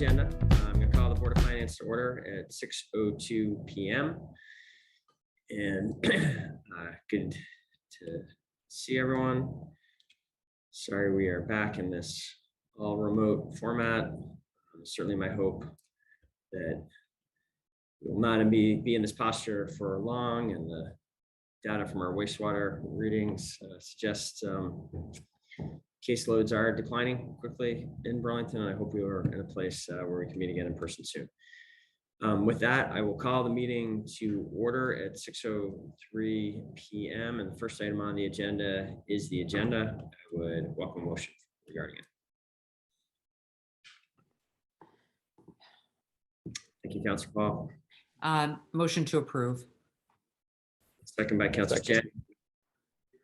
Agenda. I'm going to call the Board of Finance to order at 6:02 p.m. And good to see everyone. Sorry we are back in this all remote format. Certainly my hope that we will not be in this posture for long, and the data from our wastewater readings suggest caseloads are declining quickly in Burlington, and I hope we are in a place where we can meet again in person soon. With that, I will call the meeting to order at 6:03 p.m. And the first item on the agenda is the agenda. I would welcome a motion regarding it. Thank you, Councilor Paul. Motion to approve. Second by Councilor Jang.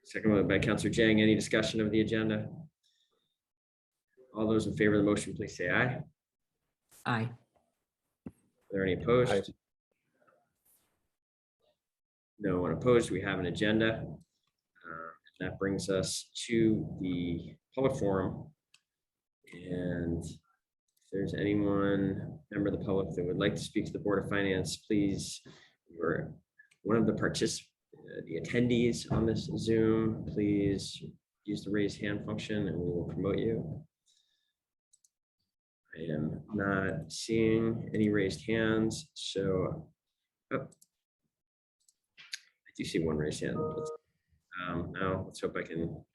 Second by Councilor Jang. Any discussion of the agenda? All those in favor of the motion, please say aye. Aye. Are there any opposed? Aye. No one opposed. We have an agenda. That brings us to the public forum. And if there's anyone, member of the public, that would like to speak to the Board of Finance, please, or one of the the attendees on this Zoom, please use the raise hand function and we will promote you. I am not seeing any raised hands, so I do see one raised hand. Now let's hope I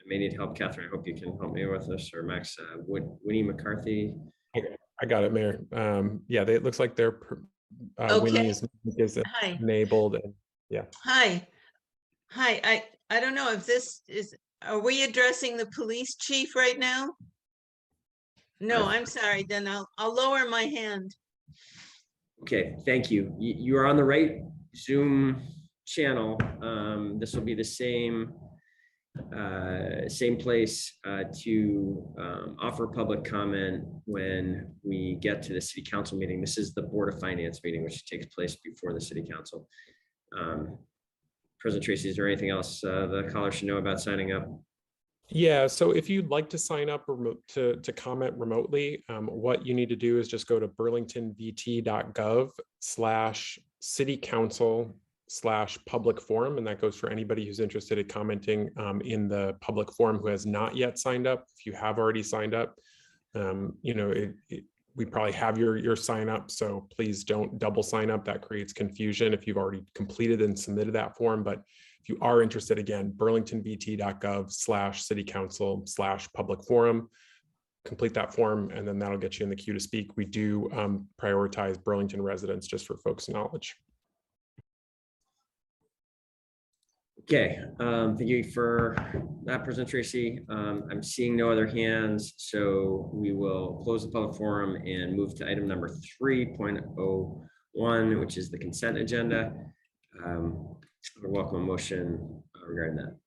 may need help. Catherine, I hope you can help me with this, or Max. Winnie McCarthy. I got it, Mayor. Yeah, it looks like they're Okay. Winnie is Hi. enabled, and yeah. Hi. I don't know if this is, are we addressing the police chief right now? No, I'm sorry, then I'll lower my hand. Okay, thank you. You are on the right Zoom channel. This will be the same place to offer public comment when we get to the city council meeting. This is the Board of Finance meeting, which takes place before the city council. President Tracy, is there anything else the caller should know about signing up? Yeah, so if you'd like to sign up to comment remotely, what you need to do is just go to burlingtonvt.gov/citycouncil/public forum, and that goes for anybody who's interested in commenting in the public forum who has not yet signed up. If you have already signed up, we probably have your sign up, so please don't double sign up. That creates confusion if you've already completed and submitted that form. But if you are interested, again, burlingtonvt.gov/citycouncil/public forum, complete that form, and then that'll get you in the queue to speak. We do prioritize Burlington residents, just for folks' knowledge. Okay, thank you for that, President Tracy. I'm seeing no other hands, so we will close the public forum and move to item number 3.01, which is the consent agenda. I would welcome a motion regarding that.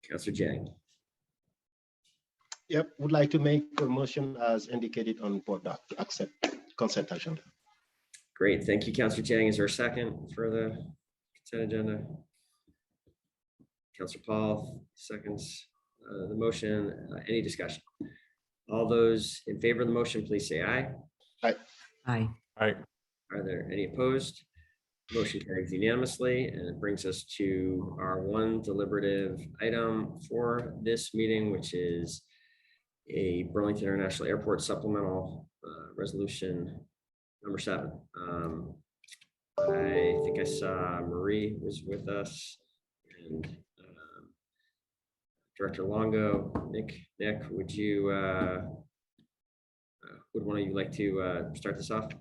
Councilor Jang. Yep, would like to make a motion as indicated on board doc to accept consent agenda. Great, thank you, Councilor Jang. Is there a second for the consent agenda? Councilor Paul seconds the motion. Any discussion? All those in favor of the motion, please say aye. Aye. All right. Are there any opposed? Motion carries unanimously, and it brings us to our one deliberative item for this meeting, which is a Burlington International Airport supplemental resolution number 7. I think I saw Marie was with us, and Director Longo, Nick, would you, would one of you like to start this off?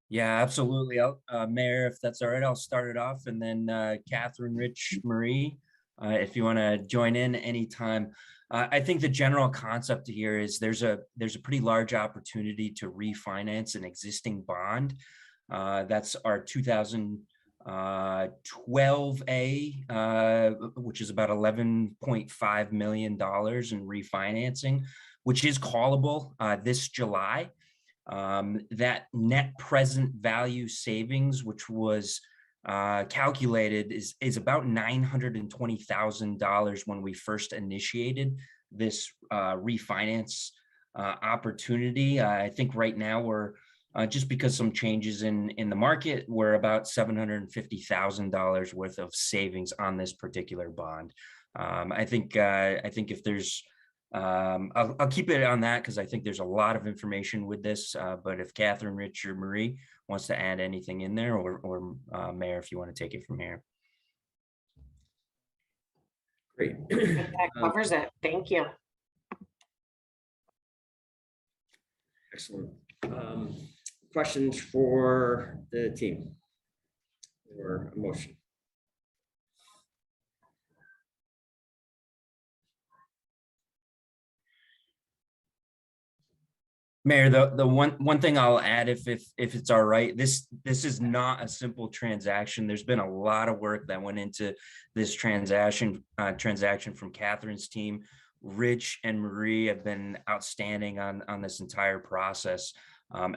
Yeah, absolutely. Mayor, if that's all right, I'll start it off, and then Catherine, Rich, Marie, if you want to join in anytime. I think the general concept here is there's a pretty large opportunity to refinance an existing bond. That's our 2012A, which is about $11.5 million in refinancing, which is callable this July. That net present value savings, which was calculated, is about $920,000 when we first initiated this refinance opportunity. I think right now we're just because some changes in the market, we're about $750,000 worth of savings on this particular bond. I think if there's I'll keep it on that because I think there's a lot of information with this, but if Catherine, Rich, or Marie wants to add anything in there, or Mayor, if you want to take it from here. Great. That covers it. Thank you. Excellent. Questions for the team or a motion? Mayor, the one thing I'll add, if it's all right, this is not a simple transaction. There's been a lot of work that went into this transaction from Catherine's team. Rich and Marie have been outstanding on this entire process,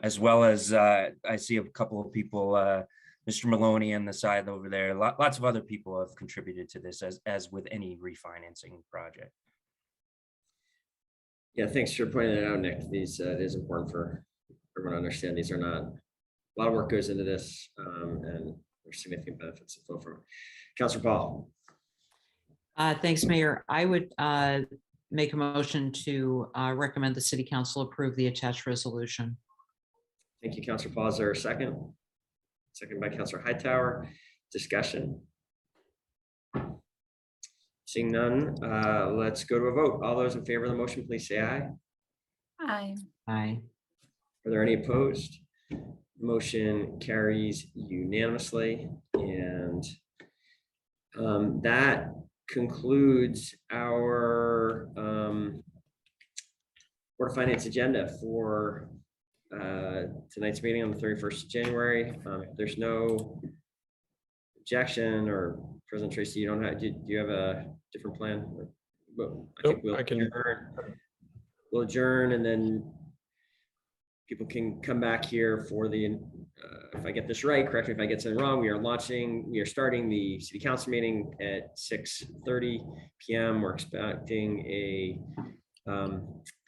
as well as I see a couple of people, Mr. Maloney on the side over there. Lots of other people have contributed to this, as with any refinancing project. Yeah, thanks for pointing that out, Nick. These it is important for everyone to understand. These are not, a lot of work goes into this, and there's significant benefits to flow from it. Councilor Paul. Thanks, Mayor. I would make a motion to recommend the city council approve the attached resolution. Thank you, Councilor Paul. Is there a second? Second by Councilor Hightower. Discussion. Seeing none, let's go to a vote. All those in favor of the motion, please say aye. Aye. Aye. Are there any opposed? Motion carries unanimously, and that concludes our Board of Finance agenda for tonight's meeting on the 31st of January. If there's no objection, or President Tracy, you don't have, do you have a different plan? Well, I think Nope, I can. we'll adjourn, and then people can come back here for the, if I get this right, correct me if I get something wrong, we are starting the city council meeting at 6:30 p.m. We're expecting a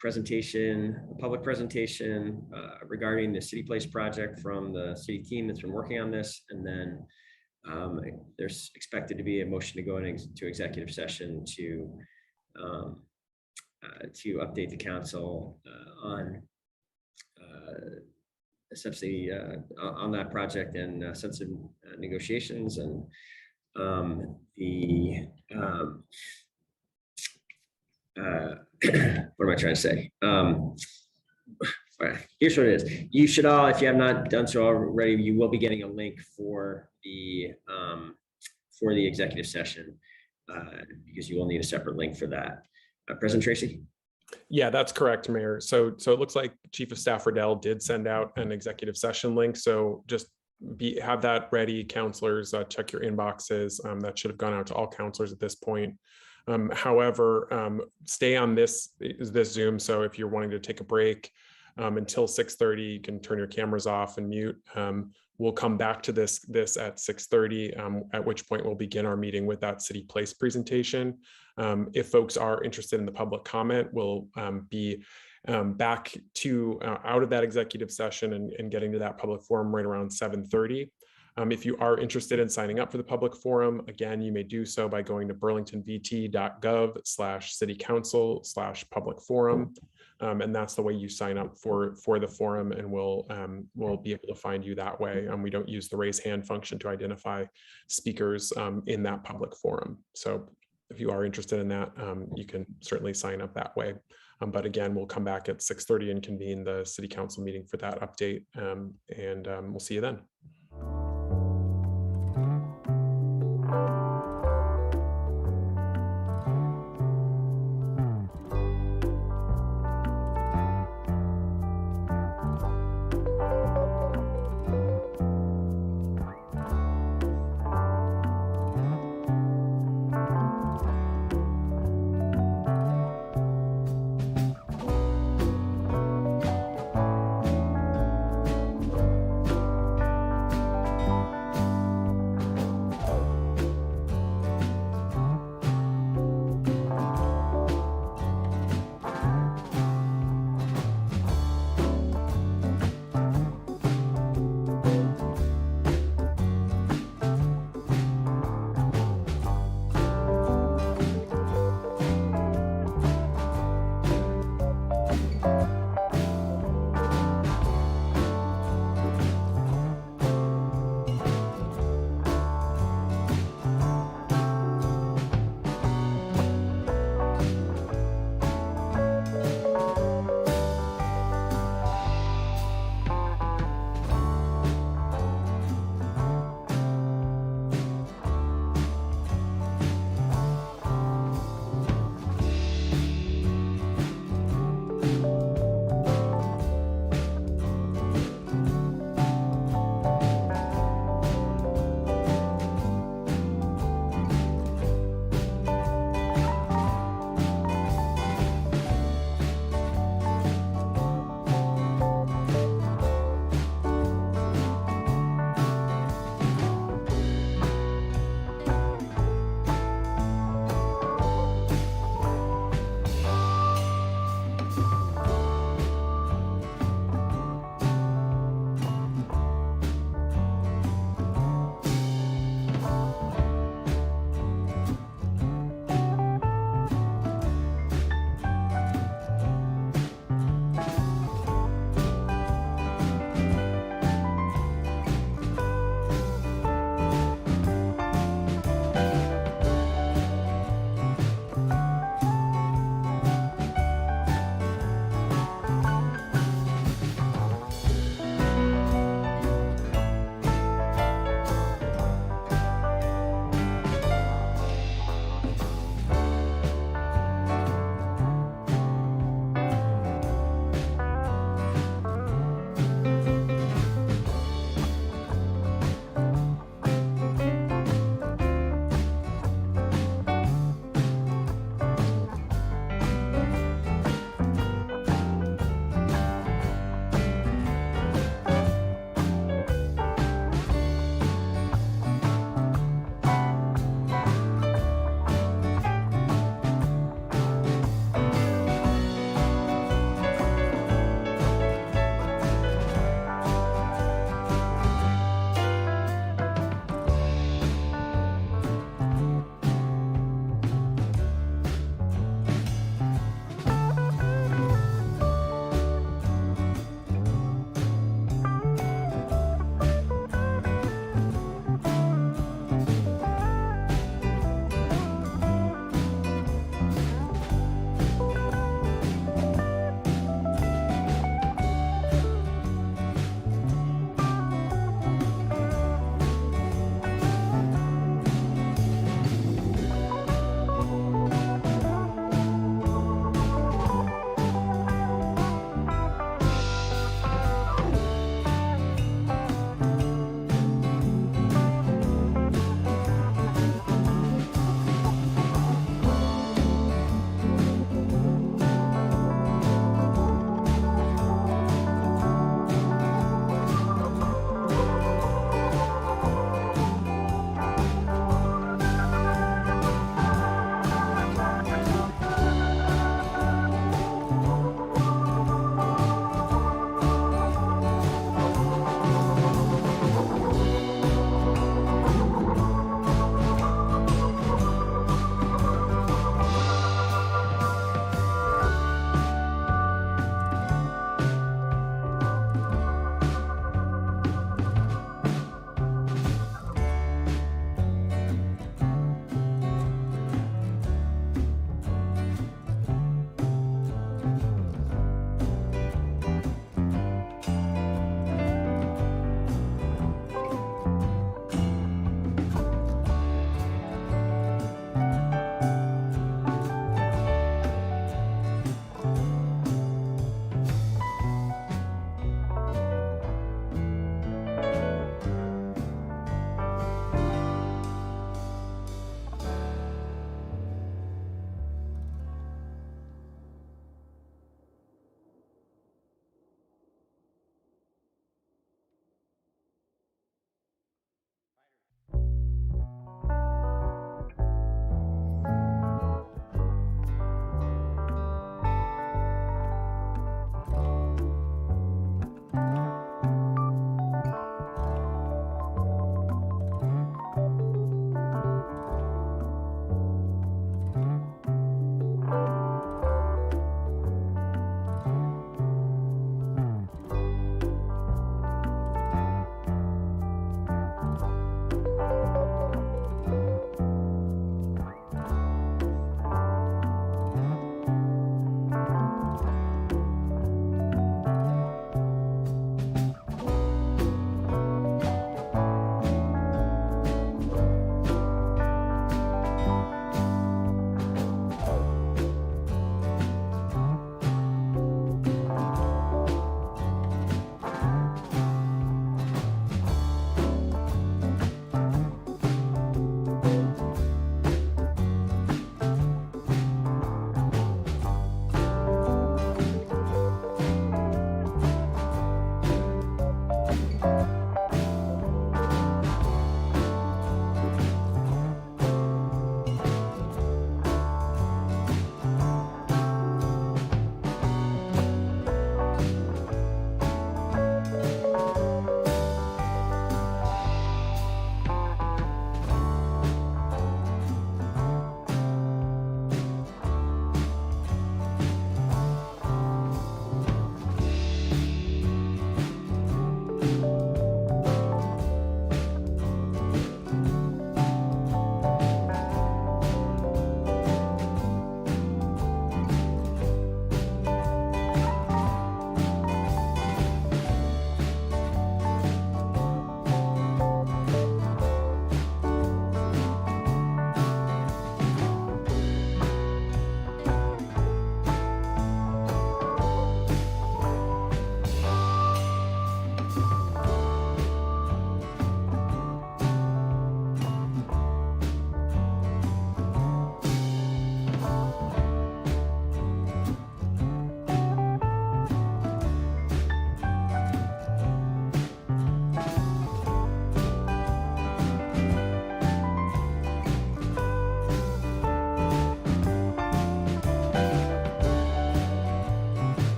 presentation, a public presentation regarding the CityPlace project from the city team that's been working on this. And then there's expected to be a motion to go into executive session to update the council on essentially on that project and sensitive negotiations, and what am I trying to say? Here's what it is. You should all, if you have not done so already, you will be getting a link for the executive session because you will need a separate link for that. President Tracy? Yeah, that's correct, Mayor. So it looks like Chief of Staff Riddell did send out an executive session link. So just have that ready, counselors. Check your inboxes. That should have gone out to all counselors at this point. However, stay on this Zoom. So if you're wanting to take a break until 6:30, you can turn your cameras off and mute. We'll come back to this at 6:30, at which point we'll begin our meeting with that CityPlace presentation. If folks are interested in the public comment, we'll be back to out of that executive session and getting to that public forum right around 7:30. If you are interested in signing up for the public forum, again, you may do so by going to burlingtonvt.gov/citycouncil/public forum. And that's the way you sign up for the forum, and we'll be able to find you that way. We don't use the raise hand function to identify speakers in that public forum. So if you are interested in that, you can certainly sign up that way. But again, we'll come back at 6:30 and convene the city council meeting for that update. And we'll see you then.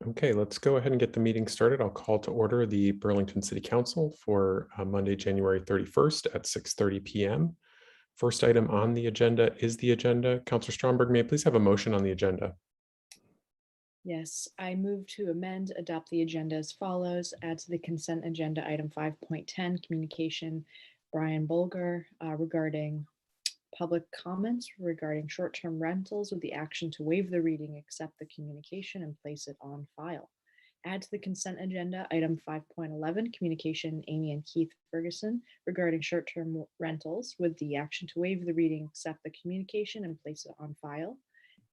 Okay, let's go ahead and get the meeting started. I'll call to order the Burlington City Council for Monday, January 31st at 6:30 p.m. First item on the agenda is the agenda. Councilor Stromberg, may I please have a motion on the agenda? Yes, I move to amend, adopt the agenda as follows. Add to the consent agenda item 5.10, communication, Brian Bulger regarding public comments regarding short-term rentals with the action to waive the reading, accept the communication, and place it on file. Add to the consent agenda item 5.11, communication, Amy and Keith Ferguson regarding short-term rentals with the action to waive the reading, accept the communication, and place it on file.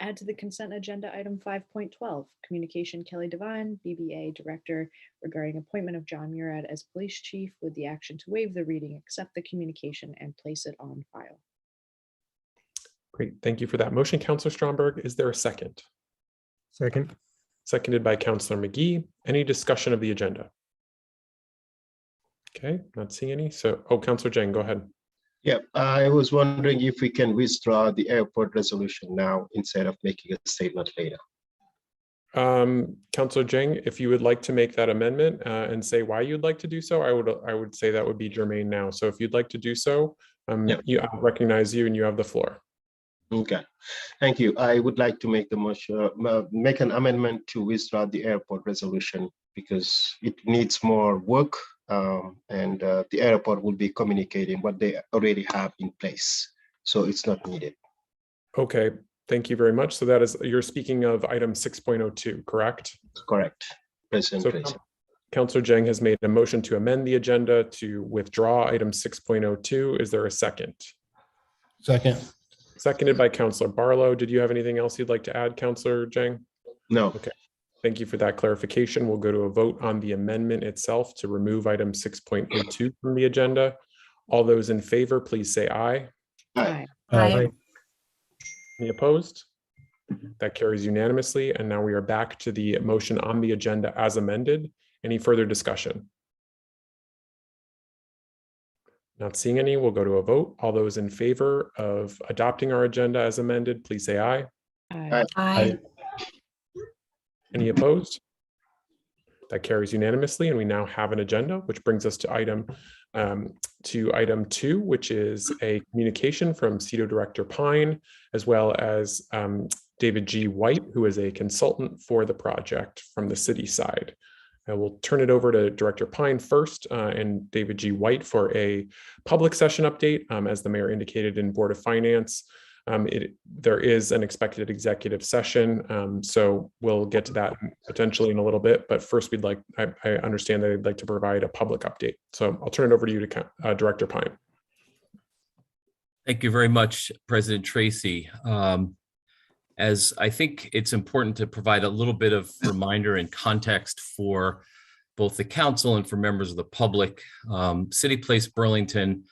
Add to the consent agenda item 5.12, communication, Kelly Devine, BBA Director regarding appointment of John Murad as Police Chief with the action to waive the reading, accept the communication, and place it on file. Great, thank you for that motion, Councilor Stromberg. Is there a second? Second. Seconded by Counselor McGee. Any discussion of the agenda? Okay, not seeing any. So, Counselor Jang, go ahead. Yeah, I was wondering if we can withdraw the airport resolution now instead of making a statement later. Counselor Jang, if you would like to make that amendment and say why you'd like to do so, I would say that would be germane now. So if you'd like to do so, I'll recognize you and you have the floor. Okay, thank you. I would like to make the motion, make an amendment to withdraw the airport resolution because it needs more work, and the airport will be communicating what they already have in place, so it's not needed. Okay, thank you very much. So that is, you're speaking of item 6.02, correct? Correct, President So Tracy. Counselor Jang has made a motion to amend the agenda to withdraw item 6.02. Is there a second? Second. Seconded by Counselor Barlow. Did you have anything else you'd like to add, Counselor Jang? No. Okay. Thank you for that clarification. We'll go to a vote on the amendment itself to remove item 6.02 from the agenda. All those in favor, please say aye. Aye. Aye. Any opposed? That carries unanimously. And now we are back to the motion on the agenda as amended. Any further discussion? Not seeing any, we'll go to a vote. All those in favor of adopting our agenda as amended, please say aye. Aye. Aye. Any opposed? That carries unanimously, and we now have an agenda, which brings us to item 2, which is a communication from CETO Director Pine, as well as David G. White, who is a consultant for the project from the city side. I will turn it over to Director Pine first, and David G. White for a public session update. As the mayor indicated in Board of Finance, there is an expected executive session, so we'll get to that potentially in a little bit. But first, I understand that I'd like to provide a public update. So I'll turn it over to you, to Director Pine. Thank you very much, President Tracy. As I think it's important to provide a little bit of reminder and context for both the council and for members of the public. CityPlace Burlington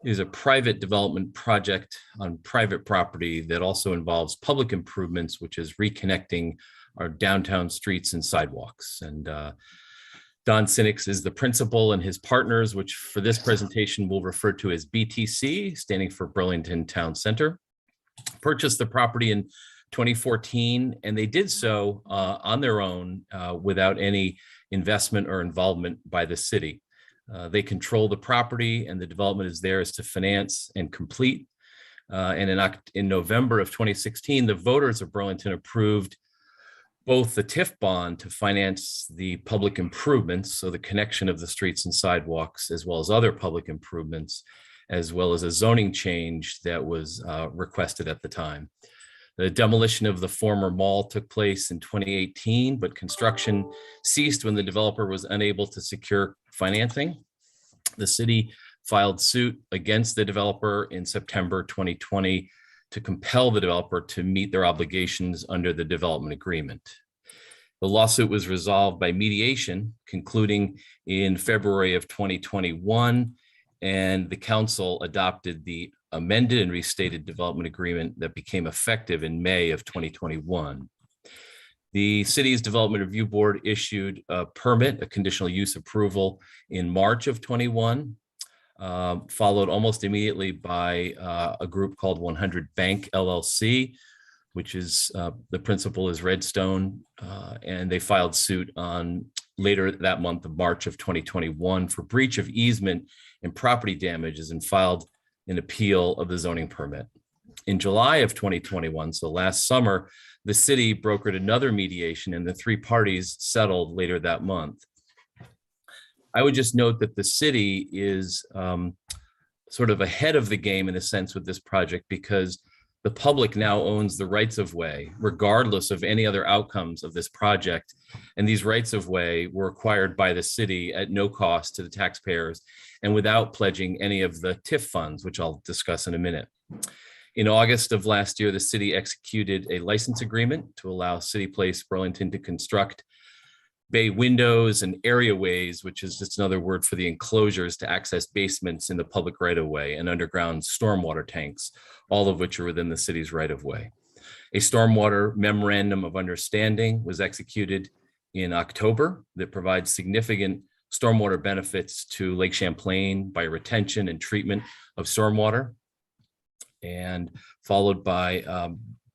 is a private development project on private property that also involves public improvements, which is reconnecting our downtown streets and sidewalks. And Don Sinix is the principal, and his partners, which for this presentation we'll refer to as BTC, standing for Burlington Town Center, purchased the property in 2014, and they did so on their own without any investment or involvement by the city. They control the property, and the development is theirs to finance and complete. And in November of 2016, the voters of Burlington approved both the TIF bond to finance the public improvements, so the connection of the streets and sidewalks, as well as other public improvements, as well as a zoning change that was requested at the time. The demolition of the former mall took place in 2018, but construction ceased when the developer was unable to secure financing. The city filed suit against the developer in September 2020 to compel the developer to meet their obligations under the development agreement. The lawsuit was resolved by mediation, concluding in February of 2021, and the council adopted the amended and restated development agreement that became effective in May of 2021. The city's development review board issued a permit, a conditional use approval, in March of 21, followed almost immediately by a group called 100 Bank LLC, which is the principal is Redstone, and they filed suit on later that month of March of 2021 for breach of easement and property damages, and filed an appeal of the zoning permit. In July of 2021, so last summer, the city brokered another mediation, and the three parties settled later that month. I would just note that the city is sort of ahead of the game in a sense with this project, because the public now owns the rights of way, regardless of any other outcomes of this project. And these rights of way were acquired by the city at no cost to the taxpayers and without pledging any of the TIF funds, which I'll discuss in a minute. In August of last year, the city executed a license agreement to allow CityPlace Burlington to construct bay windows and areaways, which is just another word for the enclosures to access basements in the public right of way, and underground stormwater tanks, all of which are within the city's right of way. A stormwater memorandum of understanding was executed in October that provides significant stormwater benefits to Lake Champlain by retention and treatment of stormwater. And followed by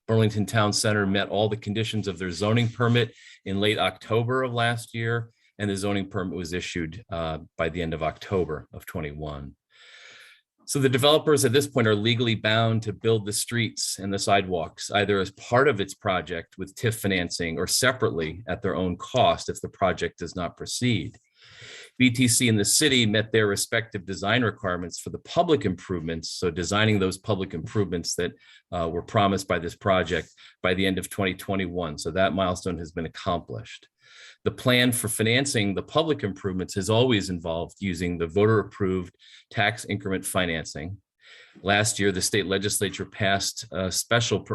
Burlington Town Center met all the conditions of their zoning permit in late October of last year, and the zoning permit was issued by the end of October of 21. So the developers at this point are legally bound to build the streets and the sidewalks, either as part of its project with TIF financing or separately at their own cost if the project does not proceed. BTC and the city met their respective design requirements for the public improvements, so designing those public improvements that were promised by this project by the end of 2021. So that milestone has been accomplished. The plan for financing the public improvements has always involved using the voter-approved tax increment financing. Last year, the state legislature passed a special,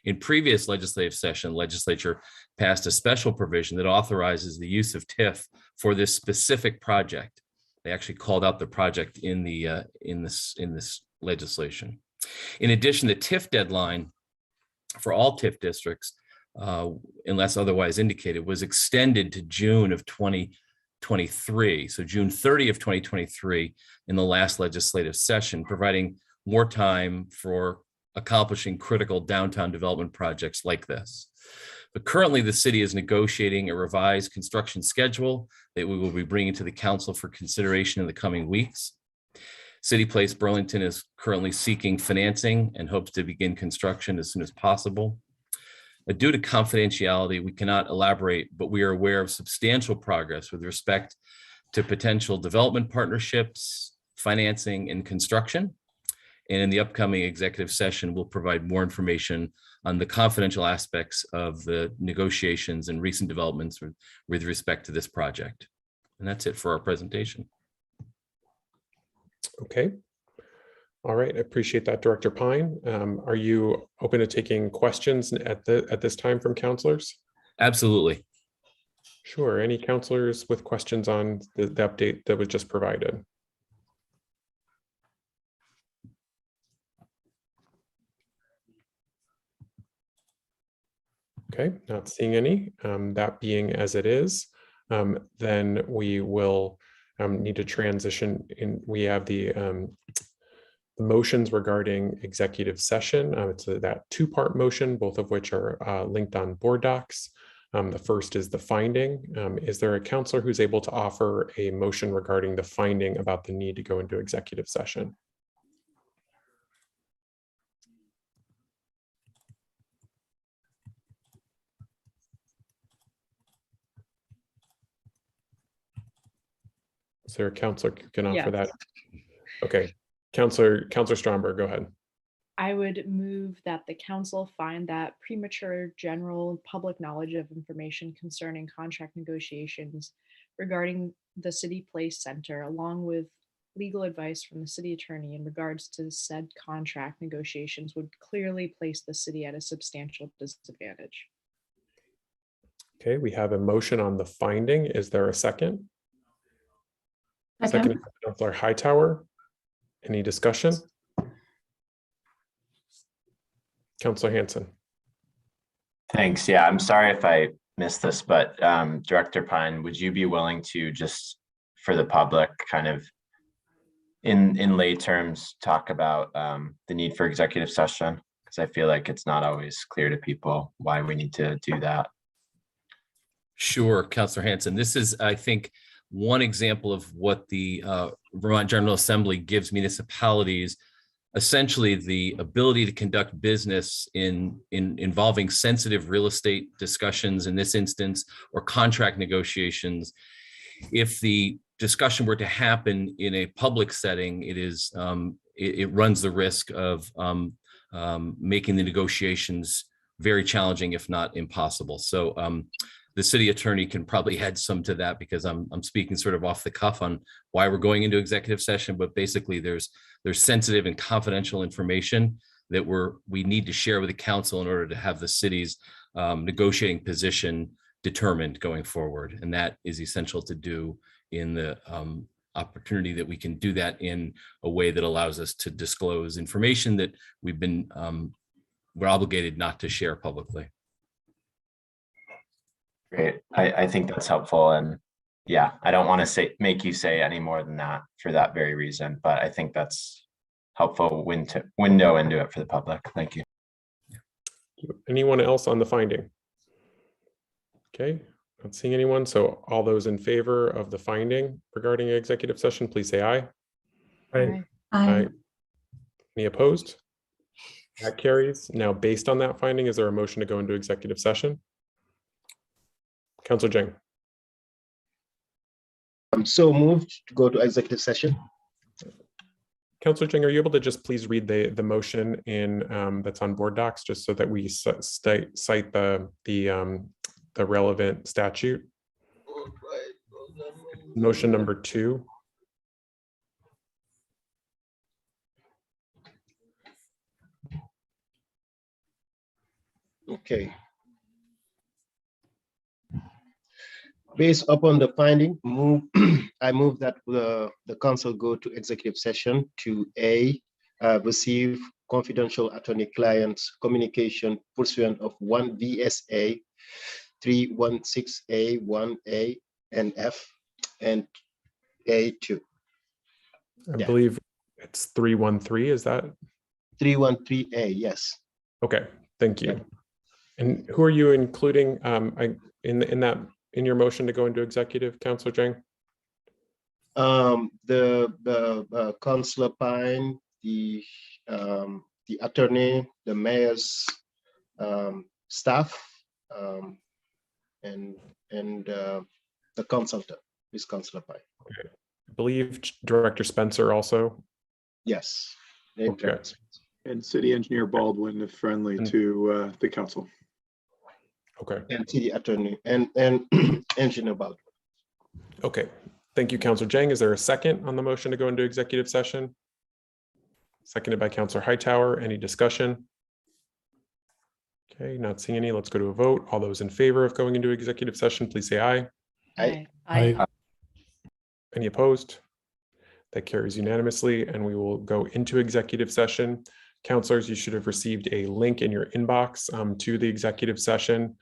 in previous legislative session, legislature passed a special provision that authorizes the use of TIF for this specific project. They actually called out the project in this legislation. In addition, the TIF deadline for all TIF districts, unless otherwise indicated, was extended to June of 2023. So June 30 of 2023 in the last legislative session, providing more time for accomplishing critical downtown development projects like this. But currently the city is negotiating a revised construction schedule that we will be bringing to the council for consideration in the coming weeks. CityPlace Burlington is currently seeking financing and hopes to begin construction as soon as possible. Due to confidentiality, we cannot elaborate, but we are aware of substantial progress with respect to potential development partnerships, financing, and construction. And in the upcoming executive session, we'll provide more information on the confidential aspects of the negotiations and recent developments with respect to this project. And that's it for our presentation. Okay. All right, I appreciate that, Director Pine. Are you open to taking questions at this time from counselors? Absolutely. Sure. Any counselors with questions on the update that was just provided? Okay, not seeing any. That being as it is, then we will need to transition in. We have the motions regarding executive session. It's that two-part motion, both of which are linked on board docs. The first is the finding. Is there a counselor who's able to offer a motion regarding the finding about the need to go into executive session? Is there a counselor who can offer that? Okay. Counselor Stromberg, go ahead. I would move that the council find that premature general public knowledge of information concerning contract negotiations regarding the CityPlace Center, along with legal advice from the city attorney in regards to said contract negotiations, would clearly place the city at a substantial disadvantage. Okay, we have a motion on the finding. Is there a second? Second, Councilor Hightower. Any discussion? Councilor Hanson. Thanks. Yeah, I'm sorry if I missed this, but Director Pine, would you be willing to just for the public kind of in lay terms talk about the need for executive session? Because I feel like it's not always clear to people why we need to do that. Sure, Councilor Hanson. This is, I think, one example of what the Vermont General Assembly gives municipalities, essentially the ability to conduct business involving sensitive real estate discussions in this instance, or contract negotiations. If the discussion were to happen in a public setting, it runs the risk of making the negotiations very challenging, if not impossible. So the city attorney can probably add some to that, because I'm speaking sort of off the cuff on why we're going into executive session, but basically there's sensitive and confidential information that we need to share with the council in order to have the city's negotiating position determined going forward. And that is essential to do in the opportunity that we can do that in a way that allows us to disclose information that we've been we're obligated not to share publicly. Great. I think that's helpful. And yeah, I don't want to make you say any more than that for that very reason, but I think that's helpful window into it for the public. Thank you. Anyone else on the finding? Okay, not seeing anyone. So all those in favor of the finding regarding executive session, please say aye. Aye. Aye. Any opposed? That carries. Now, based on that finding, is there a motion to go into executive session? Councilor Jing. I'm so moved to go to executive session. Councilor Jing, are you able to just please read the motion in that's on board docs, just so that we cite the relevant statute? Motion number 2. Okay. Based upon the finding, I move that the council go to executive session to receive confidential attorney-client communication pursuant of 1 VSA 316A 1A and F and A2. I believe it's 313. Is that 313A? Yes. okay? Thank you. And who are you including in your motion to go into executive, Councilor Jang? The Councilor Pine, the attorney, the mayor's staff, and the consultant is Councilor Pine. Okay. I believe Director Spencer also. Yes. Okay. And City Engineer Baldwin, if friendly to the council. Okay. And city attorney and Engineer Baldwin. Okay. Thank you, Councilor Jang. Is there a second on the motion to go into executive session? Seconded by Councilor Hightower. Any discussion? Okay, not seeing any. Let's go to a vote. All those in favor of going into executive session, please say aye. Aye. Any opposed? That carries unanimously, and we will go into executive session. Councilors, you should have received a link in your inbox to the executive session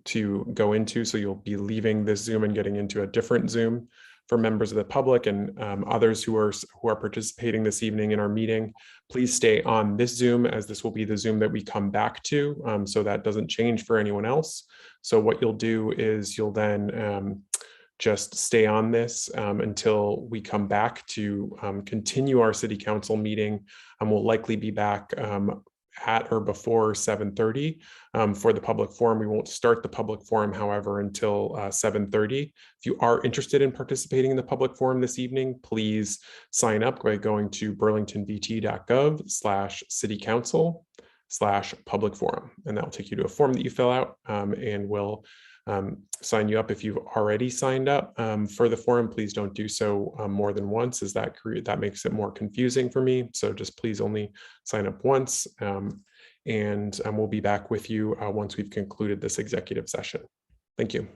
to go into. So you'll be leaving this Zoom and getting into a different Zoom. For members of the public and others who are participating this evening in our meeting, please stay on this Zoom, as this will be the Zoom that we come back to. So that doesn't change for anyone else. So what you'll do is you'll then just stay on this until we come back to continue our city council meeting. And we'll likely be back at or before 7:30 for the public forum. We won't start the public forum, however, until 7:30. If you are interested in participating in the public forum this evening, please sign up by going to burlingtonvt.gov/citycouncil/public forum. And that'll take you to a form that you fill out and we'll sign you up. If you've already signed up for the forum, please don't do so more than once, as that makes it more confusing for me. So just please only sign up once, and we'll be back with you once we've concluded this executive session. Thank you.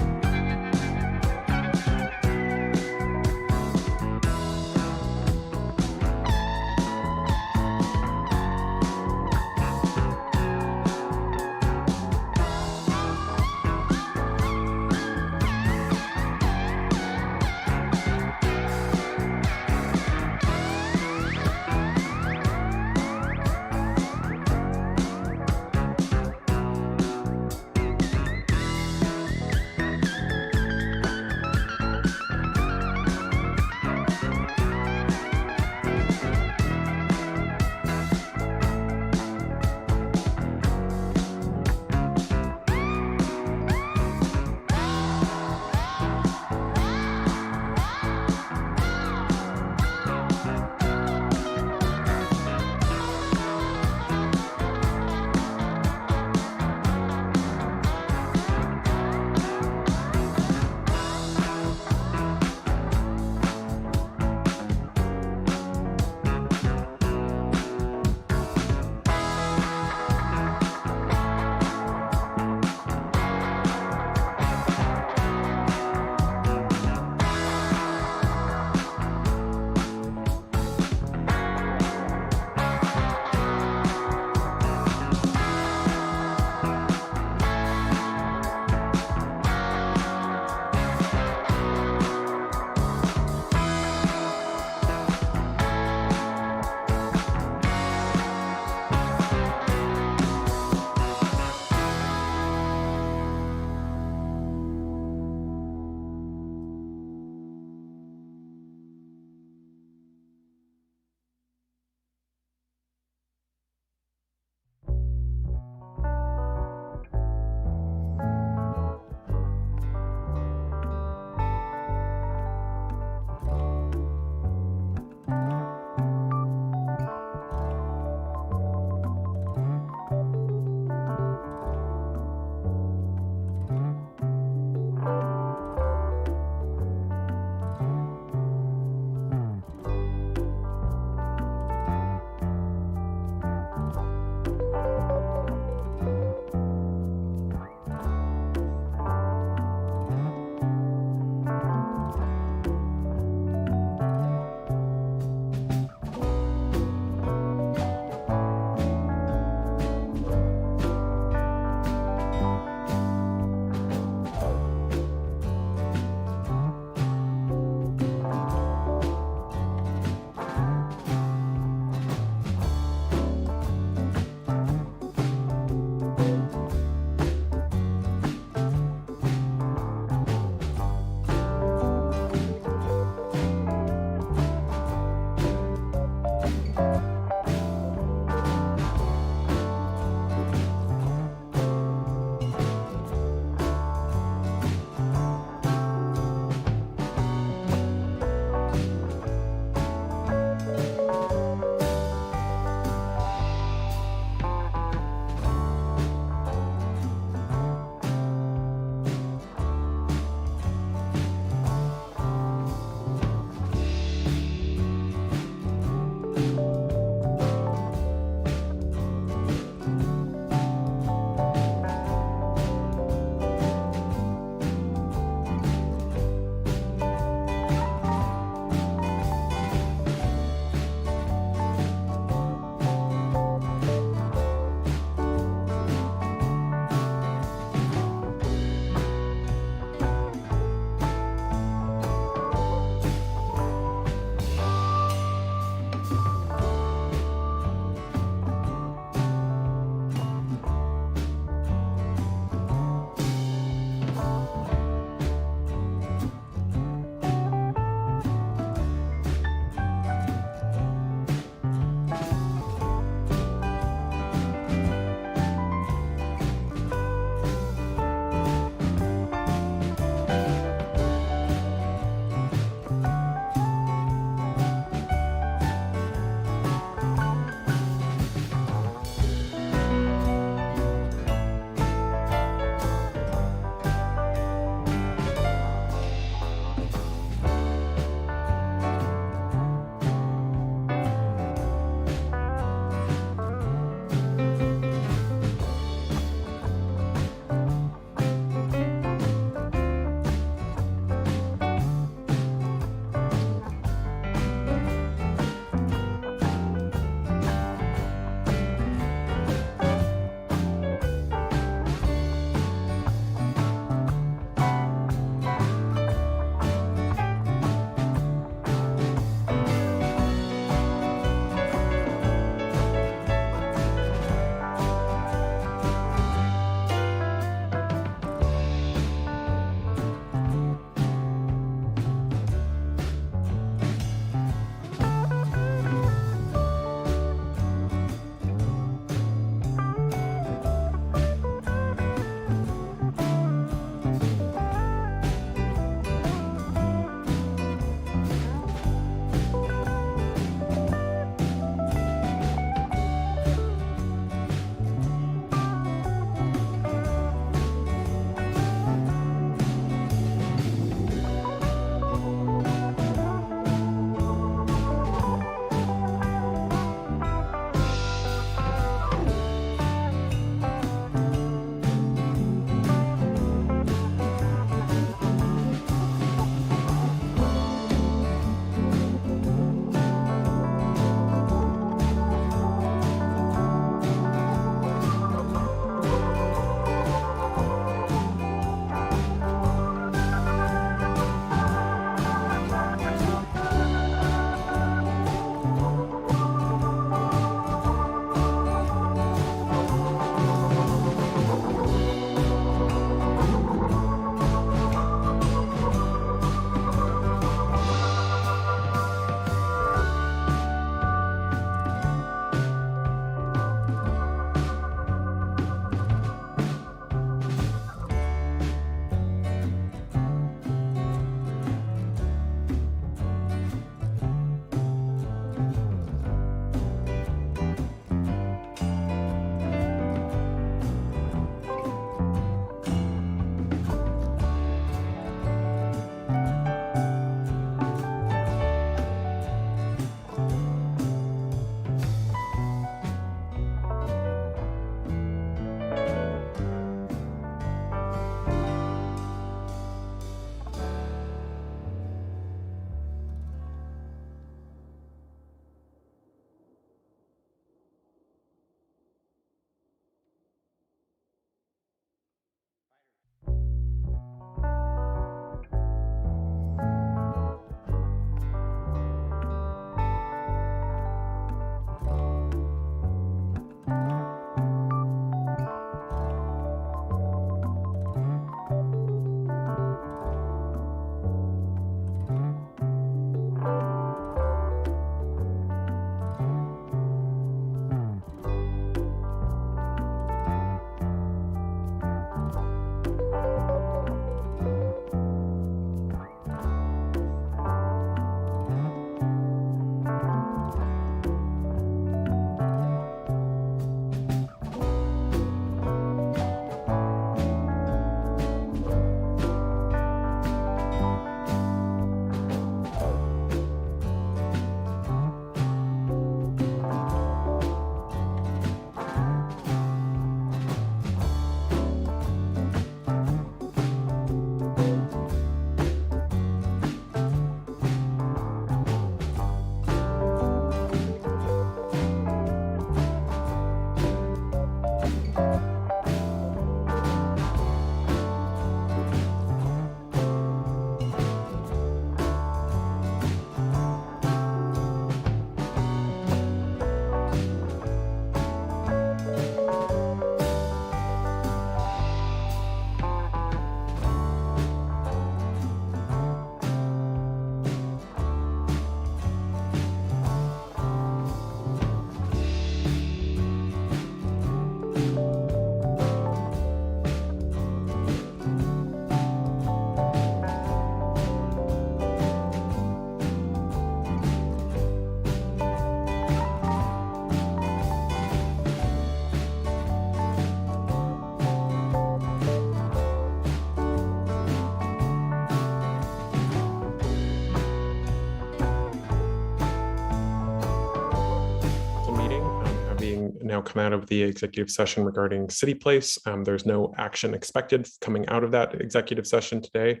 now come out of the executive session regarding CityPlace. There's no action expected coming out of that executive session today.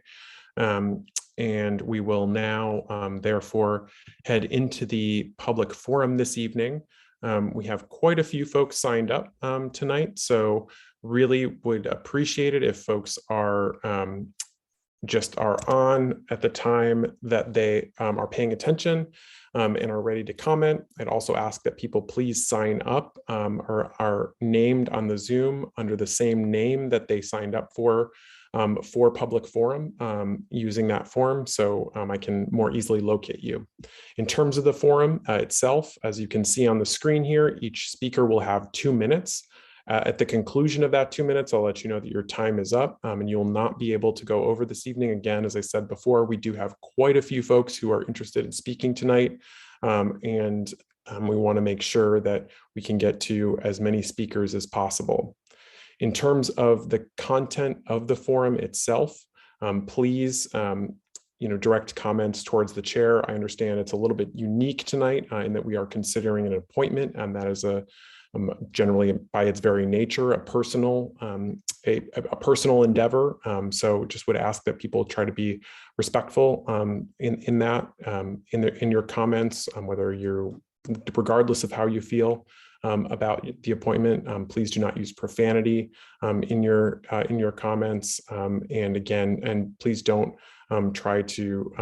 And we will now therefore head into the public forum this evening. We have quite a few folks signed up tonight, so really would appreciate it if folks are just are on at the time that they are paying attention and are ready to comment. I'd also ask that people please sign up or are named on the Zoom under the same name that they signed up for public forum using that form, so I can more easily locate you. In terms of the forum itself, as you can see on the screen here, each speaker will have 2 minutes. At the conclusion of that 2 minutes, I'll let you know that your time is up and you will not be able to go over this evening. Again, as I said before, we do have quite a few folks who are interested in speaking tonight. And we want to make sure that we can get to as many speakers as possible. In terms of the content of the forum itself, please direct comments towards the chair. I understand it's a little bit unique tonight in that we are considering an appointment, and that is generally by its very nature a personal endeavor. So just would ask that people try to be respectful in your comments, whether you're regardless of how you feel about the appointment. Please do not use profanity in your comments, and please don't try to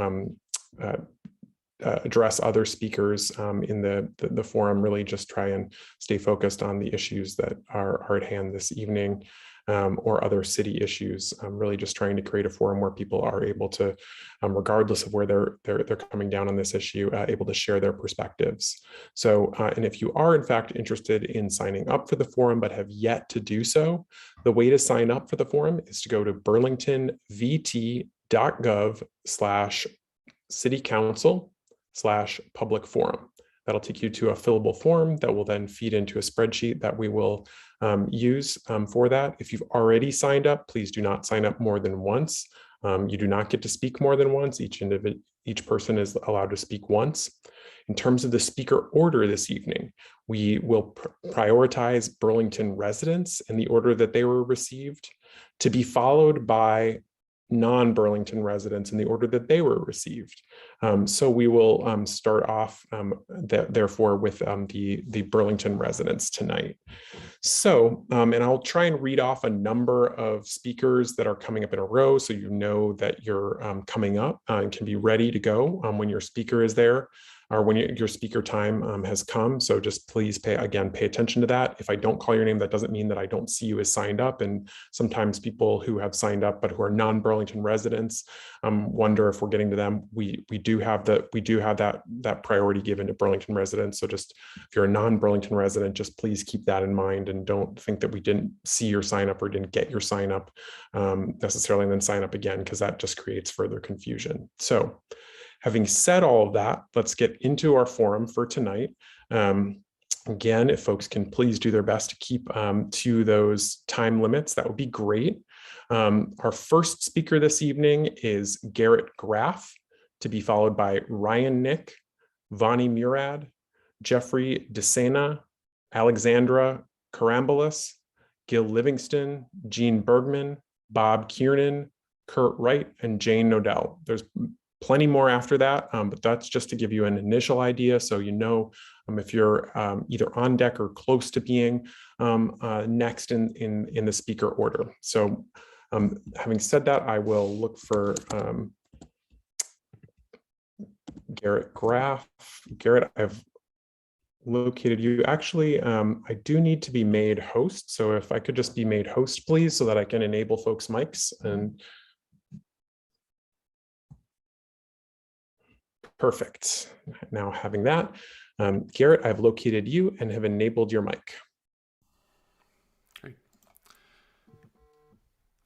address other speakers in the forum. Really just try and stay focused on the issues that are at hand this evening, or other city issues. Really just trying to create a forum where people are able to, regardless of where they're coming down on this issue, able to share their perspectives. So, and if you are in fact interested in signing up for the forum but have yet to do so, the way to sign up for the forum is to go to burlingtonvt.gov/citycouncil/public forum. That'll take you to a fillable form that will then feed into a spreadsheet that we will use for that. If you've already signed up, please do not sign up more than once. You do not get to speak more than once. Each person is allowed to speak once. In terms of the speaker order this evening, we will prioritize Burlington residents in the order that they were received, to be followed by non-Burlington residents in the order that they were received. So we will start off therefore with the Burlington residents tonight. So, and I'll try and read off a number of speakers that are coming up in a row, so you know that you're coming up and can be ready to go when your speaker is there, or when your speaker time has come. So just please pay attention to that. If I don't call your name, that doesn't mean that I don't see you as signed up. And sometimes people who have signed up but who are non-Burlington residents wonder if we're getting to them. We do have that priority given to Burlington residents. So just if you're a non-Burlington resident, just please keep that in mind and don't think that we didn't see your sign up or didn't get your sign up necessarily, and then sign up again, because that just creates further confusion. So, having said all of that, let's get into our forum for tonight. Again, if folks can please do their best to keep to those time limits, that would be great. Our first speaker this evening is Garrett Graff, to be followed by Ryan Nick, Vani Murad, Jeffrey DeSena, Alexandra Karambalis, Gil Livingston, Jean Bergman, Bob Kiernan, Kurt Wright, and Jane Nodell. There's plenty more after that, but that's just to give you an initial idea, so you know if you're either on deck or close to being next in the speaker order. So having said that, I will look for Garrett Graff. Garrett, I've located you. Actually, I do need to be made host, so if I could just be made host, please, so that I can enable folks' mics. And perfect. Now having that, Garrett, I've located you and have enabled your mic. Great.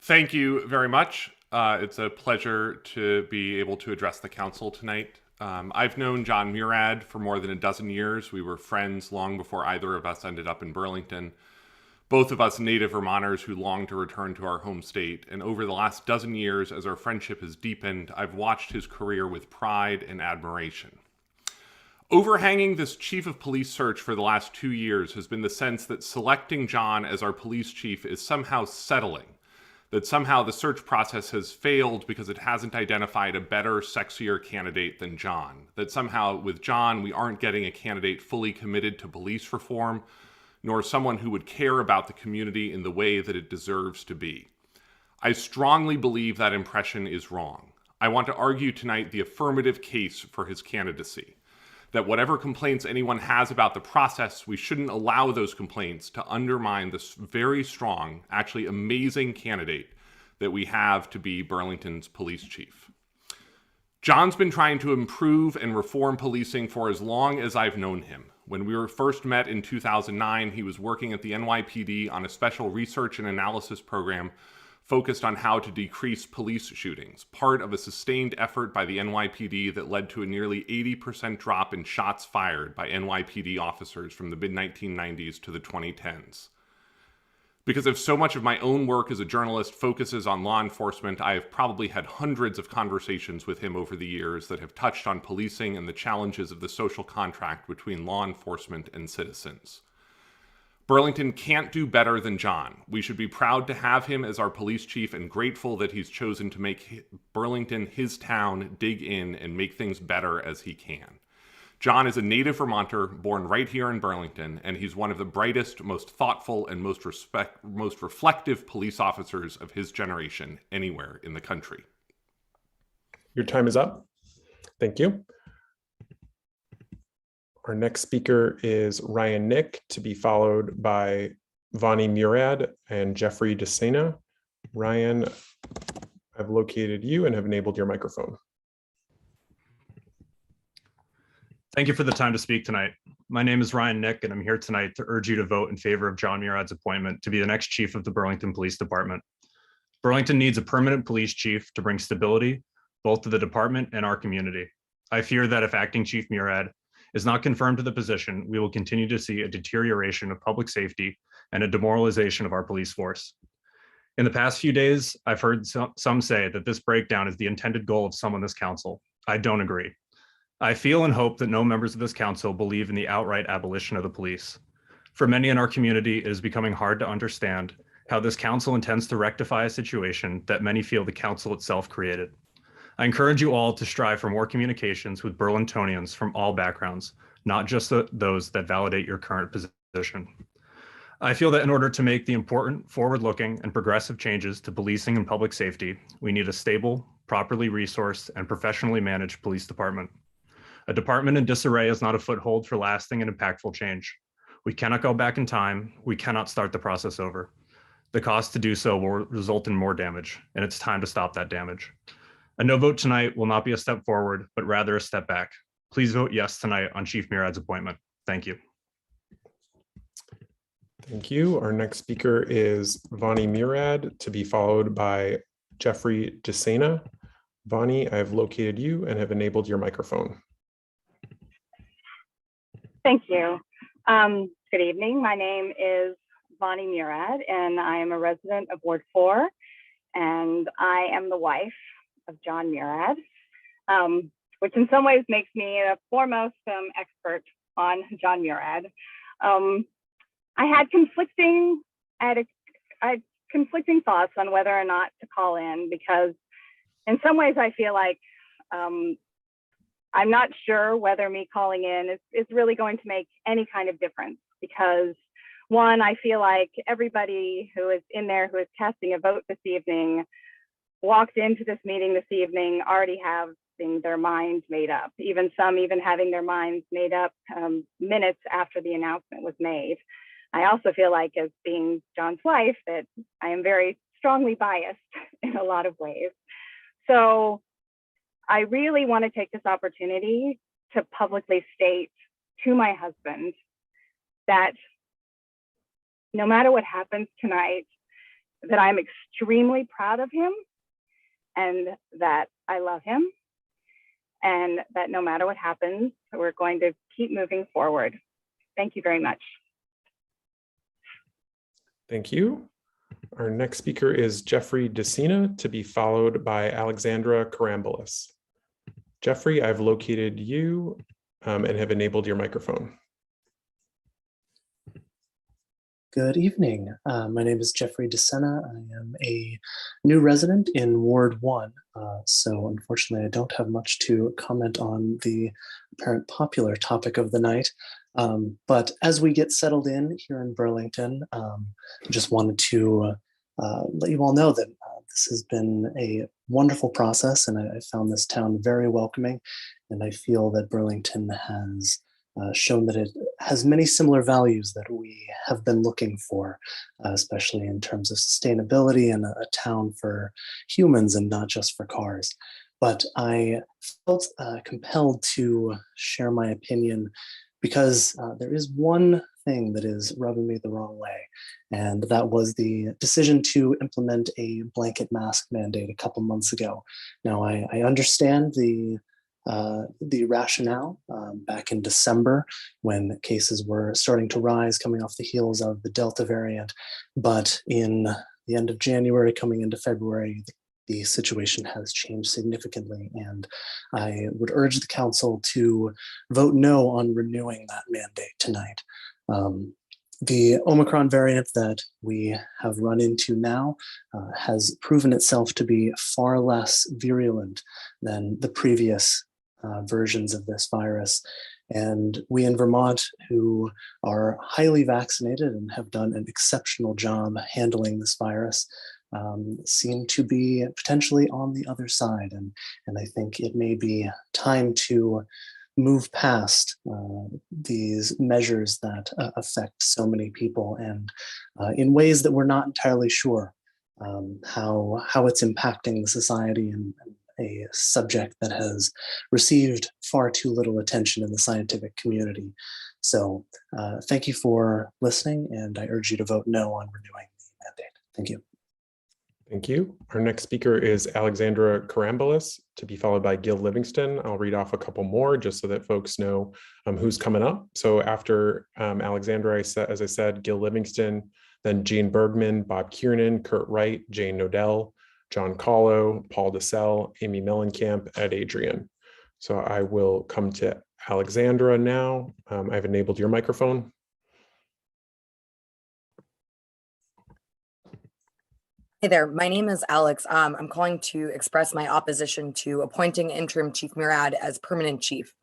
Thank you very much. It's a pleasure to be able to address the council tonight. I've known John Murad for more than a dozen years. We were friends long before either of us ended up in Burlington. Both of us native Vermonters who long to return to our home state. And over the last dozen years, as our friendship has deepened, I've watched his career with pride and admiration. Overhanging this chief of police search for the last 2 years has been the sense that selecting John as our police chief is somehow settling, that somehow the search process has failed because it hasn't identified a better, sexier candidate than John, that somehow with John we aren't getting a candidate fully committed to police reform, nor someone who would care about the community in the way that it deserves to be. I strongly believe that impression is wrong. I want to argue tonight the affirmative case for his candidacy, that whatever complaints anyone has about the process, we shouldn't allow those complaints to undermine this very strong, actually amazing candidate that we have to be Burlington's police chief. John's been trying to improve and reform policing for as long as I've known him. When we were first met in 2009, he was working at the NYPD on a special research and analysis program focused on how to decrease police shootings, part of a sustained effort by the NYPD that led to a nearly 80% drop in shots fired by NYPD officers from the mid-1990s to the 2010s. Because if so much of my own work as a journalist focuses on law enforcement, I have probably had hundreds of conversations with him over the years that have touched on policing and the challenges of the social contract between law enforcement and citizens. Burlington can't do better than John. We should be proud to have him as our police chief and grateful that he's chosen to make Burlington his town, dig in, and make things better as he can. John is a native Vermonter, born right here in Burlington, and he's one of the brightest, most thoughtful, and most reflective police officers of his generation anywhere in the country. Your time is up. Thank you. Our next speaker is Ryan Nick, to be followed by Vani Murad and Jeffrey DeSena. Ryan, I've located you and have enabled your microphone. Thank you for the time to speak tonight. My name is Ryan Nick, and I'm here tonight to urge you to vote in favor of John Murad's appointment to be the next chief of the Burlington Police Department. Burlington needs a permanent police chief to bring stability both to the department and our community. I fear that if acting Chief Murad is not confirmed to the position, we will continue to see a deterioration of public safety and a demoralization of our police force. In the past few days, I've heard some say that this breakdown is the intended goal of some on this council. I don't agree. I feel and hope that no members of this council believe in the outright abolition of the police. For many in our community, it is becoming hard to understand how this council intends to rectify a situation that many feel the council itself created. I encourage you all to strive for more communications with Burlingtonians from all backgrounds, not just those that validate your current position. I feel that in order to make the important, forward-looking, and progressive changes to policing and public safety, we need a stable, properly resourced, and professionally managed police department. A department in disarray is not a foothold for lasting and impactful change. We cannot go back in time. We cannot start the process over. The cost to do so will result in more damage, and it's time to stop that damage. A no vote tonight will not be a step forward, but rather a step back. Please vote yes tonight on Chief Murad's appointment. Thank you. Thank you. Our next speaker is Vani Murad, to be followed by Jeffrey DeSena. Vani, I've located you and have enabled your microphone. Thank you. Good evening. My name is Vani Murad, and I am a resident of Ward 4, and I am the wife of John Murad, which in some ways makes me a foremost expert on John Murad. I had conflicting thoughts on whether or not to call in, because in some ways I feel like I'm not sure whether me calling in is really going to make any kind of difference, because one, I feel like everybody who is in there who is casting a vote this evening walked into this meeting this evening already having their minds made up, some even having their minds made up minutes after the announcement was made. I also feel like, as being John's wife, that I am very strongly biased in a lot of ways. So I really want to take this opportunity to publicly state to my husband that no matter what happens tonight, that I'm extremely proud of him, and that I love him, and that no matter what happens, we're going to keep moving forward. Thank you very much. Thank you. Our next speaker is Jeffrey DeSena, to be followed by Alexandra Karambulis. Jeffrey, I've located you and have enabled your microphone. Good evening. My name is Jeffrey DeSena. I am a new resident in Ward 1. So unfortunately, I don't have much to comment on the apparent popular topic of the night. But as we get settled in here in Burlington, just wanted to let you all know that this has been a wonderful process, and I found this town very welcoming. And I feel that Burlington has shown that it has many similar values that we have been looking for, especially in terms of sustainability and a town for humans and not just for cars. But I felt compelled to share my opinion because there is one thing that is rubbing me the wrong way, and that was the decision to implement a blanket mask mandate a couple months ago. Now, I understand the rationale back in December when cases were starting to rise coming off the heels of the Delta variant. But in the end of January, coming into February, the situation has changed significantly. And I would urge the council to vote no on renewing that mandate tonight. The Omicron variant that we have run into now has proven itself to be far less virulent than the previous versions of this virus. And we in Vermont, who are highly vaccinated and have done an exceptional job handling this virus, seem to be potentially on the other side. And I think it may be time to move past these measures that affect so many people, and in ways that we're not entirely sure how it's impacting the society, and a subject that has received far too little attention in the scientific community. So thank you for listening, and I urge you to vote no on renewing the mandate. Thank you. Thank you. Our next speaker is Alexandra Karambalis, to be followed by Gil Livingston. I'll read off a couple more just so that folks know who's coming up. So after Alexandra, as I said, Gil Livingston, then Gene Bergman, Bob Kiernan, Kurt Wright, Jane Nodell, John Callow, Paul DeSell, Amy Mellencamp, Ed Adrian. So I will come to Alexandra now. I've enabled your microphone. Hey there, my name is Alex. I'm calling to express my opposition to appointing interim Chief Murad as permanent chief.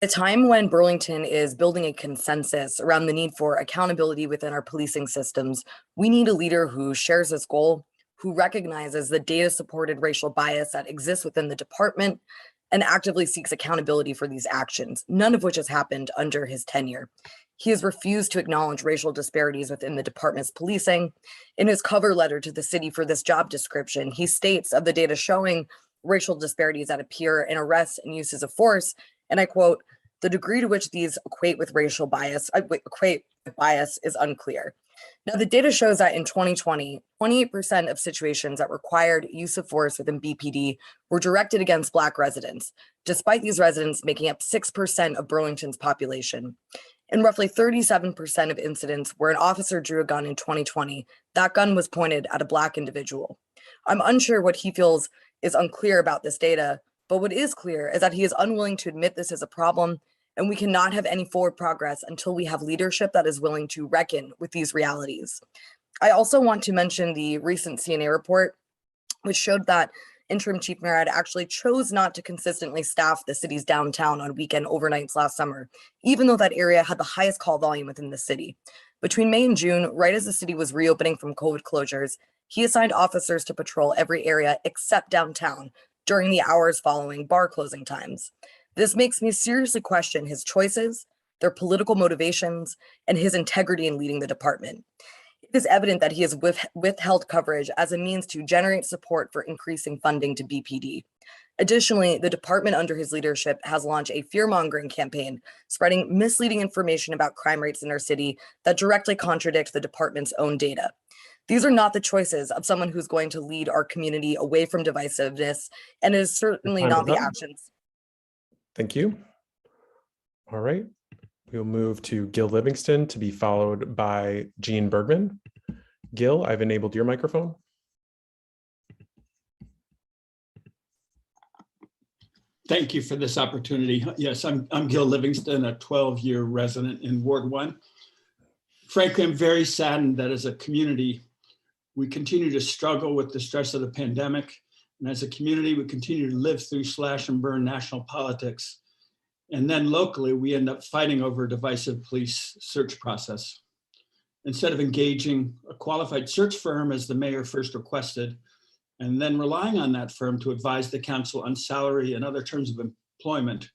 At a time when Burlington is building a consensus around the need for accountability within our policing systems, we need a leader who shares this goal, who recognizes the data-supported racial bias that exists within the department, and actively seeks accountability for these actions, none of which has happened under his tenure. He has refused to acknowledge racial disparities within the department's policing. In his cover letter to the city for this job description, he states of the data showing racial disparities that appear in arrests and uses of force, and I quote, "The degree to which these equate with bias is unclear." Now, the data shows that in 2020, 28% of situations that required use of force within BPD were directed against Black residents, despite these residents making up 6% of Burlington's population. In roughly 37% of incidents where an officer drew a gun in 2020, that gun was pointed at a Black individual. I'm unsure what he feels is unclear about this data, but what is clear is that he is unwilling to admit this is a problem, and we cannot have any forward progress until we have leadership that is willing to reckon with these realities. I also want to mention the recent CNA report, which showed that interim Chief Murad actually chose not to consistently staff the city's downtown on weekend overnights last summer, even though that area had the highest call volume within the city. Between May and June, right as the city was reopening from COVID closures, he assigned officers to patrol every area except downtown during the hours following bar closing times. This makes me seriously question his choices, their political motivations, and his integrity in leading the department. It is evident that he has withheld coverage as a means to generate support for increasing funding to BPD. Additionally, the department under his leadership has launched a fear-mongering campaign, spreading misleading information about crime rates in our city that directly contradict the department's own data. These are not the choices of someone who's going to lead our community away from divisiveness, and it is certainly not the actions. Thank you. All right. We'll move to Gil Livingston, to be followed by Gene Bergman. Gil, I've enabled your microphone. Thank you for this opportunity. Yes, I'm Gil Livingston, a 12-year resident in Ward 1. Frankly, I'm very saddened that as a community, we continue to struggle with the stress of the pandemic. And as a community, we continue to live through slash and burn national politics. And then locally, we end up fighting over a divisive police search process. Instead of engaging a qualified search firm as the mayor first requested, and then relying on that firm to advise the council on salary and other terms of employment,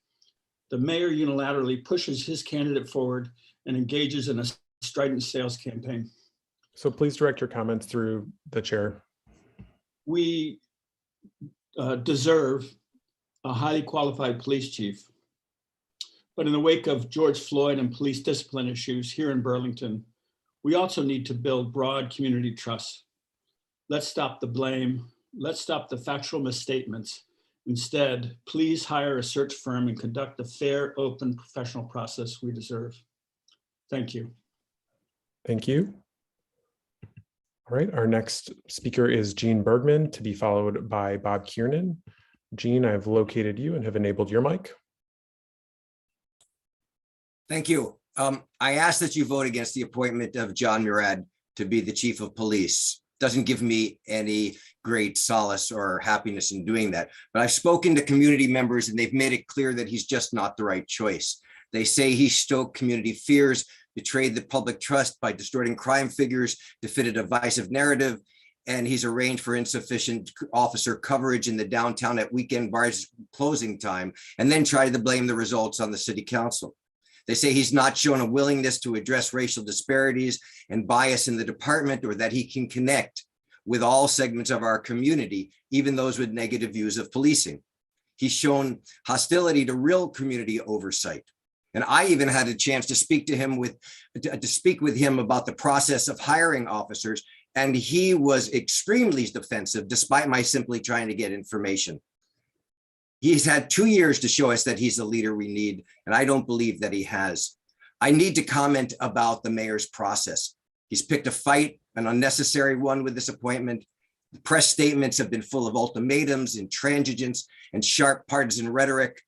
the mayor unilaterally pushes his candidate forward and engages in a strident sales campaign. So please direct your comments through the chair. We deserve a highly qualified police chief. But in the wake of George Floyd and police discipline issues here in Burlington, we also need to build broad community trust. Let's stop the blame. Let's stop the factual misstatements. Instead, please hire a search firm and conduct the fair, open, professional process we deserve. Thank you. Thank you. All right, our next speaker is Gene Bergman, to be followed by Bob Kiernan. Gene, I've located you and have enabled your mic. Thank you. I ask that you vote against the appointment of John Murad to be the chief of police. Doesn't give me any great solace or happiness in doing that, but I've spoken to community members and they've made it clear that he's just not the right choice. They say he stoked community fears, betrayed the public trust by distorting crime figures to fit a divisive narrative, and he's arranged for insufficient officer coverage in the downtown at weekend bars closing time, and then tried to blame the results on the city council. They say he's not shown a willingness to address racial disparities and bias in the department, or that he can connect with all segments of our community, even those with negative views of policing. He's shown hostility to real community oversight. And I even had a chance to speak with him about the process of hiring officers, and he was extremely defensive despite my simply trying to get information. He's had 2 years to show us that he's the leader we need, and I don't believe that he has. I need to comment about the mayor's process. He's picked a fight, an unnecessary one, with this appointment. The press statements have been full of ultimatums, intransigence, and sharp partisan rhetoric.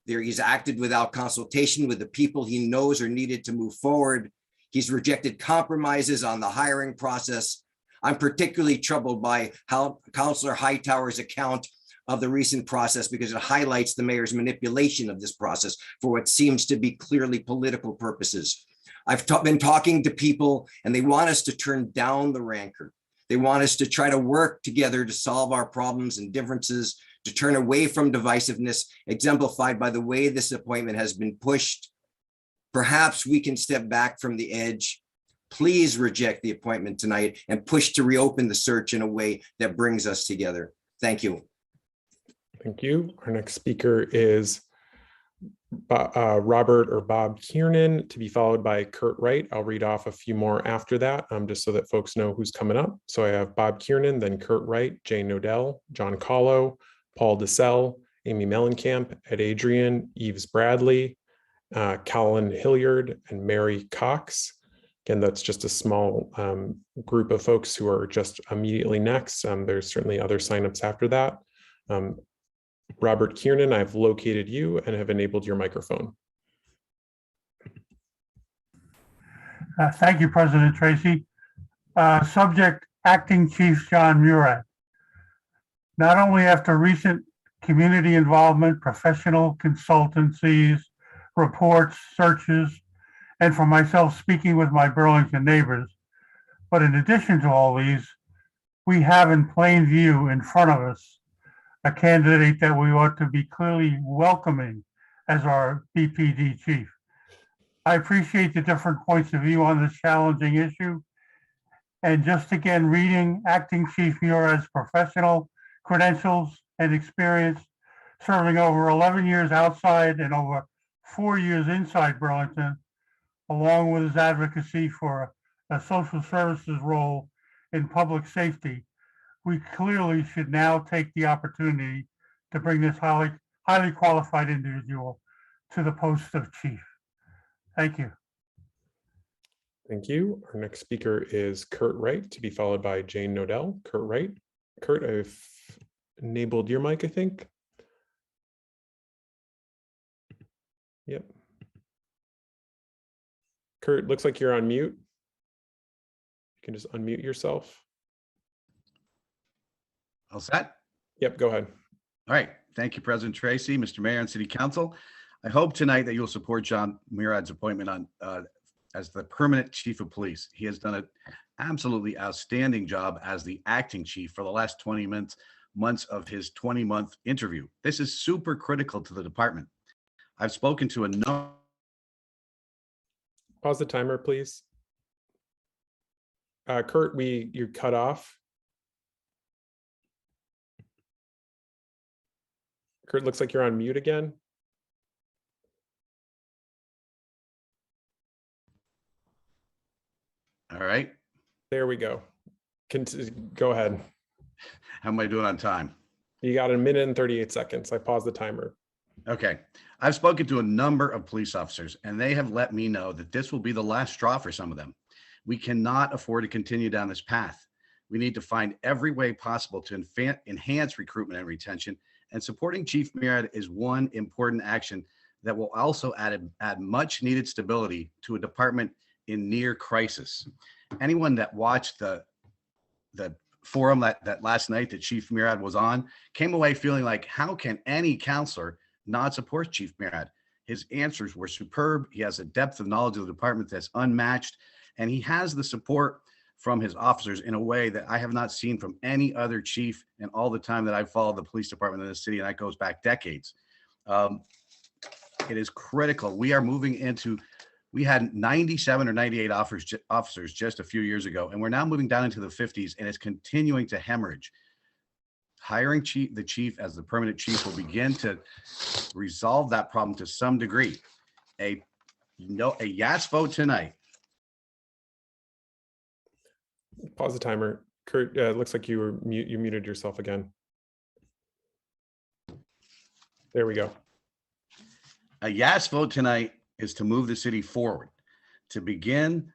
He's acted without consultation with the people he knows are needed to move forward. He's rejected compromises on the hiring process. I'm particularly troubled by how Councillor Hightower's account of the recent process, because it highlights the mayor's manipulation of this process for what seems to be clearly political purposes. I've been talking to people and they want us to turn down the rancor. They want us to try to work together to solve our problems and differences, to turn away from divisiveness, exemplified by the way this appointment has been pushed. Perhaps we can step back from the edge. Please reject the appointment tonight and push to reopen the search in a way that brings us together. Thank you. Thank you. Our next speaker is Robert or Bob Kiernan, to be followed by Kurt Wright. I'll read off a few more after that, just so that folks know who's coming up. So I have Bob Kiernan, then Kurt Wright, Jane Nodell, John Callow, Paul DeSell, Amy Mellencamp, Ed Adrian, Eves Bradley, Colin Hilliard, and Mary Cox. Again, that's just a small group of folks who are just immediately next. There's certainly other signups after that. Robert Kiernan, I've located you and have enabled your microphone. Thank you, President Tracy. Subject, Acting Chief John Murad. Not only after recent community involvement, professional consultancies, reports, searches, and for myself speaking with my Burlington neighbors, but in addition to all these, we have in plain view in front of us a candidate that we ought to be clearly welcoming as our BPD chief. I appreciate the different points of view on this challenging issue. And just again, reading Acting Chief Murad's professional credentials and experience, serving over 11 years outside and over 4 years inside Burlington, along with his advocacy for a social services role in public safety, we clearly should now take the opportunity to bring this highly qualified individual to the post of chief. Thank you. Thank you. Our next speaker is Kurt Wright, to be followed by Jane Nodell. Kurt Wright. Kurt, I've enabled your mic, I think. Yep. Kurt, looks like you're on mute. You can just unmute yourself. All set? Yep, go ahead. All right. Thank you, President Tracy, Mr. Mayor and City Council. I hope tonight that you'll support John Murad's appointment on as the permanent chief of police. He has done an absolutely outstanding job as the acting chief for the last 20 months of his 20-month interview. This is super critical to the department. I've spoken to a number. Pause the timer, please. Kurt, you're cut off. Kurt, looks like you're on mute again. All right. There we go. Go ahead. How am I doing on time? You got 1 minute and 38 seconds. I paused the timer. Okay. I've spoken to a number of police officers, and they have let me know that this will be the last straw for some of them. We cannot afford to continue down this path. We need to find every way possible to enhance recruitment and retention, and supporting Chief Murad is one important action that will also add much needed stability to a department in near crisis. Anyone that watched the forum that last night that Chief Murad was on came away feeling like, how can any counselor not support Chief Murad? His answers were superb. He has a depth of knowledge of the department that's unmatched, and he has the support from his officers in a way that I have not seen from any other chief in all the time that I've followed the police department in the city, and that goes back decades. It is critical. We are moving into, we had 97 or 98 officers just a few years ago, and we're now moving down into the 50s, and it's continuing to hemorrhage. Hiring the chief as the permanent chief will begin to resolve that problem to some degree. A yes vote tonight. Pause the timer. Kurt, it looks like you muted yourself again. There we go. A yes vote tonight is to move the city forward, to begin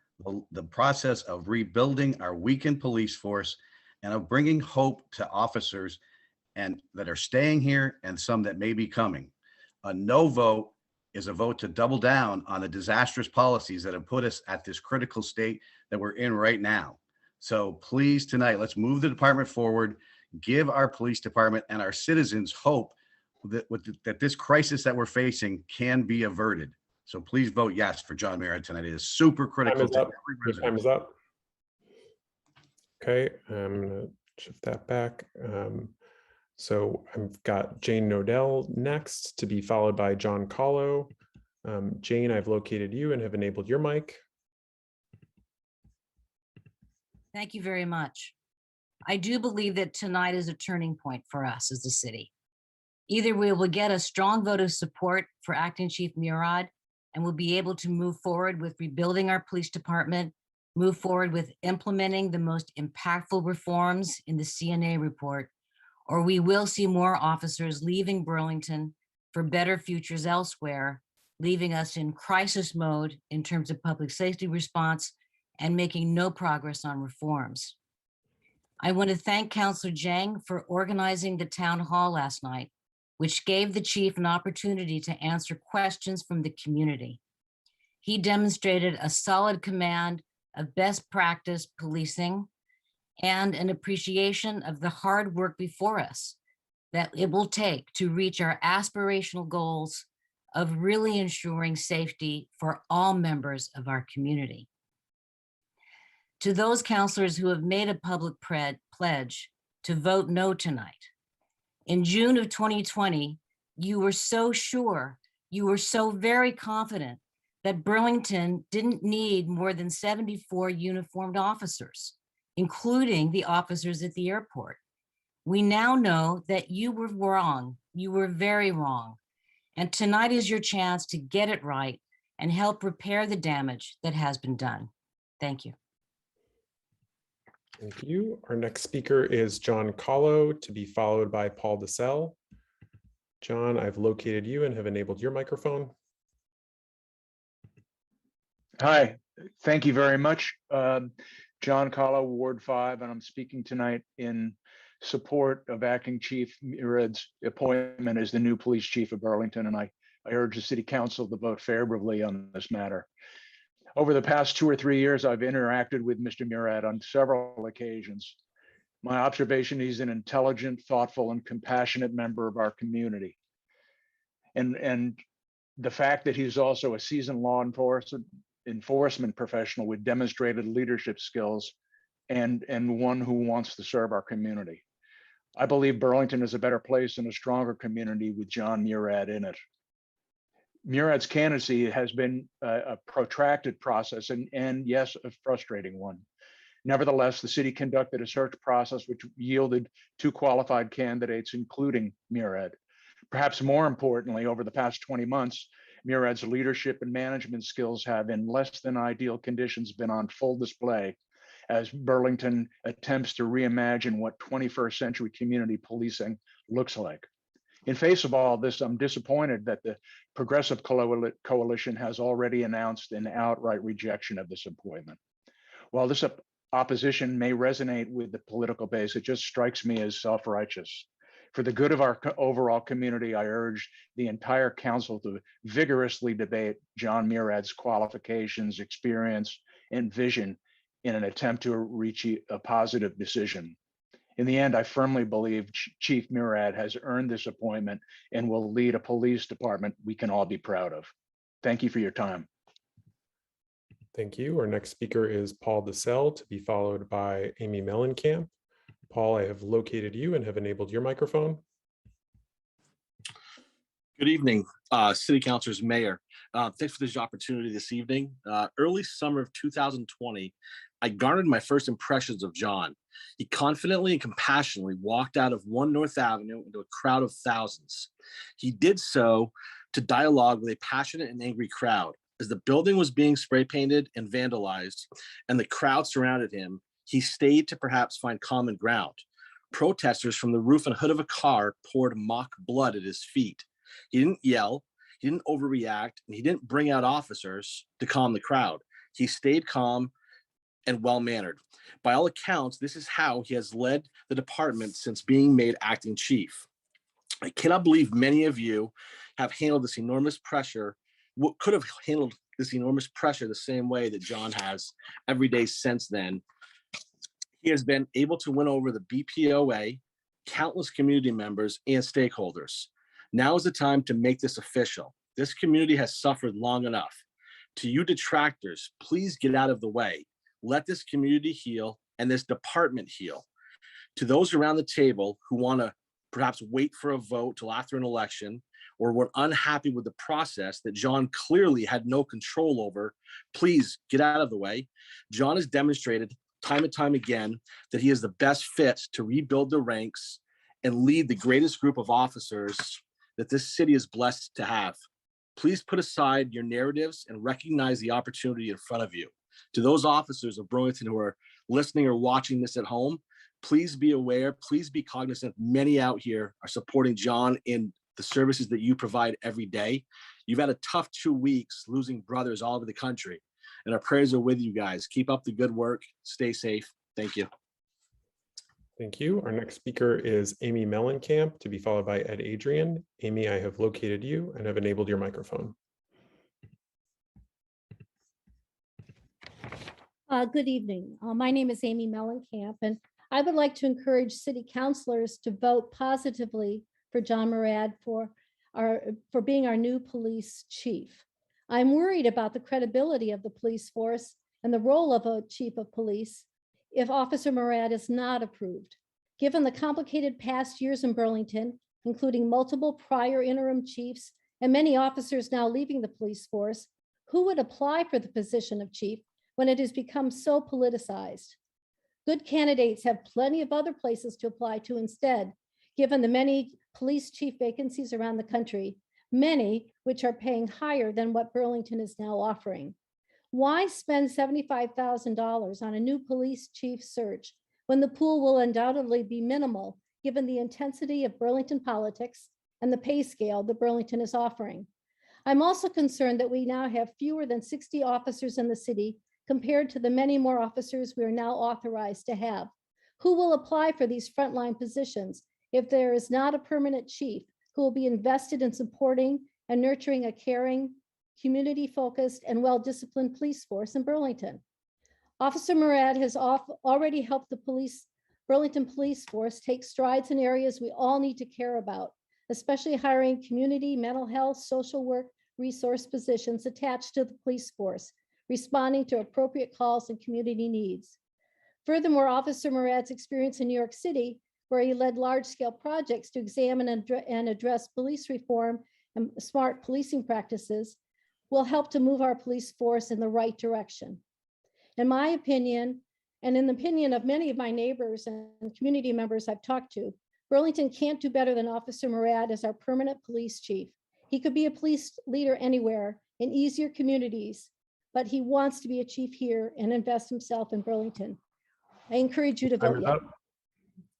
the process of rebuilding our weakened police force and of bringing hope to officers and that are staying here and some that may be coming. A no vote is a vote to double down on the disastrous policies that have put us at this critical state that we're in right now. So please tonight, let's move the department forward, give our police department and our citizens hope that this crisis that we're facing can be averted. So please vote yes for John Murad tonight. It is super critical. Time is up. Okay, I'm gonna shift that back. So I've got Jane Nodell next, to be followed by John Callow. Jane, I've located you and have enabled your mic. Thank you very much. I do believe that tonight is a turning point for us as a city. Either we will get a strong vote of support for Acting Chief Murad and we'll be able to move forward with rebuilding our police department, move forward with implementing the most impactful reforms in the CNA report, or we will see more officers leaving Burlington for better futures elsewhere, leaving us in crisis mode in terms of public safety response and making no progress on reforms. I want to thank Councillor Jang for organizing the town hall last night, which gave the chief an opportunity to answer questions from the community. He demonstrated a solid command of best practice policing and an appreciation of the hard work before us that it will take to reach our aspirational goals of really ensuring safety for all members of our community. To those councillors who have made a public pledge to vote no tonight, in June of 2020, you were so sure, you were so very confident that Burlington didn't need more than 74 uniformed officers, including the officers at the airport. We now know that you were wrong. You were very wrong. And tonight is your chance to get it right and help repair the damage that has been done. Thank you. Thank you. Our next speaker is John Callow, to be followed by Paul DeSalle. John, I've located you and have enabled your microphone. Hi, thank you very much. John Callow, Ward 5, and I'm speaking tonight in support of Acting Chief Murad's appointment as the new police chief of Burlington. And I I urge the City Council to vote favorably on this matter. Over the past 2 or 3 years, I've interacted with Mr. Murad on several occasions. My observation, he's an intelligent, thoughtful, and compassionate member of our community. And the fact that he's also a seasoned law enforcement professional with demonstrated leadership skills and one who wants to serve our community. I believe Burlington is a better place and a stronger community with John Murad in it. Murad's candidacy has been a protracted process and yes, a frustrating one. Nevertheless, the city conducted a search process which yielded 2 qualified candidates, including Murad. Perhaps more importantly, over the past 20 months, Murad's leadership and management skills have, in less than ideal conditions, been on full display as Burlington attempts to reimagine what 21st century community policing looks like. In face of all this, I'm disappointed that the Progressive Coalition has already announced an outright rejection of this appointment. While this opposition may resonate with the political base, it just strikes me as self-righteous. For the good of our overall community, I urge the entire council to vigorously debate John Murad's qualifications, experience, and vision in an attempt to reach a positive decision. In the end, I firmly believe Chief Murad has earned this appointment and will lead a police department we can all be proud of. Thank you for your time. Thank you. Our next speaker is Paul DeSell, to be followed by Amy Mellencamp. Paul, I have located you and have enabled your microphone. Good evening, City Councilors, Mayor. Thanks for this opportunity this evening. Early summer of 2020, I garnered my first impressions of John. He confidently and compassionately walked out of 1 North Avenue into a crowd of thousands. He did so to dialogue with a passionate and angry crowd. As the building was being spray painted and vandalized and the crowd surrounded him, he stayed to perhaps find common ground. Protesters from the roof and hood of a car poured mock blood at his feet. He didn't yell, he didn't overreact, and he didn't bring out officers to calm the crowd. He stayed calm and well-mannered. By all accounts, this is how he has led the department since being made acting chief. I cannot believe many of you have handled this enormous pressure, could have handled this enormous pressure the same way that John has every day since then. He has been able to win over the BPOA, countless community members, and stakeholders. Now is the time to make this official. This community has suffered long enough. To you detractors, please get out of the way. Let this community heal and this department heal. To those around the table who want to perhaps wait for a vote till after an election, or were unhappy with the process that John clearly had no control over, please get out of the way. John has demonstrated time and time again that he is the best fit to rebuild the ranks and lead the greatest group of officers that this city is blessed to have. Please put aside your narratives and recognize the opportunity in front of you. To those officers of Burlington who are listening or watching this at home, please be aware, please be cognizant. Many out here are supporting John in the services that you provide every day. You've had a tough 2 weeks losing brothers all over the country, and our prayers are with you guys. Keep up the good work. Stay safe. Thank you. Thank you. Our next speaker is Amy Mellencamp, to be followed by Ed Adrian. Amy, I have located you and have enabled your microphone. Good evening. My name is Amy Mellencamp, and I would like to encourage city councilors to vote positively for John Murad for being our new police chief. I'm worried about the credibility of the police force and the role of a chief of police if Officer Murad is not approved. Given the complicated past years in Burlington, including multiple prior interim chiefs and many officers now leaving the police force, who would apply for the position of chief when it has become so politicized? Good candidates have plenty of other places to apply to instead, given the many police chief vacancies around the country, many which are paying higher than what Burlington is now offering. Why spend $75,000 on a new police chief search when the pool will undoubtedly be minimal, given the intensity of Burlington politics and the pay scale that Burlington is offering? I'm also concerned that we now have fewer than 60 officers in the city compared to the many more officers we are now authorized to have. Who will apply for these frontline positions if there is not a permanent chief who will be invested in supporting and nurturing a caring, community-focused, and well-disciplined police force in Burlington. Officer Murad has already helped the Burlington Police Force take strides in areas we all need to care about, especially hiring community, mental health, social work, resource positions attached to the police force, responding to appropriate calls and community needs. Furthermore, Officer Murad's experience in New York City, where he led large-scale projects to examine and address police reform and smart policing practices, will help to move our police force in the right direction. In my opinion, and in the opinion of many of my neighbors and community members I've talked to, Burlington can't do better than Officer Murad as our permanent police chief. He could be a police leader anywhere in easier communities, but he wants to be a chief here and invest himself in Burlington. I encourage you to vote yes.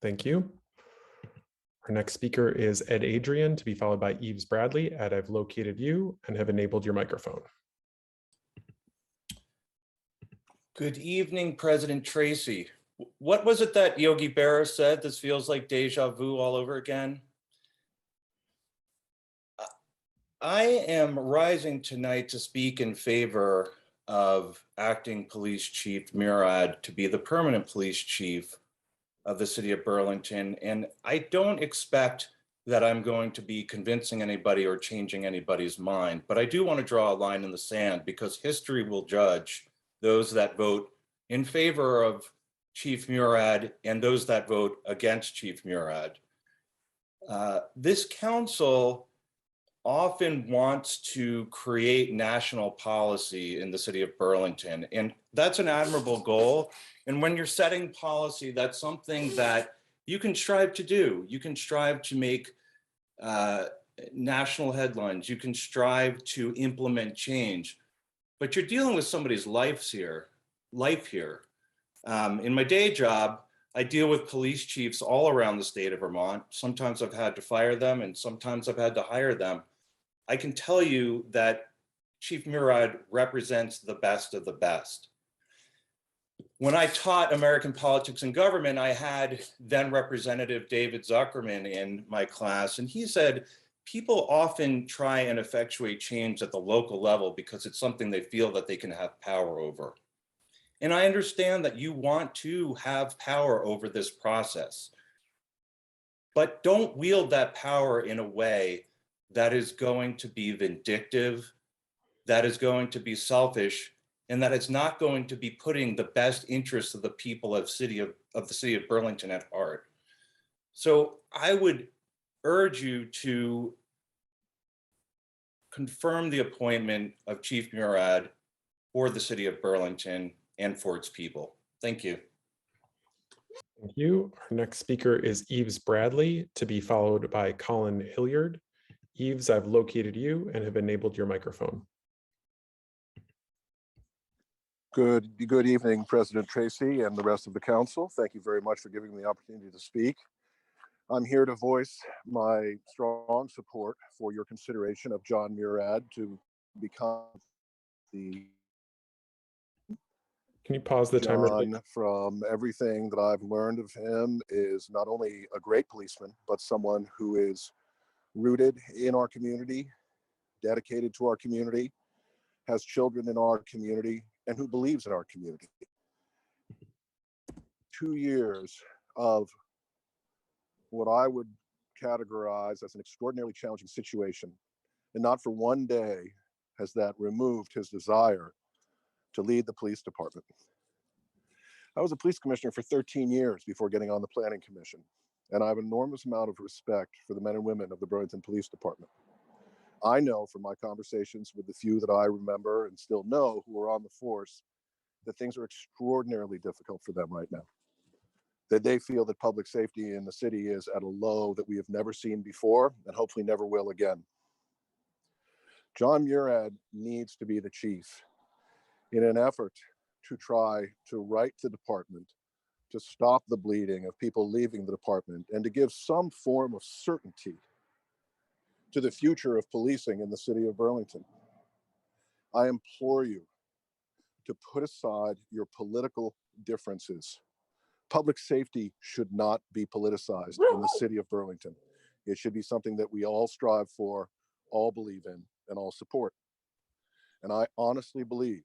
Thank you. Our next speaker is Ed Adrian, to be followed by Eves Bradley. Ed, I've located you and have enabled your microphone. Good evening, President Tracy. What was it that Yogi Berra said? This feels like deja vu all over again. I am rising tonight to speak in favor of Acting Police Chief Murad to be the permanent police chief of the city of Burlington. And I don't expect that I'm going to be convincing anybody or changing anybody's mind, but I do want to draw a line in the sand because history will judge those that vote in favor of Chief Murad and those that vote against Chief Murad. This council often wants to create national policy in the city of Burlington, and that's an admirable goal. And when you're setting policy, that's something that you can strive to do. You can strive to make national headlines. You can strive to implement change, but you're dealing with somebody's life here. In my day job, I deal with police chiefs all around the state of Vermont. Sometimes I've had to fire them and sometimes I've had to hire them. I can tell you that Chief Murad represents the best of the best. When I taught American politics and government, I had then Representative David Zuckerman in my class, and he said, people often try and effectuate change at the local level because it's something they feel that they can have power over. And I understand that you want to have power over this process, but don't wield that power in a way that is going to be vindictive, that is going to be selfish, and that is not going to be putting the best interests of the people of the city of Burlington at heart. So I would urge you to confirm the appointment of Chief Murad for the city of Burlington and for its people. Thank you. Thank you. Our next speaker is Eves Bradley, to be followed by Colin Hilliard. Eves, I've located you and have enabled your microphone. Good evening, President Tracy and the rest of the council. Thank you very much for giving me the opportunity to speak. I'm here to voice my strong support for your consideration of John Murad to become the Can you pause the timer? John, from everything that I've learned of him, is not only a great policeman, but someone who is rooted in our community, dedicated to our community, has children in our community, and who believes in our community. 2 years of what I would categorize as an extraordinarily challenging situation, and not for one day has that removed his desire to lead the police department. I was a police commissioner for 13 years before getting on the planning commission, and I have an enormous amount of respect for the men and women of the Burlington Police Department. I know from my conversations with the few that I remember and still know who are on the force that things are extraordinarily difficult for them right now. That they feel that public safety in the city is at a low that we have never seen before and hopefully never will again. John Murad needs to be the chief in an effort to try to right the department, to stop the bleeding of people leaving the department, and to give some form of certainty to the future of policing in the city of Burlington. I implore you to put aside your political differences. Public safety should not be politicized in the city of Burlington. It should be something that we all strive for all believe in and all support. And I honestly believe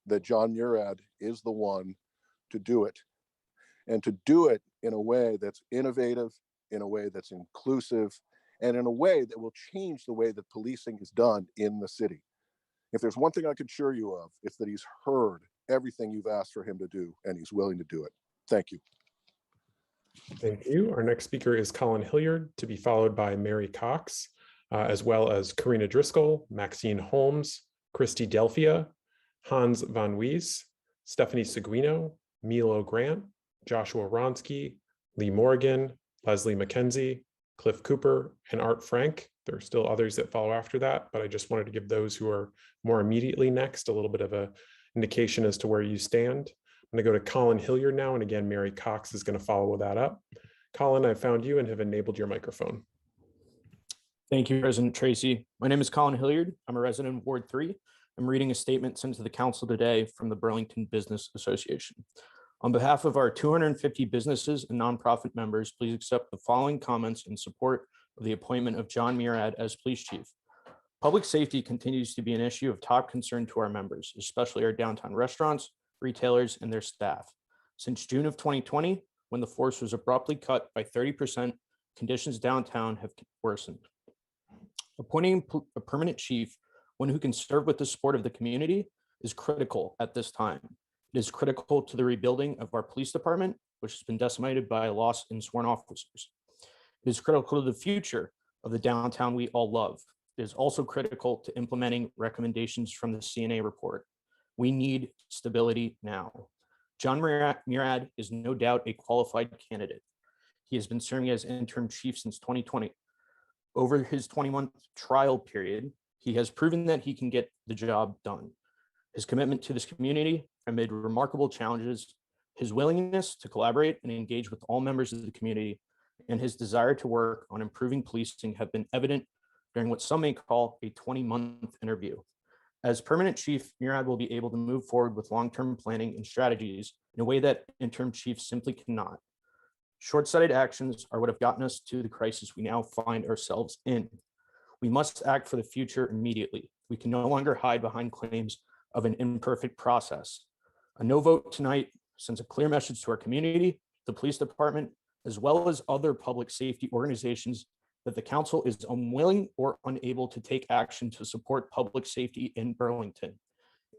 that John Murad is the one to do it, and to do it in a way that's innovative, in a way that's inclusive, and in a way that will change the way that policing is done in the city. If there's one thing I can assure you of, it's that he's heard everything you've asked for him to do, and he's willing to do it. Thank you. Thank you. Our next speaker is Colin Hilliard, to be followed by Mary Cox, as well as Karina Driscoll, Maxine Holmes, Christy Delphia, Hans Van Wees, Stephanie Seguino, Milo Grant, Joshua Ronsky, Lee Morgan, Leslie McKenzie, Cliff Cooper, and Art Frank. There are still others that follow after that, but I just wanted to give those who are more immediately next a little bit of an indication as to where you stand. I'm going to go to Colin Hilliard now, and again, Mary Cox is going to follow that up. Colin, I found you and have enabled your microphone. Thank you, President Tracy. My name is Colin Hilliard. I'm a resident of Ward 3. I'm reading a statement sent to the council today from the Burlington Business Association. On behalf of our 250 businesses and nonprofit members, please accept the following comments in support of the appointment of John Murad as police chief. Public safety continues to be an issue of top concern to our members, especially our downtown restaurants, retailers, and their staff. Since June of 2020, when the force was abruptly cut by 30%, conditions downtown have worsened. Appointing a permanent chief, one who can serve with the support of the community, is critical at this time. It is critical to the rebuilding of our police department, which has been decimated by a loss in sworn officers. It is critical to the future of the downtown we all love. It is also critical to implementing recommendations from the CNA report. We need stability now. John Murad is no doubt a qualified candidate. He has been serving as interim chief since 2020. Over his 20-month trial period, he has proven that he can get the job done. His commitment to this community amid remarkable challenges, his willingness to collaborate and engage with all members of the community, and his desire to work on improving policing have been evident during what some may call a 20-month interview. As permanent chief, Murad will be able to move forward with long-term planning and strategies in a way that interim chiefs simply cannot. Short-sighted actions are what have gotten us to the crisis we now find ourselves in. We must act for the future immediately. We can no longer hide behind claims of an imperfect process. A no vote tonight sends a clear message to our community, the police department, as well as other public safety organizations that the council is unwilling or unable to take action to support public safety in Burlington.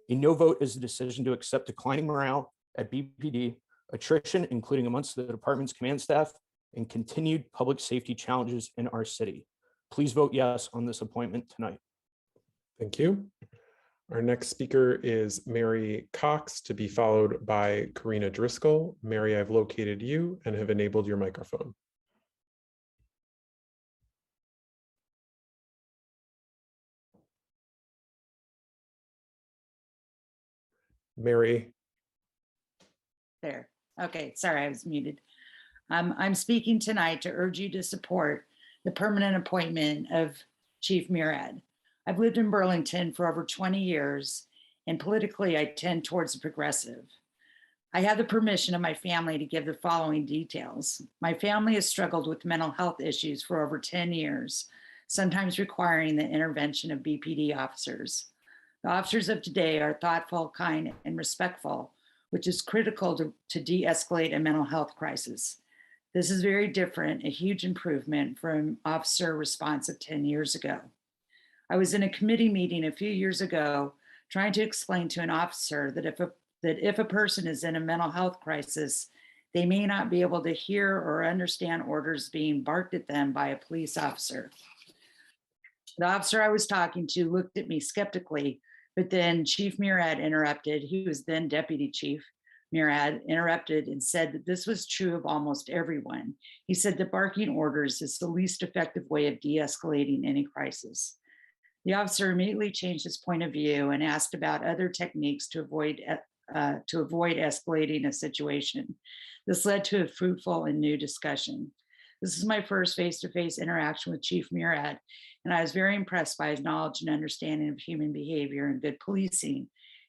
A no vote is a decision to accept declining morale at BPD, attrition, including amongst the department's command staff, and continued public safety challenges in our city. Please vote yes on this appointment tonight. Thank you. Our next speaker is Mary Cox, to be followed by Karina Driscoll. Mary, I've located you and have enabled your microphone. Mary. There. Okay, sorry, I was muted. I'm speaking tonight to urge you to support the permanent appointment of Chief Murad. I've lived in Burlington for over 20 years, and politically I tend towards the progressive. I have the permission of my family to give the following details. My family has struggled with mental health issues for over 10 years, sometimes requiring the intervention of BPD officers. The officers of today are thoughtful, kind, and respectful, which is critical to de-escalate a mental health crisis. This is very different, a huge improvement from officer response of 10 years ago. I was in a committee meeting a few years ago trying to explain to an officer that if a person is in a mental health crisis, they may not be able to hear or understand orders being barked at them by a police officer. The officer I was talking to looked at me skeptically, but then Chief Murad interrupted. He was then Deputy Chief Murad interrupted and said that this was true of almost everyone. He said that barking orders is the least effective way of de-escalating any crisis. The officer immediately changed his point of view and asked about other techniques to avoid escalating a situation. This led to a fruitful and new discussion. This is my first face-to-face interaction with Chief Murad, and I was very impressed by his knowledge and understanding of human behavior and good policing,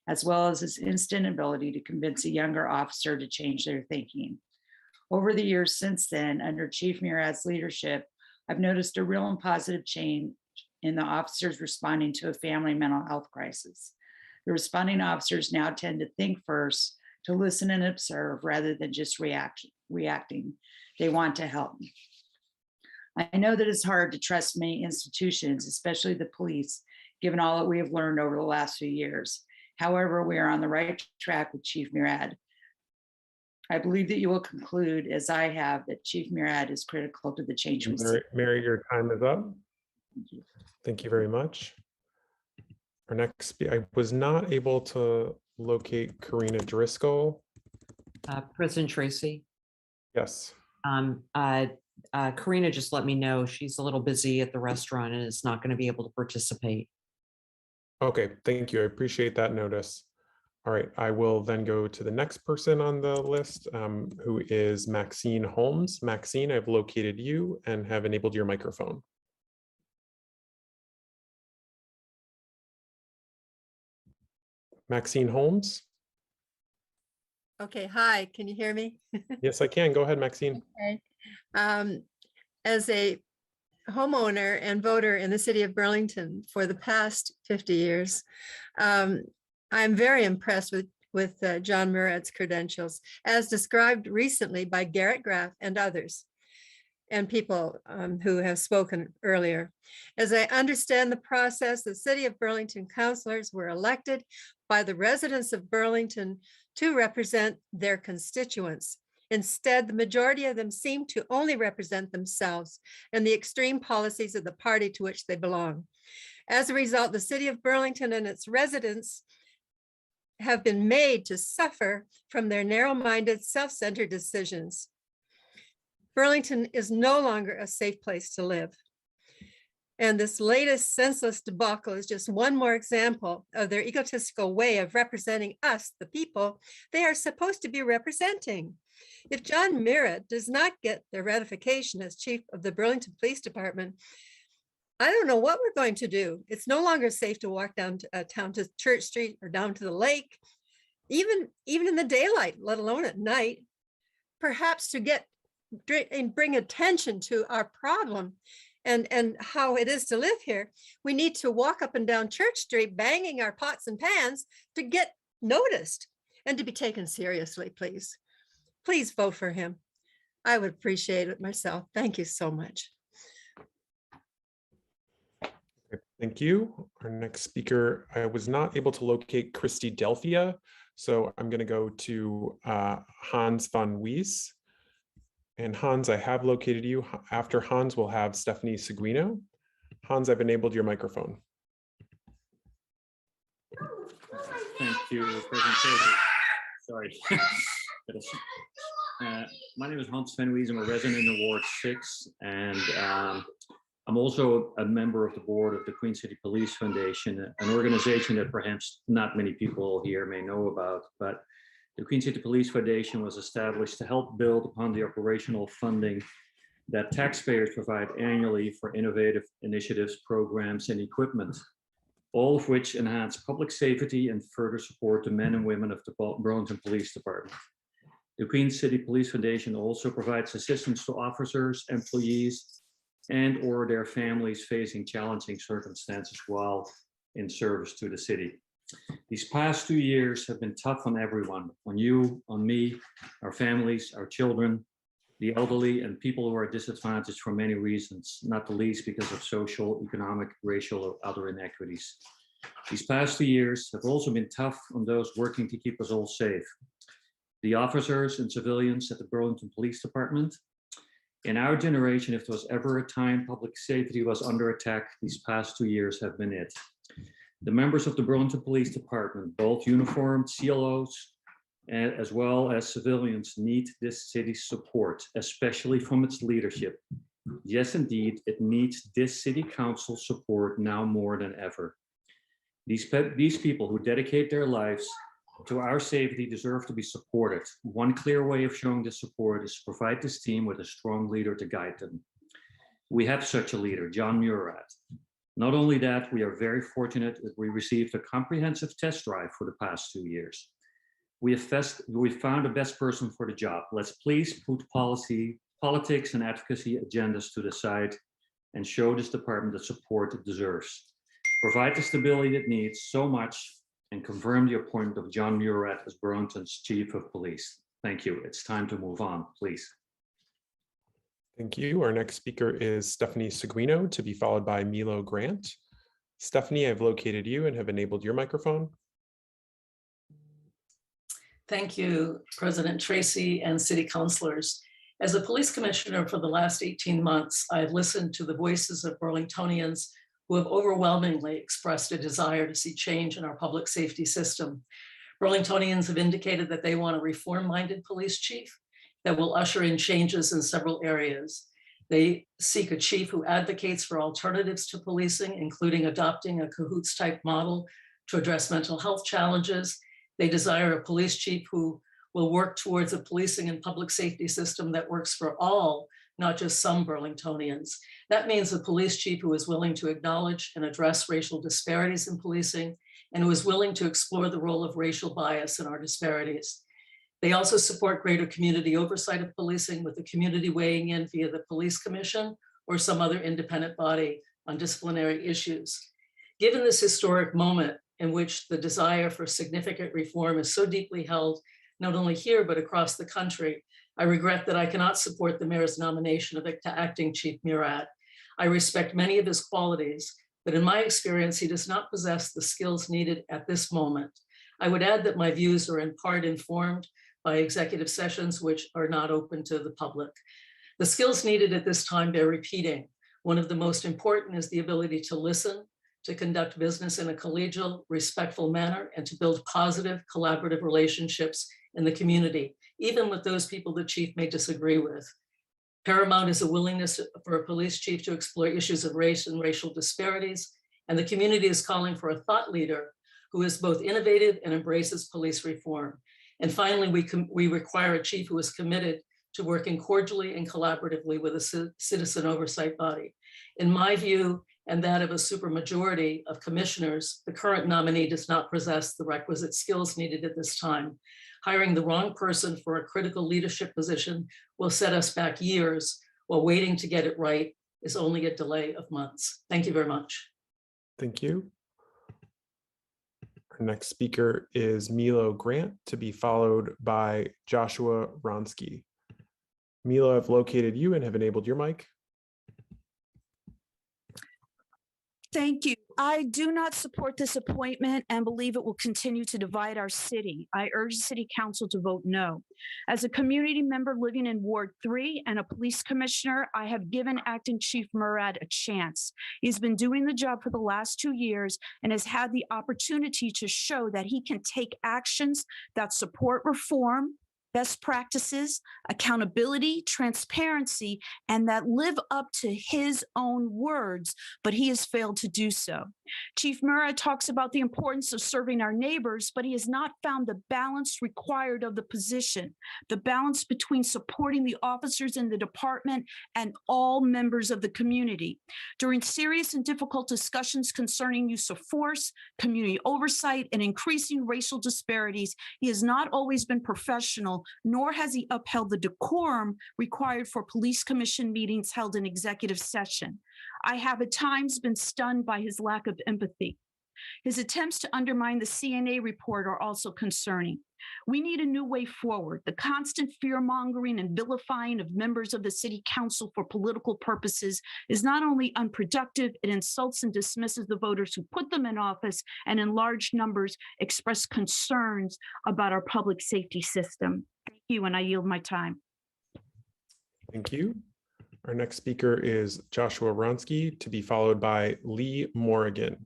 as well as his instant ability to convince a younger officer to change their thinking. Over the years since then, under Chief Murad's leadership, I've noticed a real and positive change in the officers responding to a family mental health crisis. The responding officers now tend to think first, to listen and observe rather than just reacting. They want to help. I know that it's hard to trust many institutions, especially the police, given all that we have learned over the last few years. However, we are on the right track with Chief Murad. I believe that you will conclude, as I have, that Chief Murad is critical to the change we see. Mary, your time is up. Thank you very much. Our next, I was not able to locate Karina Driscoll. President Tracy. Yes. Karina just let me know she's a little busy at the restaurant and is not going to be able to participate. Okay, thank you. I appreciate that notice. All right, I will then go to the next person on the list, who is Maxine Holmes. Maxine, I've located you and have enabled your microphone. Maxine Holmes. Okay, hi, can you hear me? Yes, I can. Go ahead, Maxine. Okay. As a homeowner and voter in the city of Burlington for the past 50 years, I'm very impressed with John Murad's credentials, as described recently by Garrett Graff and others, and people who have spoken earlier. As I understand the process, the city of Burlington councilors were elected by the residents of Burlington to represent their constituents. Instead, the majority of them seem to only represent themselves and the extreme policies of the party to which they belong. As a result, the city of Burlington and its residents have been made to suffer from their narrow-minded, self-centered decisions. Burlington is no longer a safe place to live. And this latest senseless debacle is just one more example of their egotistical way of representing us, the people they are supposed to be representing. If John Murad does not get the ratification as chief of the Burlington Police Department, I don't know what we're going to do. It's no longer safe to walk down to Church Street or down to the lake, even in the daylight, let alone at night. Perhaps to get and bring attention to our problem and how it is to live here, we need to walk up and down Church Street banging our pots and pans to get noticed and to be taken seriously, please. Please vote for him. I would appreciate it myself. Thank you so much. Thank you. Our next speaker, I was not able to locate Christy Delphia, so I'm going to go to Hans van Wees. And Hans, I have located you. After Hans, we'll have Stephanie Seguino. Hans, I've enabled your microphone. Thank you, President Tracy. Sorry. My name is Hans van Wees. I'm a resident in Ward 6, and I'm also a member of the board of the Queen City Police Foundation, an organization that perhaps not many people here may know about, but the Queen City Police Foundation was established to help build upon the operational funding that taxpayers provide annually for innovative initiatives, programs, and equipment, all of which enhance public safety and further support the men and women of the Burlington Police Department. The Queen City Police Foundation also provides assistance to officers, employees, and or their families facing challenging circumstances while in service to the city. These past 2 years have been tough on everyone, on you, on me, our families, our children, the elderly, and people who are disadvantaged for many reasons, not the least because of social, economic, racial, or other inequities. These past 2 years have also been tough on those working to keep us all safe. The officers and civilians at the Burlington Police Department. In our generation, if there was ever a time public safety was under attack, these past 2 years have been it. The members of the Burlington Police Department, both uniformed CLOs as well as civilians, need this city's support, especially from its leadership. Yes, indeed, it needs this city council support now more than ever. These people who dedicate their lives to our safety deserve to be supported. One clear way of showing this support is to provide this team with a strong leader to guide them. We have such a leader, John Murad. Not only that, we are very fortunate that we received a comprehensive test drive for the past 2 years. We found the best person for the job. Let's please put politics and advocacy agendas to the side and show this department the support it deserves. Provide the stability it needs so much and confirm the appointment of John Murad as Burlington's Chief of Police. Thank you. It's time to move on, please. Thank you. Our next speaker is Stephanie Seguino, to be followed by Milo Grant. Stephanie, I've located you and have enabled your microphone. Thank you, President Tracy and city councilors. As a police commissioner for the last 18 months, I've listened to the voices of Burlingtonians who have overwhelmingly expressed a desire to see change in our public safety system. Burlingtonians have indicated that they want a reform-minded police chief that will usher in changes in several areas. They seek a chief who advocates for alternatives to policing, including adopting a cahoots-type model to address mental health challenges. They desire a police chief who will work towards a policing and public safety system that works for all, not just some Burlingtonians. That means a police chief who is willing to acknowledge and address racial disparities in policing and who is willing to explore the role of racial bias in our disparities. They also support greater community oversight of policing, with the community weighing in via the Police Commission or some other independent body on disciplinary issues. Given this historic moment in which the desire for significant reform is so deeply held, not only here, but across the country, I regret that I cannot support the mayor's nomination of acting Chief Murad. I respect many of his qualities, but in my experience, he does not possess the skills needed at this moment. I would add that my views are in part informed by executive sessions which are not open to the public. The skills needed at this time bear repeating. One of the most important is the ability to listen, to conduct business in a collegial, respectful manner, and to build positive, collaborative relationships in the community, even with those people the chief may disagree with. Paramount is a willingness for a police chief to explore issues of race and racial disparities, and the community is calling for a thought leader who is both innovative and embraces police reform. And finally, we require a chief who is committed to working cordially and collaboratively with a citizen oversight body. In my view, and that of a supermajority of commissioners, the current nominee does not possess the requisite skills needed at this time. Hiring the wrong person for a critical leadership position will set us back years, while waiting to get it right is only a delay of months. Thank you very much. Thank you. Our next speaker is Milo Grant, to be followed by Joshua Ronsky. Milo, I've located you and have enabled your mic. Thank you. I do not support this appointment and believe it will continue to divide our city. I urge the City Council to vote no. As a community member living in Ward 3 and a police commissioner, I have given Acting Chief Murad a chance. He's been doing the job for the last 2 years and has had the opportunity to show that he can take actions that support reform, best practices, accountability, transparency, and that live up to his own words, but he has failed to do so. Chief Murad talks about the importance of serving our neighbors, but he has not found the balance required of the position, the balance between supporting the officers in the department and all members of the community. During serious and difficult discussions concerning use of force, community oversight, and increasing racial disparities, he has not always been professional, nor has he upheld the decorum required for police commission meetings held in executive session. I have at times been stunned by his lack of empathy. His attempts to undermine the CNA report are also concerning. We need a new way forward. The constant fear-mongering and vilifying of members of the City Council for political purposes is not only unproductive, it insults and dismisses the voters who put them in office and in large numbers express concerns about our public safety system. Thank you, and I yield my time. Thank you. Our next speaker is Joshua Ronsky, to be followed by Lee Morrigan.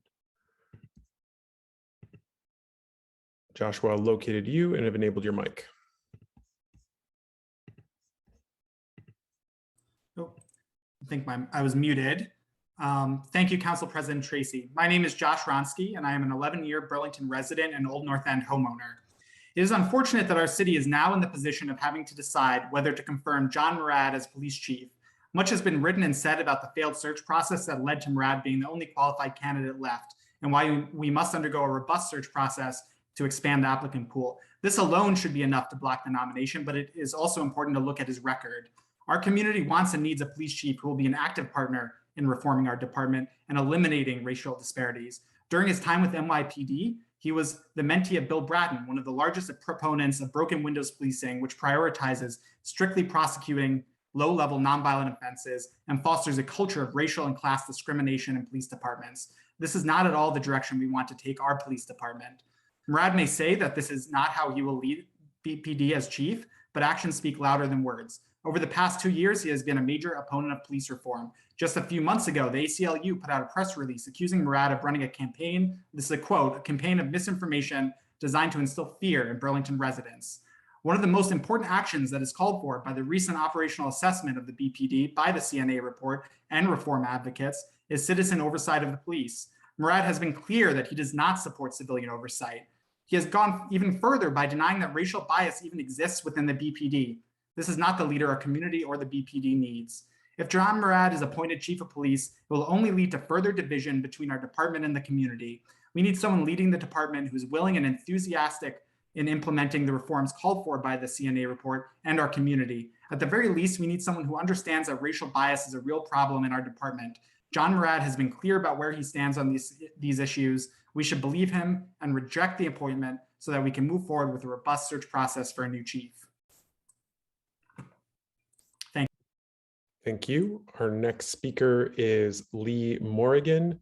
Joshua, located you and have enabled your mic. Oh, I think I was muted. Thank you, Council President Tracy. My name is Josh Ronsky, and I am an 11-year Burlington resident and Old North End homeowner. It is unfortunate that our city is now in the position of having to decide whether to confirm John Murad as police chief. Much has been written and said about the failed search process that led to Murad being the only qualified candidate left, and why we must undergo a robust search process to expand the applicant pool. This alone should be enough to block the nomination, but it is also important to look at his record. Our community wants and needs a police chief who will be an active partner in reforming our department and eliminating racial disparities. During his time with NYPD, he was the mentee of Bill Bratton, one of the largest proponents of broken windows policing, which prioritizes strictly prosecuting low-level nonviolent offenses and fosters a culture of racial and class discrimination in police departments. This is not at all the direction we want to take our police department. Murad may say that this is not how he will lead BPD as chief, but actions speak louder than words. Over the past 2 years, he has been a major opponent of police reform. Just a few months ago, the ACLU put out a press release accusing Murad of running a campaign, this is a quote, a campaign of misinformation designed to instill fear in Burlington residents. One of the most important actions that is called for by the recent operational assessment of the BPD by the CNA report and reform advocates is citizen oversight of the police. Murad has been clear that he does not support civilian oversight. He has gone even further by denying that racial bias even exists within the BPD. This is not the leader our community or the BPD needs. If John Murad is appointed chief of police, it will only lead to further division between our department and the community. We need someone leading the department who is willing and enthusiastic in implementing the reforms called for by the CNA report and our community. At the very least, we need someone who understands that racial bias is a real problem in our department. John Murad has been clear about where he stands on these issues. We should believe him and reject the appointment so that we can move forward with a robust search process for a new chief. Thank you. Our next speaker is Lee Morrigan,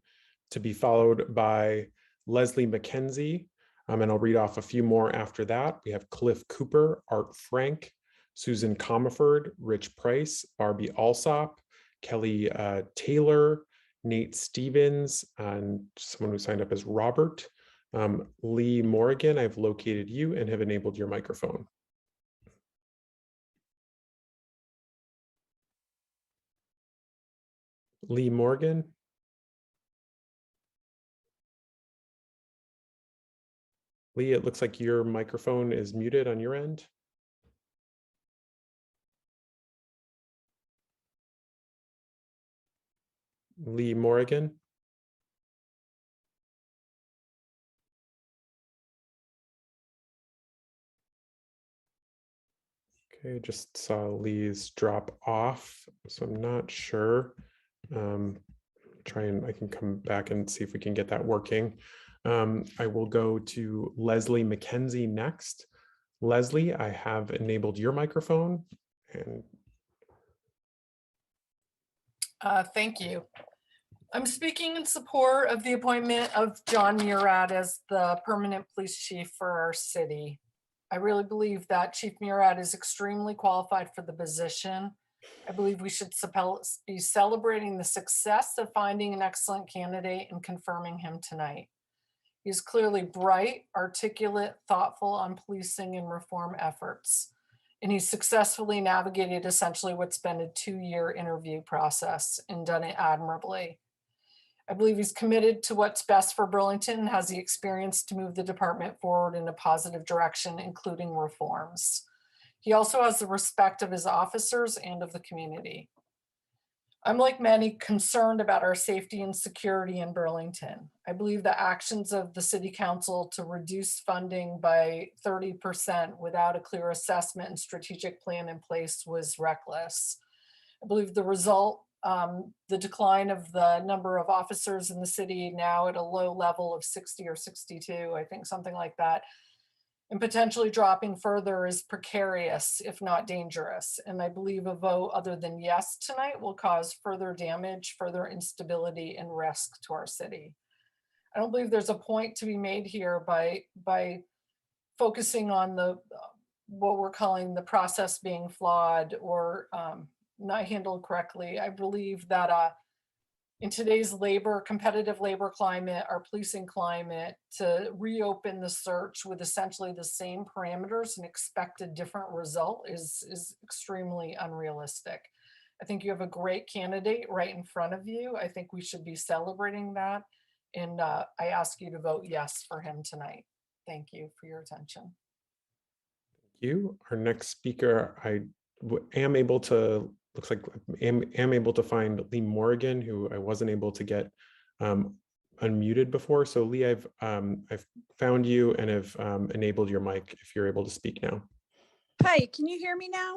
to be followed by Leslie McKenzie. And I'll read off a few more after that. We have Cliff Cooper, Art Frank, Susan Comerford, Rich Price, Barbie Alsop, Kelly Taylor, Nate Stevens, and someone who signed up as Robert. Lee Morrigan, I've located you and have enabled your microphone. Lee Morgan. Lee, it looks like your microphone is muted on your end. Lee Morrigan. Okay, just saw Lee's drop off, so I'm not sure. I can come back and see if we can get that working. I will go to Leslie McKenzie next. Leslie, I have enabled your microphone. And thank you. I'm speaking in support of the appointment of John Murad as the permanent police chief for our city. I really believe that Chief Murad is extremely qualified for the position. I believe we should be celebrating the success of finding an excellent candidate and confirming him tonight. He's clearly bright, articulate, thoughtful on policing and reform efforts. And he's successfully navigated essentially what's been a 2-year interview process and done it admirably. I believe he's committed to what's best for Burlington and has the experience to move the department forward in a positive direction, including reforms. He also has the respect of his officers and of the community. I'm, like many, concerned about our safety and security in Burlington. I believe the actions of the city council to reduce funding by 30% without a clear assessment and strategic plan in place was reckless. I believe the result, the decline of the number of officers in the city now at a low level of 60 or 62, I think something like that, and potentially dropping further is precarious, if not dangerous. And I believe a vote other than yes tonight will cause further damage, further instability and risk to our city. I don't believe there's a point to be made here by focusing on what we're calling the process being flawed or not handled correctly. I believe that in today's competitive labor climate, our policing climate, to reopen the search with essentially the same parameters and expect a different result is extremely unrealistic. I think you have a great candidate right in front of you. I think we should be celebrating that. And I ask you to vote yes for him tonight. Thank you for your attention. Thank you. Our next speaker, I am able to, looks like am able to find Lee Morrigan, who I wasn't able to get unmuted before. So Lee, I've found you and have enabled your mic if you're able to speak now. Hi, can you hear me now?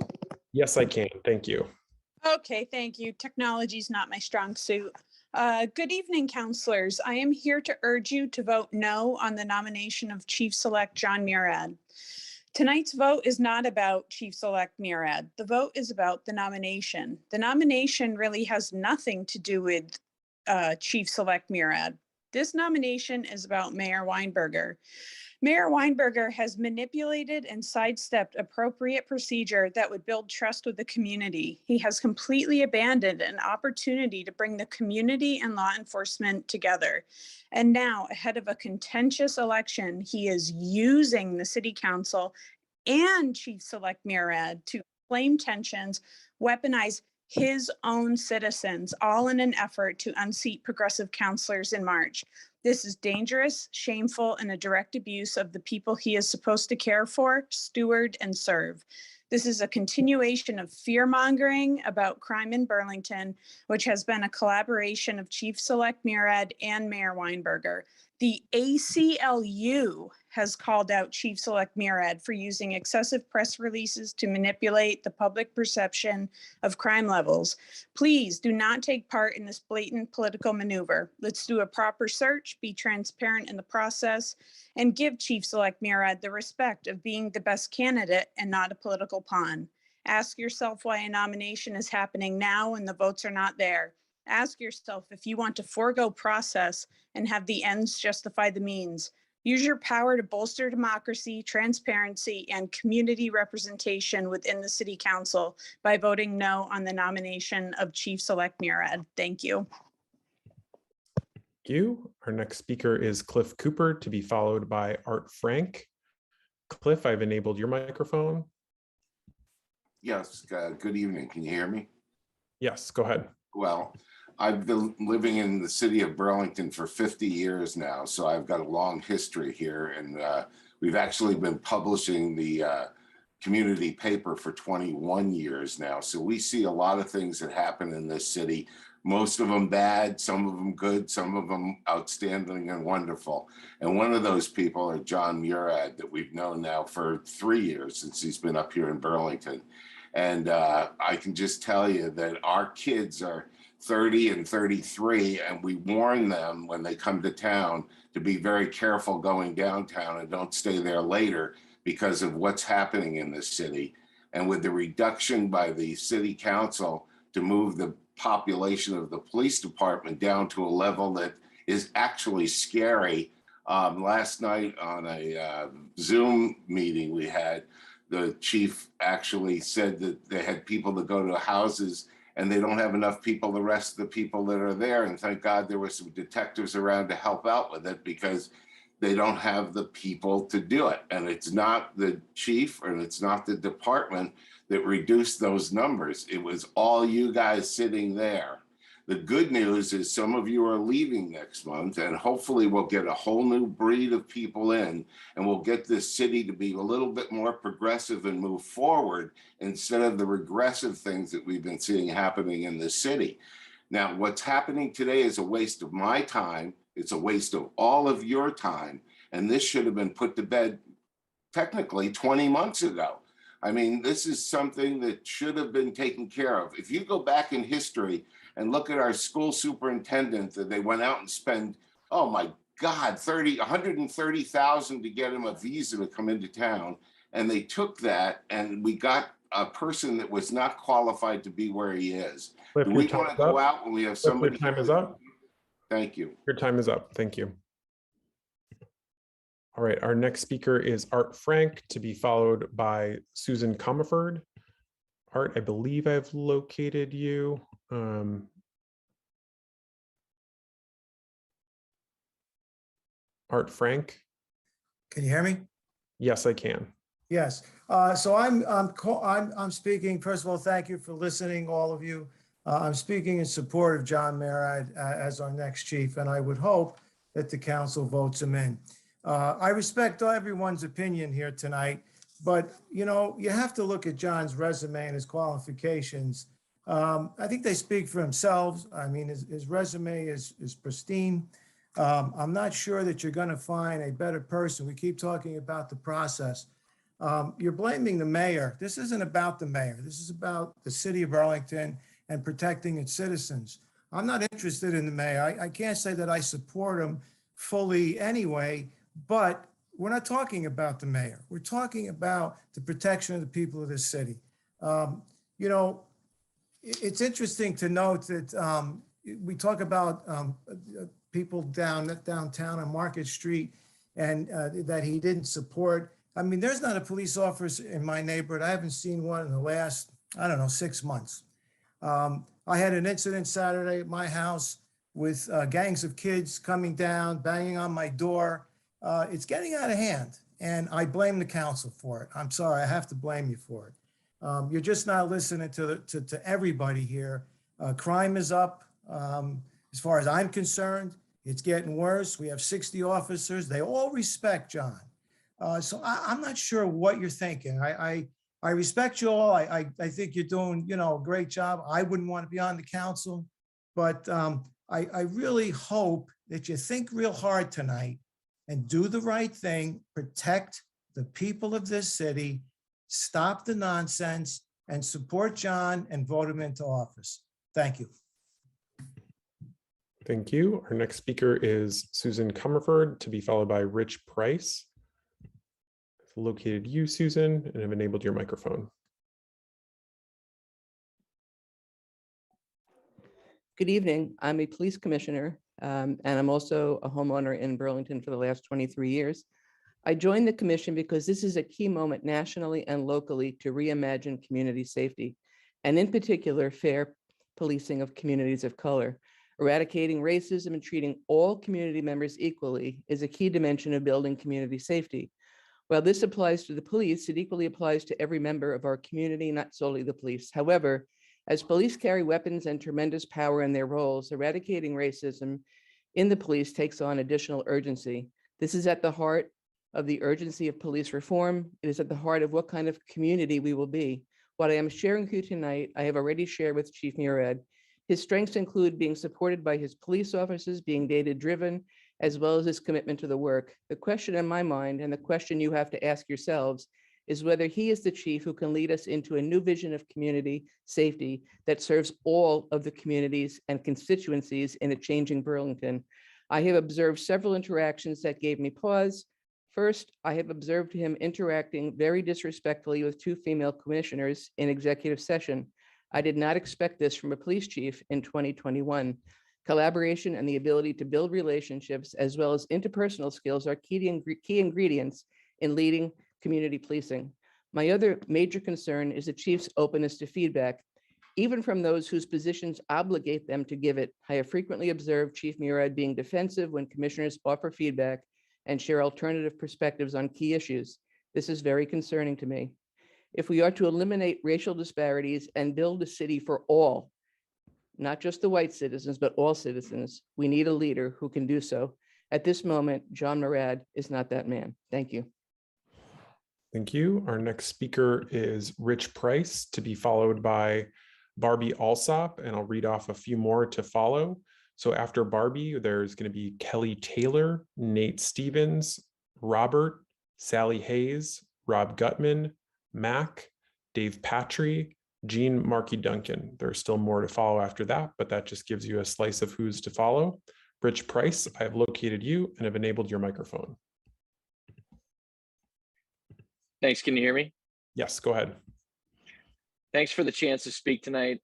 Yes, I can. Thank you. Okay, thank you. Technology is not my strong suit. Good evening, counselors. I am here to urge you to vote no on the nomination of Chief-Select John Murad. Tonight's vote is not about Chief-Select Murad. The vote is about the nomination. The nomination really has nothing to do with Chief-Select Murad. This nomination is about Mayor Weinberger. Mayor Weinberger has manipulated and sidestepped appropriate procedure that would build trust with the community. He has completely abandoned an opportunity to bring the community and law enforcement together. And now, ahead of a contentious election, he is using the city council and Chief-Select Murad to inflame tensions, weaponize his own citizens, all in an effort to unseat progressive councilors in March. This is dangerous, shameful, and a direct abuse of the people he is supposed to care for, steward, and serve. This is a continuation of fear-mongering about crime in Burlington, which has been a collaboration of Chief-Select Murad and Mayor Weinberger. The ACLU has called out Chief-Select Murad for using excessive press releases to manipulate the public perception of crime levels. Please do not take part in this blatant political maneuver. Let's do a proper search, be transparent in the process, and give Chief-Select Murad the respect of being the best candidate and not a political pawn. Ask yourself why a nomination is happening now and the votes are not there. Ask yourself if you want to forego process and have the ends justify the means. Use your power to bolster democracy, transparency, and community representation within the City Council by voting no on the nomination of Chief-Select Murad. Thank you. Thank you. Our next speaker is Cliff Cooper, to be followed by Art Frank. Cliff, I've enabled your microphone. Yes, good evening. Can you hear me? Yes, go ahead. Well, I've been living in the city of Burlington for 50 years now, so I've got a long history here, and we've actually been publishing the community paper for 21 years now. So we see a lot of things that happen in this city, most of them bad, some of them good, some of them outstanding and wonderful. And one of those people are John Murad, that we've known now for 3 years since he's been up here in Burlington. And I can just tell you that our kids are 30 and 33, and we warn them when they come to town to be very careful going downtown and don't stay there later because of what's happening in this city. And with the reduction by the city council to move the population of the police department down to a level that is actually scary. Last night on a Zoom meeting we had, the chief actually said that they had people that go to houses and they don't have enough people, the rest of the people that are there. And thank God there were some detectives around to help out with it, because they don't have the people to do it. And it's not the chief and it's not the department that reduced those numbers. It was all you guys sitting there. The good news is some of you are leaving next month, and hopefully we'll get a whole new breed of people in, and we'll get this city to be a little bit more progressive and move forward instead of the regressive things that we've been seeing happening in this city. Now, what's happening today is a waste of my time. It's a waste of all of your time. And this should have been put to bed technically 20 months ago. I mean, this is something that should have been taken care of. If you go back in history and look at our school superintendent, that they went out and spent, oh my God, $130,000 to get him a visa to come into town. And they took that and we got a person that was not qualified to be where he is. Cliff, Do we want to go out when we have somebody? Your time is up. Thank you. Your time is up. Thank you. All right, our next speaker is Art Frank, to be followed by Susan Comerford. Art, I believe I've located you. Art Frank. Can you hear me? Yes, I can. Yes. So I'm speaking. First of all, thank you for listening, all of you. I'm speaking in support of John Murad as our next chief, and I would hope that the council votes him in. I respect everyone's opinion here tonight, but you know, you have to look at John's resume and his qualifications. I think they speak for themselves. I mean, his resume is pristine. I'm not sure that you're going to find a better person. We keep talking about the process. You're blaming the mayor. This isn't about the mayor. This is about the city of Burlington and protecting its citizens. I'm not interested in the mayor. I can't say that I support him fully anyway, but we're not talking about the mayor. We're talking about the protection of the people of this city. You know, it's interesting to note that we talk about people downtown on Market Street and that he didn't support. I mean, there's not a police officer in my neighborhood. I haven't seen one in the last, I don't know, 6 months. I had an incident Saturday at my house with gangs of kids coming down, banging on my door. It's getting out of hand, and I blame the council for it. I'm sorry, I have to blame you for it. You're just not listening to everybody here. Crime is up. As far as I'm concerned, it's getting worse. We have 60 officers. They all respect John. So I'm not sure what you're thinking. I respect you all. I think you're doing, you know, a great job. I wouldn't want to be on the council, but I really hope that you think real hard tonight and do the right thing, protect the people of this city, stop the nonsense, and support John and vote him into office. Thank you. Thank you. Our next speaker is Susan Comerford, to be followed by Rich Price. I've located you, Susan, and have enabled your microphone. Good evening. I'm a police commissioner, and I'm also a homeowner in Burlington for the last 23 years. I joined the commission because this is a key moment nationally and locally to reimagine community safety, and in particular, fair policing of communities of color. Eradicating racism and treating all community members equally is a key dimension of building community safety. While this applies to the police, it equally applies to every member of our community, not solely the police. However, as police carry weapons and tremendous power in their roles, eradicating racism in the police takes on additional urgency. This is at the heart of the urgency of police reform. It is at the heart of what kind of community we will be. What I am sharing with you tonight, I have already shared with Chief Murad. His strengths include being supported by his police officers, being data-driven, as well as his commitment to the work. The question in my mind, and the question you have to ask yourselves, is whether he is the chief who can lead us into a new vision of community safety that serves all of the communities and constituencies in a changing Burlington. I have observed several interactions that gave me pause. First, I have observed him interacting very disrespectfully with 2 female commissioners in executive session. I did not expect this from a police chief in 2021. Collaboration and the ability to build relationships as well as interpersonal skills are key ingredients in leading community policing. My other major concern is the chief's openness to feedback, even from those whose positions obligate them to give it. I have frequently observed Chief Murad being defensive when commissioners offer feedback and share alternative perspectives on key issues. This is very concerning to me. If we are to eliminate racial disparities and build a city for all, not just the white citizens, but all citizens, we need a leader who can do so. At this moment, John Murad is not that man. Thank you. Thank you. Our next speaker is Rich Price, to be followed by Barbie Alsop, and I'll read off a few more to follow. So after Barbie, there's going to be Kelly Taylor, Nate Stevens, Robert, Sally Hayes, Rob Gutman, Mac, Dave Patry, Jean Markey Duncan. There's still more to follow after that, but that just gives you a slice of who's to follow. Rich Price, I have located you and have enabled your microphone. Thanks. Can you hear me? Yes, go ahead. Thanks for the chance to speak tonight.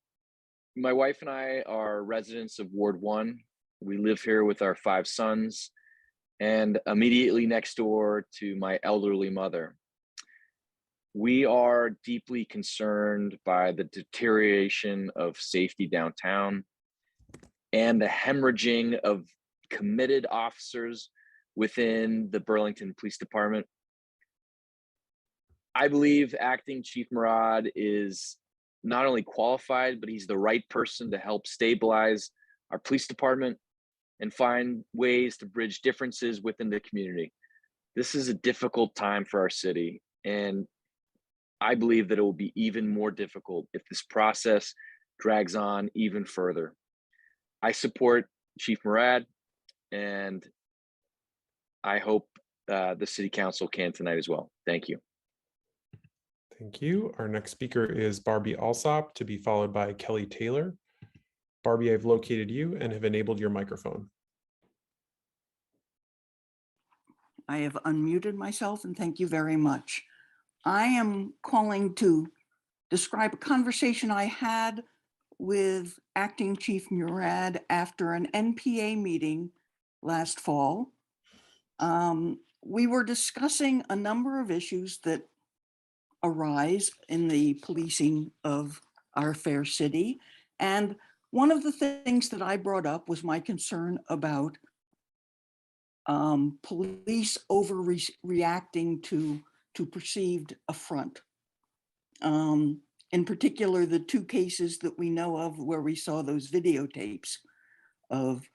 My wife and I are residents of Ward 1. We live here with our 5 sons and immediately next door to my elderly mother. We are deeply concerned by the deterioration of safety downtown and the hemorrhaging of committed officers within the Burlington Police Department. I believe Acting Chief Murad is not only qualified, but he's the right person to help stabilize our police department and find ways to bridge differences within the community. This is a difficult time for our city, and I believe that it will be even more difficult if this process drags on even further. I support Chief Murad, and I hope the City Council can tonight as well. Thank you. Thank you. Our next speaker is Barbie Alsop, to be followed by Kelly Taylor. Barbie, I've located you and have enabled your microphone. I have unmuted myself and thank you very much. I am calling to describe a conversation I had with Acting Chief Murad after an NPA meeting last fall. We were discussing a number of issues that arise in the policing of our fair city. And one of the things that I brought up was my concern about police overreacting to perceived affront. In particular, the two cases that we know of where we saw those videotapes of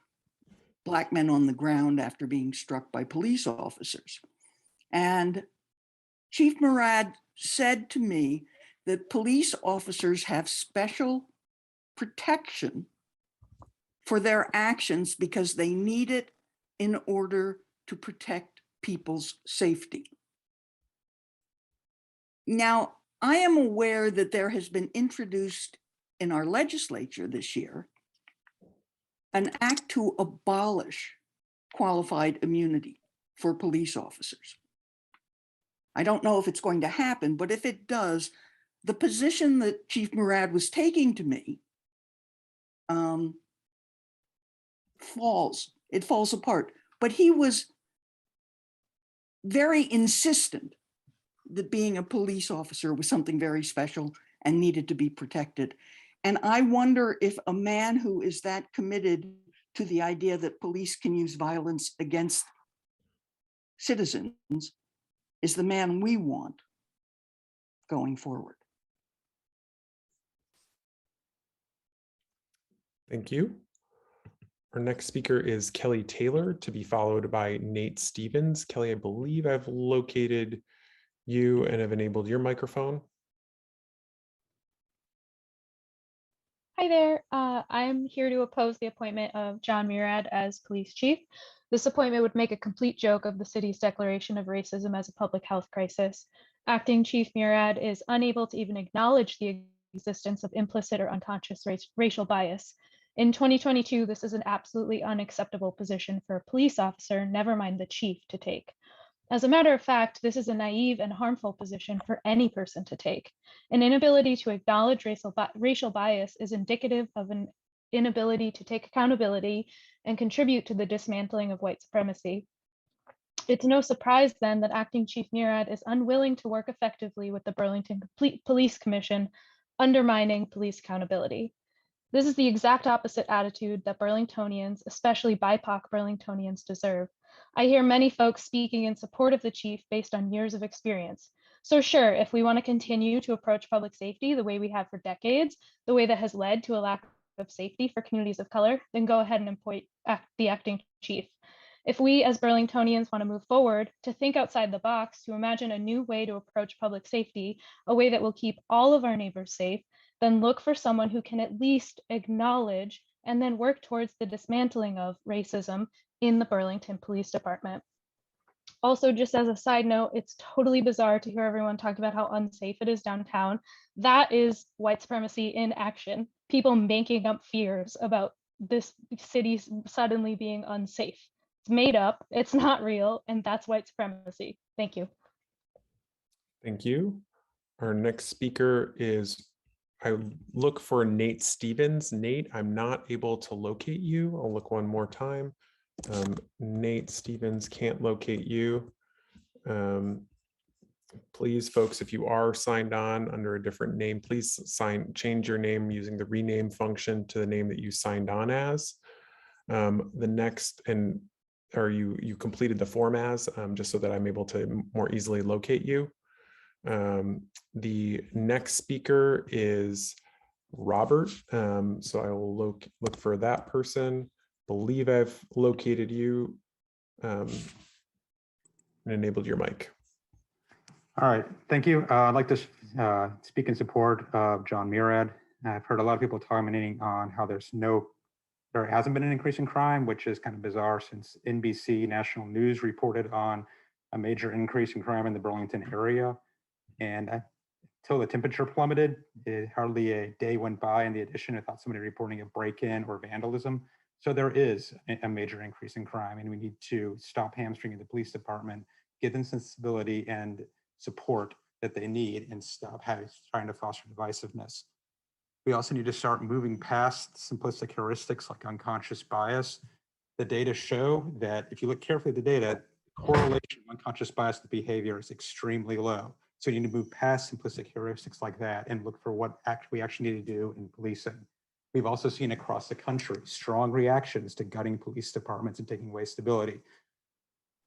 Black men on the ground after being struck by police officers. And Chief Murad said to me that police officers have special protection for their actions because they need it in order to protect people's safety. Now, I am aware that there has been introduced in our legislature this year an act to abolish qualified immunity for police officers. I don't know if it's going to happen, but if it does, the position that Chief Murad was taking to me falls apart. But he was very insistent that being a police officer was something very special and needed to be protected. And I wonder if a man who is that committed to the idea that police can use violence against citizens is the man we want going forward. Thank you. Our next speaker is Kelly Taylor, to be followed by Nate Stevens. Kelly, I believe I've located you and have enabled your microphone. Hi there. I'm here to oppose the appointment of John Murad as police chief. This appointment would make a complete joke of the city's declaration of racism as a public health crisis. Acting Chief Murad is unable to even acknowledge the existence of implicit or unconscious racial bias. In 2022, this is an absolutely unacceptable position for a police officer, never mind the chief, to take. As a matter of fact, this is a naive and harmful position for any person to take. An inability to acknowledge racial bias is indicative of an inability to take accountability and contribute to the dismantling of white supremacy. It's no surprise then that Acting Chief Murad is unwilling to work effectively with the Burlington Police Commission, undermining police accountability. This is the exact opposite attitude that Burlingtonians, especially BIPOC Burlingtonians, deserve. I hear many folks speaking in support of the chief based on years of experience. So sure, if we want to continue to approach public safety the way we have for decades, the way that has led to a lack of safety for communities of color, then go ahead and appoint the acting chief. If we as Burlingtonians want to move forward, to think outside the box, to imagine a new way to approach public safety, a way that will keep all of our neighbors safe, then look for someone who can at least acknowledge and then work towards the dismantling of racism in the Burlington Police Department. Also, just as a side note, it's totally bizarre to hear everyone talk about how unsafe it is downtown. That is white supremacy in action. People making up fears about this city suddenly being unsafe. It's made up, it's not real, and that's white supremacy. Thank you. Thank you. Our next speaker is, I look for Nate Stevens. Nate, I'm not able to locate you. I'll look one more time. Nate Stevens, can't locate you. Please, folks, if you are signed on under a different name, please change your name using the rename function to the name that you signed on as. The next, or you completed the form as, just so that I'm able to more easily locate you. The next speaker is Robert. So I will look for that person. Believe I've located you and enabled your mic. All right, thank you. I'd like to speak in support of John Murad. I've heard a lot of people commenting on how there hasn't been an increase in crime, which is kind of bizarre since NBC National News reported on a major increase in crime in the Burlington area. And till the temperature plummeted, hardly a day went by in the addition without somebody reporting a break-in or vandalism. So there is a major increase in crime, and we need to stop hamstringing the police department, give them sensibility and support that they need, and stop trying to foster divisiveness. We also need to start moving past simplistic heuristics like unconscious bias. The data show that if you look carefully at the data, correlation of unconscious bias with behavior is extremely low. So you need to move past simplistic heuristics like that and look for what we actually need to do in policing. We've also seen across the country strong reactions to gutting police departments and taking away stability.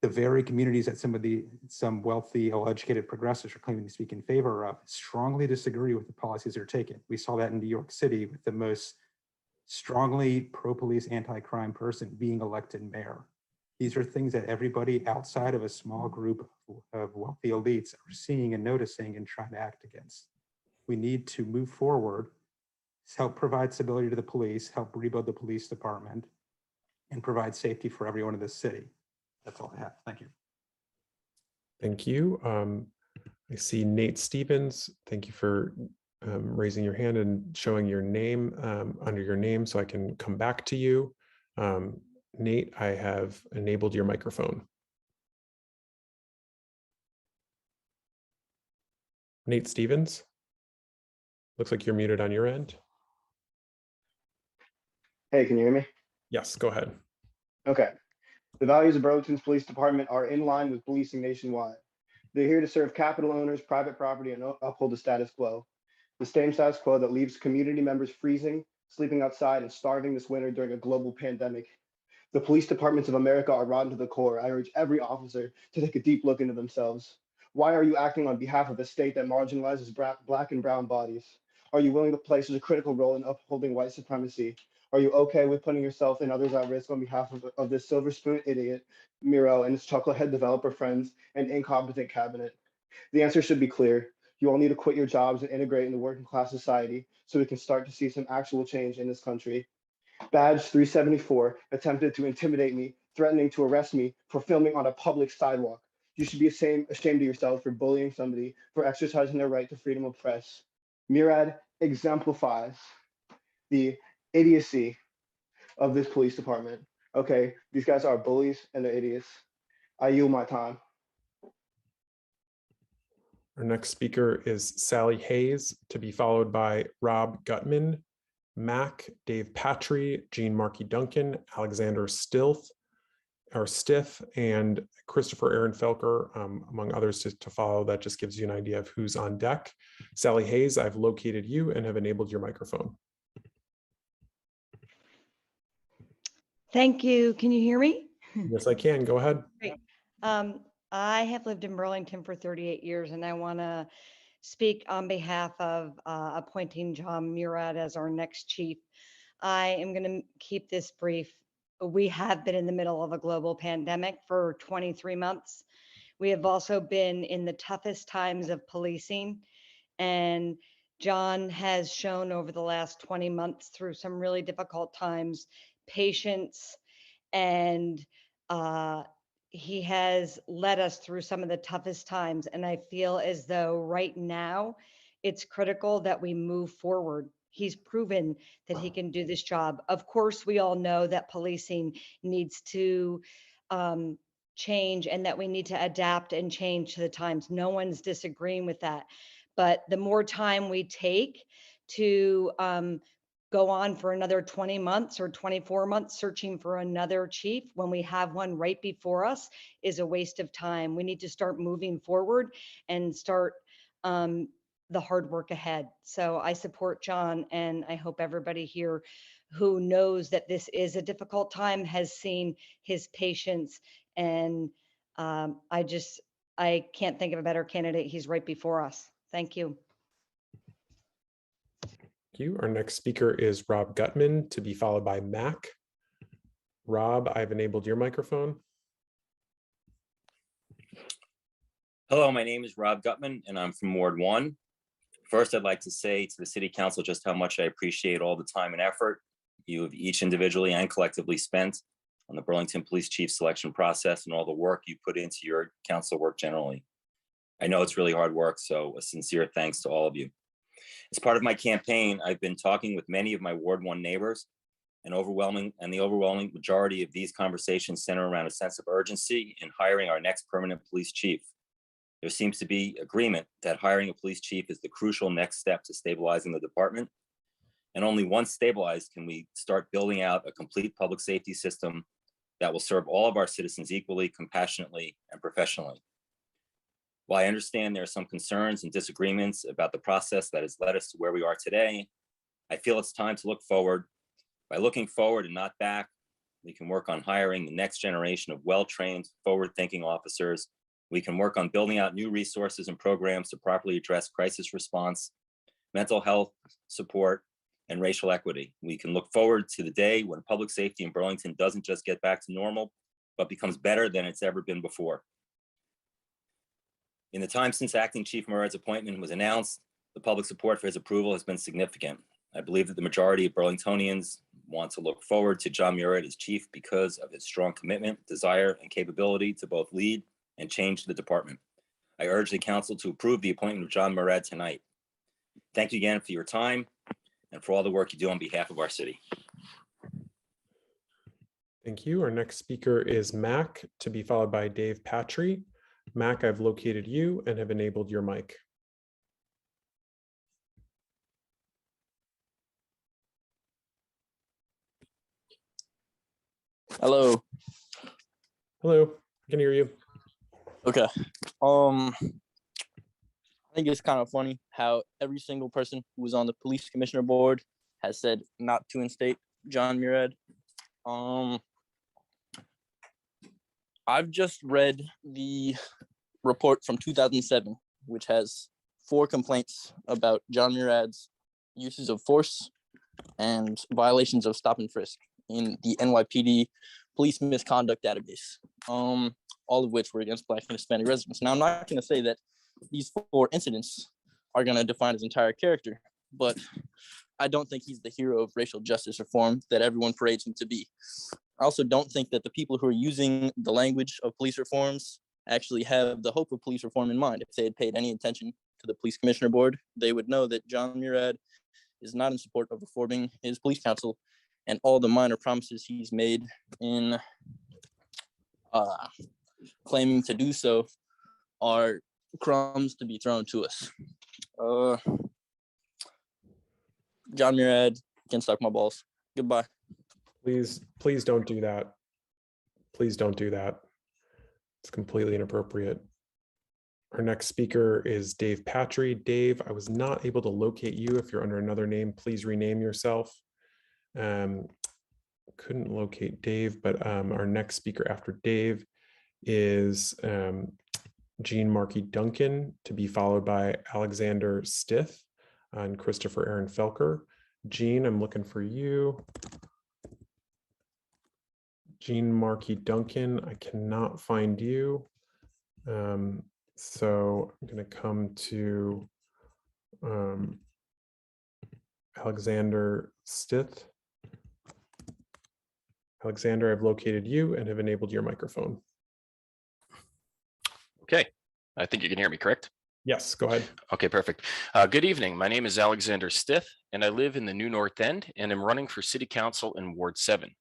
The very communities that some wealthy, well-educated progressives are claiming to speak in favor of strongly disagree with the policies that are taken. We saw that in New York City with the most strongly pro-police, anti-crime person being elected mayor. These are things that everybody outside of a small group of wealthy elites are seeing and noticing and trying to act against. We need to move forward, help provide stability to the police, help rebuild the police department, and provide safety for everyone in this city. That's all I have. Thank you. Thank you. I see Nate Stevens. Thank you for raising your hand and showing your name under your name so I can come back to you. Nate, I have enabled your microphone. Nate Stevens, looks like you're muted on your end. Hey, can you hear me? Yes, go ahead. Okay. The values of Burlington's police department are in line with policing nationwide. They're here to serve capital owners, private property, and uphold the status quo. The same status quo that leaves community members freezing, sleeping outside, and starving this winter during a global pandemic. The police departments of America are rotten to the core. I urge every officer to take a deep look into themselves. Why are you acting on behalf of a state that marginalizes Black and brown bodies? Are you willing to play such a critical role in upholding white supremacy? Are you okay with putting yourself and others at risk on behalf of this silver spoon idiot, Miro, and his chucklehead developer friends and incompetent cabinet? The answer should be clear. You all need to quit your jobs and integrate in the working class society so we can start to see some actual change in this country. Badge 374 attempted to intimidate me, threatening to arrest me for filming on a public sidewalk. You should be ashamed of yourself for bullying somebody for exercising their right to freedom of press. Murad exemplifies the idiocy of this police department. Okay, these guys are bullies and they're idiots. I yield my time. Our next speaker is Sally Hayes, to be followed by Rob Gutman, Mac, Dave Patry, Jean Markey Duncan, Alexander Stiff, and Christopher Aaron Felker, among others to follow. That just gives you an idea of who's on deck. Sally Hayes, I've located you and have enabled your microphone. Thank you. Can you hear me? Yes, I can. Go ahead. Great. I have lived in Burlington for 38 years, and I want to speak on behalf of appointing John Murad as our next chief. I am going to keep this brief. We have been in the middle of a global pandemic for 23 months. We have also been in the toughest times of policing, and John has shown over the last 20 months through some really difficult times, patience, and he has led us through some of the toughest times. And I feel as though right now it's critical that we move forward. He's proven that he can do this job. Of course, we all know that policing needs to change and that we need to adapt and change to the times. No one's disagreeing with that. But the more time we take to go on for another 20 months or 24 months searching for another chief when we have one right before us is a waste of time. We need to start moving forward and start the hard work ahead. So I support John, and I hope everybody here who knows that this is a difficult time has seen his patience, and I can't think of a better candidate. He's right before us. Thank you. Thank you. Our next speaker is Rob Gutman, to be followed by Mac. Rob, I've enabled your microphone. Hello, my name is Rob Gutman, and I'm from Ward 1. First, I'd like to say to the City Council just how much I appreciate all the time and effort you have each individually and collectively spent on the Burlington Police Chief selection process and all the work you put into your council work generally. I know it's really hard work, so a sincere thanks to all of you. As part of my campaign, I've been talking with many of my Ward 1 neighbors, and the overwhelming majority of these conversations center around a sense of urgency in hiring our next permanent police chief. There seems to be agreement that hiring a police chief is the crucial next step to stabilizing the department. And only once stabilized can we start building out a complete public safety system that will serve all of our citizens equally, compassionately, and professionally. While I understand there are some concerns and disagreements about the process that has led us to where we are today, I feel it's time to look forward. By looking forward and not back, we can work on hiring the next generation of well-trained, forward-thinking officers. We can work on building out new resources and programs to properly address crisis response, mental health support, and racial equity. We can look forward to the day when public safety in Burlington doesn't just get back to normal, but becomes better than it's ever been before. In the time since Acting Chief Murad's appointment was announced, the public support for his approval has been significant. I believe that the majority of Burlingtonians want to look forward to John Murad as chief because of his strong commitment, desire, and capability to both lead and change the department. I urge the council to approve the appointment of John Murad tonight. Thank you again for your time and for all the work you do on behalf of our city. Thank you. Our next speaker is Mac, to be followed by Dave Patry. Mac, I've located you and have enabled your mic. Hello. Hello, I can hear you. Okay. I think it's kind of funny how every single person who was on the police commissioner board has said not to instate John Murad. I've just read the report from 2007, which has 4 complaints about John Murad's uses of force and violations of stop and frisk in the NYPD police misconduct database, all of which were against Black and Hispanic residents. Now, I'm not going to say that these 4 incidents are going to define his entire character, but I don't think he's the hero of racial justice reform that everyone parades him to be. I also don't think that the people who are using the language of police reforms actually have the hope of police reform in mind. If they had paid any attention to the police commissioner board, they would know that John Murad is not in support of reforming his police council, and all the minor promises he's made in claiming to do so are crumbs to be thrown to us. John Murad can suck my balls. Goodbye. Please don't do that. Please don't do that. It's completely inappropriate. Our next speaker is Dave Patry. Dave, I was not able to locate you. If you're under another name, please rename yourself. Couldn't locate Dave, but our next speaker after Dave is Jean Markey Duncan, to be followed by Alexander Stith and Christopher Aaron Felker. Jean, I'm looking for you. Jean Markey Duncan, I cannot find you. So I'm going to come to Alexander Stith. Alexander, I've located you and have enabled your microphone. Okay, I think you can hear me, correct? Yes, go ahead. Okay, perfect. Good evening. My name is Alexander Stith, and I live in the New North End, and am running for City Council in Ward 7.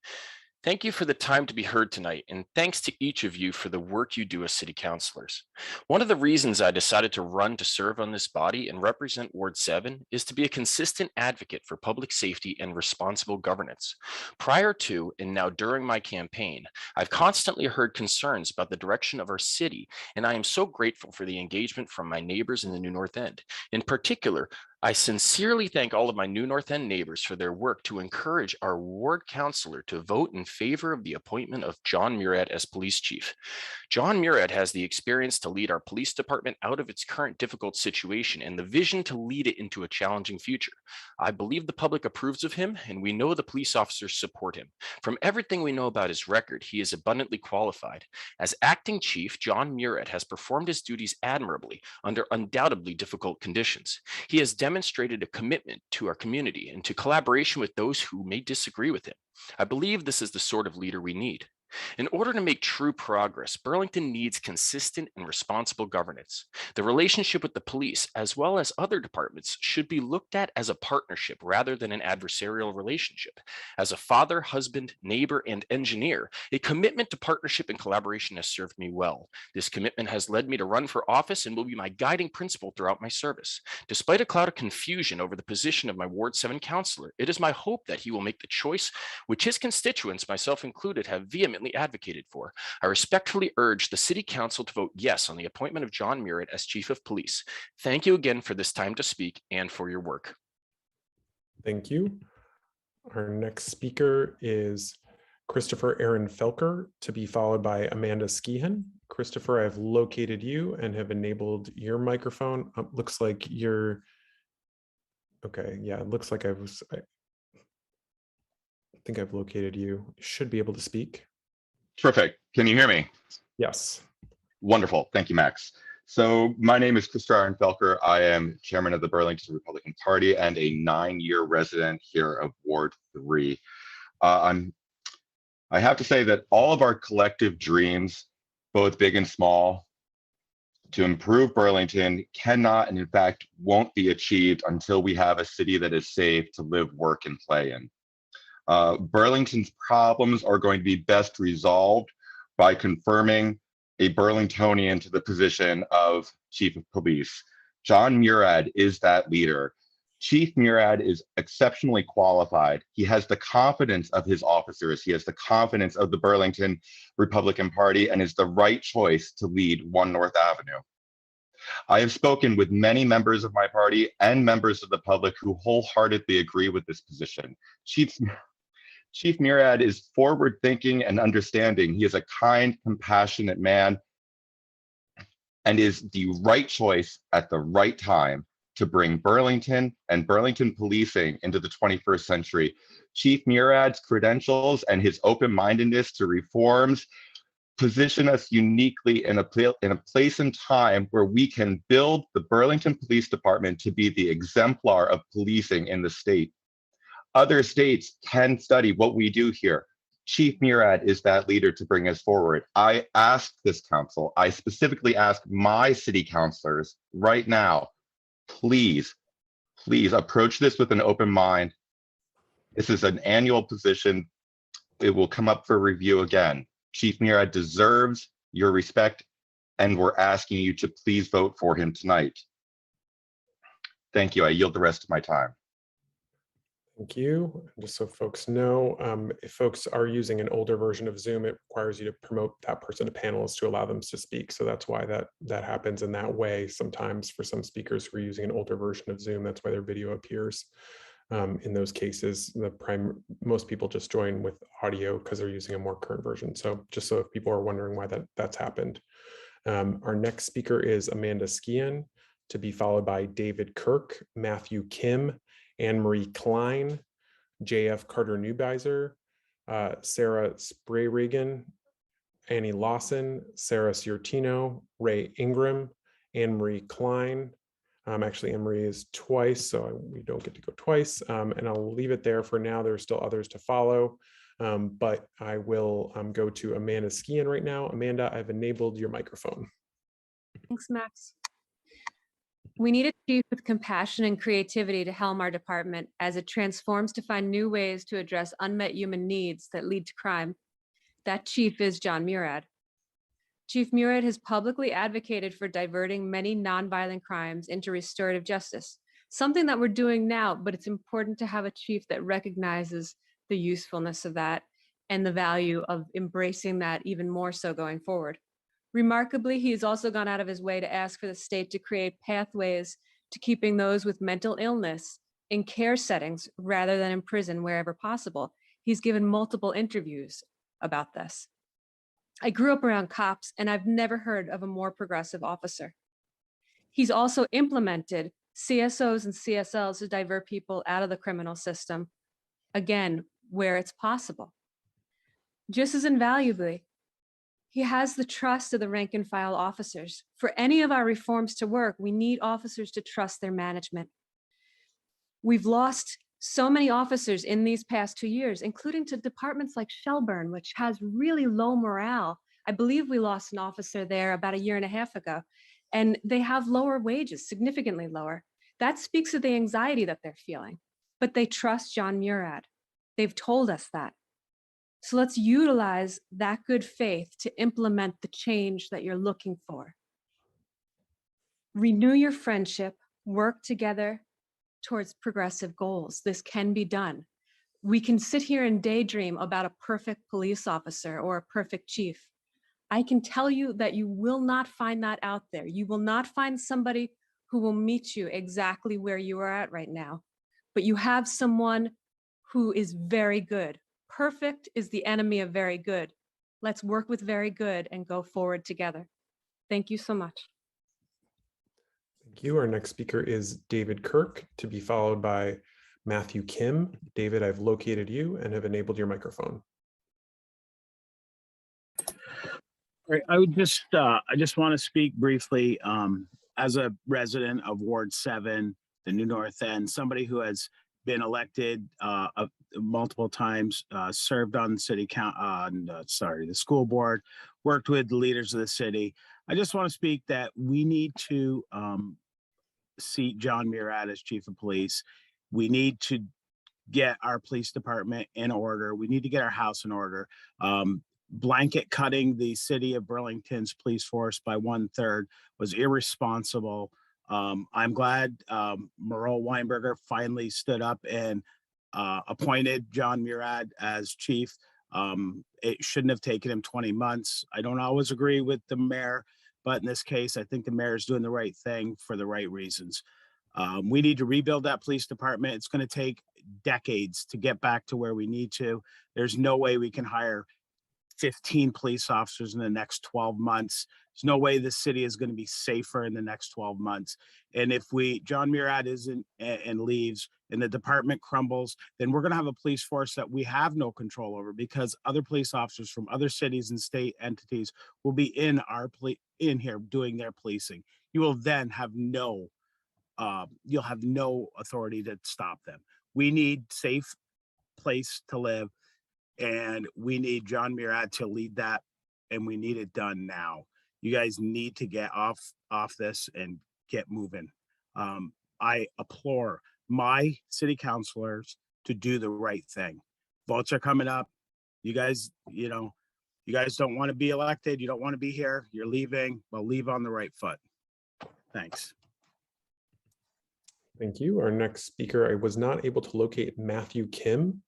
Thank you for the time to be heard tonight, and thanks to each of you for the work you do as city councilors. One of the reasons I decided to run to serve on this body and represent Ward 7 is to be a consistent advocate for public safety and responsible governance. Prior to and now during my campaign, I've constantly heard concerns about the direction of our city, and I am so grateful for the engagement from my neighbors in the New North End. In particular, I sincerely thank all of my New North End neighbors for their work to encourage our ward councilor to vote in favor of the appointment of John Murad as police chief. John Murad has the experience to lead our police department out of its current difficult situation and the vision to lead it into a challenging future. I believe the public approves of him, and we know the police officers support him. From everything we know about his record, he is abundantly qualified. As acting chief, John Murad has performed his duties admirably under undoubtedly difficult conditions. He has demonstrated a commitment to our community and to collaboration with those who may disagree with him. I believe this is the sort of leader we need. In order to make true progress, Burlington needs consistent and responsible governance. The relationship with the police, as well as other departments, should be looked at as a partnership rather than an adversarial relationship. As a father, husband, neighbor, and engineer, a commitment to partnership and collaboration has served me well. This commitment has led me to run for office and will be my guiding principle throughout my service. Despite a cloud of confusion over the position of my Ward 7 councillor, it is my hope that he will make the choice which his constituents, myself included, have vehemently advocated for. I respectfully urge the City Council to vote yes on the appointment of John Murad as Chief of Police. Thank you again for this time to speak and for your work. Thank you. Our next speaker is Christopher Aaron Felker, to be followed by Amanda Skehan. Christopher, I've located you and have enabled your microphone. Looks like you're okay. Yeah, it looks like I think I've located you. You should be able to speak. Terrific. Can you hear me? Yes. Wonderful. Thank you, Max. So my name is Christopher Aaron Felker. I am chairman of the Burlington Republican Party and a 9-year resident here of Ward 3. I have to say that all of our collective dreams, both big and small, to improve Burlington cannot and in fact won't be achieved until we have a city that is safe to live, work, and play in. Burlington's problems are going to be best resolved by confirming a Burlingtonian to the position of Chief of Police. John Murad is that leader. Chief Murad is exceptionally qualified. He has the confidence of his officers. He has the confidence of the Burlington Republican Party and is the right choice to lead 1 North Avenue. I have spoken with many members of my party and members of the public who wholeheartedly agree with this position. Chief Murad is forward-thinking and understanding. He is a kind, compassionate man and is the right choice at the right time to bring Burlington and Burlington policing into the 21st century. Chief Murad's credentials and his open-mindedness to reforms position us uniquely in a place and time where we can build the Burlington Police Department to be the exemplar of policing in the state. Other states can study what we do here. Chief Murad is that leader to bring us forward. I asked this council, I specifically asked my city councilors right now, please approach this with an open mind. This is an annual position. It will come up for review again. Chief Murad deserves your respect, and we're asking you to please vote for him tonight. Thank you. I yield the rest of my time. Thank you. Just so folks know, if folks are using an older version of Zoom, it requires you to promote that person to panelists to allow them to speak. So that's why that happens in that way. Sometimes for some speakers who are using an older version of Zoom, that's why their video appears. In those cases, most people just join with audio because they're using a more current version. So just so if people are wondering why that's happened. Our next speaker is Amanda Skehan, to be followed by David Kirk, Matthew Kim, Anne Marie Klein, JF Carter Neubiser, Sarah Sprayregan, Annie Lawson, Sarah Ciortino, Ray Ingram, Anne Marie Klein. Actually, Anne Marie is twice, so we don't get to go twice. And I'll leave it there for now. There are still others to follow, but I will go to Amanda Skehan right now. Amanda, I've enabled your microphone. Thanks, Max. We need a chief with compassion and creativity to helm our department as it transforms to find new ways to address unmet human needs that lead to crime. That chief is John Murad. Chief Murad has publicly advocated for diverting many nonviolent crimes into restorative justice, something that we're doing now, but it's important to have a chief that recognizes the usefulness of that and the value of embracing that even more so going forward. Remarkably, he has also gone out of his way to ask for the state to create pathways to keeping those with mental illness in care settings rather than in prison wherever possible. He's given multiple interviews about this. I grew up around cops, and I've never heard of a more progressive officer. He's also implemented CSOs and CSLs to divert people out of the criminal system, again, where it's possible. Just as invaluably, he has the trust of the rank and file officers. For any of our reforms to work, we need officers to trust their management. We've lost So many officers in these past 2 years, including to departments like Shelburne, which has really low morale. I believe we lost an officer there about a year and a half ago, and they have lower wages, significantly lower. That speaks of the anxiety that they're feeling, but they trust John Murad. They've told us that. So let's utilize that good faith to implement the change that you're looking for. Renew your friendship, work together towards progressive goals. This can be done. We can sit here and daydream about a perfect police officer or a perfect chief. I can tell you that you will not find that out there. You will not find somebody who will meet you exactly where you are at right now, but you have someone who is very good. Perfect is the enemy of very good. Let's work with very good and go forward together. Thank you so much. Thank you. Our next speaker is David Kirk, to be followed by Matthew Kim. David, I've located you and have enabled your microphone. Right, I just want to speak briefly as a resident of Ward 7, the New North End, somebody who has been elected multiple times, served on the school board, worked with the leaders of the city. I just want to speak that we need to seat John Murad as chief of police. We need to get our police department in order. We need to get our house in order. Blanket cutting the city of Burlington's police force by 1/3 was irresponsible. I'm glad Merle Weinberger finally stood up and appointed John Murad as chief. It shouldn't have taken him 20 months. I don't always agree with the mayor, but in this case, I think the mayor is doing the right thing for the right reasons. We need to rebuild that police department. It's going to take decades to get back to where we need to. There's no way we can hire 15 police officers in the next 12 months. There's no way the city is going to be safer in the next 12 months. And if John Murad isn't and leaves and the department crumbles, then we're going to have a police force that we have no control over, because other police officers from other cities and state entities will be in here doing their policing. You will then have you'll have no authority to stop them. We need safe place to live, and we need John Murad to lead that, and we need it done now. You guys need to get off this and get moving. I implore my city councilors to do the right thing. Votes are coming up. You guys don't want to be elected. You don't want to be here. You're leaving. Well, leave on the right foot. Thanks. Thank you. Our next speaker, I was not able to locate Matthew Kim.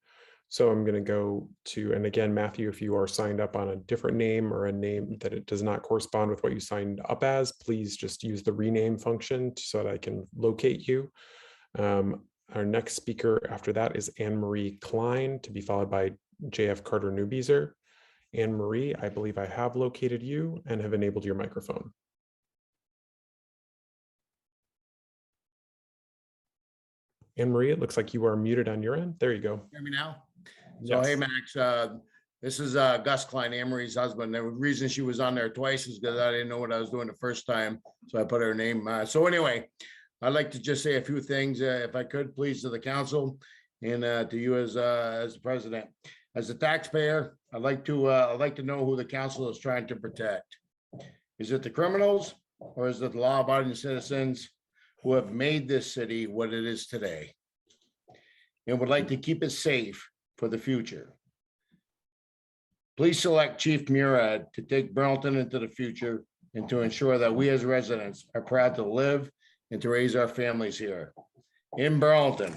So I'm going to go to, and again, Matthew, if you are signed up on a different name or a name that it does not correspond with what you signed up as, please just use the rename function so that I can locate you. Our next speaker after that is Anne Marie Klein, to be followed by JF Carter Newbeezer. Anne Marie, I believe I have located you and have enabled your microphone. Anne Marie, it looks like you are muted on your end. There you go. Hear me now? Yes. So, hey, Max, this is Gus Klein, Anne Marie's husband. The reason she was on there twice is because I didn't know what I was doing the first time. So I put her name. So anyway, I'd like to just say a few things, if I could, please, to the council and to you as the president. As a taxpayer, I'd like to know who the council is trying to protect. Is it the criminals, or is it the law-abiding citizens who have made this city what it is today and would like to keep it safe for the future? Please select Chief Murad to take Burlington into the future and to ensure that we as residents are proud to live and to raise our families here in Burlington,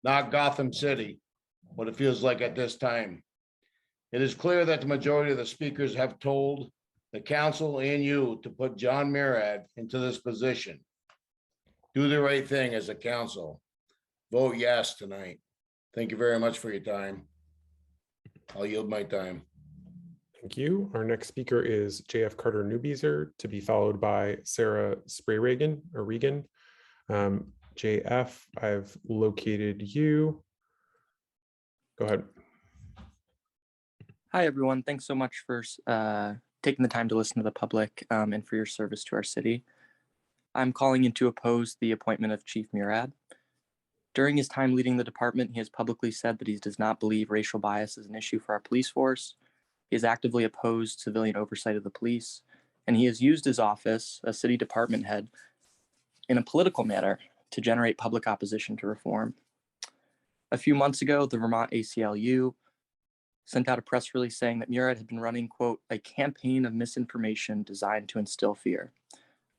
not Gotham City, what it feels like at this time. It is clear that the majority of the speakers have told the council and you to put John Murad into this position. Do the right thing as a council. Vote yes tonight. Thank you very much for your time. I'll yield my time. Thank you. Our next speaker is JF Carter Newbeezer, to be followed by Sarah Regan. JF, I've located you. Go ahead. Hi, everyone. Thanks so much for taking the time to listen to the public and for your service to our city. I'm calling in to oppose the appointment of Chief Murad. During his time leading the department, he has publicly said that he does not believe racial bias is an issue for our police force. He has actively opposed civilian oversight of the police, and he has used his office, as city department head, in a political manner to generate public opposition to reform. A few months ago, the Vermont ACLU sent out a press release saying that Murad had been running, quote, a campaign of misinformation designed to instill fear.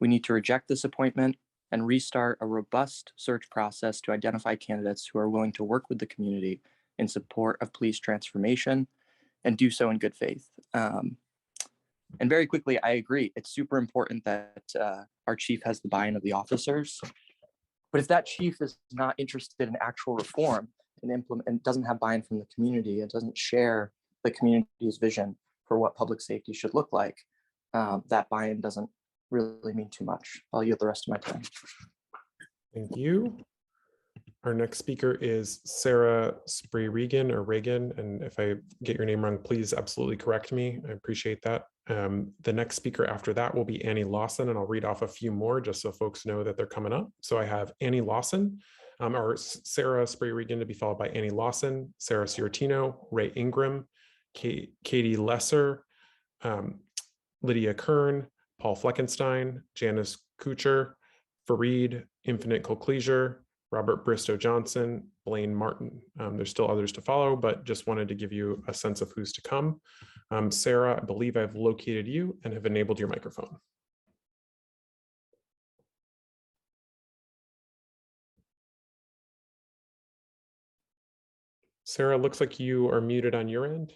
We need to reject this appointment and restart a robust search process to identify candidates who are willing to work with the community in support of police transformation and do so in good faith. And very quickly, I agree. It's super important that our chief has the buy-in of the officers. But if that chief is not interested in actual reform and doesn't have buy-in from the community, and doesn't share the community's vision for what public safety should look like, that buy-in doesn't really mean too much. I'll yield the rest of my time. Thank you. Our next speaker is Sarah Spree-Regan or Reagan. And if I get your name wrong, please absolutely correct me. I appreciate that. The next speaker after that will be Annie Lawson, and I'll read off a few more just so folks know that they're coming up. So I have Annie Lawson, or Sarah Spree-Regan to be followed by Annie Lawson, Sarah Ciortino, Ray Ingram, Katie Lesser, Lydia Kern, Paul Fleckenstein, Janice Kuchar, Fareed, Infinite Colcleisure, Robert Bristow Johnson, Blaine Martin. There's still others to follow, but just wanted to give you a sense of who's to come. Sarah, I believe I've located you and have enabled your microphone. Sarah, looks like you are muted on your end.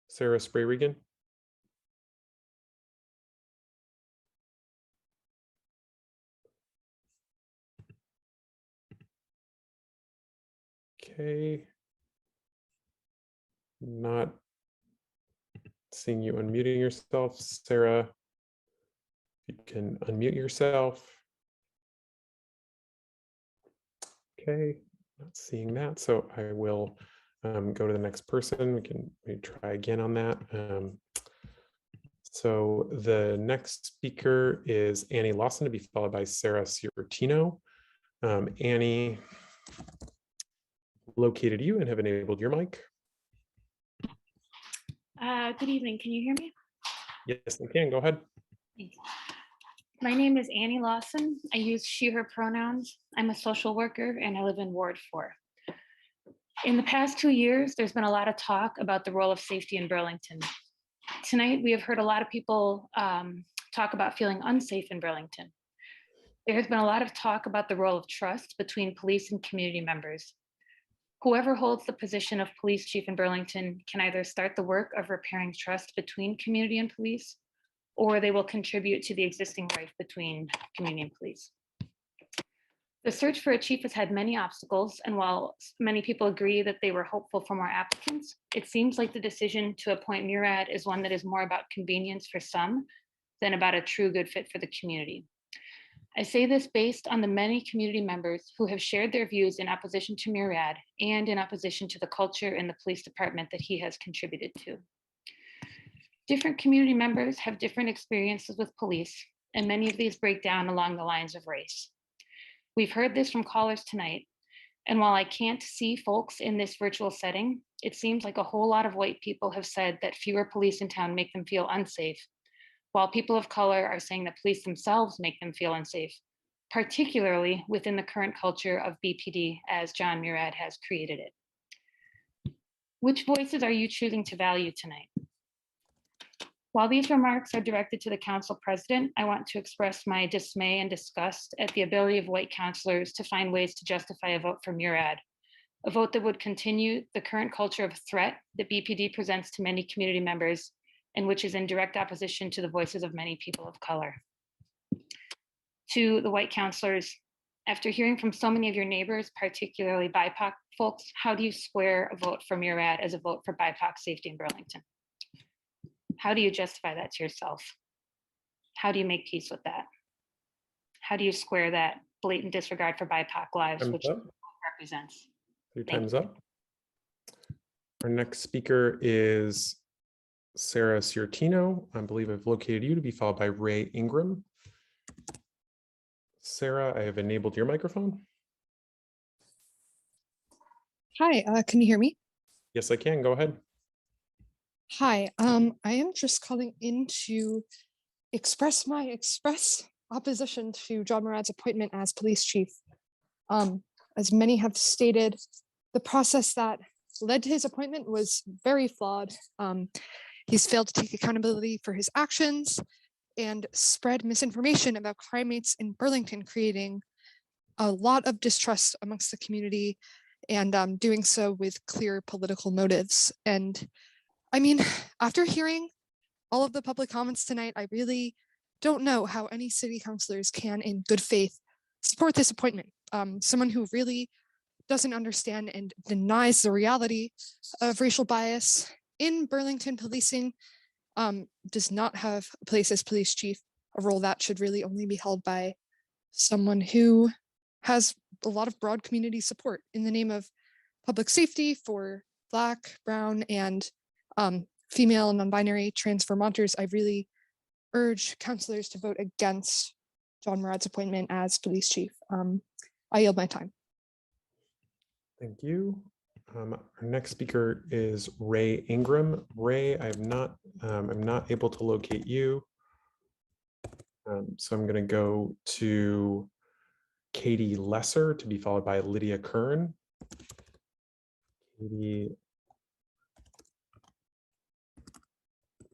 Sarah Spree-Regan. Okay. Not seeing you unmuting yourself. Sarah, you can unmute yourself. Okay, not seeing that. So I will go to the next person. We can maybe try again on that. So the next speaker is Annie Lawson to be followed by Sarah Ciortino. Annie, located you and have enabled your mic. Good evening. Can you hear me? Yes, I can. Go ahead. Thanks. My name is Annie Lawson. I use she, her pronouns. I'm a social worker and I live in Ward 4. In the past 2 years, there's been a lot of talk about the role of safety in Burlington. Tonight, we have heard a lot of people talk about feeling unsafe in Burlington. There has been a lot of talk about the role of trust between police and community members. Whoever holds the position of police chief in Burlington can either start the work of repairing trust between community and police, or they will contribute to the existing rift between community and police. The search for a chief has had many obstacles, and while many people agree that they were hopeful for more applicants, it seems like the decision to appoint Murad is one that is more about convenience for some than about a true good fit for the community. I say this based on the many community members who have shared their views in opposition to Murad and in opposition to the culture in the police department that he has contributed to. Different community members have different experiences with police, and many of these break down along the lines of race. We've heard this from callers tonight, and while I can't see folks in this virtual setting, it seems like a whole lot of white people have said that fewer police in town make them feel unsafe, while people of color are saying that police themselves make them feel unsafe, particularly within the current culture of BPD as John Murad has created it. Which voices are you choosing to value tonight? While these remarks are directed to the council president, I want to express my dismay and disgust at the ability of white councilors to find ways to justify a vote for Murad, a vote that would continue the current culture of threat that BPD presents to many community members and which is in direct opposition to the voices of many people of color. To the white councilors, after hearing from so many of your neighbors, particularly BIPOC folks, how do you square a vote for Murad as a vote for BIPOC safety in Burlington? How do you justify that to yourself? How do you make peace with that? How do you square that blatant disregard for BIPOC lives, which represents? Your time's up. Our next speaker is Sarah Ciortino. I believe I've located you to be followed by Ray Ingram. Sarah, I have enabled your microphone. Hi, can you hear me? Yes, I can. Go ahead. Hi, I am just calling in to express my opposition to John Murad's appointment as police chief. As many have stated, the process that led to his appointment was very flawed. He's failed to take accountability for his actions and spread misinformation about crime rates in Burlington, creating a lot of distrust amongst the community and doing so with clear political motives. And I mean, after hearing all of the public comments tonight, I really don't know how any city councilors can, in good faith, support this appointment. Someone who really doesn't understand and denies the reality of racial bias in Burlington policing does not have a place as police chief, a role that should really only be held by someone who has a lot of broad community support in the name of public safety for Black, Brown, and female and non-binary trans Vermonters. I really urge councilors to vote against John Murad's appointment as police chief. I yield my time. Thank you. Our next speaker is Ray Ingram. Ray, I'm not able to locate you. So I'm going to go to Katie Lesser to be followed by Lydia Kern.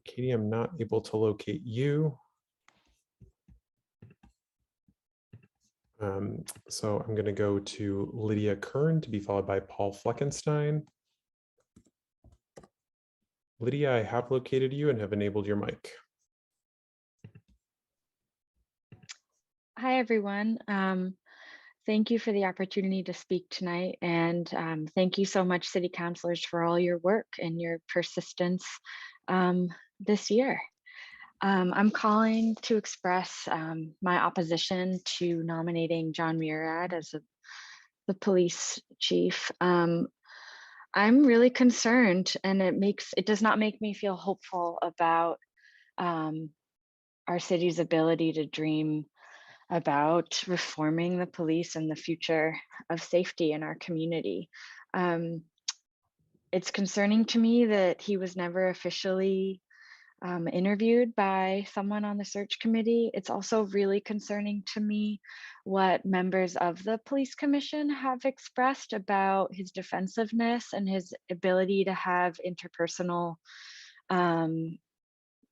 Katie, I'm not able to locate you. So I'm going to go to Lydia Kern to be followed by Paul Fleckenstein. Lydia, I have located you and have enabled your mic. Hi, everyone. Thank you for the opportunity to speak tonight. And thank you so much, city councilors, for all your work and your persistence this year. I'm calling to express my opposition to nominating John Murad as the police chief. I'm really concerned, and it does not make me feel hopeful about our city's ability to dream about reforming the police and the future of safety in our community. It's concerning to me that he was never officially interviewed by someone on the search committee. It's also really concerning to me what members of the police commission have expressed about his defensiveness and his ability to have interpersonal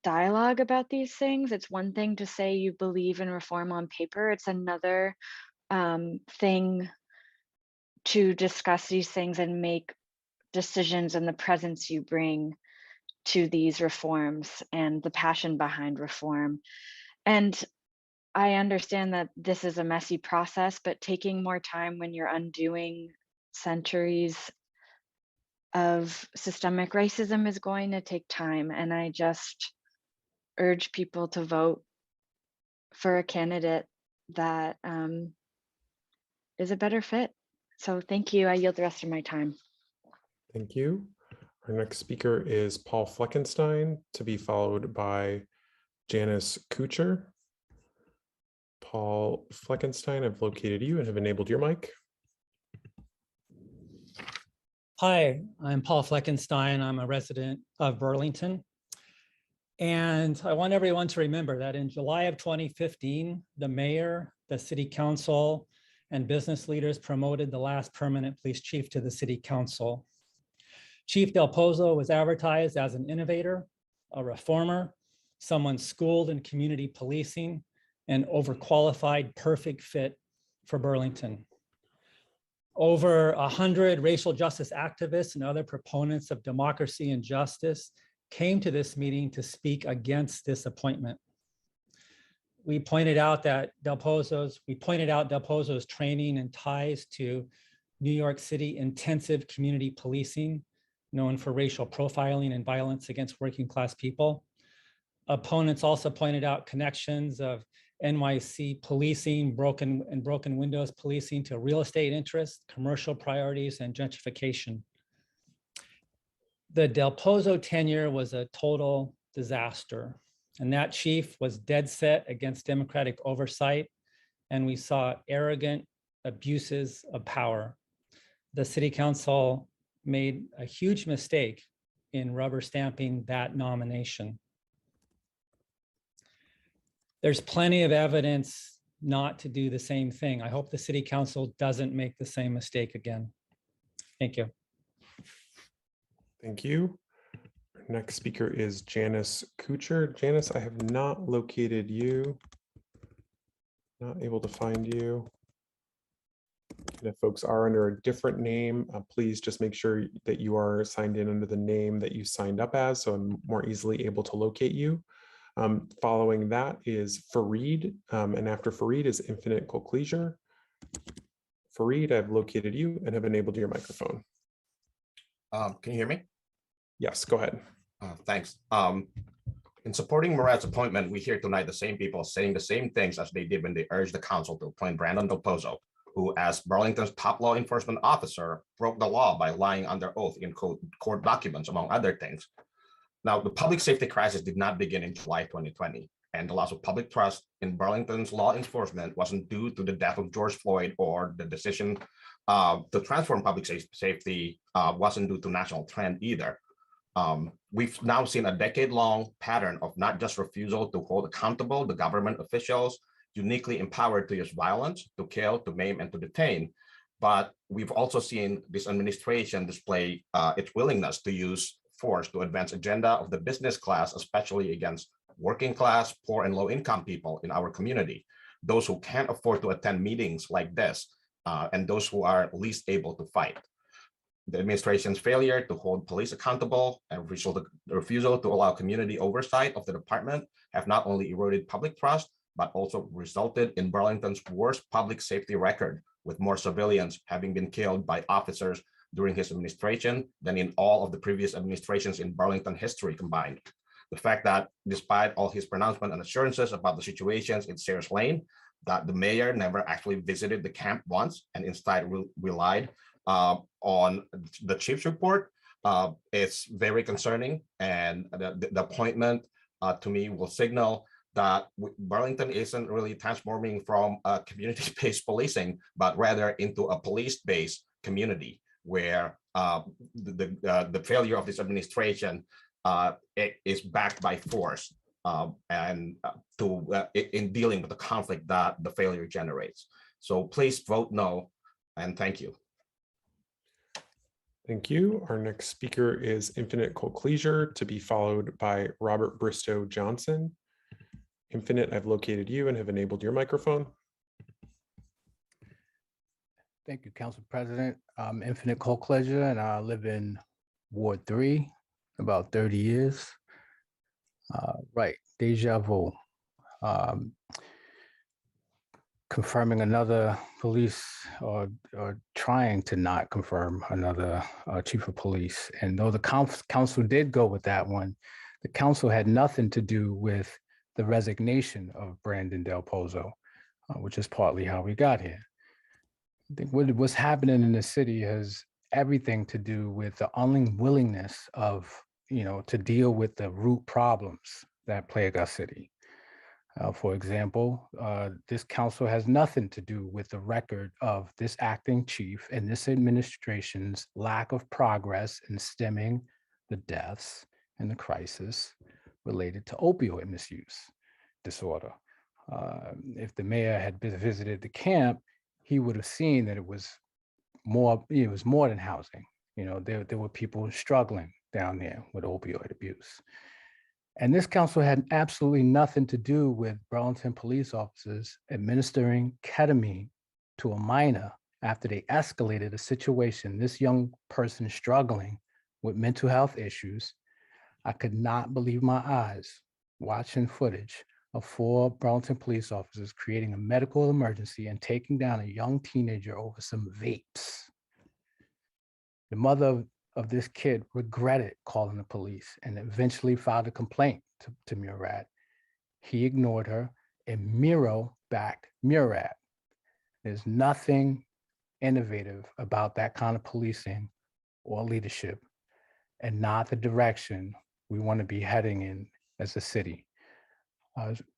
dialogue about these things. It's one thing to say you believe in reform on paper. It's another thing to discuss these things and make decisions in the presence you bring to these reforms and the passion behind reform. And I understand that this is a messy process, but taking more time when you're undoing centuries of systemic racism is going to take time. And I just urge people to vote for a candidate that is a better fit. So thank you. I yield the rest of my time. Thank you. Our next speaker is Paul Fleckenstein to be followed by Janice Kuchar. Paul Fleckenstein, I've located you and have enabled your mic. Hi, I'm Paul Fleckenstein. I'm a resident of Burlington. And I want everyone to remember that in July of 2015, the mayor, the city council, and business leaders promoted the last permanent police chief to the city council. Chief Del Pozo was advertised as an innovator, a reformer, someone schooled in community policing, and overqualified, perfect fit for Burlington. Over 100 racial justice activists and other proponents of democracy and justice came to this meeting to speak against this appointment. We pointed out Del Pozo's training and ties to New York City intensive community policing, known for racial profiling and violence against working class people. Opponents also pointed out connections of NYC policing, broken windows policing to real estate interests, commercial priorities, and gentrification. The Del Pozo tenure was a total disaster, and that chief was dead set against democratic oversight and we saw arrogant abuses of power. The city council made a huge mistake in rubber stamping that nomination. There's plenty of evidence not to do the same thing. I hope the city council doesn't make the same mistake again. Thank you. Thank you. Our next speaker is Janice Kuchar. Janice, I have not located you. Not able to find you. And if folks are under a different name, please just make sure that you are signed in under the name that you signed up as, so I'm more easily able to locate you. Following that is Fareed, and after Fareed is Infinite Colcleasure. Fareed, I've located you and have enabled your microphone. Can you hear me? Yes, go ahead. Thanks. In supporting Murad's appointment, we hear tonight the same people saying the same things as they did when they urged the council to appoint Brandon Del Pozo, who, as Burlington's top law enforcement officer, broke the law by lying under oath in court documents, among other things. Now, the public safety crisis did not begin in July 2020, and the loss of public trust in Burlington's law enforcement wasn't due to the death of George Floyd, or the decision to transform public safety wasn't due to national trend either. We've now seen a decade-long pattern of not just refusal to hold accountable the government officials uniquely empowered to use violence, to kill, to maim, and to detain, but we've also seen this administration display its willingness to use force to advance agenda of the business class, especially against working class, poor, and low-income people in our community, those who can't afford to attend meetings like this, and those who are least able to fight. The administration's failure to hold police accountable and refusal to allow community oversight of the department have not only eroded public trust, but also resulted in Burlington's worst public safety record, with more civilians having been killed by officers during his administration than in all of the previous administrations in Burlington history combined. The fact that despite all his pronouncements and assurances about the situations in Sayers Lane, that the mayor never actually visited the camp once and instead relied on the chief's report, it's very concerning. And the appointment to me will signal that Burlington isn't really transforming from a community-based policing, but rather into a police-based community, where the failure of this administration is backed by force and in dealing with the conflict that the failure generates. So please vote no, and thank you. Thank you. Our next speaker is Infinite Colcleasure, to be followed by Robert Bristow Johnson. Infinite, I've located you and have enabled your microphone. Thank you, Council President. I'm Infinite Colcleasure, and I live in Ward 3, about 30 years. Right, deja vu. Confirming another police, or trying to not confirm another chief of police. And though the council did go with that one, the council had nothing to do with the resignation of Brandon Del Pozo, which is partly how we got here. I think what's happening in the city has everything to do with the unwillingness of, to deal with the root problems that plague our city. For example, this council has nothing to do with the record of this acting chief and this administration's lack of progress in stemming the deaths and the crisis related to opioid misuse disorder. If the mayor had visited the camp, he would have seen that it was more than housing. There were people struggling down there with opioid abuse. And this council had absolutely nothing to do with Burlington police officers administering ketamine to a minor after they escalated a situation, this young person struggling with mental health issues. I could not believe my eyes watching footage of 4 Burlington police officers creating a medical emergency and taking down a young teenager over some vapes. The mother of this kid regretted calling the police and eventually filed a complaint to Murad. He ignored her, and Miro backed Murad. There's nothing innovative about that kind of policing or leadership, and not the direction we want to be heading in as a city.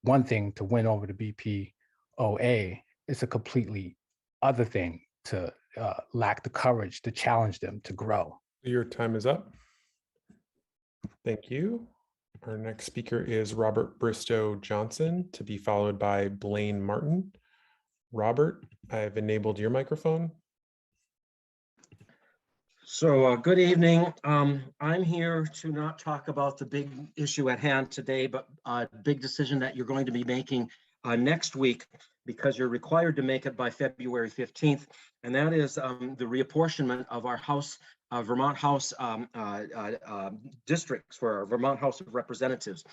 One thing to win over the BPOA it's a completely other thing to lack the courage to challenge them to grow. Your time is up. Thank you. Our next speaker is Robert Bristow Johnson, to be followed by Blaine Martin. Robert, I've enabled your microphone. So good evening. I'm here to not talk about the big issue at hand today, but a big decision that you're going to be making next week, because you're required to make it by February 15th. And that is the reapportionment of our House, Vermont House districts for our Vermont House of Representatives.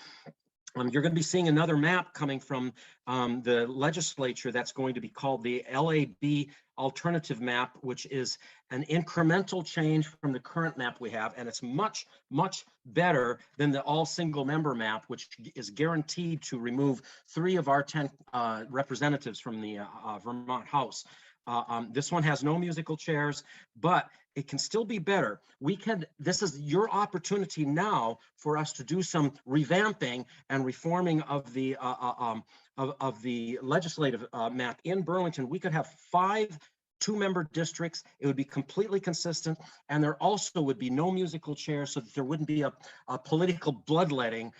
You're going to be seeing another map coming from the legislature that's going to be called the LAB alternative map, which is an incremental change from the current map we have. And it's much, much better than the all single member map, which is guaranteed to remove 3 of our 10 representatives from the Vermont House. This one has no musical chairs, but it can still be better. This is your opportunity now for us to do some revamping and reforming of the legislative map in Burlington. We could have 5 2-member districts. It would be completely consistent, and there also would be no musical chairs, so that there wouldn't be a political bloodletting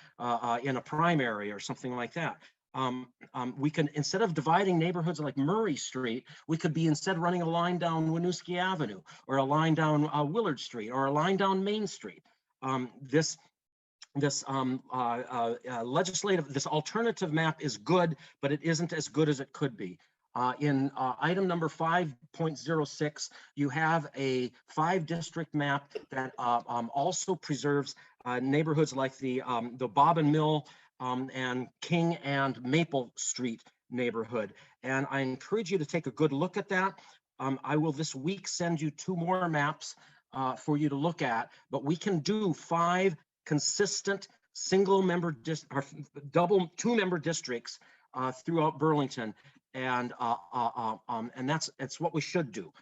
in a primary or something like that. We can, instead of dividing neighborhoods like Murray Street, we could be instead running a line down Winooski Avenue, or a line down Willard Street, or a line down Main Street. This alternative map is good, but it isn't as good as it could be. In item number 5.06, you have a 5-district map that also preserves neighborhoods like the Bobbin Mill and King and Maple Street neighborhood. And I encourage you to take a good look at that. I will this week send you 2 more maps for you to look at, but we can do 5 consistent single-member or double 2-member districts throughout Burlington. And that's what we should do.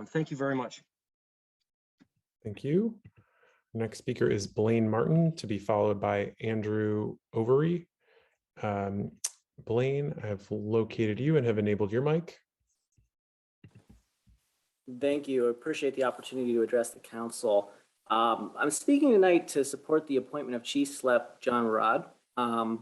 Thank you very much. Thank you. Next speaker is Blaine Martin, to be followed by Andrew Overy. Blaine, I've located you and have enabled your mic. Thank you. I appreciate the opportunity to address the council. I'm speaking tonight to support the appointment of Chief Slep John Murad. I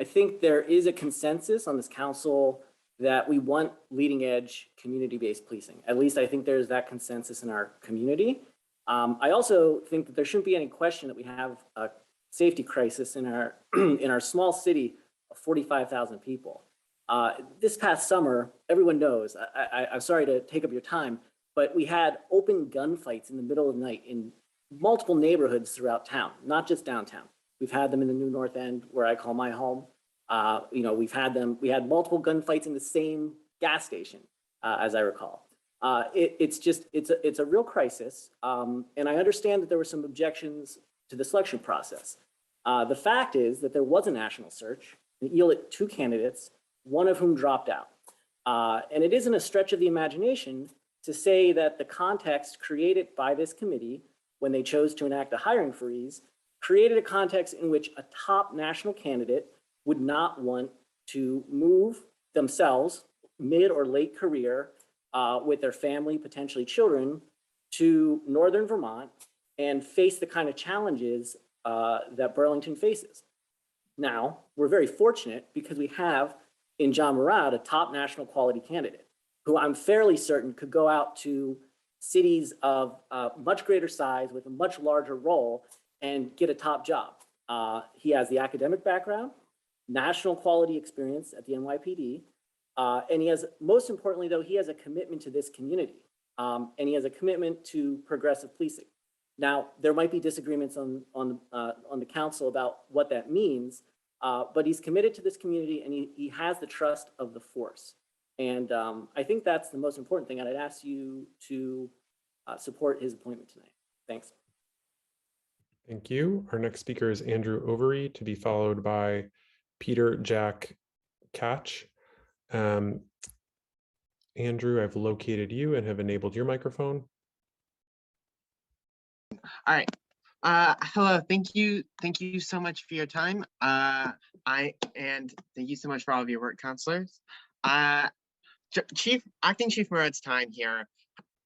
think there is a consensus on this council that we want leading edge community-based policing. At least I think there's that consensus in our community. I also think that there shouldn't be any question that we have a safety crisis in our in our small city of 45,000 people. This past summer, everyone knows, I'm sorry to take up your time, but we had open gunfights in the middle of the night in multiple neighborhoods throughout town, not just downtown. We've had them in the New North End, where I call my home. We had multiple gunfights in the same gas station, as I recall. It's a real crisis. And I understand that there were some objections to the selection process. The fact is that there was a national search that yielded 2 candidates, one of whom dropped out. And it isn't a stretch of the imagination to say that the context created by this committee when they chose to enact a hiring freeze created a context in which a top national candidate would not want to move themselves mid or late career with their family, potentially children, to Northern Vermont and face the kind of challenges that Burlington faces. Now, we're very fortunate because we have in John Murad a top national quality candidate who I'm fairly certain could go out to cities of much greater size with a much larger role and get a top job. He has the academic background, national quality experience at the NYPD, and he has, most importantly though, he has a commitment to this community, and he has a commitment to progressive policing. Now, there might be disagreements on the council about what that means, but he's committed to this community and he has the trust of the force. And I think that's the most important thing, and I'd ask you to support his appointment tonight. Thanks. Thank you. Our next speaker is Andrew Overy, to be followed by Peter Jack Catch. Andrew, I've located you and have enabled your microphone. All right. Hello. Thank you so much for your time. And thank you so much for all of your work, counselors. Acting Chief Murad's time here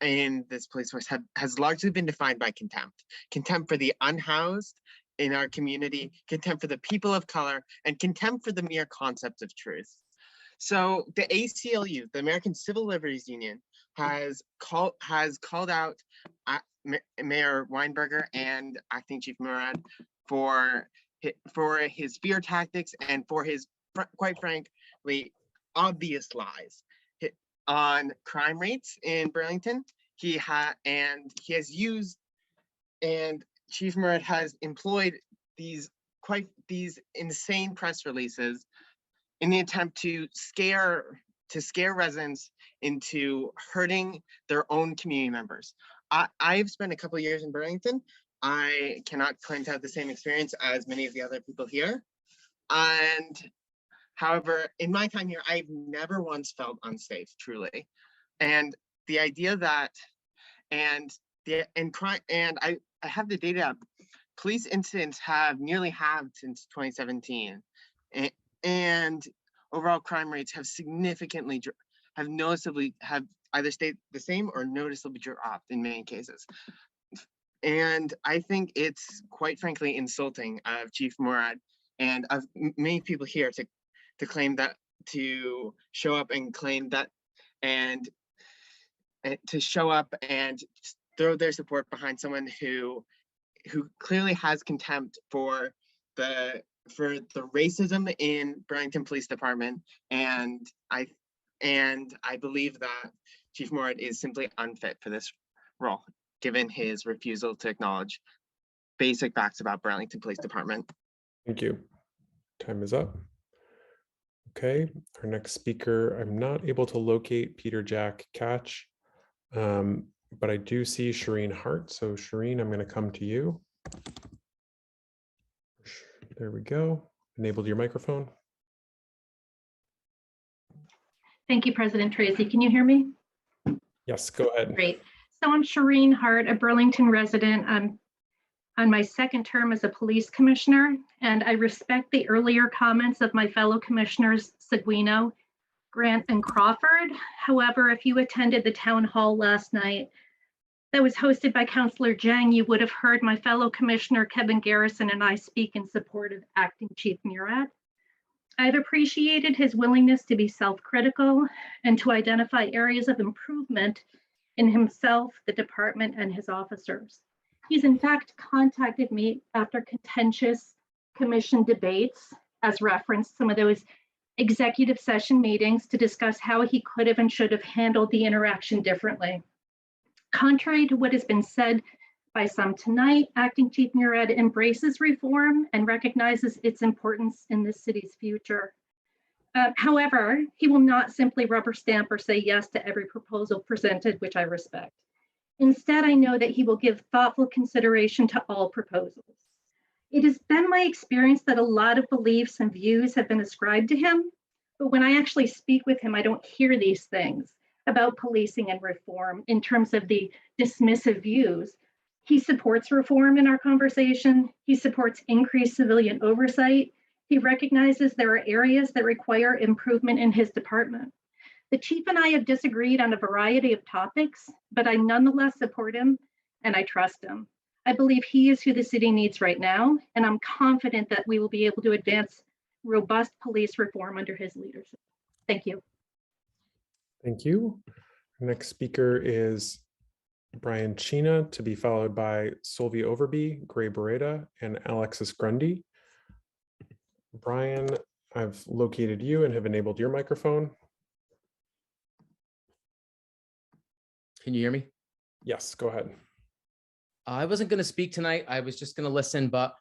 in this police force has largely been defined by contempt. Contempt for the unhoused in our community, contempt for the people of color, and contempt for the mere concept of truth. So the ACLU, the American Civil Liberties Union, has called out Mayor Weinberger and Acting Chief Murad for his fear tactics and for his, quite frankly, obvious lies on crime rates in Burlington. And Chief Murad has employed these insane press releases in the attempt to scare residents into hurting their own community members. I've spent a couple of years in Burlington. I cannot claim to have the same experience as many of the other people here. And however, in my time here, I've never once felt unsafe, truly. And the idea that, I have the data, police incidents have nearly halved since 2017. And overall crime rates have noticeably either stayed the same or noticeably dropped in many cases. And I think it's quite frankly insulting of Chief Murad and of many people here to claim that, to show up and claim that, and to show up and throw their support behind someone who clearly has contempt for the racism in Burlington Police Department. And I believe that Chief Murad is simply unfit for this role, given his refusal to acknowledge basic facts about Burlington Police Department. Thank you. Time is up. Okay, our next speaker, I'm not able to locate Peter Jack Catch, but I do see Shireen Hart. So Shireen, I'm going to come to you. There we go. Enabled your microphone. Thank you, President Tracy. Can you hear me? Yes, go ahead. Great. So I'm Shireen Hart, a Burlington resident. I'm on my second term as a police commissioner, and I respect the earlier comments of my fellow commissioners, Seguino, Grant, and Crawford. However, if you attended the town hall last night that was hosted by Councillor Jang, you would have heard my fellow commissioner, Kevin Garrison, and I speak in support of Acting Chief Murad. I've appreciated his willingness to be self-critical and to identify areas of improvement in himself, the department, and his officers. He's in fact contacted me after contentious commission debates, as referenced some of those executive session meetings, to discuss how he could have and should have handled the interaction differently. Contrary to what has been said by some tonight, Acting Chief Murad embraces reform and recognizes its importance in this city's future. However, he will not simply rubber stamp or say yes to every proposal presented, which I respect. Instead, I know that he will give thoughtful consideration to all proposals. It has been my experience that a lot of beliefs and views have been ascribed to him, but when I actually speak with him, I don't hear these things about policing and reform in terms of the dismissive views. He supports reform in our conversation. He supports increased civilian oversight. He recognizes there are areas that require improvement in his department. The chief and I have disagreed on a variety of topics, but I nonetheless support him and I trust him. I believe he is who the city needs right now, and I'm confident that we will be able to advance robust police reform under his leadership. Thank you. Thank you. Next speaker is Brian Chena, to be followed by Solvi Overby, Gray Beretta, and Alexis Grundy. Brian, I've located you and have enabled your microphone. Can you hear me? Yes, go ahead. I wasn't going to speak tonight. I was just going to listen, but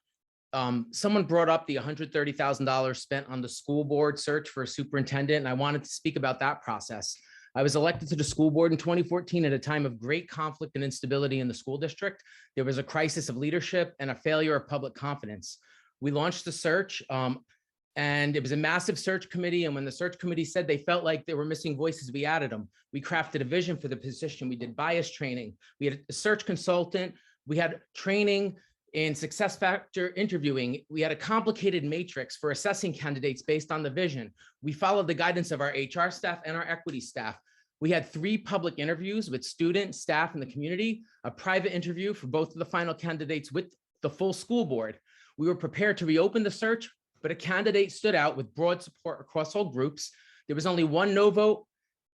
someone brought up the $130,000 spent on the school board search for a superintendent, and I wanted to speak about that process. I was elected to the school board in 2014 at a time of great conflict and instability in the school district. There was a crisis of leadership and a failure of public confidence. We launched the search, and it was a massive search committee. And when the search committee said they felt like they were missing voices, we added them. We crafted a vision for the position. We did bias training. We had a search consultant. We had training In success factor interviewing, we had a complicated matrix for assessing candidates based on the vision. We followed the guidance of our HR staff and our equity staff. We had 3 public interviews with students, staff, and the community, a private interview for both of the final candidates with the full school board. We were prepared to reopen the search, but a candidate stood out with broad support across all groups. There was only 1 no vote.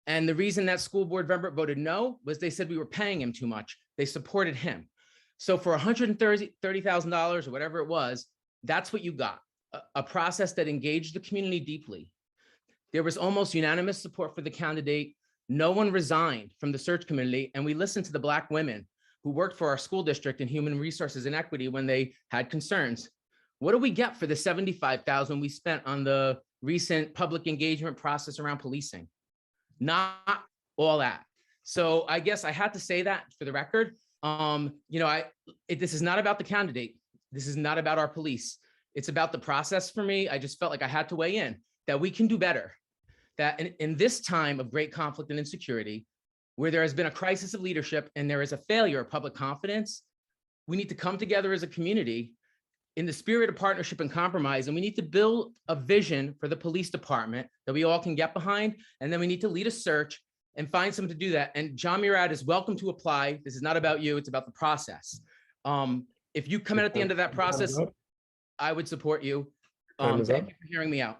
And the reason that school board member voted no was they said we were paying him too much. They supported him. So for $130,000 or whatever it was, that's what you got, a process that engaged the community deeply. There was almost unanimous support for the candidate. No one resigned from the search committee, and we listened to the Black women who worked for our school district in human resources and equity when they had concerns. What do we get for the $75,000 we spent on the recent public engagement process around policing? Not all that. So I guess I had to say that for the record. This is not about the candidate. This is not about our police. It's about the process for me. I just felt like I had to weigh in that we can do better. That in this time of great conflict and insecurity, where there has been a crisis of leadership and there is a failure of public confidence, we need to come together as a community in the spirit of partnership and compromise, and we need to build a vision for the police department that we all can get behind, and then we need to lead a search and find someone to do that. And John Murad is welcome to apply. This is not about you, it's about the process. If you come in at the end of that process, I would support you. Thank you for hearing me out.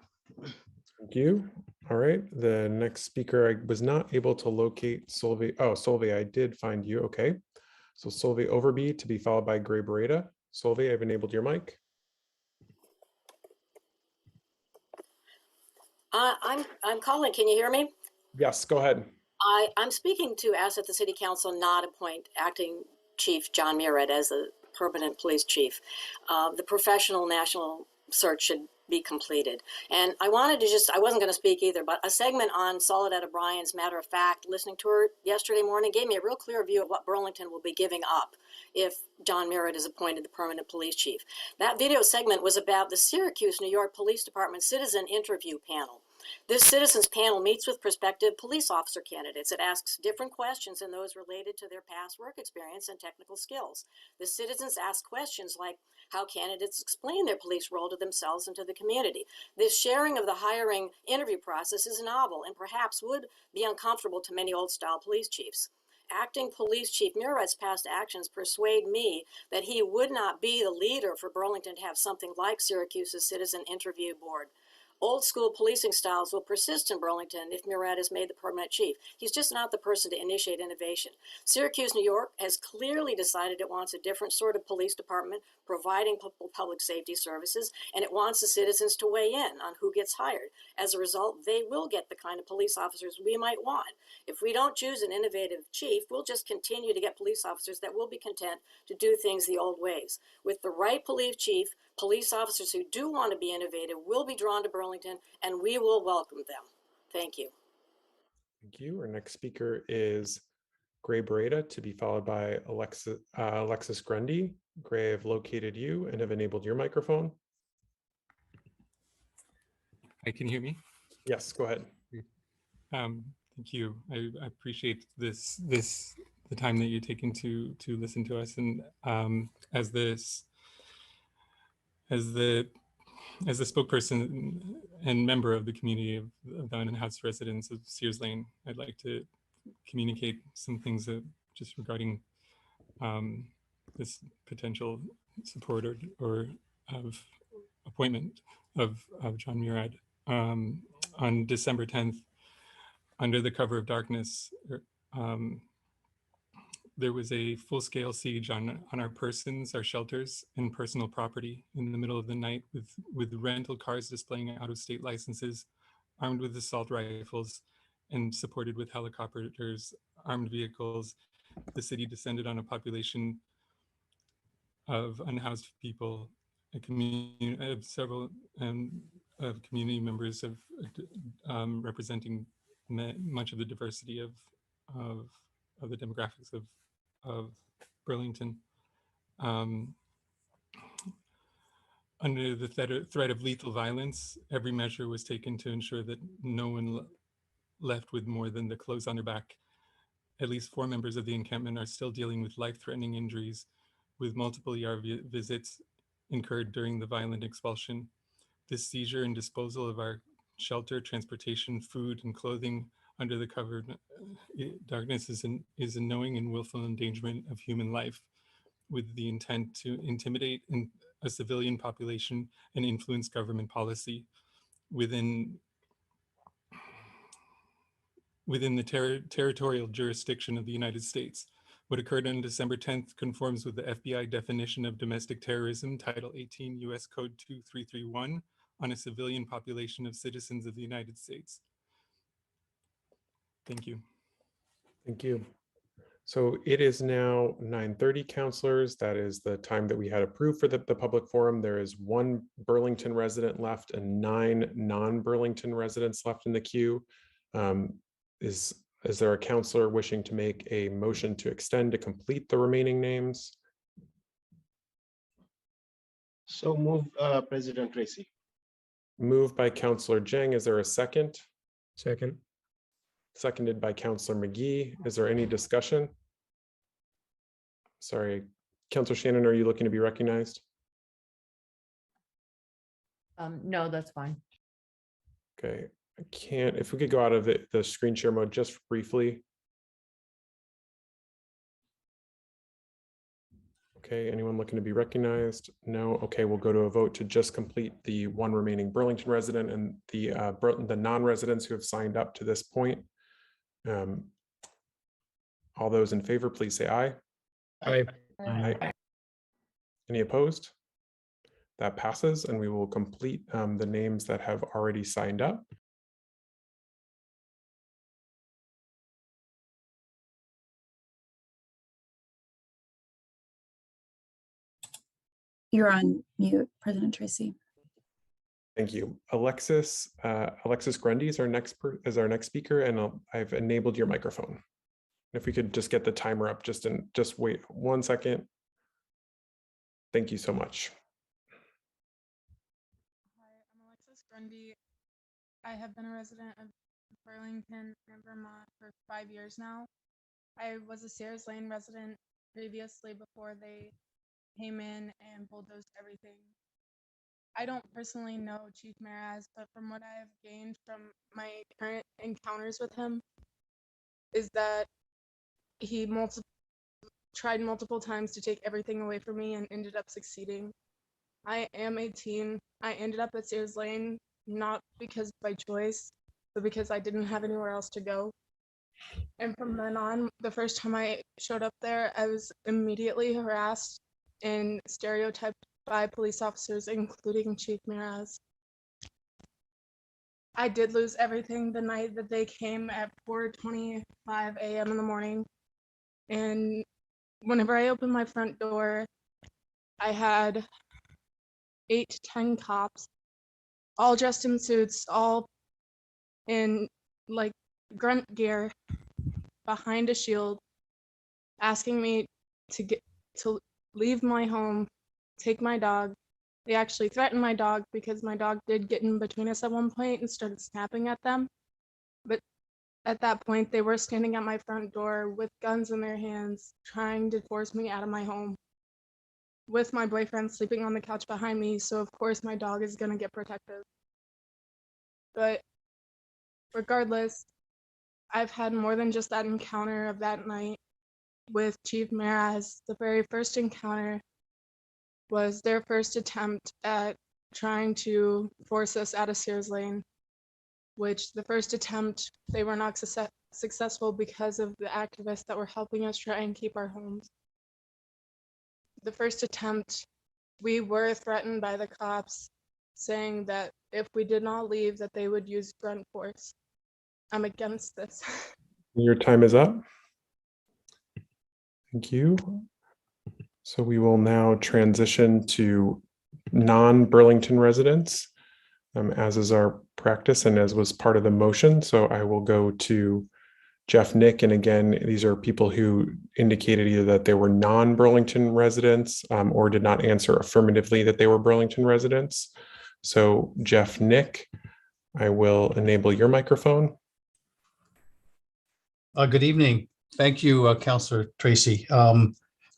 Thank you. All right, the next speaker, I was not able to locate Solveig. Oh, Solveig, I did find you. Okay. So Solveig Overby to be followed by Gray Beretta. Solveig, I've enabled your mic. I'm calling. Can you hear me? Yes, go ahead. I'm speaking to ask that the City Council not appoint Acting Chief John Murad as the permanent police chief. The professional national search should be completed. And I wanted to I wasn't going to speak either, but a segment on Soledad O'Brien's Matter of Fact, listening to her yesterday morning, gave me a real clear view of what Burlington will be giving up if John Murad is appointed the permanent police chief. That video segment was about the Syracuse, New York Police Department citizen interview panel. This citizens panel meets with prospective police officer candidates. It asks different questions than those related to their past work experience and technical skills. The citizens ask questions like how candidates explain their police role to themselves and to the community. This sharing of the hiring interview process is novel and perhaps would be uncomfortable to many old-style police chiefs. Acting Police Chief Murad's past actions persuade me that he would not be the leader for Burlington to have something like Syracuse's Citizen Interview Board. Old school policing styles will persist in Burlington if Murad is made the permanent chief. He's just not the person to initiate innovation. Syracuse, New York has clearly decided it wants a different sort of police department providing public safety services, and it wants the citizens to weigh in on who gets hired. As a result, they will get the kind of police officers we might want. If we don't choose an innovative chief, we'll just continue to get police officers that will be content to do things the old ways. With the right police chief, police officers who do want to be innovative will be drawn to Burlington, and we will welcome them. Thank you. Thank you. Our next speaker is Gray Beretta to be followed by Alexis Grundy. Gray, I've located you and have enabled your microphone. Hi, can you hear me? Yes, go ahead. Thank you. I appreciate the time that you're taking to listen to us, and as the spokesperson and member of the community of the unhoused residents of Sears Lane, I'd like to communicate some things that just regarding this potential support or of appointment of John Murad. On December 10th, under the cover of darkness, there was a full-scale siege on our persons, our shelters, and personal property in the middle of the night with rental cars displaying out-of-state licenses, armed with assault rifles, and supported with helicopters, armed vehicles. The city descended on a population of unhoused people, a community of several of community members of representing much of the diversity of the demographics of Burlington. Under the threat of lethal violence, every measure was taken to ensure that no one left with more than the clothes on their back. At least 4 members of the encampment are still dealing with life-threatening injuries with multiple visits incurred during the violent expulsion. This seizure and disposal of our shelter, transportation, food, and clothing under the cover of darkness is a knowing and willful endangerment of human life with the intent to intimidate a civilian population and influence government policy within the territorial jurisdiction of the United States. What occurred on December 10th conforms with the FBI definition of domestic terrorism, Title 18 U.S. Code 2331, on a civilian population of citizens of the United States. Thank you. Thank you. So it is now 9:30, counselors. That is the time that we had approved for the public forum. There is one Burlington resident left and 9 non-Burlington residents left in the queue. Is there a counselor wishing to make a motion to extend to complete the remaining names? So move, President Tracy. Moved by Counselor Jang. Is there a second? Second. Seconded by Counselor McGee. Is there any discussion? Sorry, Counselor Shannon, are you looking to be recognized? No, that's fine. Okay, I can't, if we could go out of the screen share mode just briefly. Okay, anyone looking to be recognized? No. Okay, we'll go to a vote to just complete the one remaining Burlington resident and the non-residents who have signed up to this point. All those in favor, please say aye. Aye. Aye. Any opposed? That passes, and we will complete the names that have already signed up. You're on mute, President Tracy. Thank you. Alexis Grundy is our next speaker, and I've enabled your microphone. If we could just get the timer up, just wait 1 second. Thank you so much. Hi, I'm Alexis Grundy. I have been a resident of Burlington, Vermont for 5 years now. I was a Sears Lane resident previously before they came in and bulldozed everything. I don't personally know Chief Meraz, but from what I have gained from my current encounters with him is that he tried multiple times to take everything away from me and ended up succeeding. I am 18. I ended up at Sears Lane, not because by choice, but because I didn't have anywhere else to go. And from then on, the first time I showed up there, I was immediately harassed and stereotyped by police officers, including Chief Meraz. I did lose everything the night that they came at 4:25 a.m. in the morning. And whenever I opened my front door, I had 8 to 10 cops, all dressed in suits, all in like grunt gear, behind a shield, asking me to leave my home, take my dog. They actually threatened my dog because my dog did get in between us at one point and started snapping at them. But at that point, they were standing at my front door with guns in their hands, trying to force me out of my home, with my boyfriend sleeping on the couch behind me, so of course my dog is gonna get protected. But regardless, I've had more than just that encounter of that night with Chief Meraz. The very first encounter was their first attempt at trying to force us out of Sears Lane, which the first attempt, they were not successful because of the activists that were helping us try and keep our homes. The first attempt, we were threatened by the cops, saying that if we did not leave, that they would use grunt force. I'm against this. Your time is up. Thank you. So we will now transition to non-Burlington residents, as is our practice and as was part of the motion. So I will go to Jeff Nick. And again, these are people who indicated either that they were non-Burlington residents or did not answer affirmatively that they were Burlington residents. So Jeff Nick, I will enable your microphone. Good evening. Thank you, Councilor Tracy.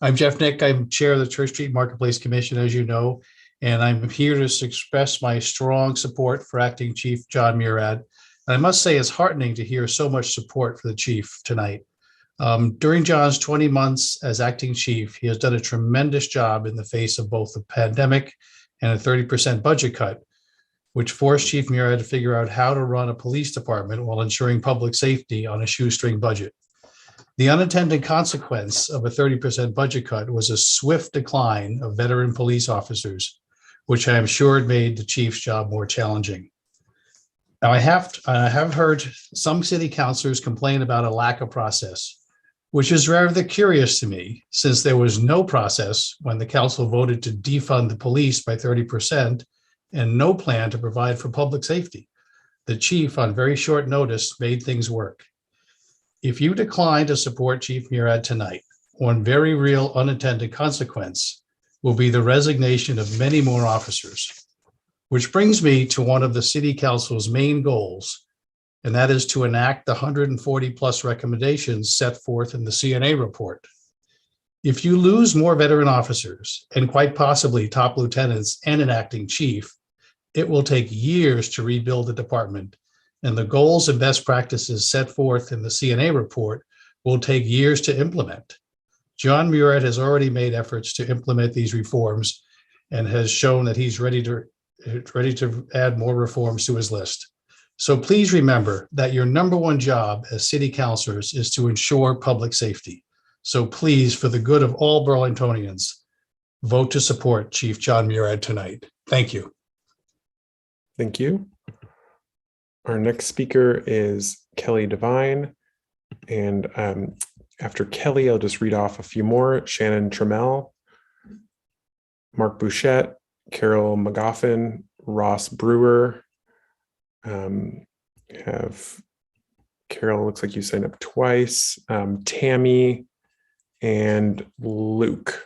I'm Jeff Nick. I'm Chair of the Church Street Marketplace Commission, as you know, and I'm here to express my strong support for Acting Chief John Murad. And I must say it's heartening to hear so much support for the chief tonight. During John's 20 months as acting chief, he has done a tremendous job in the face of both the pandemic and a 30% budget cut, which forced Chief Murad to figure out how to run a police department while ensuring public safety on a shoestring budget. The unintended consequence of a 30% budget cut was a swift decline of veteran police officers, which I am sure made the chief's job more challenging. Now, I have heard some city councilors complain about a lack of process, which is rather curious to me, since there was no process when the council voted to defund the police by 30% and no plan to provide for public safety. The chief, on very short notice, made things work. If you decline to support Chief Murad tonight, one very real unintended consequence will be the resignation of many more officers, which brings me to one of the city council's main goals, and that is to enact the 140 plus recommendations set forth in the CNA report. If you lose more veteran officers and quite possibly top lieutenants and an acting chief, it will take years to rebuild the department, and the goals and best practices set forth in the CNA report will take years to implement. John Murad has already made efforts to implement these reforms and has shown that he's ready to add more reforms to his list. So please remember that your number one job as city councilors is to ensure public safety. So please, for the good of all Burlingtonians, vote to support Chief John Murad tonight. Thank you. Thank you. Our next speaker is Kelly Devine. And after Kelly, I'll just read off a few more. Shannon Trammell, Mark Bouchette, Carol McGoffin, Ross Brewer. Have Carol, looks like you signed up twice, Tammy and Luke.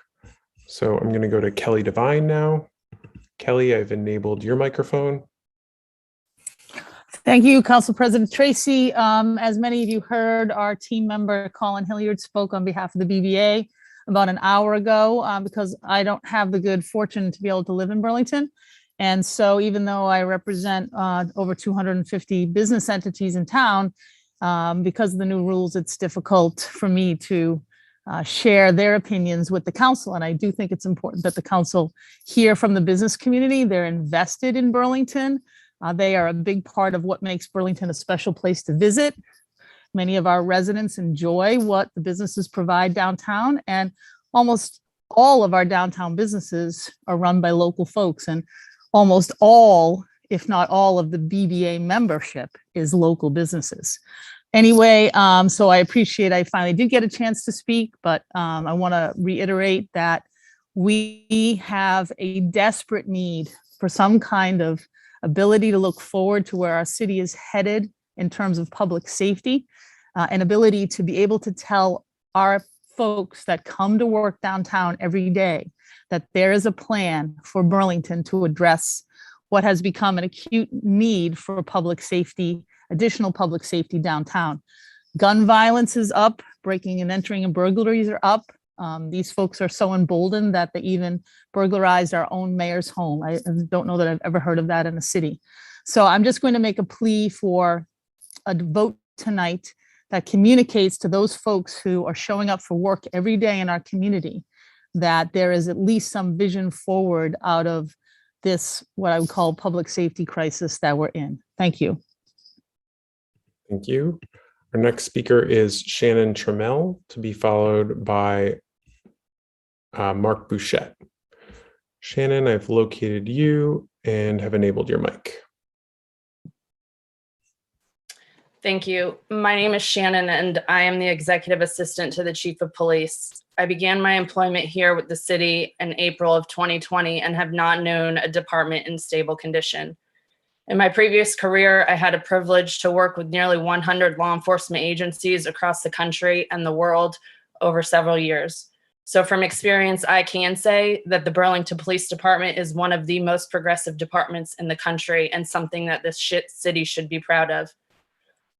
So I'm going to go to Kelly Devine now. Kelly, I've enabled your microphone. Thank you, Council President Tracy. As many of you heard, our team member Colin Hilliard spoke on behalf of the BBA about an hour ago because I don't have the good fortune to be able to live in Burlington. And so even though I represent over 250 business entities in town, because of the new rules, it's difficult for me to share their opinions with the council. And I do think it's important that the council hear from the business community. They're invested in Burlington. They are a big part of what makes Burlington a special place to visit. Many of our residents enjoy what the businesses provide downtown, and almost all of our downtown businesses are run by local folks, and almost all, if not all, of the BBA membership is local businesses. Anyway, so I finally did get a chance to speak, but I want to reiterate that we have a desperate need for some kind of ability to look forward to where our city is headed in terms of public safety, and ability to be able to tell our folks that come to work downtown every day that there is a plan for Burlington to address what has become an acute need for public safety, additional public safety downtown. Gun violence is up, breaking and entering and burglaries are up. These folks are so emboldened that they even burglarized our own mayor's home. I don't know that I've ever heard of that in a city. So I'm just going to make a plea for a vote tonight that communicates to those folks who are showing up for work every day in our community that there is at least some vision forward out of this, what I would call public safety crisis that we're in. Thank you. Thank you. Our next speaker is Shannon Trammell, to be followed by Mark Bouchette. Shannon, I've located you and have enabled your mic. Thank you. My name is Shannon, and I am the executive assistant to the chief of police. I began my employment here with the city in April of 2020 and have not known a department in stable condition. In my previous career, I had a privilege to work with nearly 100 law enforcement agencies across the country and the world over several years. So from experience, I can say that the Burlington Police Department is one of the most progressive departments in the country and something that this city should be proud of.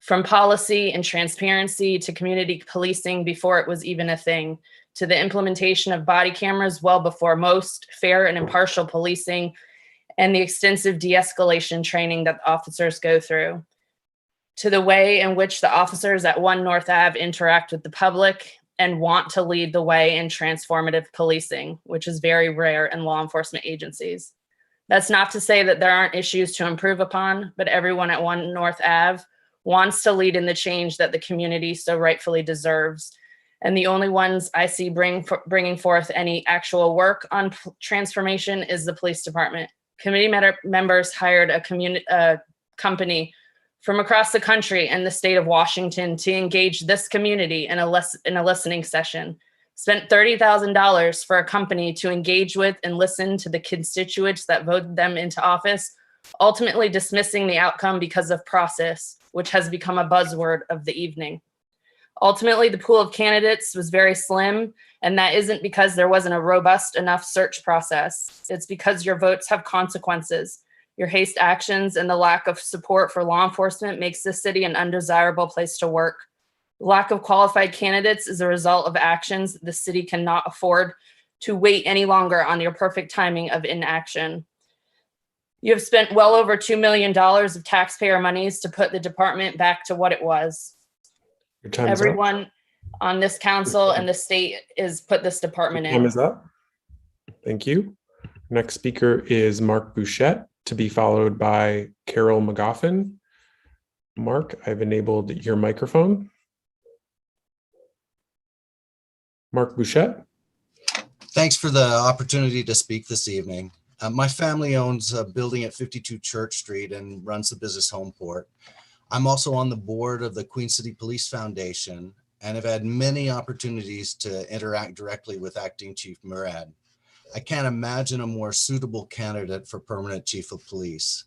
From policy and transparency to community policing before it was even a thing, to the implementation of body cameras well before most, fair and impartial policing, and the extensive de-escalation training that officers go through, to the way in which the officers at 1 North Ave interact with the public and want to lead the way in transformative policing, which is very rare in law enforcement agencies. That's not to say that there aren't issues to improve upon, but everyone at 1 North Ave wants to lead in the change that the community so rightfully deserves. And the only ones I see bringing forth any actual work on transformation is the police department. Committee members hired a company from across the country and the state of Washington to engage this community in a listening session. Spent $30,000 for a company to engage with and listen to the constituents that voted them into office, ultimately dismissing the outcome because of process, which has become a buzzword of the evening. Ultimately, the pool of candidates was very slim, and that isn't because there wasn't a robust enough search process. It's because your votes have consequences. Your haste actions and the lack of support for law enforcement makes this city an undesirable place to work. Lack of qualified candidates is a result of actions the city cannot afford to wait any longer on your perfect timing of inaction. You have spent well over $2 million of taxpayer monies to put the department back to what it was. Your time is up. Everyone on this council and the state is put this department Time in. is up. Thank you. Next speaker is Mark Bouchette, to be followed by Carol McGoffin. Mark, I've enabled your microphone. Mark Bouchette. Thanks for the opportunity to speak this evening. My family owns a building at 52 Church Street and runs the business Homeport. I'm also on the board of the Queen City Police Foundation and have had many opportunities to interact directly with Acting Chief Murad. I can't imagine a more suitable candidate for permanent chief of police.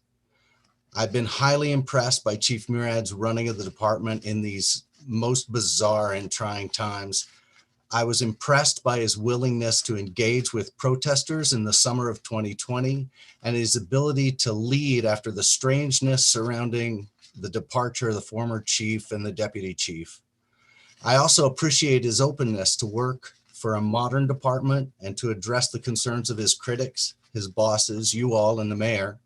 I've been highly impressed by Chief Murad's running of the department in these most bizarre and trying times. I was impressed by his willingness to engage with protesters in the summer of 2020 and his ability to lead after the strangeness surrounding the departure of the former chief and the deputy chief. I also appreciate his openness to work for a modern department and to address the concerns of his critics, his bosses, you all, and the mayor,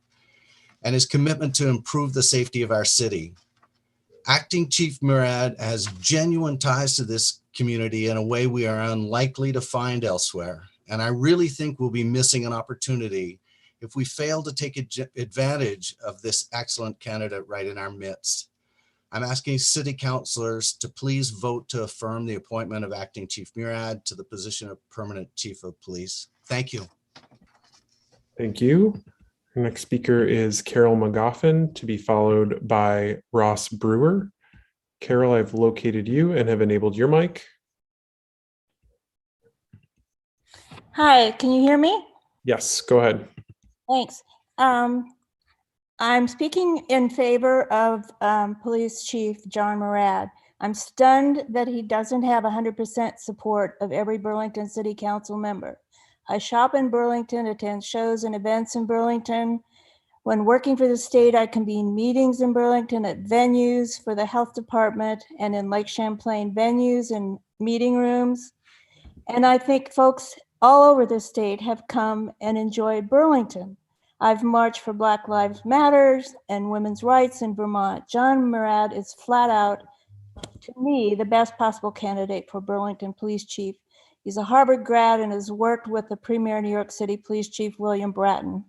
and his commitment to improve the safety of our city. Acting Chief Murad has genuine ties to this community in a way we are unlikely to find elsewhere. And I really think we'll be missing an opportunity if we fail to take advantage of this excellent candidate right in our midst. I'm asking city councilors to please vote to affirm the appointment of Acting Chief Murad to the position of permanent chief of police. Thank you. Thank you. Our next speaker is Carol McGoffin, to be followed by Ross Brewer. Carol, I've located you and have enabled your mic. Hi, can you hear me? Yes, go ahead. Thanks. I'm speaking in favor of Police Chief John Murad. I'm stunned that he doesn't have 100% support of every Burlington City Council member. I shop in Burlington, attend shows and events in Burlington. When working for the state, I convene meetings in Burlington at venues for the health department and in Lake Champlain venues and meeting rooms. And I think folks all over the state have come and enjoyed Burlington. I've marched for Black Lives Matters and women's rights in Vermont. John Murad is flat out, to me, the best possible candidate for Burlington Police Chief. He's a Harvard grad and has worked with the premier New York City Police Chief, William Bratton.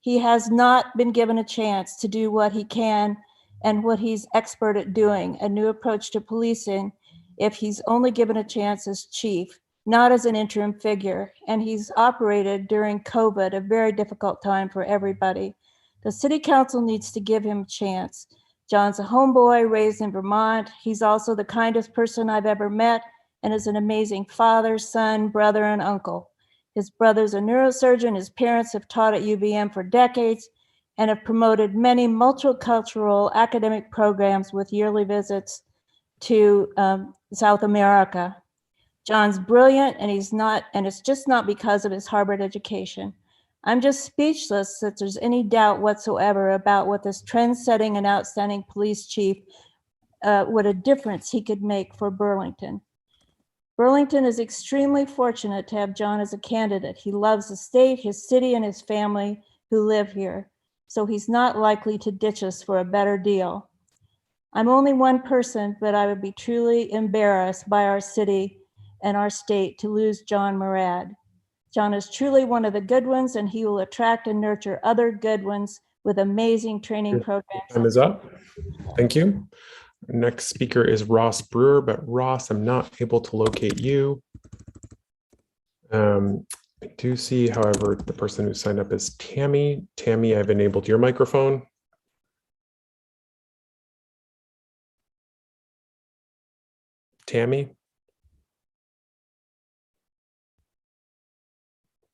He has not been given a chance to do what he can and what he's expert at doing, a new approach to policing, if he's only given a chance as chief, not as an interim figure. And he's operated during COVID, a very difficult time for everybody. The city council needs to give him a chance. John's a homeboy raised in Vermont. He's also the kindest person I've ever met and is an amazing father, son, brother, and uncle. His brother's a neurosurgeon. His parents have taught at UVM for decades and have promoted many multicultural academic programs with yearly visits to South America. John's brilliant, and it's just not because of his Harvard education. I'm just speechless that there's any doubt whatsoever about what this trend-setting and outstanding police chief, what a difference he could make for Burlington. Burlington is extremely fortunate to have John as a candidate. He loves the state, his city, and his family who live here, so he's not likely to ditch us for a better deal. I'm only one person, but I would be truly embarrassed by our city and our state to lose John Murad. John is truly one of the good ones, and he will attract and nurture other good ones with amazing training programs. Time is up. Thank you. Next speaker is Ross Brewer, but Ross, I'm not able to locate you. I do see, however, the person who signed up is Tammy. Tammy, I've enabled your microphone. Tammy?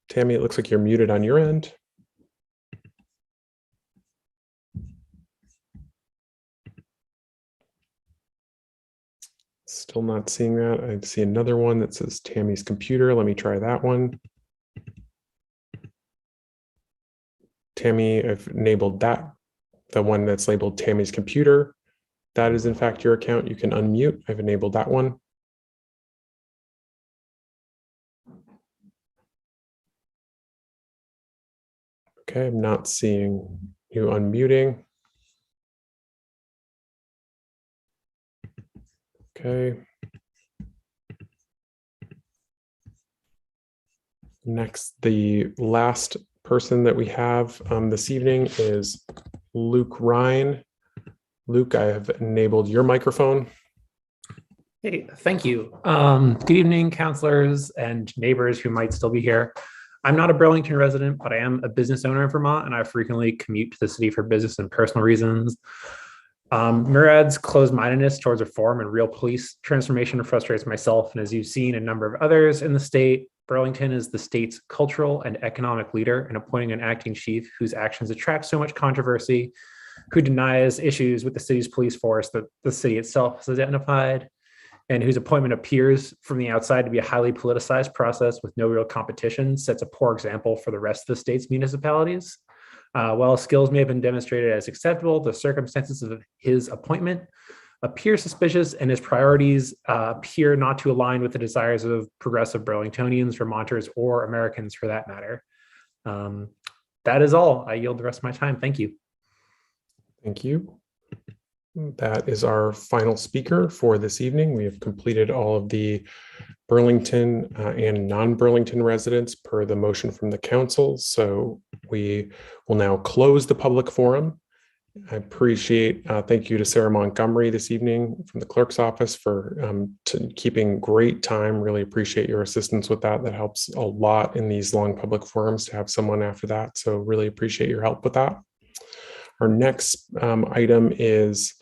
Tammy, it looks like you're muted on your end. Still not seeing that. I see another one that says Tammy's computer. Let me try that one. Tammy, I've enabled that, the one that's labeled Tammy's computer. That is in fact your account. You can unmute. I've enabled that one. Okay, I'm not seeing you unmuting. Okay. Next, the last person that we have this evening is Luke Ryan. Luke, I have enabled your microphone. Hey, thank you. Good evening, counselors and neighbors who might still be here. I'm not a Burlington resident, but I am a business owner in Vermont, and I frequently commute to the city for business and personal reasons. Murad's closed-mindedness towards reform and real police transformation frustrates myself, and as you've seen, a number of others in the state. Burlington is the state's cultural and economic leader, and appointing an acting chief whose actions attract so much controversy, who denies issues with the city's police force that the city itself has identified, and whose appointment appears from the outside to be a highly politicized process with no real competition, sets a poor example for the rest of the state's municipalities. While skills may have been demonstrated as acceptable, the circumstances of his appointment appear suspicious, and his priorities appear not to align with the desires of progressive Burlingtonians, Vermonters, or Americans for that matter. That is all. I yield the rest of my time. Thank you. Thank you. That is our final speaker for this evening. We have completed all of the Burlington and non-Burlington residents per the motion from the council. So we will now close the public forum. I appreciate, thank you to Sarah Montgomery this evening from the clerk's office for keeping great time. Really appreciate your assistance with that. That helps a lot in these long public forums to have someone after that. So really appreciate your help with that. Our next item is,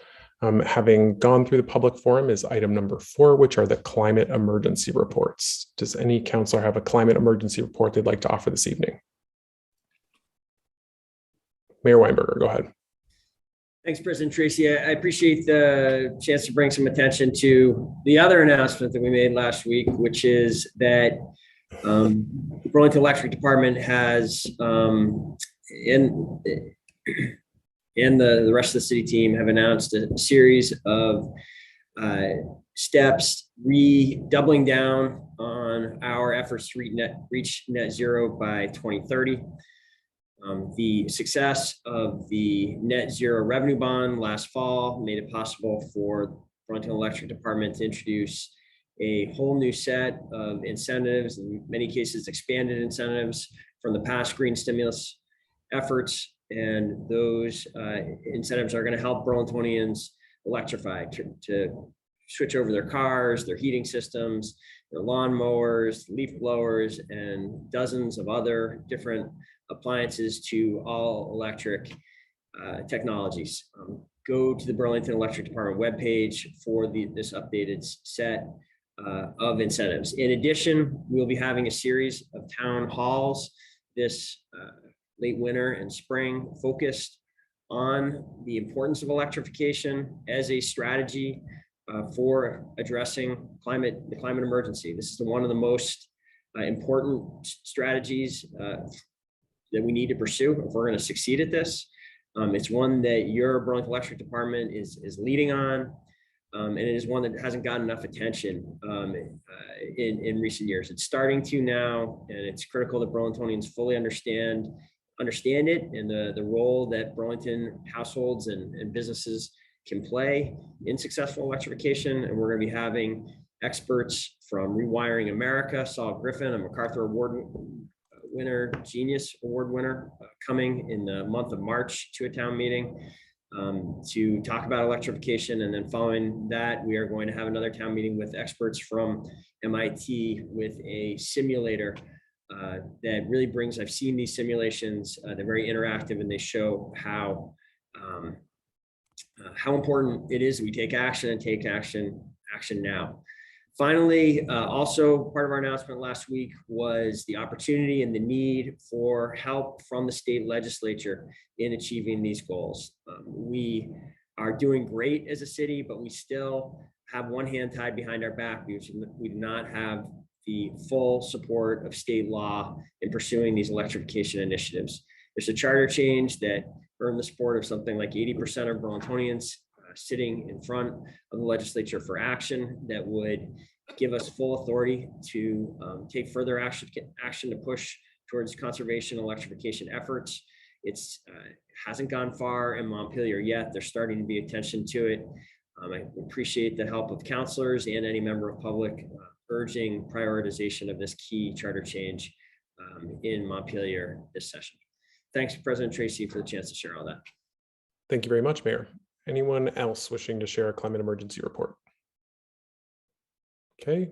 having gone through the public forum, is item number 4, which are the climate emergency reports. Does any councilor have a climate emergency report they'd like to offer this evening? Mayor Weinberger, go ahead. Thanks, President Tracy. I appreciate the chance to bring some attention to the other announcement that we made last week, which is that the Burlington Electric Department has, and the rest of the city team have announced a series of steps doubling down on our efforts to reach net zero by 2030. The success of the net zero revenue bond last fall made it possible for Burlington Electric Department to introduce a whole new set of incentives, in many cases expanded incentives from the past green stimulus efforts. And those incentives are going to help Burlingtonians electrify, to switch over their cars, their heating systems, their lawn mowers, leaf blowers, and dozens of other different appliances to all electric technologies. Go to the Burlington Electric Department webpage for this updated set of incentives. In addition, we'll be having a series of town halls this late winter and spring focused on the importance of electrification as a strategy for addressing the climate emergency. This is one of the most important strategies that we need to pursue if we're going to succeed at this. It's one that your Burlington Electric Department is leading on. and it is one that hasn't gotten enough attention in recent years. It's starting to now, and it's critical that Burlingtonians fully understand it and the role that Burlington households and businesses can play in successful electrification. And we're going to be having experts from Rewiring America, Saul Griffin, a MacArthur Award winner, Genius Award winner, coming in the month of March to a town meeting to talk about electrification. And then following that, we are going to have another town meeting with experts from MIT with a simulator that really brings, I've seen these simulations, they're very interactive, and they show how important it is that we take action and take action now. Finally, also part of our announcement last week was the opportunity and the need for help from the state legislature in achieving these goals. We are doing great as a city, but we still have one hand tied behind our back because we do not have the full support of state law in pursuing these electrification initiatives. There's a charter change that earned the support of something like 80% of Burlingtonians sitting in front of the legislature for action that would give us full authority to take further action to push towards conservation electrification efforts. It's hasn't gone far in Montpelier yet. There's starting to be attention to it. I appreciate the help of counselors and any member of public urging prioritization of this key charter change in Montpelier this session. Thanks, President Tracy, for the chance to share all that. Thank you very much, Mayor. Anyone else wishing to share a climate emergency report? Okay,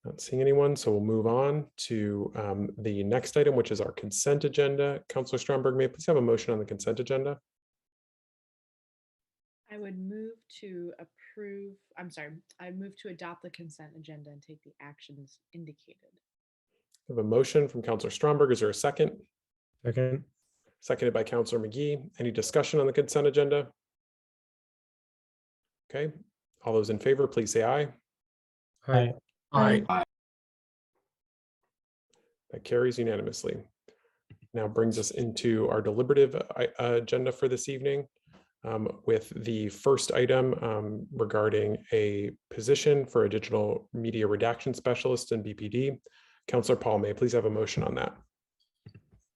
not seeing anyone, so we'll move on to the next item, which is our consent agenda. Councilor Stromberg, may I please have a motion on the consent agenda? I would move to approve, I move to adopt the consent agenda and take the actions indicated. I have a motion from Councilor Stromberg. Is there a second? Second. Seconded by Councilor McGee. Any discussion on the consent agenda? Okay, all those in favor, please say aye. Aye. Aye. That carries unanimously. Now brings us into our deliberative agenda for this evening with the first item regarding a position for a digital media redaction specialist in BPD. Councilor Paul, may I please have a motion on that?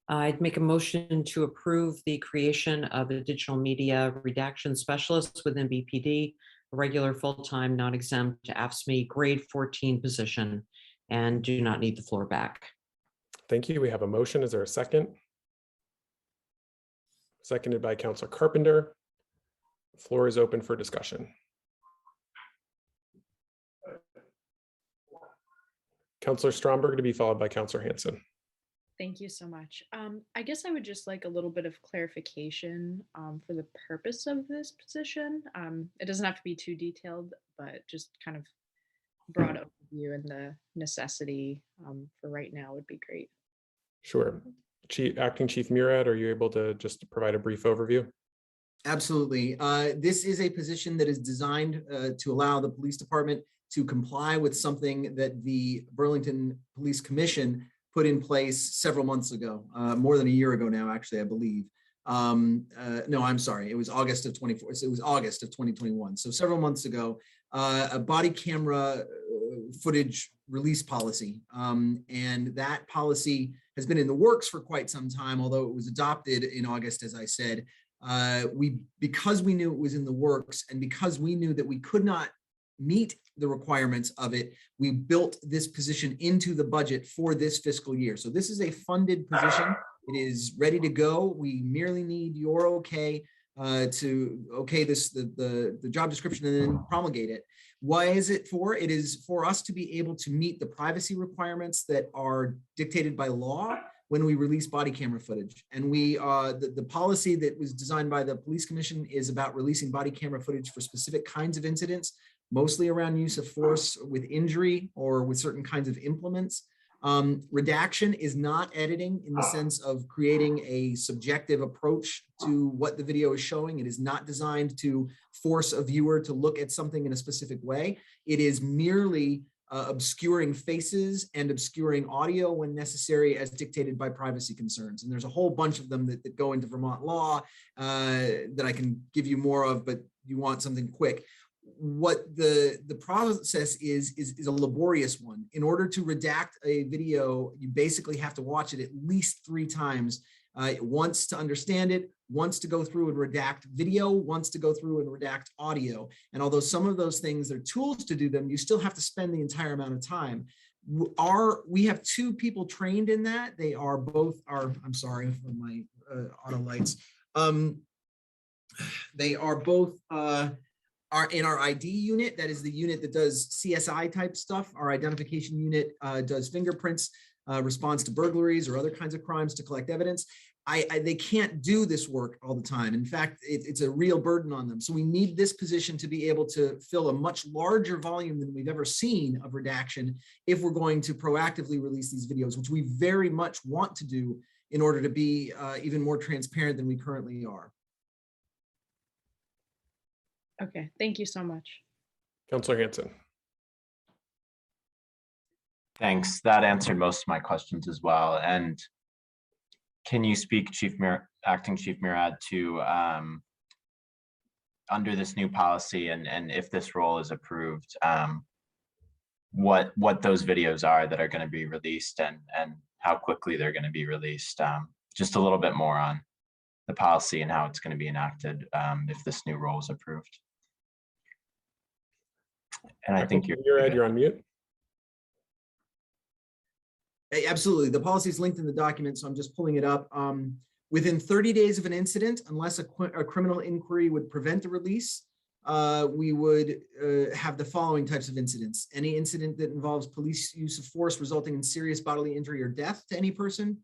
I'd make a motion to approve the creation of a digital media redaction specialist within BPD, a regular full-time, non-exempt AFSCME grade 14 position, and do not need the floor back. Thank you. We have a motion. Is there a second? Seconded by Councilor Carpenter. The floor is open for discussion. Councilor Stromberg to be followed by Councilor Hanson. Thank you so much. I guess I would just like a little bit of clarification for the purpose of this position. It doesn't have to be too detailed, but just kind of broad overview and the necessity for right now would be great. Sure. Acting Chief Murad, are you able to just provide a brief overview? Absolutely. This is a position that is designed to allow the police department to comply with something that the Burlington Police Commission put in place several months ago, more than a year ago now, actually, I believe. No, I'm sorry. It was August of 24. So it was August of 2021. So several months ago, a body camera footage release policy. And that policy has been in the works for quite some time, although it was adopted in August, as I said. Because we knew it was in the works and because we knew that we could not meet the requirements of it, we built this position into the budget for this fiscal year. So this is a funded position. It is ready to go. We merely need your okay to okay this the job description and then promulgate it. Why is it for? It is for us to be able to meet the privacy requirements that are dictated by law when we release body camera footage. And we the policy that was designed by the Police Commission is about releasing body camera footage for specific kinds of incidents, mostly around use of force with injury or with certain kinds of implements. Redaction is not editing in the sense of creating a subjective approach to what the video is showing. It is not designed to force a viewer to look at something in a specific way. It is merely obscuring faces and obscuring audio when necessary as dictated by privacy concerns. And there's a whole bunch of them that go into Vermont law that I can give you more of, but you want something quick. what the process is a laborious one. In order to redact a video, you basically have to watch it at least 3 times. Once to understand it, once to go through and redact video, once to go through and redact audio. And although some of those things are tools to do them, you still have to spend the entire amount of time. We have 2 people trained in that. They are both I'm sorry for my auto lights. They are both are in our ID unit. That is the unit that does CSI type stuff. Our identification unit does fingerprints, responds to burglaries or other kinds of crimes to collect evidence. They can't do this work all the time. In fact, it's a real burden on them. So we need this position to be able to fill a much larger volume than we've ever seen of redaction if we're going to proactively release these videos, which we very much want to do in order to be even more transparent than we currently are. Okay, thank you so much. Councilor Hanson. Thanks. That answered most of my questions as well. And can you speak, Acting Chief Murad, to under this new policy and if this role is approved, what those videos are that are going to be released and how quickly they're going to be released? Just a little bit more on the policy and how it's going to be enacted if this new role is approved. And I think you're on mute. Absolutely. The policy is linked in the document, so I'm just pulling it up. Within 30 days of an incident, unless a criminal inquiry would prevent the release, we would have the following types of incidents. Any incident that involves police use of force resulting in serious bodily injury or death to any person,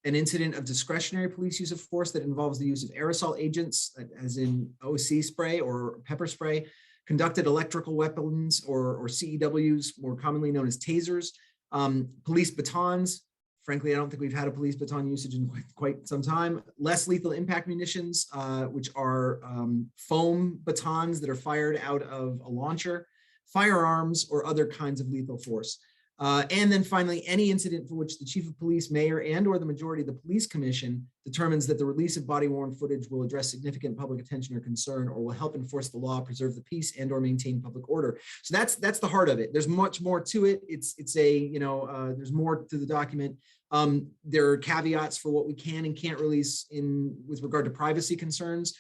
an incident of discretionary police use of force that involves the use of aerosol agents, as in OC spray or pepper spray, conducted electrical weapons or CEWs, more commonly known as tasers, police batons. Frankly, I don't think we've had a police baton usage in quite some time. Less lethal impact munitions, which are foam batons that are fired out of a launcher, firearms, or other kinds of lethal force. And then finally, any incident for which the chief of police, mayor, and/or the majority of the police commission determines that the release of body-worn footage will address significant public attention or concern, or will help enforce the law, preserve the peace, and/or maintain public order. So that's the heart of it. There's much more to it. It's there's more to the document. There are caveats for what we can and can't release with regard to privacy concerns.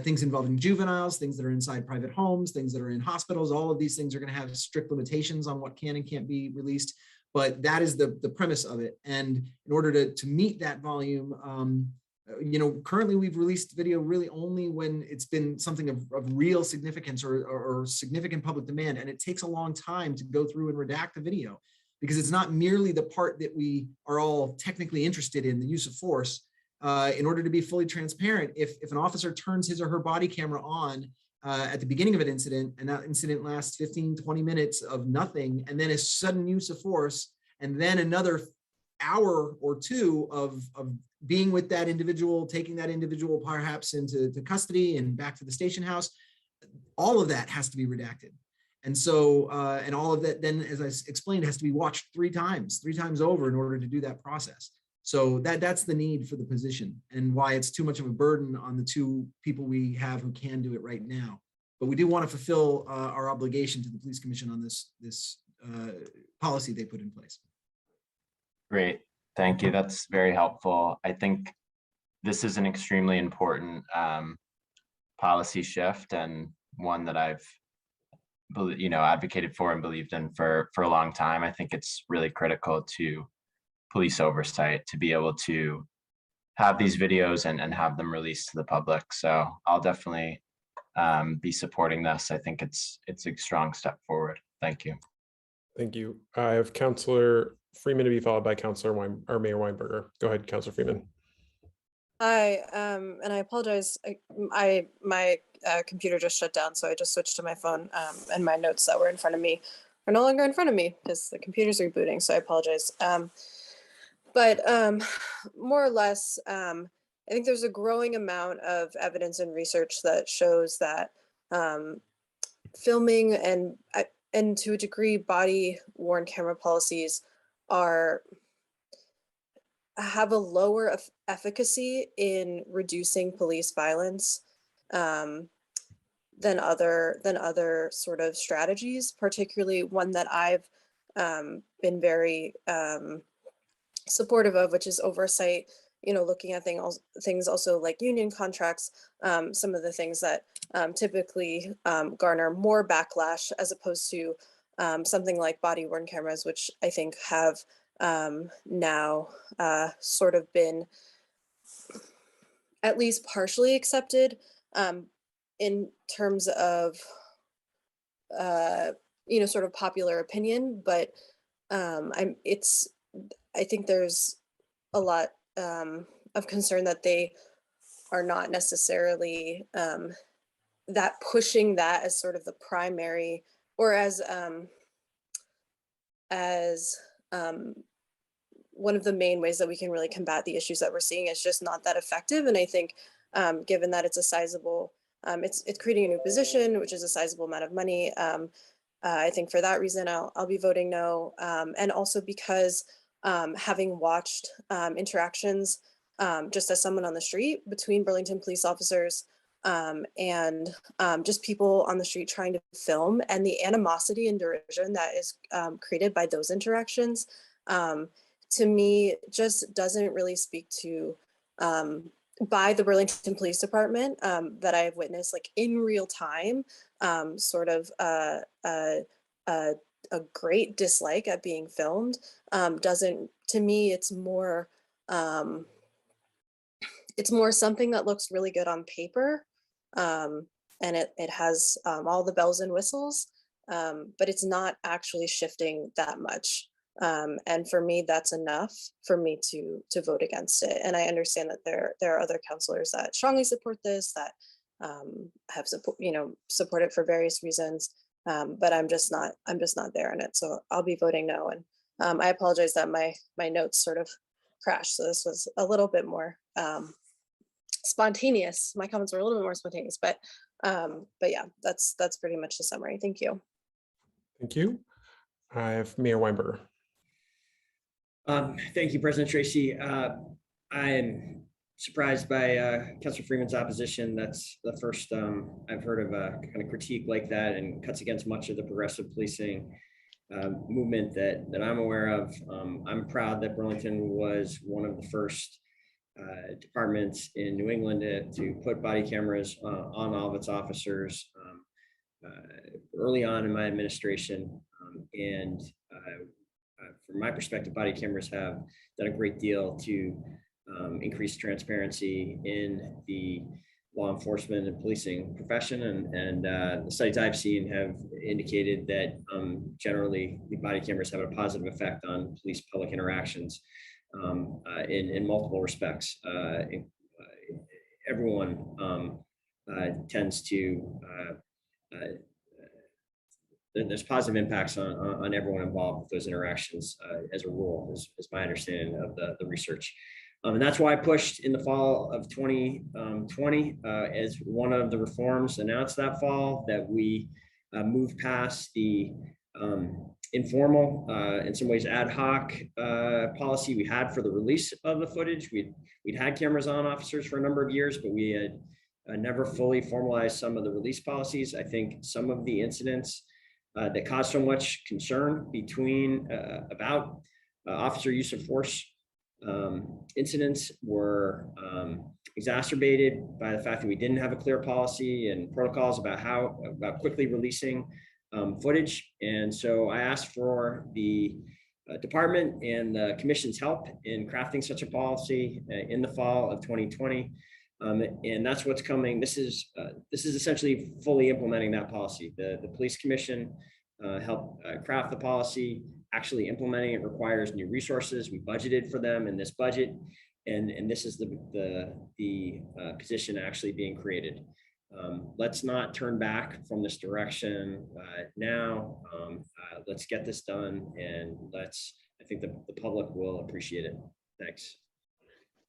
Things involving juveniles, things that are inside private homes, things that are in hospitals, all of these things are going to have strict limitations on what can and can't be released. But that is the premise of it. And in order to meet that volume, currently we've released video really only when it's been something of real significance or significant public demand. And it takes a long time to go through and redact the video because it's not merely the part that we are all technically interested in, the use of force. In order to be fully transparent, if an officer turns his or her body camera on at the beginning of an incident, and that incident lasts 15, 20 minutes of nothing, and then a sudden use of force, and then another hour or two of being with that individual, taking that individual perhaps into custody and back to the station house, all of that has to be redacted. And so, and all of that then, as I explained, has to be watched 3 times over in order to do that process. So that's the need for the position and why it's too much of a burden on the 2 people we have who can do it right now. But we do want to fulfill our obligation to the police commission on this policy they put in place. Great, thank you. That's very helpful. I think this is an extremely important policy shift and one that I've advocated for and believed in for a long time. I think it's really critical to police oversight to be able to have these videos and have them released to the public. So I'll definitely be supporting this. I think it's a strong step forward. Thank you. Thank you. I have Councilor Freeman to be followed by Mayor Weinberger. Go ahead, Councilor Freeman. Hi, and I apologize. My computer just shut down, so I just switched to my phone, and my notes that were in front of me are no longer in front of me because the computer's rebooting. So I apologize. But more or less, I think there's a growing amount of evidence and research that shows that filming and to a degree body-worn camera policies have a lower efficacy in reducing police violence. other sort of strategies, particularly one that I've been very supportive of, which is oversight, looking at things also like union contracts, some of the things that typically garner more backlash as opposed to something like body worn cameras, which I think have now sort of been at least partially accepted in terms of sort of popular opinion, but I think there's a lot of concern that they are not necessarily that pushing that as sort of the primary, or as one of the main ways that we can really combat the issues that we're seeing is just not that effective. And I think given that it's a sizable, it's creating a new position, which is a sizable amount of money. I think for that reason, I'll be voting no. And also because having watched interactions just as someone on the street between Burlington police officers and just people on the street trying to film, and the animosity and derision that is created by those interactions, to me, just doesn't really speak to by the Burlington Police Department that I have witnessed, like in real time, sort of a great dislike at being filmed. Doesn't, to me, it's more something that looks really good on paper, and it has all the bells and whistles, but it's not actually shifting that much. And for me, that's enough for me to vote against it. And I understand that there are other counselors that strongly support this, that have support it for various reasons. But I'm just not there in it. So I'll be voting no. And I apologize that my notes sort of crashed. So this was a little bit more spontaneous. My comments were a little bit more spontaneous, but yeah, that's pretty much the summary. Thank you. Thank you. I have Mayor Weinberger. Thank you, President Tracy. I am surprised by Councilor Freeman's opposition. That's the first I've heard of a kind of critique like that, and cuts against much of the progressive policing movement that I'm aware of. I'm proud that Burlington was one of the first departments in New England to put body cameras on all of its officers early on in my administration. And from my perspective, body cameras have done a great deal to increase transparency in the law enforcement and policing profession. And the studies I've seen have indicated that generally the body cameras have a positive effect on police-public interactions in multiple respects. Everyone tends to there's positive impacts on everyone involved with those interactions as a rule, is my understanding of the research. And that's why I pushed in the fall of 2020 as one of the reforms announced that fall, that we move past the informal, in some ways ad hoc policy we had for the release of the footage. We'd had cameras on officers for a number of years, but we had never fully formalized some of the release policies. I think some of the incidents that caused so much concern about officer use of force incidents were exacerbated by the fact that we didn't have a clear policy and protocols about quickly releasing footage. And so I asked for the department and the commission's help in crafting such a policy in the fall of 2020. And that's what's coming. This is essentially fully implementing that policy. The police commission helped craft the policy. Actually implementing it requires new resources. We budgeted for them in this budget, and this is the position actually being created. Let's not turn back from this direction now. Let's get this done, and I think the public will appreciate it. Thanks.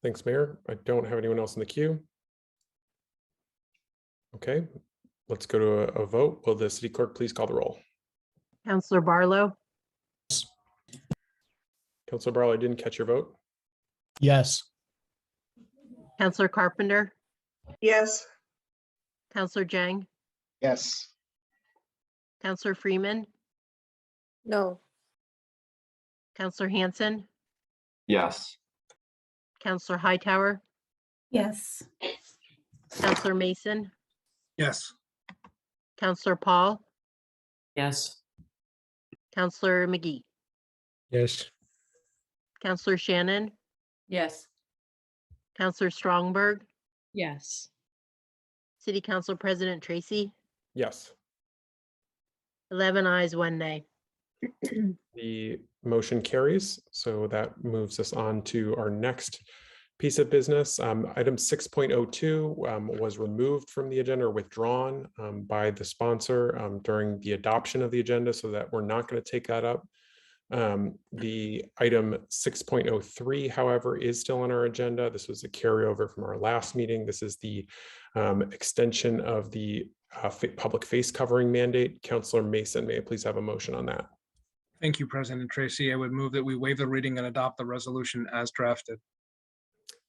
Thanks, Mayor. I don't have anyone else in the queue. Okay, let's go to a vote. Will the city clerk please call the roll? Councilor Barlow, Councilor Barlow, I didn't catch your vote. Yes. Councilor Carpenter, Yes. Councilor Jang, Yes. Counselor Freeman, No. Counselor Hanson, Yes. Counselor Hightower, Yes. Counselor Mason, Yes. Counselor Paul, Yes. Counselor McGee, Yes. Counselor Shannon, Yes. Counselor Strongberg, Yes. City Council President Tracy, Yes. 11 ayes, 1 nay. The motion carries. So that moves us on to our next piece of business. Item 6.02 was removed from the agenda or withdrawn by the sponsor during the adoption of the agenda, so that we're not going to take that up. The item 6.03, however, is still on our agenda. This was a carryover from our last meeting. This is the extension of the public face covering mandate. Councilor Mason, may I please have a motion on that? Thank you, President Tracy. I would move that we waive the reading and adopt the resolution as drafted.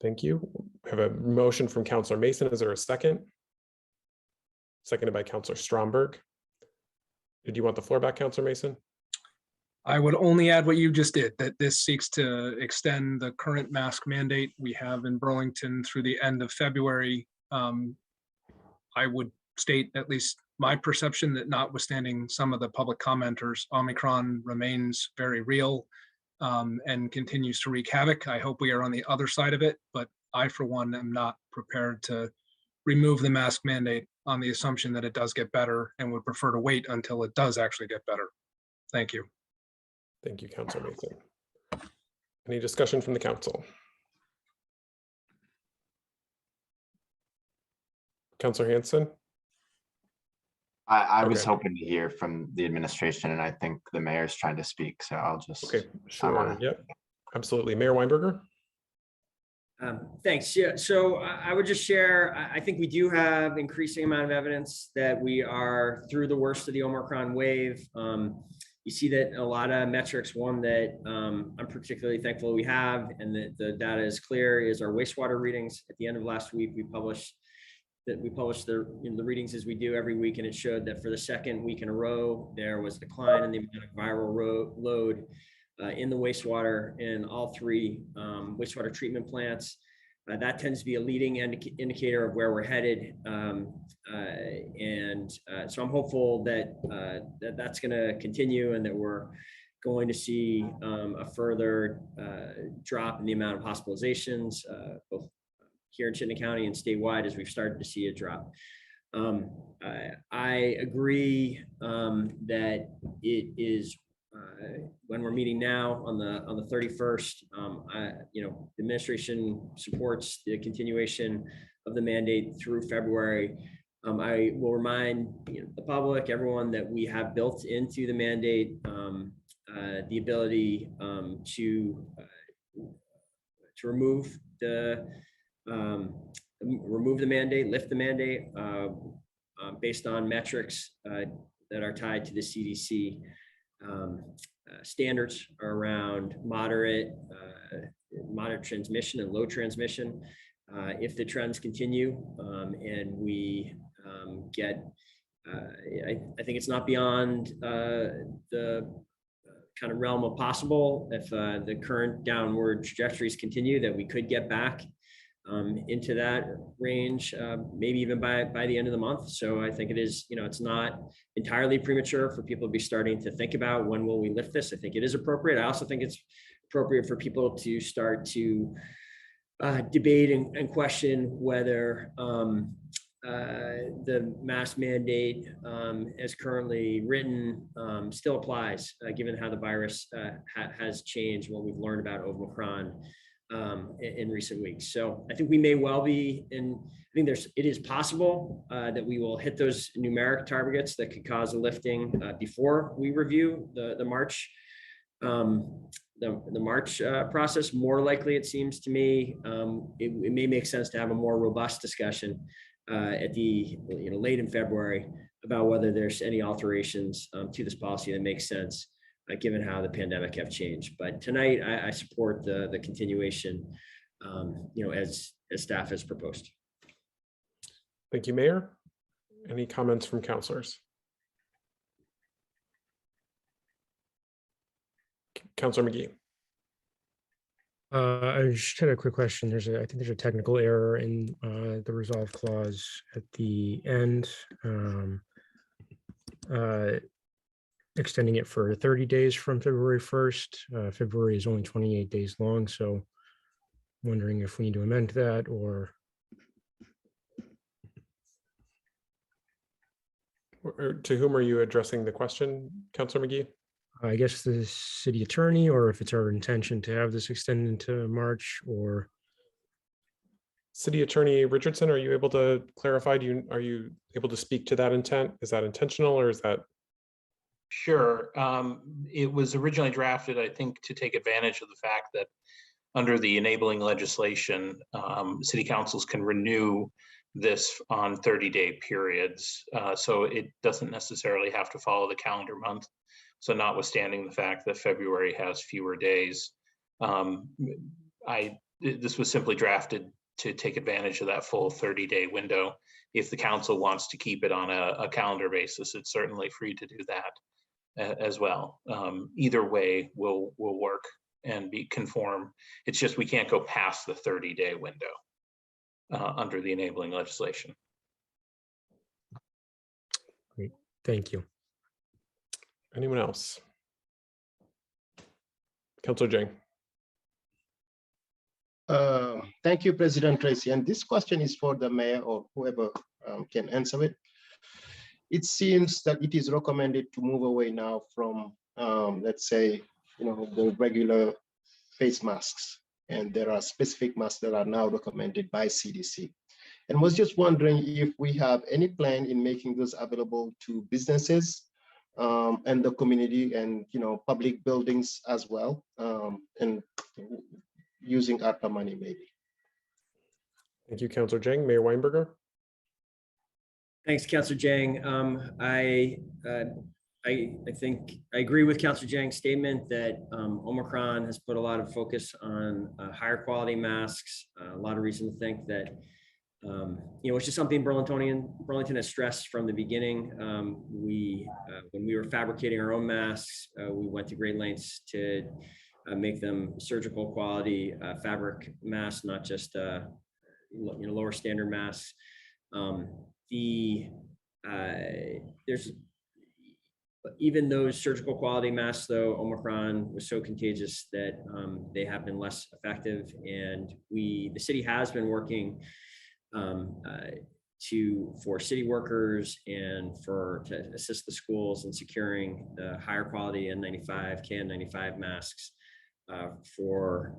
Thank you. I have a motion from Councilor Mason. Is there a second? Seconded by Councilor Stromberg. Did you want the floor back, Councilor Mason? I would only add what you just did, that this seeks to extend the current mask mandate we have in Burlington through the end of February. I would state, at least my perception, that notwithstanding some of the public commenters, Omicron remains very real and continues to wreak havoc. I hope we are on the other side of it, but I, for one, am not prepared to remove the mask mandate on the assumption that it does get better, and would prefer to wait until it does actually get better. Thank you. Thank you, Councilor Mason. Any discussion from the council? Councilor Hanson? I was Okay. hoping to hear from the administration, and I think the mayor's trying to speak, so I'll just. Okay, sure. Yep, absolutely. Mayor Weinberger? Thanks. Yeah, so I would just share, I think we do have increasing amount of evidence that we are through the worst of the Omicron wave. You see that in a lot of metrics. One that I'm particularly thankful we have, and that the data is clear, is our wastewater readings. At the end of last week, we published the readings as we do every week, and it showed that for the second week in a row, there was a decline in the amount of viral load in the wastewater in all three wastewater treatment plants. That tends to be a leading indicator of where we're headed. So I'm hopeful that that's going to continue, and that we're going to see a further drop in the amount of hospitalizations, both here in Chittenden County and statewide, as we've started to see a drop. I agree that it is when we're meeting now on the 31st, the administration supports the continuation of the mandate through February. I will remind the public, everyone, that we have built into the mandate the ability to remove the mandate, lift the mandate based on metrics that are tied to the CDC standards around moderate transmission and low transmission. If the trends continue and we get, I think it's not beyond the kind of realm of possible, if the current downward trajectories continue, that we could get back into that range, maybe even by the end of the month. So I think it is, it's not entirely premature for people to be starting to think about when will we lift this. I think it is appropriate. I also think it's appropriate for people to start to debate and question whether the mask mandate as currently written still applies, given how the virus has changed, what we've learned about Omicron in recent weeks. So I think we may well be it is possible that we will hit those numeric targets that could cause a lifting before we review the March process. More likely, it seems to me, it may make sense to have a more robust discussion at the late in February about whether there's any alterations to this policy that makes sense, given how the pandemic have changed. But tonight, I support the continuation, as staff has proposed. Thank you, Mayor. Any comments from counselors? Counselor McGee. I just had a quick question. I think there's a technical error in the resolve clause at the end. Extending it for 30 days from February 1st. February is only 28 days long, so wondering if we need to amend that or. To whom are you addressing the question, Counselor McGee? I guess the city attorney, or if it's our intention to have this extended into March, or. City Attorney Richardson, are you able to clarify? Are you able to speak to that intent? Is that intentional or is that? Sure. It was originally drafted, I think, to take advantage of the fact that under the enabling legislation, city councils can renew this on 30-day periods. So it doesn't necessarily have to follow the calendar month. So notwithstanding the fact that February has fewer days, this was simply drafted to take advantage of that full 30-day window. If the council wants to keep it on a calendar basis, it's certainly free to do that as well. Either way will work and be conform. It's just we can't go past the 30-day window under the enabling legislation. Great, thank you. Anyone else? Councilor Jang. Thank you, President Tracy. And this question is for the mayor or whoever can answer it. It seems that it is recommended to move away now from, let's say, the regular face masks. And there are specific masks that are now recommended by CDC. And was just wondering if we have any plan in making those available to businesses and the community and public buildings as well, and using ARPA money maybe. Thank you, Councilor Jang. Mayor Weinberger. Thanks, Councilor Jang. I think I agree with Councilor Jang's statement that Omicron has put a lot of focus on higher quality masks. A lot of reason to think that it's just something Burlington has stressed from the beginning. When we were fabricating our own masks, we went to great lengths to make them surgical quality fabric masks, not just lower standard masks. There's even those surgical quality masks, though Omicron was so contagious that they have been less effective, and the city has been working for city workers and to assist the schools in securing the higher quality N95, KN95 masks for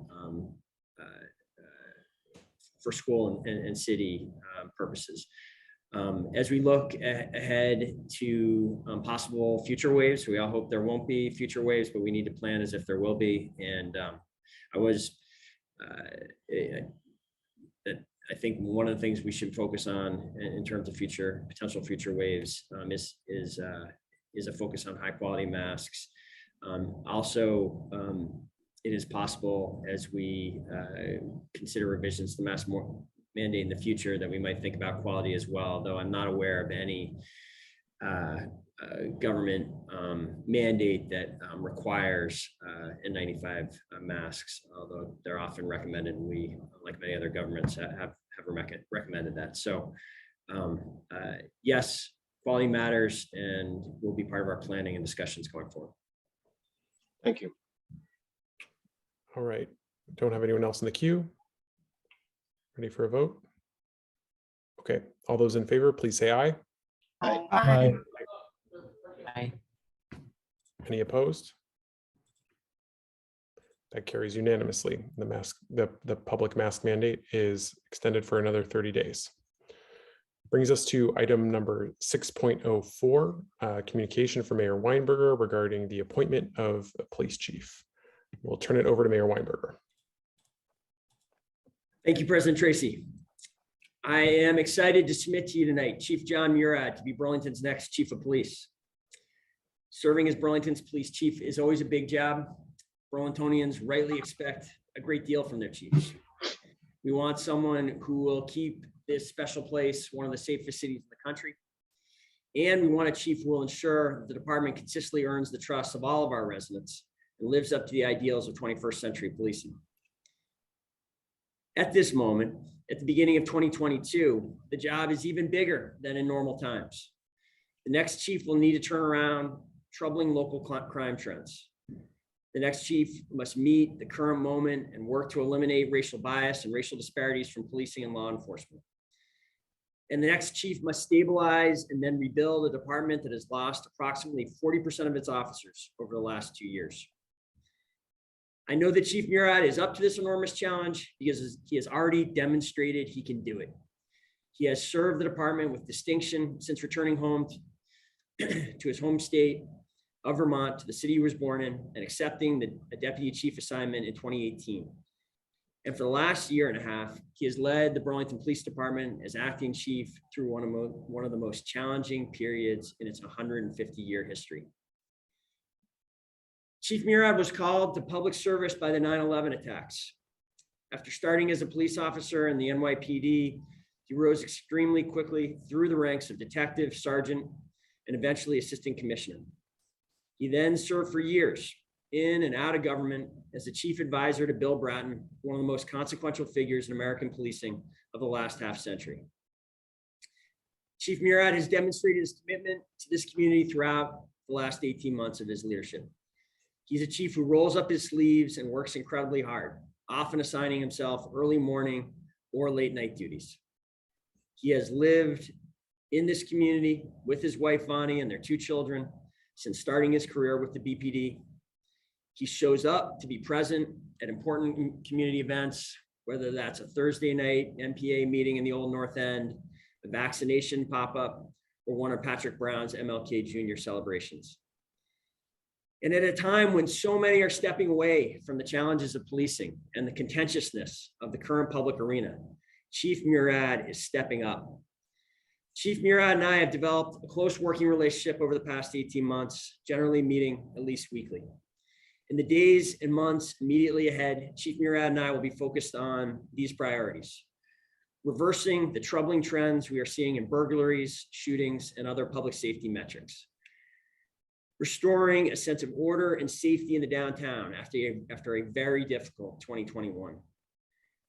school and city purposes. As we look ahead to possible future waves, we all hope there won't be future waves, but we need to plan as if there will be. And I think one of the things we should focus on in terms of potential future waves is a focus on high quality masks. Also, it is possible as we consider revisions to the mask mandate in the future that we might think about quality as well, though I'm not aware of any government mandate that requires N95 masks, although they're often recommended, and we, like many other governments, have recommended that. So yes, quality matters and will be part of our planning and discussions going forward. Thank you. All right, don't have anyone else in the queue. Ready for a vote? Okay, all those in favor, please say aye. Aye. Aye. Aye. Any opposed? That carries unanimously. The public mask mandate is extended for another 30 days. Brings us to item number 6.04, communication from Mayor Weinberger regarding the appointment of a police chief. We'll turn it over to Mayor Weinberger. Thank you, President Tracy. I am excited to submit to you tonight Chief John Murad to be Burlington's next chief of police. Serving as Burlington's police chief is always a big job. Burlingtonians rightly expect a great deal from their chiefs. We want someone who will keep this special place one of the safest cities in the country. And we want a chief who will ensure the department consistently earns the trust of all of our residents and lives up to the ideals of 21st century policing. At this moment, at the beginning of 2022, the job is even bigger than in normal times. The next chief will need to turn around troubling local crime trends. The next chief must meet the current moment and work to eliminate racial bias and racial disparities from policing and law enforcement. And the next chief must stabilize and then rebuild a department that has lost approximately 40% of its officers over the last 2 years. I know that Chief Murad is up to this enormous challenge because he has already demonstrated he can do it. He has served the department with distinction since returning home to his home state of Vermont, to the city he was born in, and accepting a deputy chief assignment in 2018. And for the last year and a half, he has led the Burlington Police Department as acting chief through one of the most challenging periods in its 150-year history. Chief Murad was called to public service by the 9/11 attacks. After starting as a police officer in the NYPD, he rose extremely quickly through the ranks of detective, sergeant, and eventually assistant commissioner. He then served for years in and out of government as the chief advisor to Bill Bratton, one of the most consequential figures in American policing of the last half century. Chief Murad has demonstrated his commitment to this community throughout the last 18 months of his leadership. He's a chief who rolls up his sleeves and works incredibly hard, often assigning himself early morning or late night duties. He has lived in this community with his wife, Vonnie, and their 2 children since starting his career with the BPD. He shows up to be present at important community events, whether that's a Thursday night MPA meeting in the Old North End, a vaccination pop-up, or one of Patrick Brown's MLK Jr. celebrations. And at a time when so many are stepping away from the challenges of policing and the contentiousness of the current public arena, Chief Murad is stepping up. Chief Murad and I have developed a close working relationship over the past 18 months, generally meeting at least weekly. In the days and months immediately ahead, Chief Murad and I will be focused on these priorities: reversing the troubling trends we are seeing in burglaries, shootings, and other public safety metrics; restoring a sense of order and safety in the downtown after a very difficult 2021;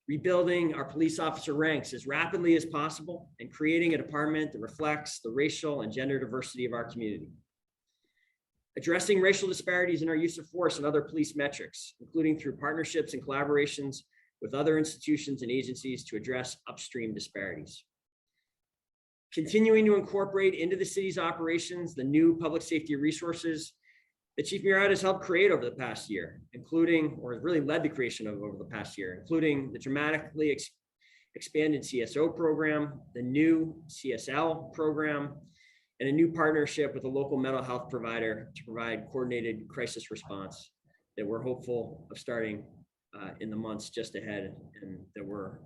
rebuilding our police officer ranks as rapidly as possible and creating a department that reflects the racial and gender diversity of our community; addressing racial disparities in our use of force and other police metrics, including through partnerships and collaborations with other institutions and agencies to address upstream disparities; continuing to incorporate into the city's operations the new public safety resources that Chief Murad has helped create over the past year, including, or really led the creation of over the past year, including the dramatically expanded CSO program, the new CSL program, and a new partnership with a local mental health provider to provide coordinated crisis response that we're hopeful of starting in the months just ahead, and that we're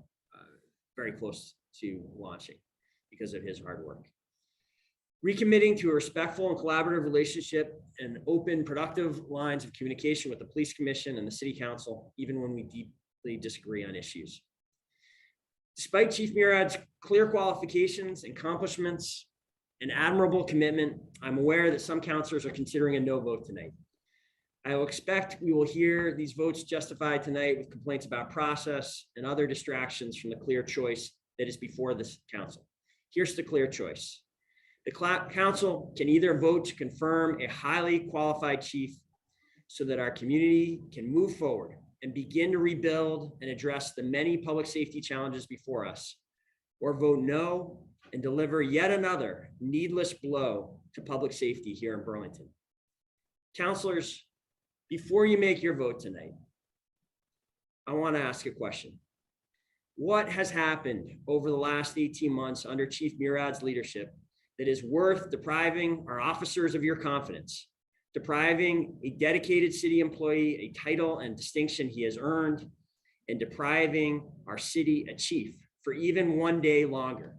very close to launching because of his hard work. Recommitting to a respectful and collaborative relationship and open, productive lines of communication with the Police Commission and the City Council, even when we deeply disagree on issues. Despite Chief Murad's clear qualifications, accomplishments, and admirable commitment, I'm aware that some councilors are considering a no vote tonight. I will expect we will hear these votes justified tonight with complaints about process and other distractions from the clear choice that is before this council. Here's the clear choice. The council can either vote to confirm a highly qualified chief so that our community can move forward and begin to rebuild and address the many public safety challenges before us, or vote no and deliver yet another needless blow to public safety here in Burlington. Councilors, before you make your vote tonight, I want to ask a question. What has happened over the last 18 months under Chief Murad's leadership that is worth depriving our officers of your confidence, depriving a dedicated city employee a title and distinction he has earned, and depriving our city a chief for even one day longer?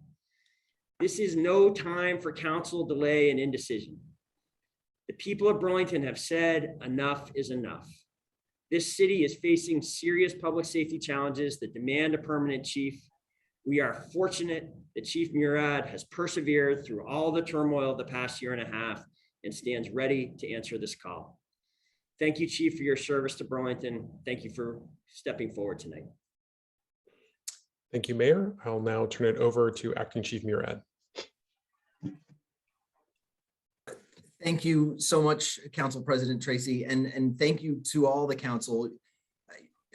This is no time for council delay and indecision. The people of Burlington have said enough is enough. This city is facing serious public safety challenges that demand a permanent chief. We are fortunate that Chief Murad has persevered through all the turmoil of the past year and a half and stands ready to answer this call. Thank you, Chief, for your service to Burlington. Thank you for stepping forward tonight. Thank you, Mayor. I'll now turn it over to Acting Chief Murad. Thank you so much, Council President Tracy, and thank you to all the council.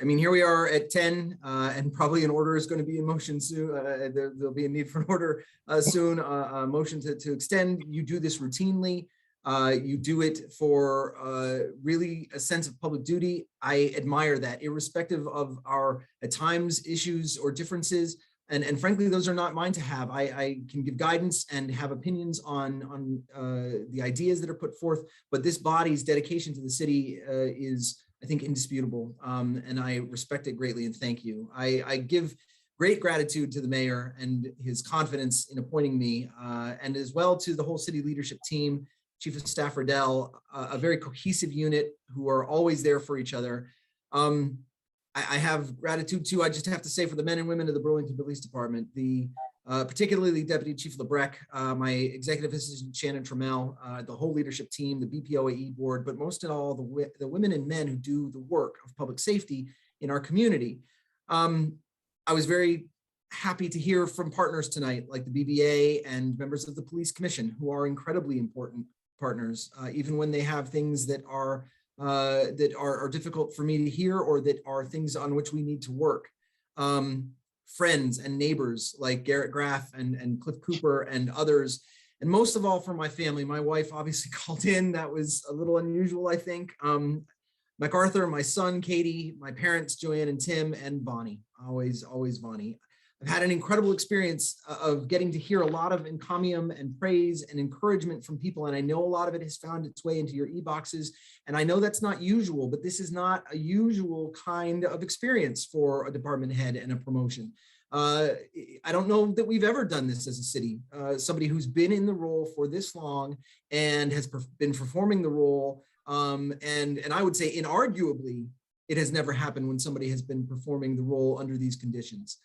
I mean, here we are at 10, and probably an order is going to be in motion soon. There'll be a need for an order soon, a motion to extend. You do this routinely. You do it for really a sense of public duty. I admire that, irrespective of our, at times, issues or differences. And frankly, those are not mine to have. I can give guidance and have opinions on the ideas that are put forth, but this body's dedication to the city is, I think, indisputable. And I respect it greatly and thank you. I give great gratitude to the mayor and his confidence in appointing me, and as well to the whole city leadership team, Chief of Staff Riddell, a very cohesive unit who are always there for each other. I have gratitude too, I just have to say, for the men and women of the Burlington Police Department, particularly Deputy Chief LeBrecq, my Executive Assistant Shannon Trammell, the whole leadership team, the BPOAE board, but most of all, the women and men who do the work of public safety in our community. I was very happy to hear from partners tonight, like the BBA and members of the Police Commission, who are incredibly important partners, even when they have things that are difficult for me to hear, or that are things on which we need to work. Friends and neighbors like Garrett Graff and Cliff Cooper and others. And most of all, for my family. My wife obviously called in. That was a little unusual, I think. MacArthur, my son, Katie, my parents, Joanne and Tim, and Bonnie, always Bonnie. I've had an incredible experience of getting to hear a lot of encomium and praise and encouragement from people. And I know a lot of it has found its way into your e-boxes. And I know that's not usual, but this is not a usual kind of experience for a department head and a promotion. I don't know that we've ever done this as a city. Somebody who's been in the role for this long and has been performing the role. And I would say inarguably, it has never happened when somebody has been performing the role under these conditions.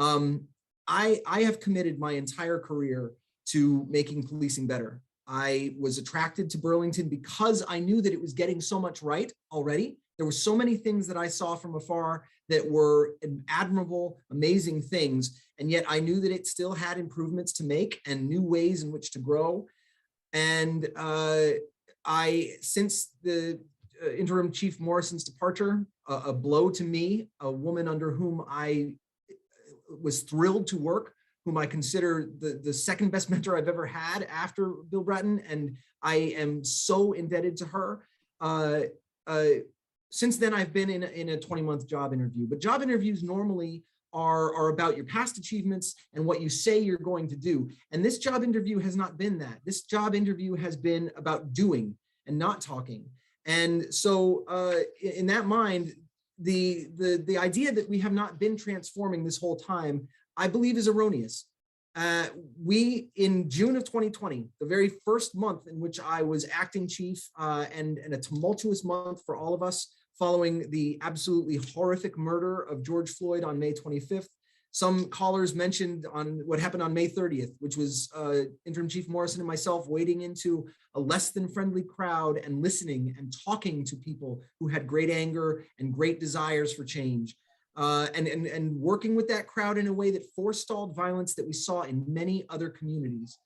I have committed my entire career to making policing better. I was attracted to Burlington because I knew that it was getting so much right already. There were so many things that I saw from afar that were admirable, amazing things. And yet I knew that it still had improvements to make and new ways in which to grow. And since the interim Chief Morrison's departure, a blow to me, a woman under whom I was thrilled to work, whom I consider the second best mentor I've ever had after Bill Bratton, and I am so indebted to her. Since then, I've been in a 20-month job interview, but job interviews normally are about your past achievements and what you say you're going to do. And this job interview has not been that. This job interview has been about doing and not talking. And so in that mind, the idea that we have not been transforming this whole time, I believe, is erroneous. We, in June of 2020, the very first month in which I was acting chief, and a tumultuous month for all of us, following the absolutely horrific murder of George Floyd on May 25th. Some callers mentioned on what happened on May 30th, which was interim Chief Morrison and myself wading into a less than friendly crowd and listening and talking to people who had great anger and great desires for change. And working with that crowd in a way that forestalled violence that we saw in many other communities.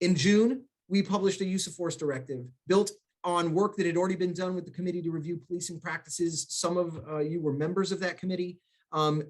In June, we published a use of force directive built on work that had already been done with the committee to review policing practices. Some of you were members of that committee.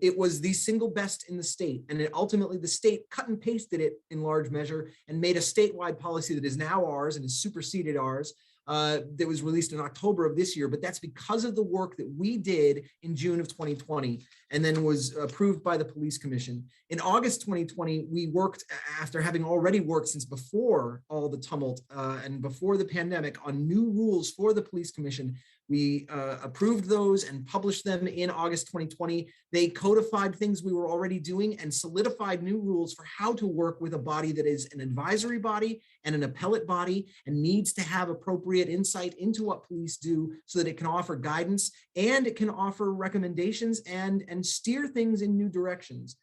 It was the single best in the state, and ultimately the state cut and pasted it in large measure and made a statewide policy that is now ours and has superseded ours, that was released in October of this year. But that's because of the work that we did in June of 2020 and then was approved by the Police Commission. In August 2020, we worked, after having already worked since before all the tumult and before the pandemic, on new rules for the Police Commission. We approved those and published them in August 2020. They codified things we were already doing and solidified new rules for how to work with a body that is an advisory body and an appellate body and needs to have appropriate insight into what police do so that it can offer guidance and it can offer recommendations and steer things in new directions.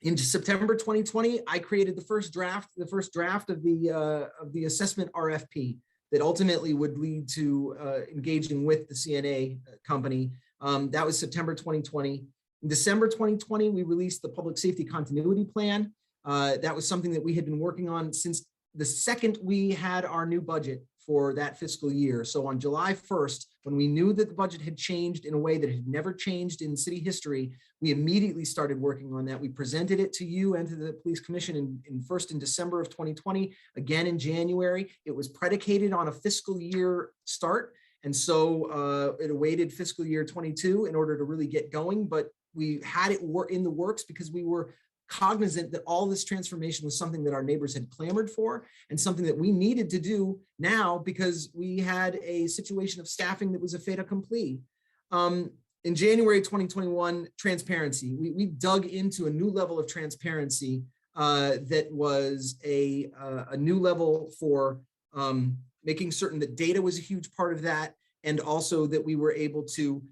In September 2020, I created the first draft of the assessment RFP that ultimately would lead to engaging with the CNA company. That was September 2020. In December 2020, we released the Public Safety Continuity Plan. That was something that we had been working on since the second we had our new budget for that fiscal year. So on July 1st, when we knew that the budget had changed in a way that had never changed in city history, we immediately started working on that. We presented it to you and to the police commission first in December of 2020, again in January. It was predicated on a fiscal year start. And so it awaited fiscal year 22 in order to really get going, but we had it in the works because we were cognizant that all this transformation was something that our neighbors had clamored for and something that we needed to do now because we had a situation of staffing that was a fait accompli. In January 2021, transparency. We dug into a new level of transparency that was a new level for making certain that data was a huge part of that, and also that we were able to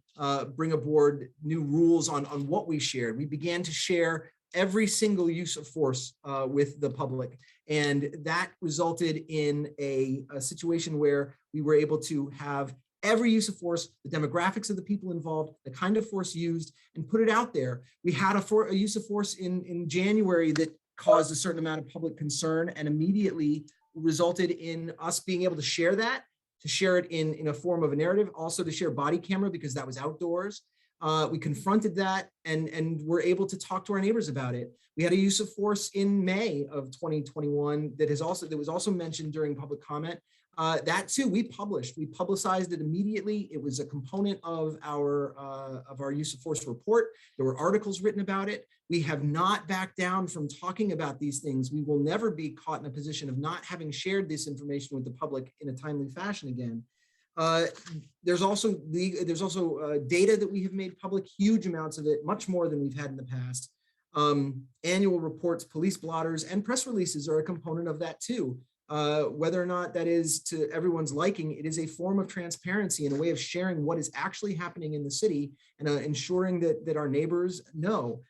bring aboard new rules on what we shared. We began to share every single use of force with the public. And that resulted in a situation where we were able to have every use of force, the demographics of the people involved, the kind of force used, and put it out there. We had a use of force in January that caused a certain amount of public concern and immediately resulted in us being able to share that, to share it in a form of a narrative, also to share body camera because that was outdoors. We confronted that and were able to talk to our neighbors about it. We had a use of force in May of 2021 that was also mentioned during public comment. That too, we publicized it immediately. It was a component of our use of force report. There were articles written about it. We have not backed down from talking about these things. We will never be caught in a position of not having shared this information with the public in a timely fashion again. There's also data that we have made public, huge amounts of it, much more than we've had in the past. Annual reports, police blotters, and press releases are a component of that too. Whether or not that is to everyone's liking, it is a form of transparency and a way of sharing what is actually happening in the city and ensuring that our neighbors know.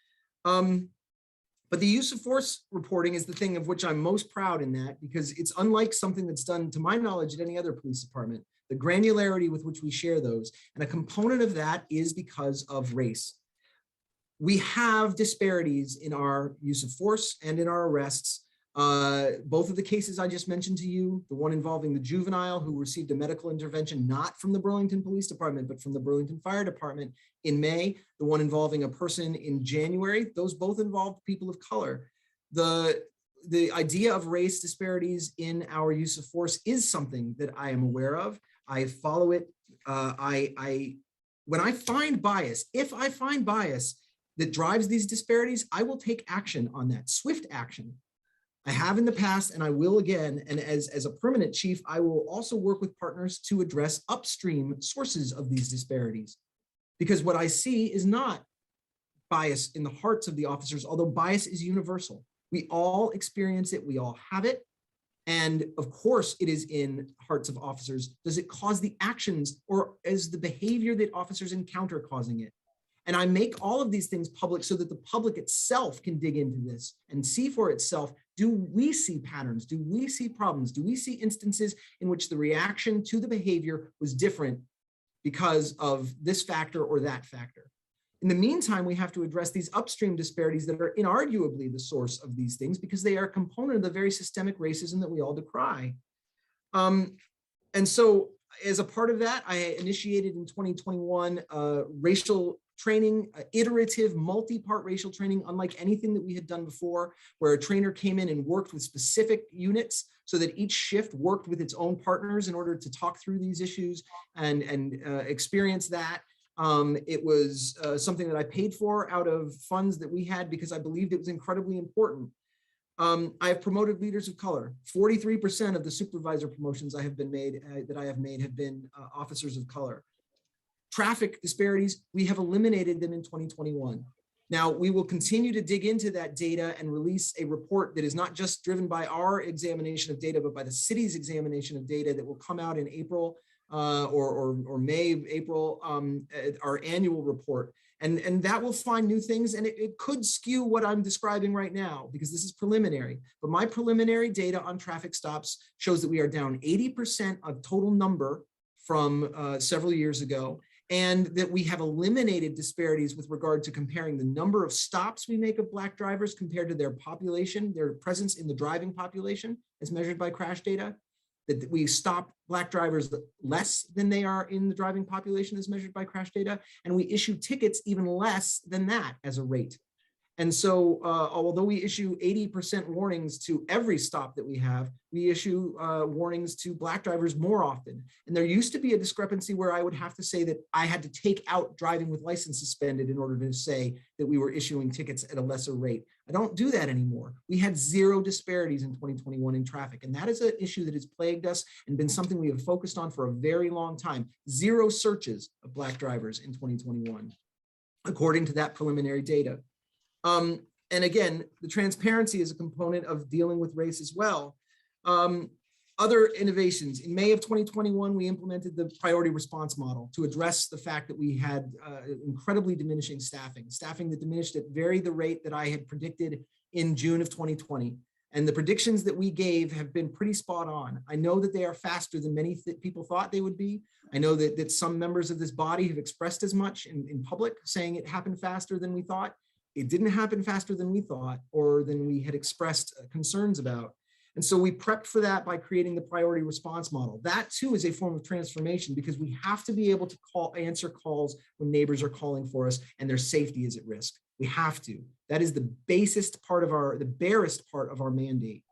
But the use of force reporting is the thing of which I'm most proud in that, because it's unlike something that's done, to my knowledge, at any other police department, the granularity with which we share those. And a component of that is because of race. We have disparities in our use of force and in our arrests. Both of the cases I just mentioned to you, the one involving the juvenile who received a medical intervention, not from the Burlington Police Department, but from the Burlington Fire Department in May, the one involving a person in January, those both involved people of color. The idea of race disparities in our use of force is something that I am aware of. I follow it. When I find bias, if I find bias that drives these disparities, I will take action on that, swift action. I have in the past and I will again. And as a permanent chief, I will also work with partners to address upstream sources of these disparities. Because what I see is not bias in the hearts of the officers, although bias is universal. We all experience it, we all have it. And of course it is in hearts of officers. Does it cause the actions, or is the behavior that officers encounter causing it? And I make all of these things public so that the public itself can dig into this and see for itself, do we see patterns? Do we see problems? Do we see instances in which the reaction to the behavior was different because of this factor or that factor? In the meantime, we have to address these upstream disparities that are inarguably the source of these things, because they are a component of the very systemic racism that we all decry. And so as a part of that, I initiated in 2021 racial training, iterative, multi-part racial training, unlike anything that we had done before, where a trainer came in and worked with specific units so that each shift worked with its own partners in order to talk through these issues and experience that. It was something that I paid for out of funds that we had because I believed it was incredibly important. I have promoted leaders of color. 43% of the supervisor promotions I have made have been officers of color. Traffic disparities, we have eliminated them in 2021. Now, we will continue to dig into that data and release a report that is not just driven by our examination of data, but by the city's examination of data that will come out in April or May, April, our annual report. And that will find new things, and it could skew what I'm describing right now because this is preliminary. But my preliminary data on traffic stops shows that we are down 80% of total number from several years ago, and that we have eliminated disparities with regard to comparing the number of stops we make of Black drivers compared to their population, their presence in the driving population as measured by crash data. That we stop Black drivers less than they are in the driving population as measured by crash data, and we issue tickets even less than that as a rate. And so although we issue 80% warnings to every stop that we have, we issue warnings to Black drivers more often. And there used to be a discrepancy where I would have to say that I had to take out driving with license suspended in order to say that we were issuing tickets at a lesser rate. I don't do that anymore. We had zero disparities in 2021 in traffic. And that is an issue that has plagued us and been something we have focused on for a very long time. Zero searches of Black drivers in 2021, according to that preliminary data. And again, the transparency is a component of dealing with race as well. Other innovations. In May of 2021, we implemented the priority response model to address the fact that we had incredibly diminishing staffing that diminished at the rate that I had predicted in June of 2020. And the predictions that we gave have been pretty spot on. I know that they are faster than many people thought they would be. I know that some members of this body have expressed as much in public, saying it happened faster than we thought. It didn't happen faster than we thought or than we had expressed concerns about. And so we prepped for that by creating the priority response model. That too is a form of transformation because we have to be able to answer calls when neighbors are calling for us and their safety is at risk. We have to. That is the barest part of our mandate.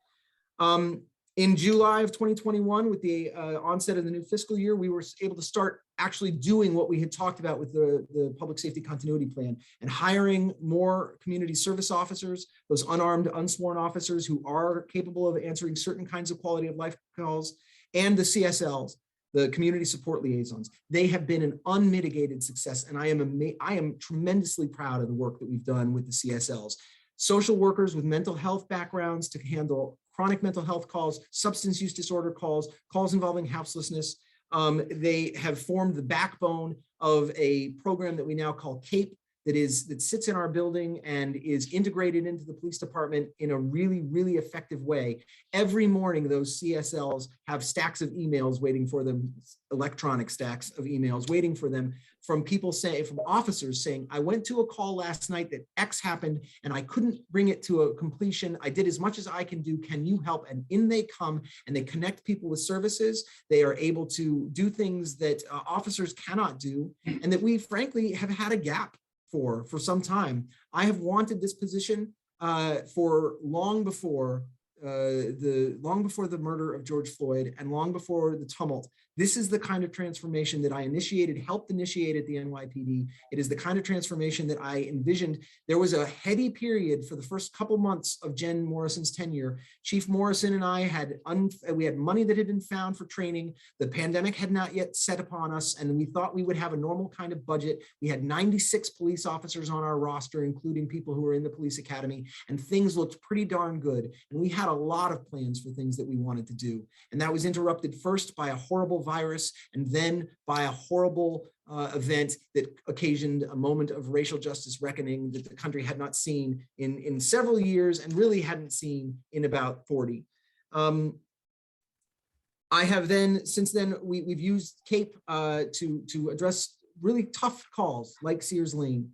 In July of 2021, with the onset of the new fiscal year, we were able to start actually doing what we had talked about with the public safety continuity plan and hiring more community service officers, those unarmed, unsworn officers who are capable of answering certain kinds of quality of life calls, and the CSLs, the community support liaisons. They have been an unmitigated success, and I am tremendously proud of the work that we've done with the CSLs. Social workers with mental health backgrounds to handle chronic mental health calls, substance use disorder calls, calls involving houselessness. They have formed the backbone of a program that we now call CAPE that sits in our building and is integrated into the police department in a really, really effective way. Every morning, those CSLs have stacks of emails waiting for them, electronic stacks of emails waiting for them from officers saying, I went to a call last night that X happened and I couldn't bring it to a completion. I did as much as I can do. Can you help? And in they come and they connect people with services. They are able to do things that officers cannot do and that we frankly have had a gap for some time. I have wanted this position for long before the murder of George Floyd and long before the tumult. This is the kind of transformation that I helped initiate at the NYPD. It is the kind of transformation that I envisioned. There was a heady period for the first couple months of Jen Morrison's tenure. Chief Morrison and I we had money that had been found for training. The pandemic had not yet set upon us, and we thought we would have a normal kind of budget. We had 96 police officers on our roster, including people who were in the police academy, and things looked pretty darn good. And we had a lot of plans for things that we wanted to do. And that was interrupted first by a horrible virus and then by a horrible event that occasioned a moment of racial justice reckoning that the country had not seen in several years and really hadn't seen in about 40. I have then, since then, we've used CAPE to address really tough calls like Sears Lane.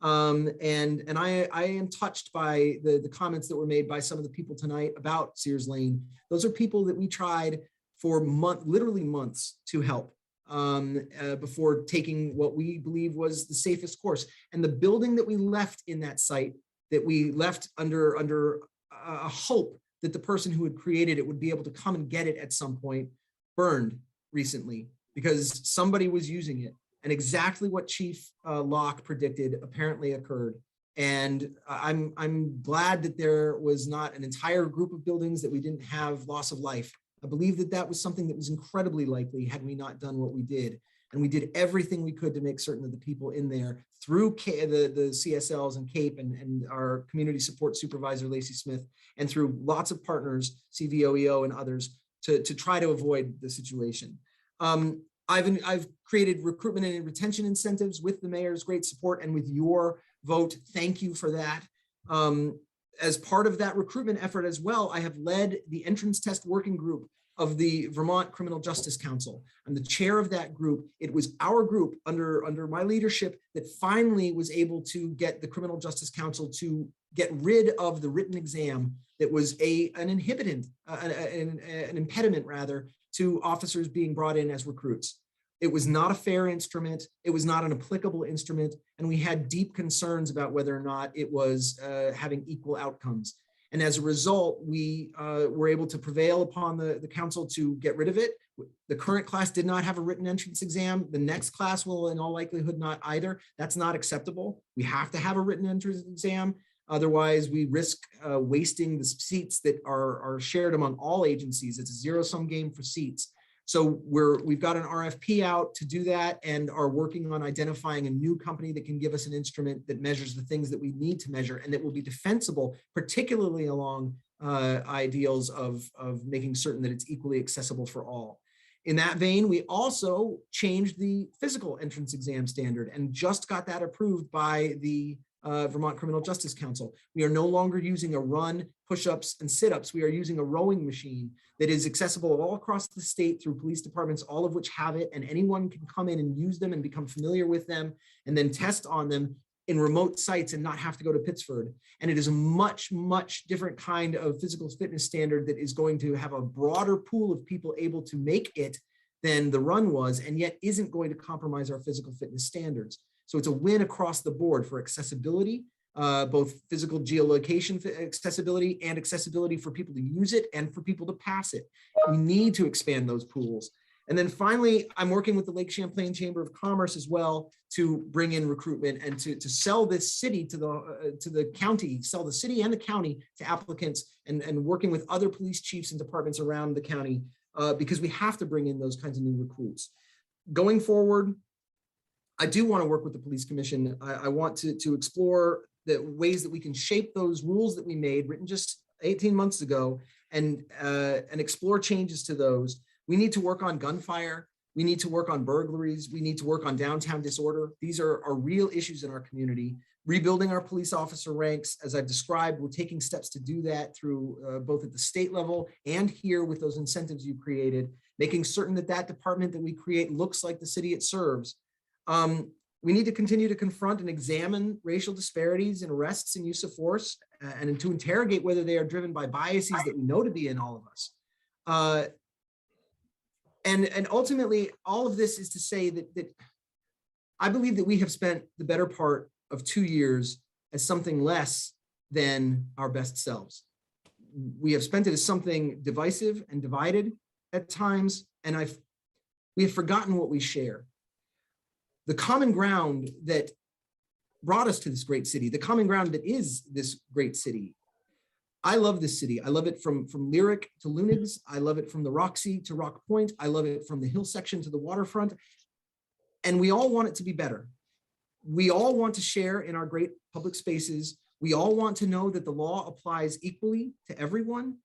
And I am touched by the comments that were made by some of the people tonight about Sears Lane. Those are people that we tried for literally months to help before taking what we believe was the safest course. And the building that we left in that site, that we left under a hope that the person who had created it would be able to come and get it at some point, burned recently because somebody was using it. And exactly what Chief Locke predicted apparently occurred. And I'm glad that there was not an entire group of buildings that we didn't have loss of life. I believe that was something that was incredibly likely had we not done what we did. And we did everything we could to make certain that the people in there through the CSLs and CAPE and our community support supervisor, Lacey Smith, and through lots of partners, CVOEO and others, to try to avoid the situation. I've created recruitment and retention incentives with the mayor's great support and with your vote. Thank you for that. As part of that recruitment effort as well, I have led the entrance test working group of the Vermont Criminal Justice Council. I'm the chair of that group. It was our group under my leadership that finally was able to get the Criminal Justice Council to get rid of the written exam that was an impediment rather to officers being brought in as recruits. It was not a fair instrument. It was not an applicable instrument. And we had deep concerns about whether or not it was having equal outcomes. And as a result, we were able to prevail upon the council to get rid of it. The current class did not have a written entrance exam. The next class will in all likelihood not either. That's not acceptable. We have to have a written entrance exam. Otherwise, we risk wasting the seats that are shared among all agencies. It's a zero-sum game for seats. So we've got an RFP out to do that and are working on identifying a new company that can give us an instrument that measures the things that we need to measure and that will be defensible, particularly along ideals of making certain that it's equally accessible for all. In that vein, we also changed the physical entrance exam standard and just got that approved by the Vermont Criminal Justice Council. We are no longer using a run, push-ups, and sit-ups. We are using a rowing machine that is accessible all across the state through police departments, all of which have it, and anyone can come in and use them and become familiar with them and then test on them in remote sites and not have to go to Pittsford. And it is a much, much different kind of physical fitness standard that is going to have a broader pool of people able to make it than the run was, and yet isn't going to compromise our physical fitness standards. So it's a win across the board for accessibility, both physical geolocation accessibility and accessibility for people to use it and for people to pass it. We need to expand those pools. And then finally, I'm working with the Lake Champlain Chamber of Commerce as well to bring in recruitment and to sell this city to the county, sell the city and the county to applicants, and working with other police chiefs and departments around the county because we have to bring in those kinds of new recruits. Going forward, I do want to work with the police commission. I want to explore the ways that we can shape those rules that we made, written just 18 months ago, and explore changes to those. We need to work on gunfire. We need to work on burglaries. We need to work on downtown disorder. These are real issues in our community. Rebuilding our police officer ranks, as I've described, we're taking steps to do that through both at the state level and here with those incentives you created, making certain that that department that we create looks like the city it serves. We need to continue to confront and examine racial disparities in arrests and use of force, and to interrogate whether they are driven by biases that we know to be in all of us. And ultimately, all of this is to say that I believe that we have spent the better part of 2 years as something less than our best selves. We have spent it as something divisive and divided at times, and we have forgotten what we share. The common ground that brought us to this great city, the common ground that is this great city. I love this city. I love it from Lyric to Lunigs. I love it from the Roxy to Rock Point. I love it from the hill section to the waterfront. And we all want it to be better. We all want to share in our great public spaces. We all want to know that the law applies equally to everyone.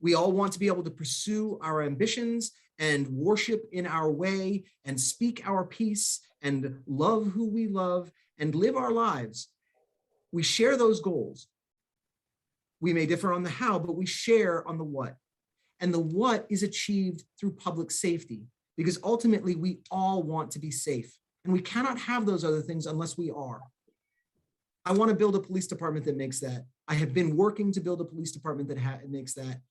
We all want to be able to pursue our ambitions and worship in our way and speak our piece and love who we love and live our lives. We share those goals. We may differ on the how, but we share on the what. And the what is achieved through public safety, because ultimately we all want to be safe. And we cannot have those other things unless we are. I want to build a police department that makes that. I have been working to build a police department that makes that.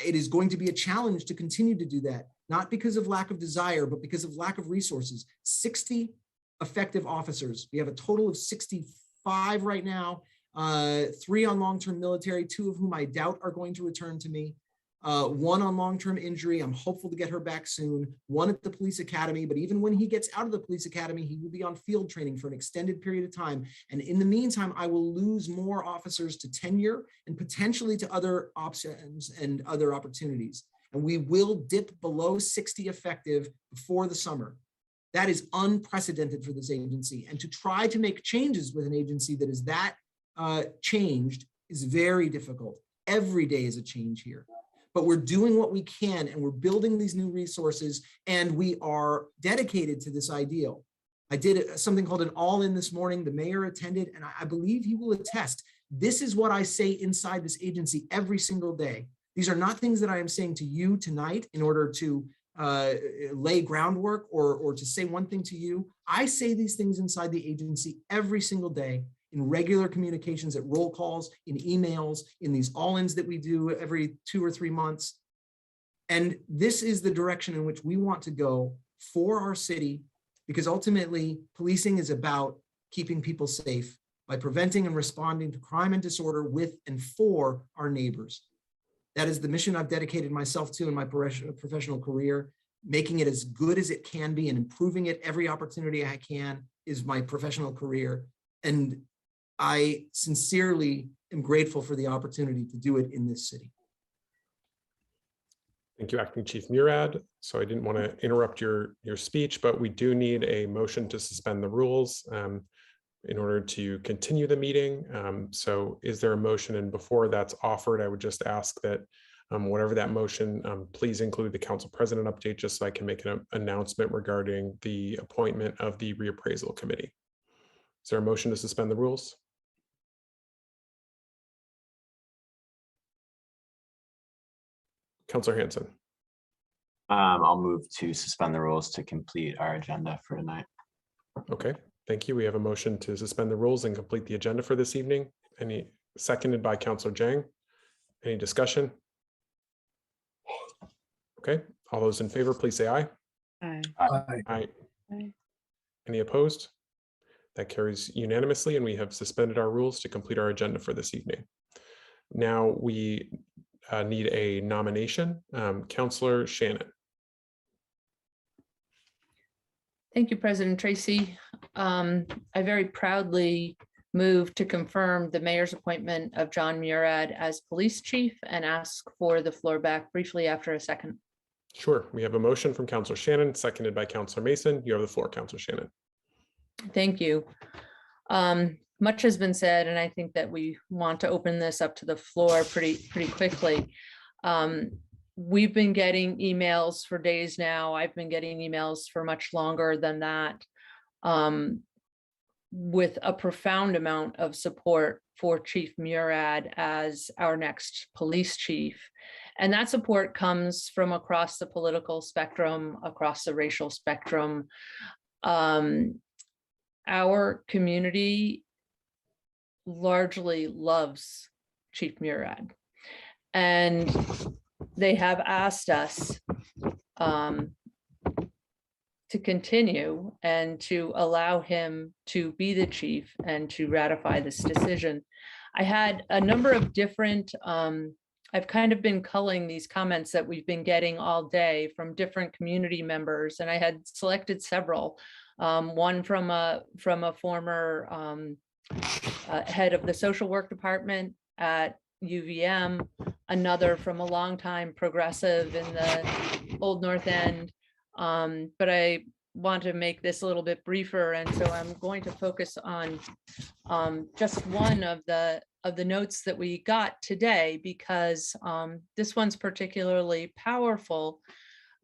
It is going to be a challenge to continue to do that, not because of lack of desire, but because of lack of resources. 60 effective officers. We have a total of 65 right now, 3 on long-term military, 2 of whom I doubt are going to return to me. 1 on long-term injury. I'm hopeful to get her back soon. 1 at the police academy, but even when he gets out of the police academy, he will be on field training for an extended period of time. And in the meantime, I will lose more officers to tenure and potentially to other options and other opportunities. And we will dip below 60 effective before the summer. That is unprecedented for this agency. And to try to make changes with an agency that is that changed is very difficult. Every day is a change here. but we're doing what we can and we're building these new resources and we are dedicated to this ideal. I did something called an all-in this morning. The mayor attended, and I believe he will attest. This is what I say inside this agency every single day. These are not things that I am saying to you tonight in order to lay groundwork or to say one thing to you. I say these things inside the agency every single day in regular communications, at roll calls, in emails, in these all-ins that we do every 2 or 3 months. And this is the direction in which we want to go for our city, because ultimately policing is about keeping people safe by preventing and responding to crime and disorder with and for our neighbors. That is the mission I've dedicated myself to in my professional career. Making it as good as it can be and improving it every opportunity I can is my professional career. And I sincerely am grateful for the opportunity to do it in this city. Thank you, Acting Chief Murad. So I didn't want to interrupt your speech, but we do need a motion to suspend the rules in order to continue the meeting. So is there a motion? And before that's offered, I would just ask that whatever that motion, please include the council president update, just so I can make an announcement regarding the appointment of the reappraisal committee. Is there a motion to suspend the rules? Councilor Hanson. I'll move to suspend the rules to complete our agenda for tonight. Okay, thank you. We have a motion to suspend the rules and complete the agenda for this evening. Any seconded by Councilor Jang? Any discussion? Okay, all those in favor, please say aye. Aye. Aye. Aye. Any opposed? That carries unanimously, and we have suspended our rules to complete our agenda for this evening. Now we need a nomination. Councilor Shannon. Thank you, President Tracy. I very proudly move to confirm the mayor's appointment of John Murad as police chief and ask for the floor back briefly after a second. Sure. We have a motion from Councilor Shannon, seconded by Councilor Mason. You have the floor, Councilor Shannon. Thank you. Much has been said, and I think that we want to open this up to the floor pretty quickly. We've been getting emails for days now. I've been getting emails for much longer than that, with a profound amount of support for Chief Murad as our next police chief. And that support comes from across the political spectrum, across the racial spectrum. Our community largely loves Chief Murad, and they have asked us to continue and to allow him to be the chief and to ratify this decision. I had a number of different, I've kind of been culling these comments that we've been getting all day from different community members, and I had selected several. One from a former head of the social work department at UVM, another from a longtime progressive in the Old North End. But I want to make this a little bit briefer, and so I'm going to focus on just one of the notes that we got today, because this one's particularly powerful,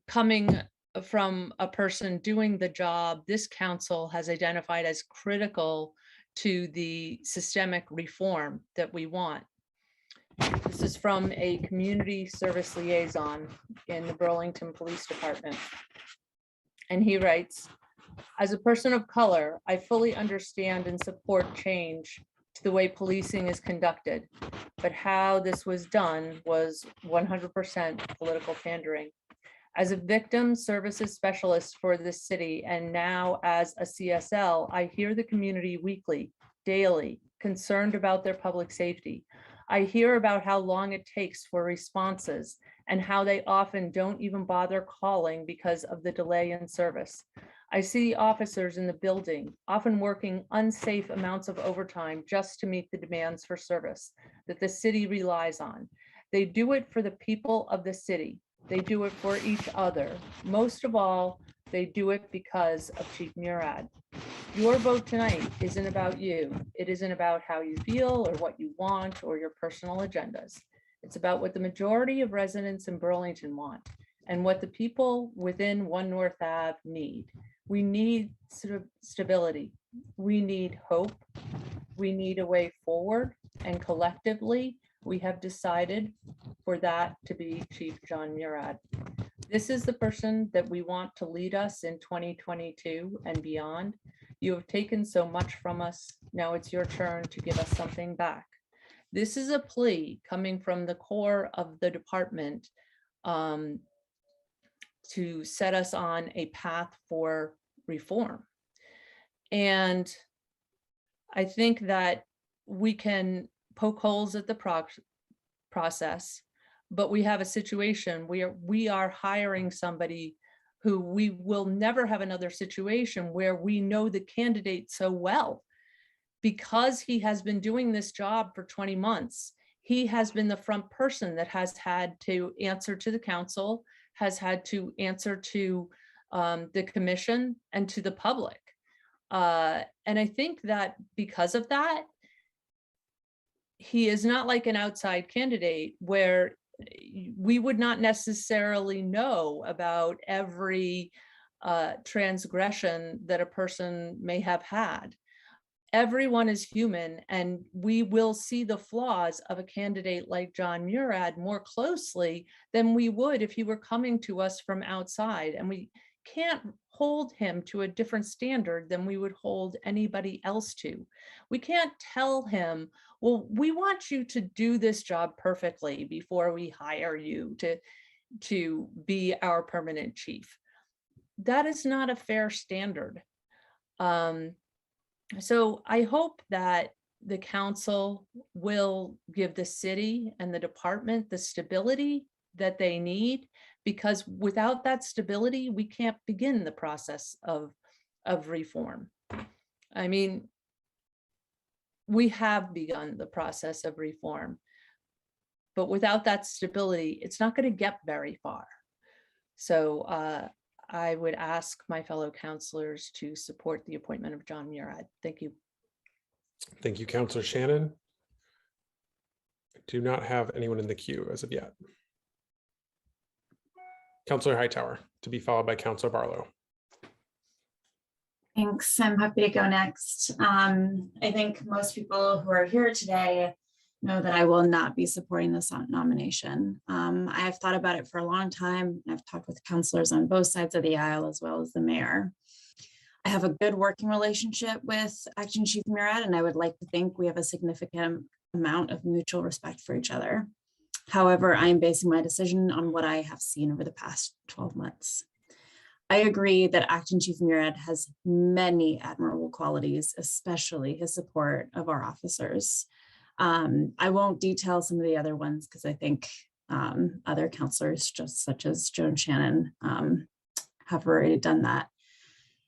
coming from a person doing the job this council has identified as critical to the systemic reform that we want. This is from a community service liaison in the Burlington Police Department. And he writes, as a person of color, I fully understand and support change to the way policing is conducted, but how this was done was 100% political pandering. As a victim services specialist for this city, and now as a CSL, I hear the community weekly, daily, concerned about their public safety. I hear about how long it takes for responses and how they often don't even bother calling because of the delay in service. I see officers in the building, often working unsafe amounts of overtime just to meet the demands for service that the city relies on. They do it for the people of the city. They do it for each other. Most of all, they do it because of Chief Murad. Your vote tonight isn't about you. It isn't about how you feel or what you want or your personal agendas. It's about what the majority of residents in Burlington want and what the people within 1 North Ave need. We need sort of stability. We need hope. We need a way forward. And collectively, we have decided for that to be Chief John Murad. This is the person that we want to lead us in 2022 and beyond. You have taken so much from us. Now it's your turn to give us something back. This is a plea coming from the core of the department to set us on a path for reform. And I think that we can poke holes at the process, but we have a situation where we are hiring somebody who we will never have another situation where we know the candidate so well. Because he has been doing this job for 20 months, he has been the front person that has had to answer to the council, has had to answer to the commission and to the public. And I think that because of that, he is not like an outside candidate where we would not necessarily know about every transgression that a person may have had. Everyone is human, and we will see the flaws of a candidate like John Murad more closely than we would if he were coming to us from outside. And we can't hold him to a different standard than we would hold anybody else to. We can't tell him, well, we want you to do this job perfectly before we hire you to be our permanent chief. That is not a fair standard. So I hope that the council will give the city and the department the stability that they need, because without that stability, we can't begin the process of reform. I mean, we have begun the process of reform, but without that stability, it's not going to get very far. So I would ask my fellow councilors to support the appointment of John Murad. Thank you. Thank you, Councilor Shannon. I do not have anyone in the queue as of yet. Councilor Hightower, to be followed by Councilor Barlow. Thanks. I'm happy to go next. I think most people who are here today know that I will not be supporting this nomination. I have thought about it for a long time. I've talked with councilors on both sides of the aisle, as well as the mayor. I have a good working relationship with Acting Chief Murad, and I would like to think we have a significant amount of mutual respect for each other. However, I am basing my decision on what I have seen over the past 12 months. I agree that Acting Chief Murad has many admirable qualities, especially his support of our officers. I won't detail some of the other ones because I think other councilors, just such as Joan Shannon, have already done that.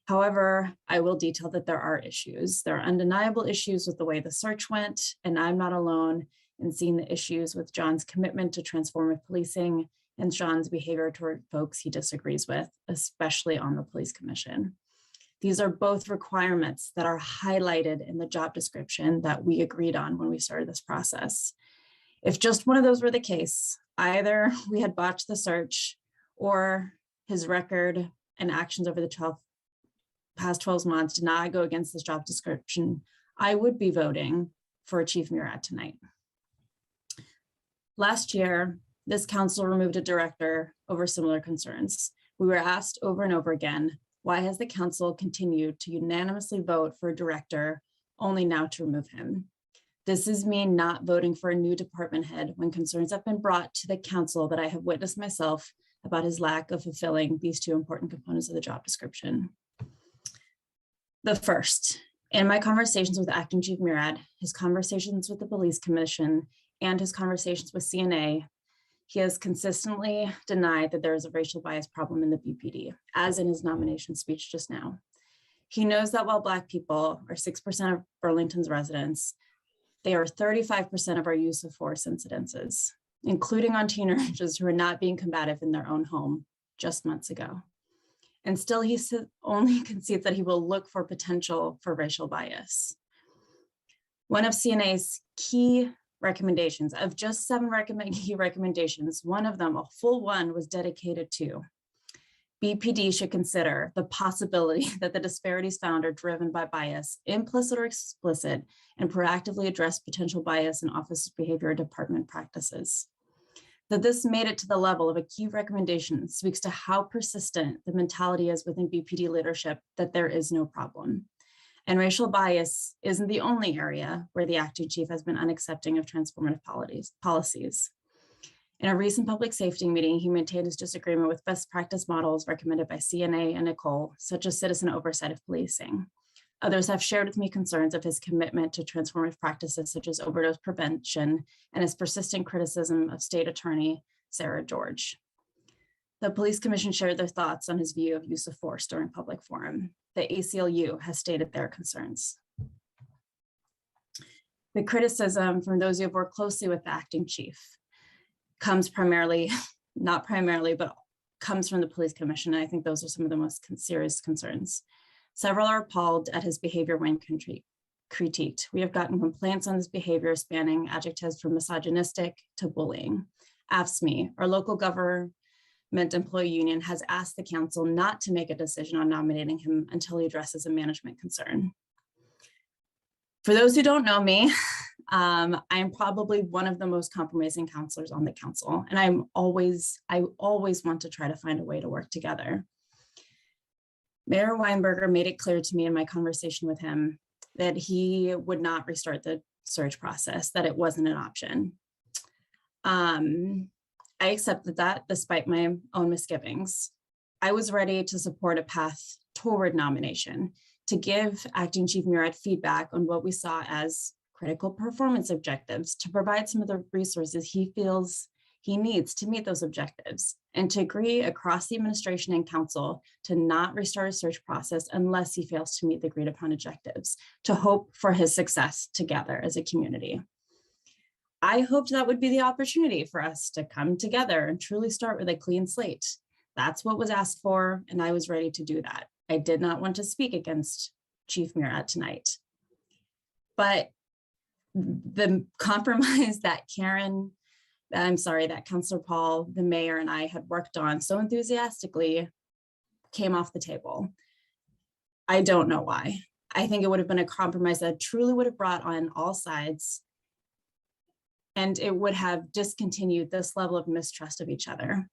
However, I will detail that there are issues. There are undeniable issues with the way the search went, and I'm not alone in seeing the issues with John's commitment to transformative policing and John's behavior toward folks he disagrees with, especially on the police commission. These are both requirements that are highlighted in the job description that we agreed on when we started this process. If just one of those were the case, either we had botched the search or his record and actions over the past 12 months did not go against this job description, I would be voting for Chief Murad tonight. Last year, this council removed a director over similar concerns. We were asked over and over again, why has the council continued to unanimously vote for a director only now to remove him? This is me not voting for a new department head when concerns have been brought to the council that I have witnessed myself about his lack of fulfilling these two important components of the job description. The first, in my conversations with Acting Chief Murad, his conversations with the police commission, and his conversations with CNA, he has consistently denied that there is a racial bias problem in the BPD, as in his nomination speech just now. He knows that while Black people are 6% of Burlington's residents, they are 35% of our use of force incidences, including on teenagers who are not being combative in their own home just months ago. And still he only concedes that he will look for potential for racial bias. One of CNA's key recommendations. Of just 7 key recommendations, one of them, a full one, was dedicated to BPD should consider the possibility that the disparities found are driven by bias, implicit or explicit, and proactively address potential bias in office behavior or department practices. That this made it to the level of a key recommendation speaks to how persistent the mentality is within BPD leadership that there is no problem. And racial bias isn't the only area where the acting chief has been unaccepting of transformative policies. In a recent public safety meeting, he maintained his disagreement with best practice models recommended by CNA and Nicole, such as citizen oversight of policing. Others have shared with me concerns of his commitment to transformative practices such as overdose prevention and his persistent criticism of State Attorney Sarah George. The Police Commission shared their thoughts on his view of use of force during public forum. The ACLU has stated their concerns. The criticism from those who have worked closely with the acting chief comes primarily, not primarily, but comes from the Police Commission. And I think those are some of the most serious concerns. Several are appalled at his behavior when critiqued. We have gotten complaints on his behavior spanning adjectives from misogynistic to bullying. AFSCME, our local government employee union, has asked the council not to make a decision on nominating him until he addresses a management concern. For those who don't know me, I am probably one of the most compromising counselors on the council, and I always want to try to find a way to work together. Mayor Weinberger made it clear to me in my conversation with him that he would not restart the search process, that it wasn't an option. I accepted that despite my own misgivings. I was ready to support a path toward nomination, to give Acting Chief Murad feedback on what we saw as critical performance objectives, to provide some of the resources he feels he needs to meet those objectives, and to agree across the administration and council to not restart a search process unless he fails to meet the agreed upon objectives, to hope for his success together as a community. I hoped that would be the opportunity for us to come together and truly start with a clean slate. That's what was asked for, and I was ready to do that. I did not want to speak against Chief Murad tonight. But the compromise that that Councilor Paul, the mayor, and I had worked on so enthusiastically came off the table. I don't know why. I think it would have been a compromise that truly would have brought on all sides, and it would have discontinued this level of mistrust of each other.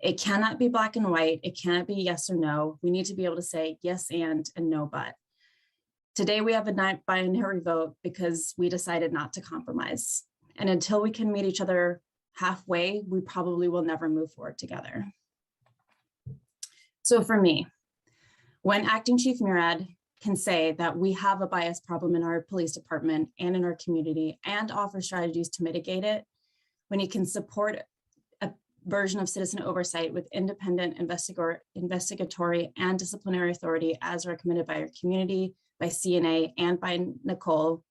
It cannot be black and white. It cannot be yes or no. We need to be able to say yes and no but. Today we have a non-binary vote because we decided not to compromise. And until we can meet each other halfway, we probably will never move forward together. So for me, when Acting Chief Murad can say that we have a bias problem in our police department and in our community and offer strategies to mitigate it, when he can support a version of citizen oversight with independent investigatory and disciplinary authority as recommended by our community, by CNA, and by Nicole,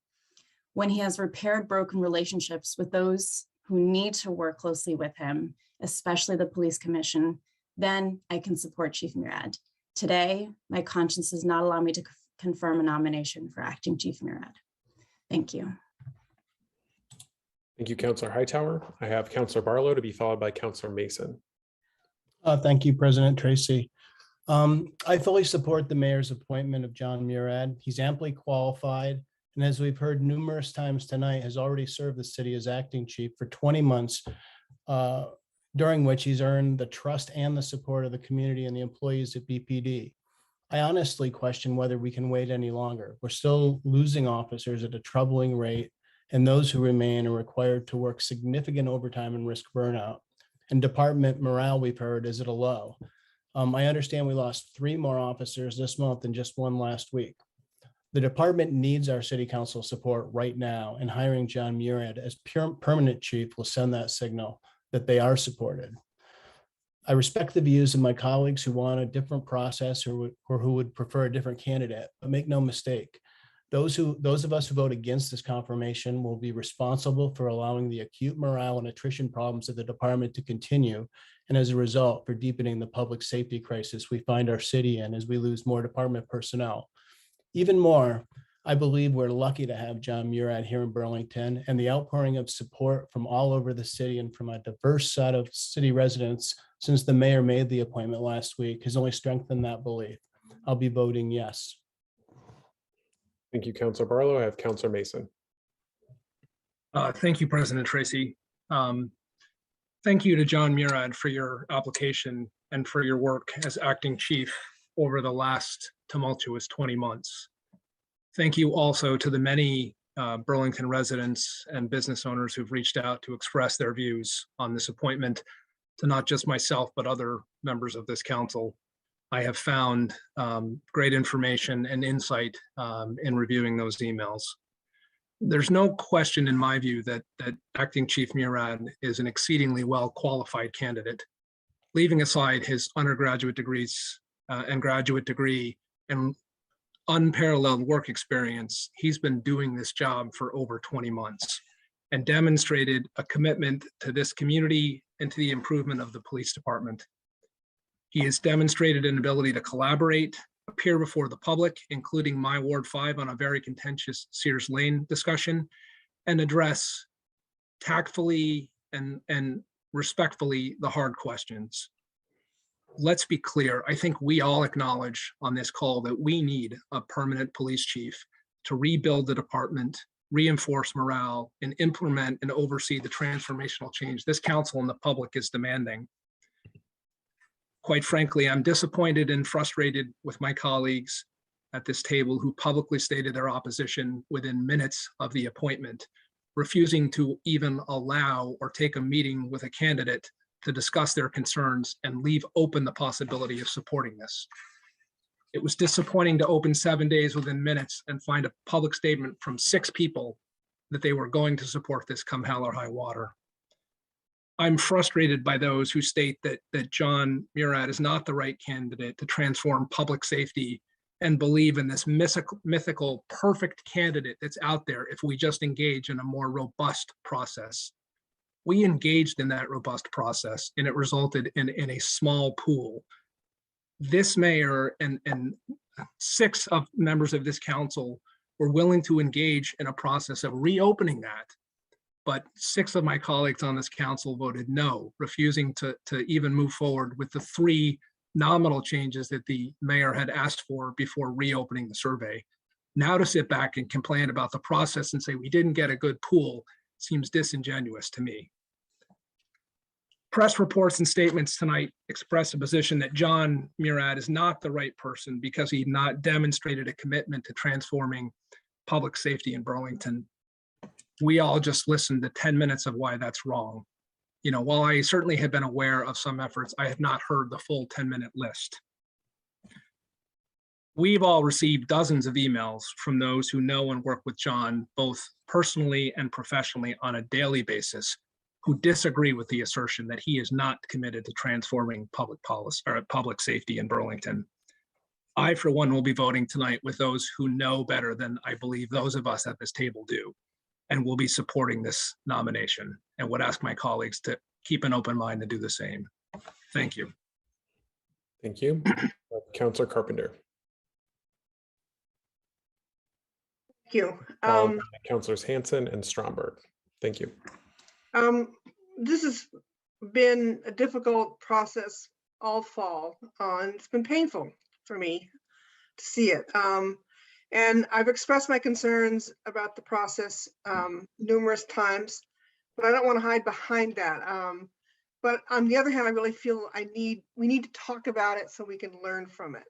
when he has repaired broken relationships with those who need to work closely with him, especially the Police Commission, then I can support Chief Murad. Today, my conscience does not allow me to confirm a nomination for Acting Chief Murad. Thank you. Thank you, Councilor Hightower. I have Councilor Barlow to be followed by Councilor Mason. Thank you, President Tracy. I fully support the mayor's appointment of John Murad. He's amply qualified, and as we've heard numerous times tonight, has already served the city as acting chief for 20 months, during which he's earned the trust and the support of the community and the employees at BPD. I honestly question whether we can wait any longer. We're still losing officers at a troubling rate, and those who remain are required to work significant overtime and risk burnout. And department morale, we've heard, is at a low. I understand we lost 3 more officers this month and just 1 last week. The department needs our city council support right now, and hiring John Murad as permanent chief will send that signal that they are supported. I respect the views of my colleagues who want a different process or who would prefer a different candidate, but make no mistake, those of us who vote against this confirmation will be responsible for allowing the acute morale and attrition problems of the department to continue, and as a result, for deepening the public safety crisis we find our city in as we lose more department personnel. Even more, I believe we're lucky to have John Murad here in Burlington, and the outpouring of support from all over the city and from a diverse set of city residents since the mayor made the appointment last week has only strengthened that belief. I'll be voting yes. Thank you, Councilor Barlow. I have Councilor Mason. Thank you, President Tracy. Thank you to John Murad for your application and for your work as acting chief over the last tumultuous 20 months. Thank you also to the many Burlington residents and business owners who've reached out to express their views on this appointment, to not just myself, but other members of this council. I have found great information and insight in reviewing those emails. There's no question in my view that Acting Chief Murad is an exceedingly well-qualified candidate. Leaving aside his undergraduate degrees and graduate degree and unparalleled work experience, he's been doing this job for over 20 months and demonstrated a commitment to this community and to the improvement of the police department. He has demonstrated an ability to collaborate, appear before the public, including my Ward 5 on a very contentious Sears Lane discussion, and address tactfully and respectfully the hard questions. Let's be clear. I think we all acknowledge on this call that we need a permanent police chief to rebuild the department, reinforce morale, and implement and oversee the transformational change this council and the public is demanding. Quite frankly, I'm disappointed and frustrated with my colleagues at this table who publicly stated their opposition within minutes of the appointment, refusing to even allow or take a meeting with a candidate to discuss their concerns and leave open the possibility of supporting this. It was disappointing to open 7 days within minutes and find a public statement from 6 people that they were going to support this come hell or high water. I'm frustrated by those who state that John Murad is not the right candidate to transform public safety and believe in this mythical perfect candidate that's out there if we just engage in a more robust process. We engaged in that robust process and it resulted in a small pool. This mayor and 6 of members of this council were willing to engage in a process of reopening that. But 6 of my colleagues on this council voted no, refusing to even move forward with the 3 nominal changes that the mayor had asked for before reopening the survey. Now to sit back and complain about the process and say we didn't get a good pool seems disingenuous to me. Press reports and statements tonight express a position that John Murad is not the right person because he not demonstrated a commitment to transforming public safety in Burlington. We all just listened to 10 minutes of why that's wrong. You know, while I certainly have been aware of some efforts, I have not heard the full 10-minute list. We've all received dozens of emails from those who know and work with John, both personally and professionally on a daily basis, who disagree with the assertion that he is not committed to transforming public policy or public safety in Burlington. I, for one, will be voting tonight with those who know better than I believe those of us at this table do, and will be supporting this nomination and would ask my colleagues to keep an open mind and do the same. Thank you. Thank you. Councilor Carpenter. Thank you. Councilors Hanson and Stromberg. Thank you. This has been a difficult process all fall, and it's been painful for me to see it. And I've expressed my concerns about the process numerous times, but I don't want to hide behind that. But on the other hand, I really feel we need to talk about it so we can learn from it.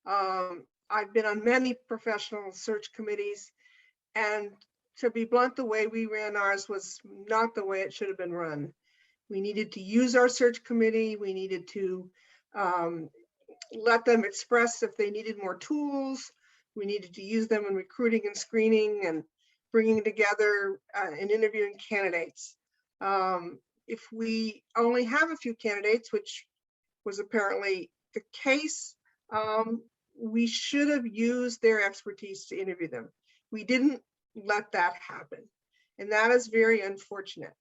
I've been on many professional search committees, and to be blunt, the way we ran ours was not the way it should have been run. We needed to use our search committee. We needed to let them express if they needed more tools. We needed to use them in recruiting and screening and bringing together and interviewing candidates. If we only have a few candidates, which was apparently the case, we should have used their expertise to interview them. We didn't let that happen, and that is very unfortunate.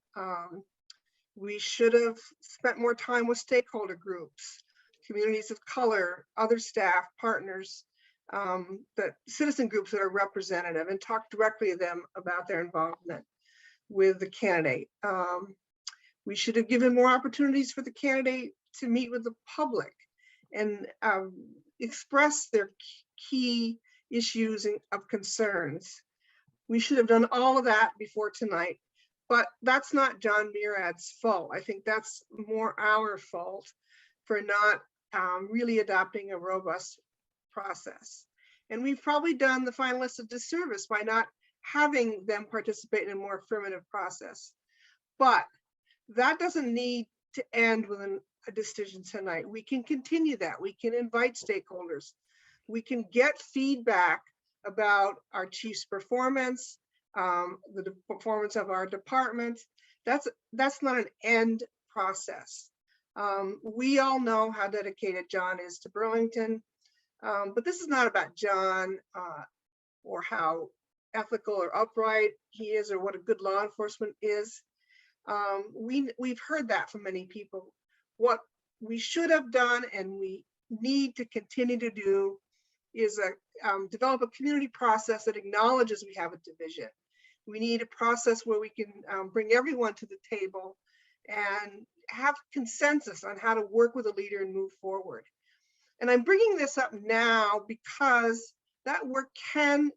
We should have spent more time with stakeholder groups, communities of color, other staff, partners, the citizen groups that are representative and talk directly to them about their involvement with the candidate. We should have given more opportunities for the candidate to meet with the public and express their key issues of concerns. We should have done all of that before tonight, but that's not John Murad's fault. I think that's more our fault for not really adopting a robust process. And we've probably done the finalists a disservice by not having them participate in a more affirmative process. But that doesn't need to end with a decision tonight. We can continue that. We can invite stakeholders. We can get feedback about our chief's performance, the performance of our department. That's not an end process. We all know how dedicated John is to Burlington, but this is not about John or how ethical or upright he is or what a good law enforcement is. We've heard that from many people. What we should have done and we need to continue to do is develop a community process that acknowledges we have a division. We need a process where we can bring everyone to the table and have consensus on how to work with a leader and move forward. And I'm bringing this up now because that work can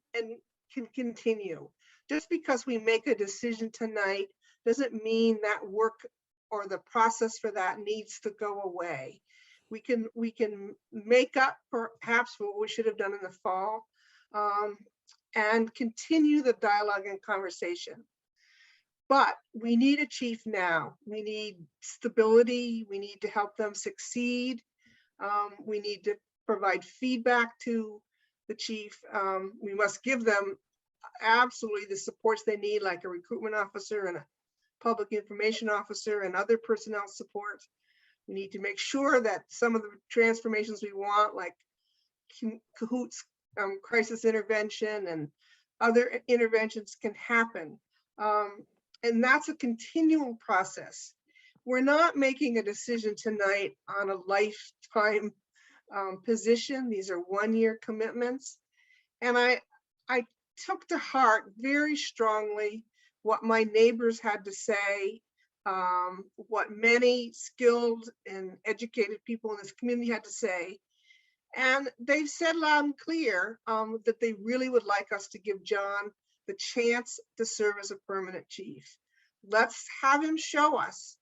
continue. Just because we make a decision tonight doesn't mean that work or the process for that needs to go away. We can make up perhaps for what we should have done in the fall and continue the dialogue and conversation. But we need a chief now. We need stability. We need to help them succeed. We need to provide feedback to the chief. We must give them absolutely the supports they need, like a recruitment officer and a public information officer and other personnel support. We need to make sure that some of the transformations we want, like CAHOOTS, crisis intervention and other interventions, can happen. And that's a continual process. We're not making a decision tonight on a lifetime position. These are one-year commitments. And I took to heart very strongly what my neighbors had to say, what many skilled and educated people in this community had to say. And they've said loud and clear that they really would like us to give John the chance to serve as a permanent chief. Let's have him show us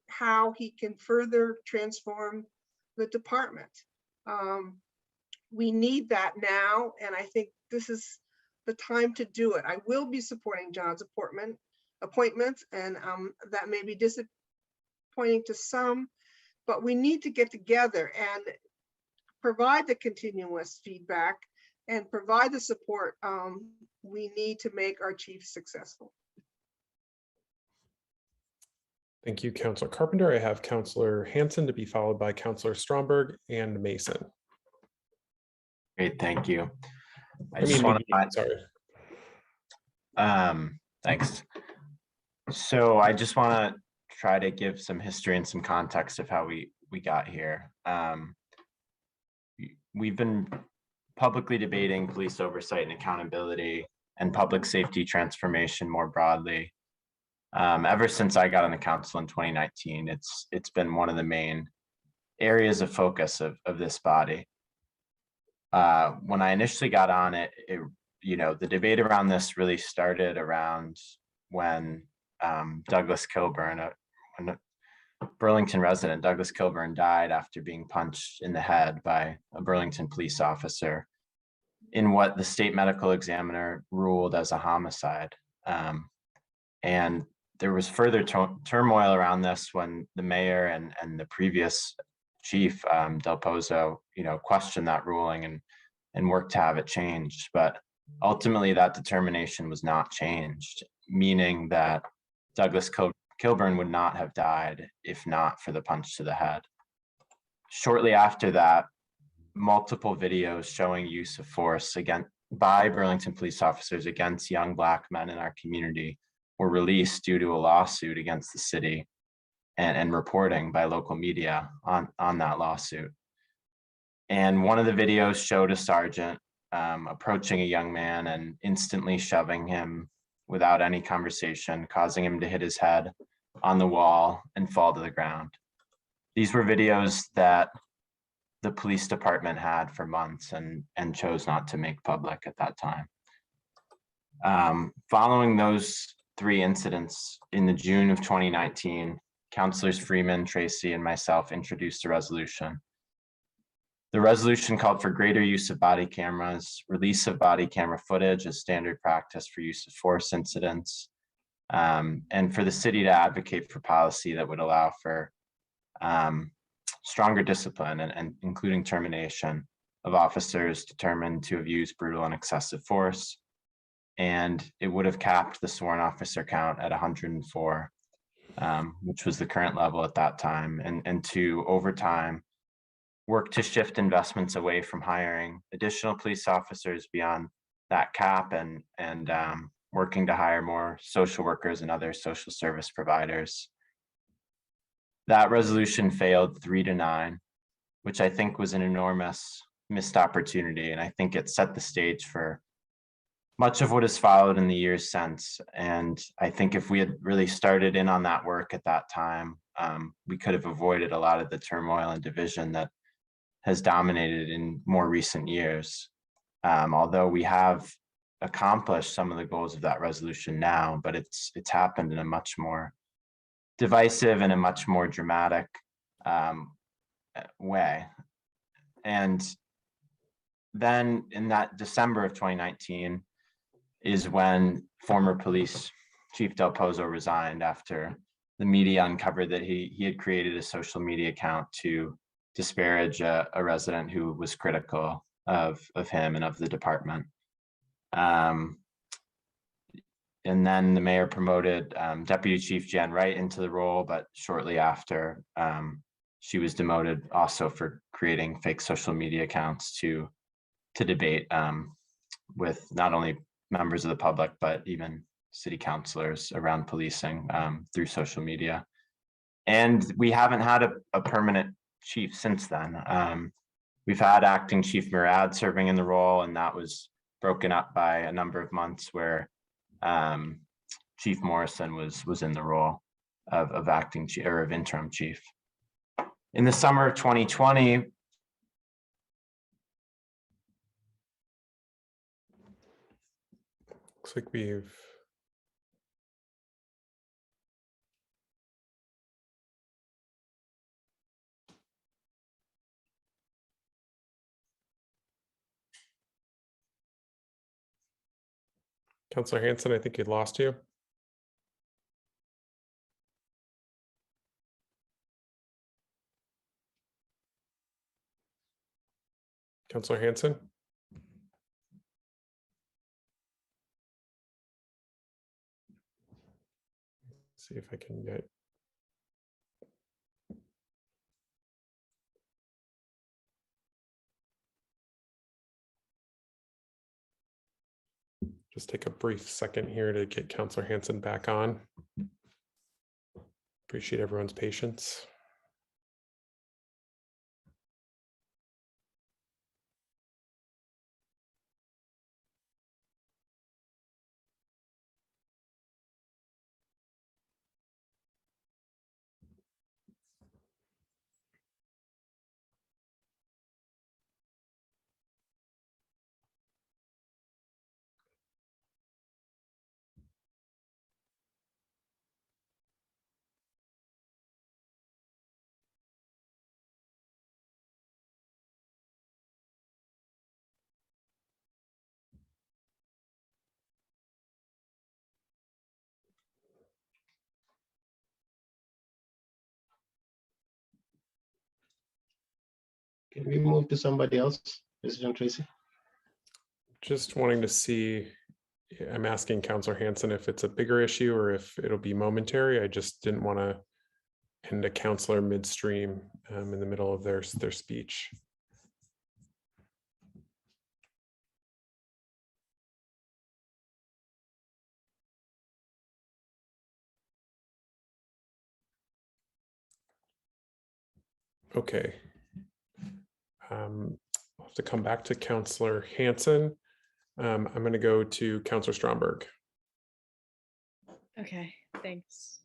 how he can further transform the department. We need that now, and I think this is the time to do it. I will be supporting John's appointment, and that may be disappointing to some, but we need to get together and provide the continuous feedback and provide the support we need to make our chief successful. Thank you, Councilor Carpenter. I have Councilor Hanson to be followed by Councilor Stromberg and Mason. Great, thank you. I just want to, sorry. Thanks. So I just want to try to give some history and some context of how we got here. We've been publicly debating police oversight and accountability and public safety transformation more broadly. Ever since I got on the council in 2019, it's been one of the main areas of focus of this body. When I initially got on it, the debate around this really started around when Douglas Kilburn, a Burlington resident, Douglas Kilburn, died after being punched in the head by a Burlington police officer in what the state medical examiner ruled as a homicide. And there was further turmoil around this when the mayor and the previous chief, Del Pozo, questioned that ruling and worked to have it changed. But ultimately that determination was not changed, meaning that Douglas Kilburn would not have died if not for the punch to the head. Shortly after that, multiple videos showing use of force by Burlington police officers against young Black men in our community were released due to a lawsuit against the city and reporting by local media on that lawsuit. And one of the videos showed a sergeant approaching a young man and instantly shoving him without any conversation, causing him to hit his head on the wall and fall to the ground. These were videos that the police department had for months and chose not to make public at that time. Following those 3 incidents in the June of 2019, Councilors Freeman, Tracy, and myself introduced a resolution. The resolution called for greater use of body cameras, release of body camera footage as standard practice for use of force incidents, and for the city to advocate for policy that would allow for stronger discipline and including termination of officers determined to have used brutal and excessive force. And it would have capped the sworn officer count at 104, which was the current level at that time, and to over time work to shift investments away from hiring additional police officers beyond that cap and working to hire more social workers and other social service providers. That resolution failed 3-9, which I think was an enormous missed opportunity. And I think it set the stage for much of what has followed in the years since. And I think if we had really started in on that work at that time, we could have avoided a lot of the turmoil and division that has dominated in more recent years. Although we have accomplished some of the goals of that resolution now, but it's happened in a much more divisive and a much more dramatic way. And then in that December of 2019 is when former police chief Del Pozo resigned after the media uncovered that he had created a social media account to disparage a resident who was critical of him and of the department. And then the mayor promoted Deputy Chief Jan Wright into the role, but shortly after, she was demoted also for creating fake social media accounts to debate with not only members of the public, but even city councilors around policing through social media. And we haven't had a permanent chief since then. We've had acting Chief Murad serving in the role, and that was broken up by a number of months where Chief Morrison was in the role of acting chief or of interim chief. In the summer of 2020, looks like we've Councilor Hanson, I think he lost you. Councilor Hanson? See if I can get. Just take a brief second here to get Councilor Hanson back on. Appreciate everyone's patience. Can we move to somebody else, President Tracy? Just wanting to see, I'm asking Councilor Hanson if it's a bigger issue or if it'll be momentary. I just didn't want to end a councilor midstream in the middle of their speech. Okay. I'll have to come back to Counselor Hanson. I'm going to go to Counselor Stromberg. Okay, thanks.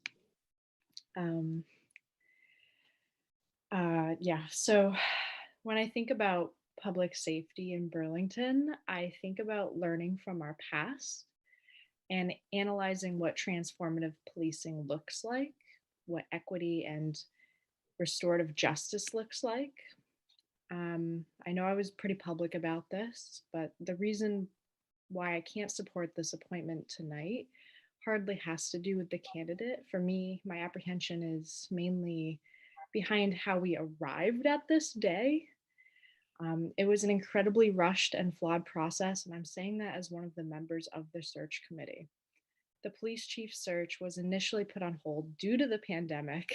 Yeah, so when I think about public safety in Burlington, I think about learning from our past and analyzing what transformative policing looks like, what equity and restorative justice looks like. I know I was pretty public about this, but the reason why I can't support this appointment tonight hardly has to do with the candidate. For me, my apprehension is mainly behind how we arrived at this day. It was an incredibly rushed and flawed process, and I'm saying that as one of the members of the search committee. The police chief search was initially put on hold due to the pandemic,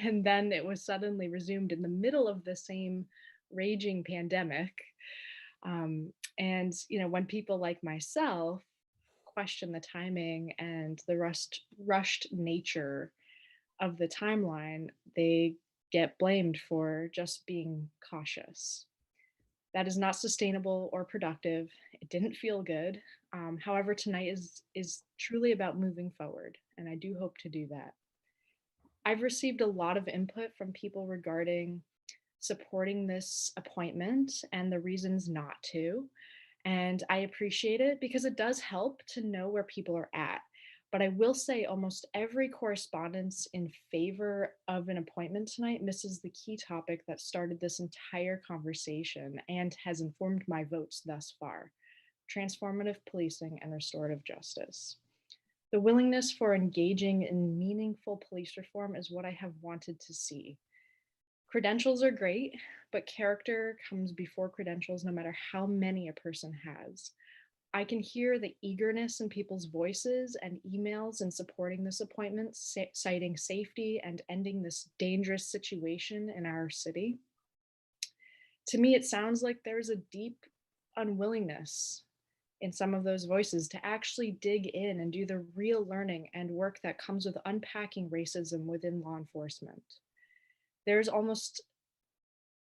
and then it was suddenly resumed in the middle of the same raging pandemic. And when people like myself question the timing and the rushed nature of the timeline, they get blamed for just being cautious. That is not sustainable or productive. It didn't feel good. However, tonight is truly about moving forward, and I do hope to do that. I've received a lot of input from people regarding supporting this appointment and the reasons not to. And I appreciate it because it does help to know where people are at. But I will say almost every correspondence in favor of an appointment tonight misses the key topic that started this entire conversation and has informed my votes thus far: transformative policing and restorative justice. The willingness for engaging in meaningful police reform is what I have wanted to see. Credentials are great, but character comes before credentials no matter how many a person has. I can hear the eagerness in people's voices and emails in supporting this appointment, citing safety and ending this dangerous situation in our city. To me, it sounds like there's a deep unwillingness in some of those voices to actually dig in and do the real learning and work that comes with unpacking racism within law enforcement. There's almost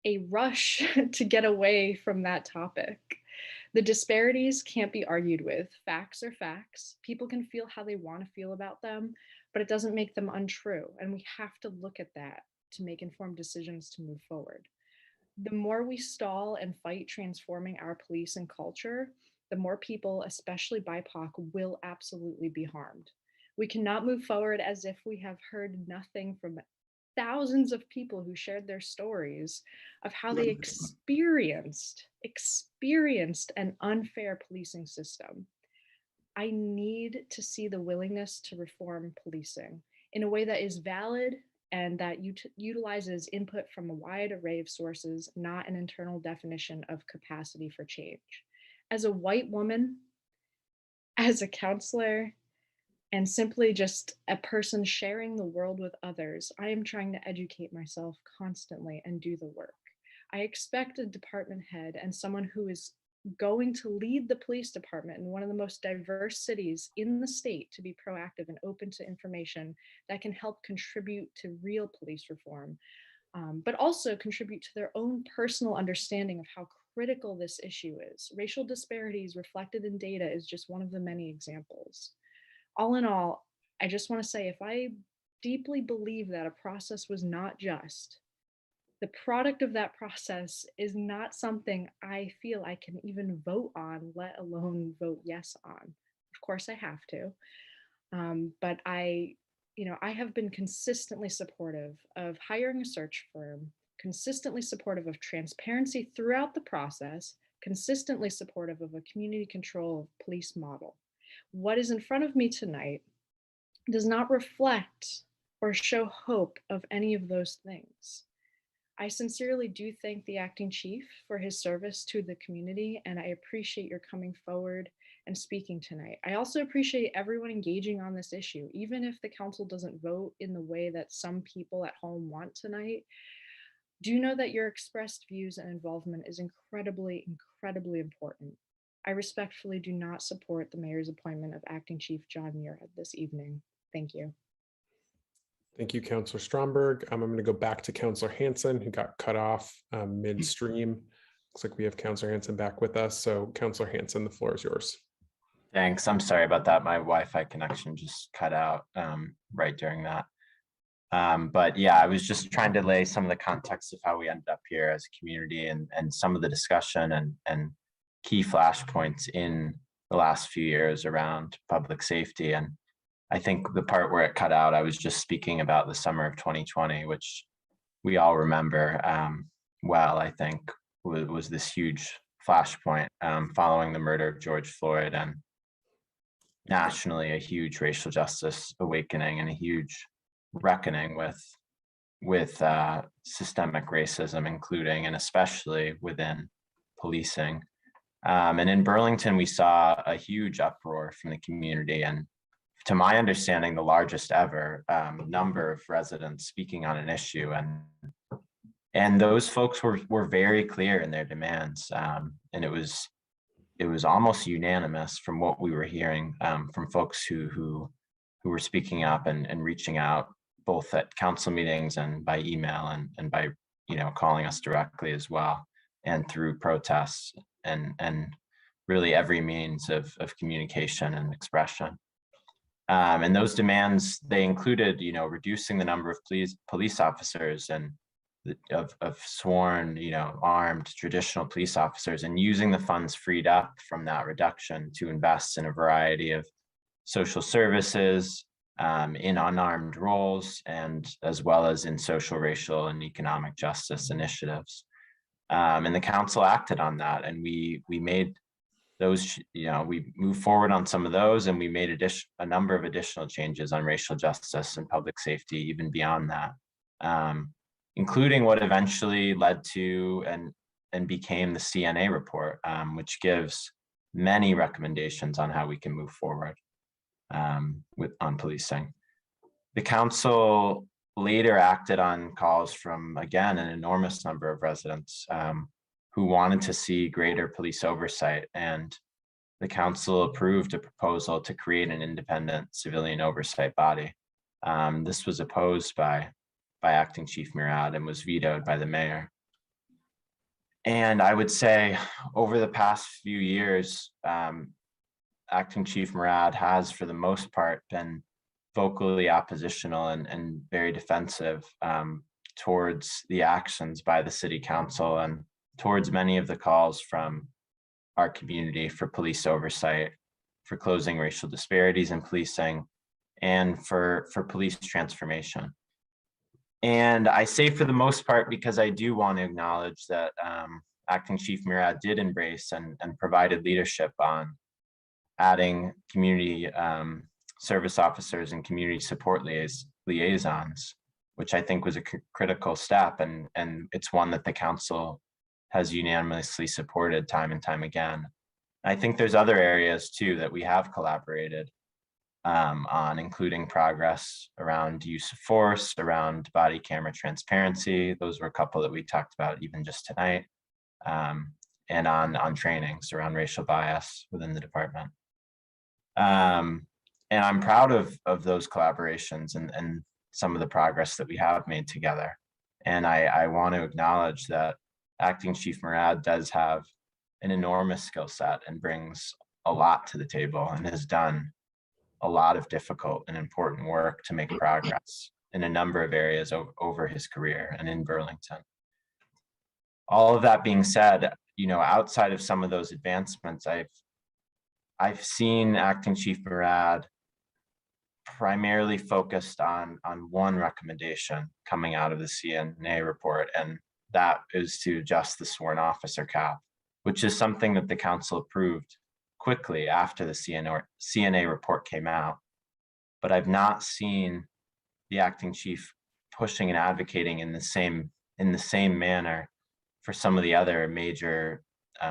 a rush to get away from that topic. The disparities can't be argued with. Facts are facts. People can feel how they want to feel about them, but it doesn't make them untrue. And we have to look at that to make informed decisions to move forward. The more we stall and fight transforming our police and culture, the more people, especially BIPOC, will absolutely be harmed. We cannot move forward as if we have heard nothing from thousands of people who shared their stories of how they experienced an unfair policing system. I need to see the willingness to reform policing in a way that is valid and that utilizes input from a wide array of sources, not an internal definition of capacity for change. As a white woman, as a counselor, and simply just a person sharing the world with others, I am trying to educate myself constantly and do the work. I expect a department head and someone who is going to lead the police department in one of the most diverse cities in the state to be proactive and open to information that can help contribute to real police reform, but also contribute to their own personal understanding of how critical this issue is. Racial disparities reflected in data is just one of the many examples. All in all, I just want to say, if I deeply believe that a process was not just, the product of that process is not something I feel I can even vote on, let alone vote yes on. Of course I have to, but I have been consistently supportive of hiring a search firm, consistently supportive of transparency throughout the process, consistently supportive of a community control of police model. What is in front of me tonight does not reflect or show hope of any of those things. I sincerely do thank the acting chief for his service to the community, and I appreciate your coming forward and speaking tonight. I also appreciate everyone engaging on this issue, even if the council doesn't vote in the way that some people at home want tonight. Do know that your expressed views and involvement is incredibly, incredibly important. I respectfully do not support the mayor's appointment of Acting Chief John Murad this evening. Thank you. Thank you, Councilor Stromberg. I'm going to go back to Councilor Hanson, who got cut off midstream. Looks like we have Counselor Hanson back with us. So Counselor Hanson, the floor is yours. Thanks. I'm sorry about that. My Wi-Fi connection just cut out right during that. But yeah, I was just trying to lay some of the context of how we ended up here as a community and some of the discussion and key flashpoints in the last few years around public safety. And I think the part where it cut out, I was just speaking about the summer of 2020, which we all remember well, I think was this huge flashpoint following the murder of George Floyd, and nationally a huge racial justice awakening and a huge reckoning with systemic racism, including and especially within policing. And in Burlington, we saw a huge uproar from the community, and to my understanding, the largest ever number of residents speaking on an issue. And those folks were very clear in their demands. And it was almost unanimous from what we were hearing from folks who were speaking up and reaching out, both at council meetings and by email and by calling us directly as well, and through protests and really every means of communication and expression. And those demands, they included reducing the number of police officers and of sworn armed traditional police officers, and using the funds freed up from that reduction to invest in a variety of social services, in unarmed roles, and as well as in social, racial, and economic justice initiatives. And the council acted on that, and we made those, we moved forward on some of those, and we made a number of additional changes on racial justice and public safety, even beyond that, including what eventually led to and became the CNA report, which gives many recommendations on how we can move forward on policing. The council later acted on calls from, again, an enormous number of residents who wanted to see greater police oversight, and the council approved a proposal to create an independent civilian oversight body. This was opposed by Acting Chief Murad and was vetoed by the mayor. And I would say over the past few years, Acting Chief Murad has, for the most part, been vocally oppositional and very defensive towards the actions by the city council and towards many of the calls from our community for police oversight, for closing racial disparities in policing, and for police transformation. And I say for the most part because I do want to acknowledge that Acting Chief Murad did embrace and provided leadership on adding community service officers and community support liaisons, which I think was a critical step, and it's one that the council has unanimously supported time and time again. I think there's other areas too that we have collaborated on, including progress around use of force, around body camera transparency. Those were a couple that we talked about even just tonight, and on trainings around racial bias within the department. And I'm proud of those collaborations and some of the progress that we have made together. And I want to acknowledge that Acting Chief Murad does have an enormous skill set and brings a lot to the table, and has done a lot of difficult and important work to make progress in a number of areas over his career and in Burlington. All of that being said, outside of some of those advancements, I've seen Acting Chief Murad primarily focused on one recommendation coming out of the CNA report, and that is to adjust the sworn officer cap, which is something that the council approved quickly after the CNA report came out. But I've not seen the acting chief pushing and advocating in the same manner for some of the other major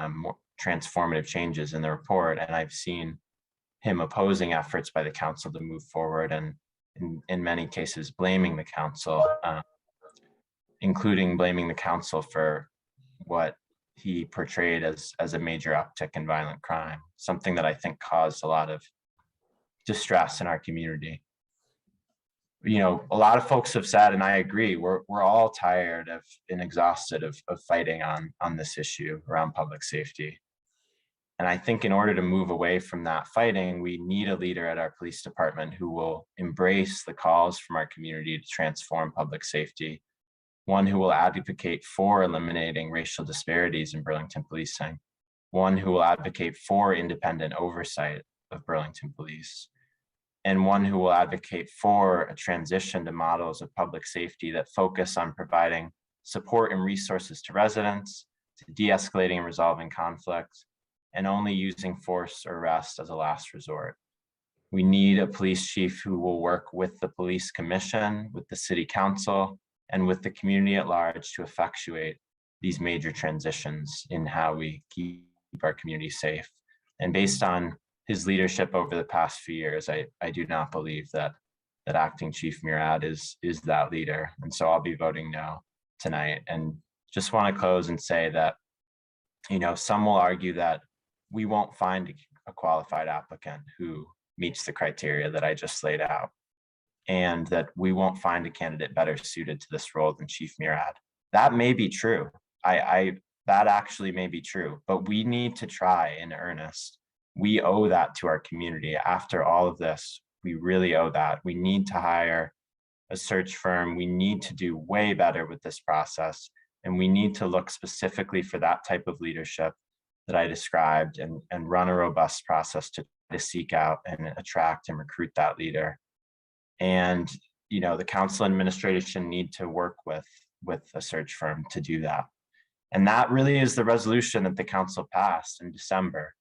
more transformative changes in the report. And I've seen him opposing efforts by the council to move forward, and in many cases blaming the council, including blaming the council for what he portrayed as a major uptick in violent crime, something that I think caused a lot of distress in our community. a lot of folks have said, and I agree, we're all tired of and exhausted of fighting on this issue around public safety. And I think in order to move away from that fighting, we need a leader at our police department who will embrace the calls from our community to transform public safety, one who will advocate for eliminating racial disparities in Burlington policing, one who will advocate for independent oversight of Burlington police, and one who will advocate for a transition to models of public safety that focus on providing support and resources to residents, to de-escalating and resolving conflict, and only using force or arrest as a last resort. We need a police chief who will work with the police commission, with the city council, and with the community at large to effectuate these major transitions in how we keep our community safe. And based on his leadership over the past few years, I do not believe that Acting Chief Murad is that leader. And so I'll be voting no tonight. And just want to close and say that, some will argue that we won't find a qualified applicant who meets the criteria that I just laid out, and that we won't find a candidate better suited to this role than Chief Murad. That may be true. That actually may be true, but we need to try in earnest. We owe that to our community. After all of this, we really owe that. We need to hire a search firm. We need to do way better with this process. And we need to look specifically for that type of leadership that I described and run a robust process to seek out and attract and recruit that leader. And, the council administration need to work with a search firm to do that. And that really is the resolution that the council passed in December.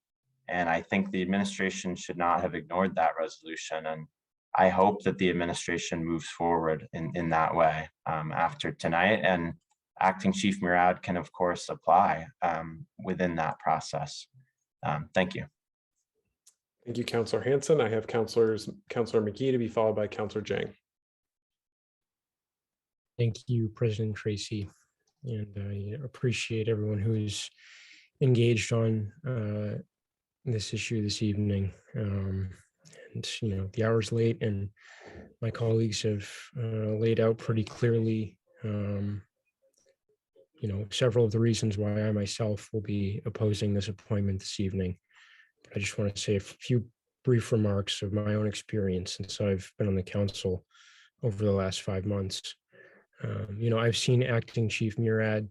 And I think the administration should not have ignored that resolution. And I hope that the administration moves forward in that way after tonight. And Acting Chief Murad can, of course, apply within that process. Thank you. Thank you, Councillor Hanson. I have Councillor McGee to be followed by Councillor Jang. Thank you, President Tracy. And I appreciate everyone who's engaged on this issue this evening. And, the hour's late and my colleagues have laid out pretty clearly several of the reasons why I myself will be opposing this appointment this evening. I just want to say a few brief remarks of my own experience since I've been on the council over the last 5 months. I've seen Acting Chief Murad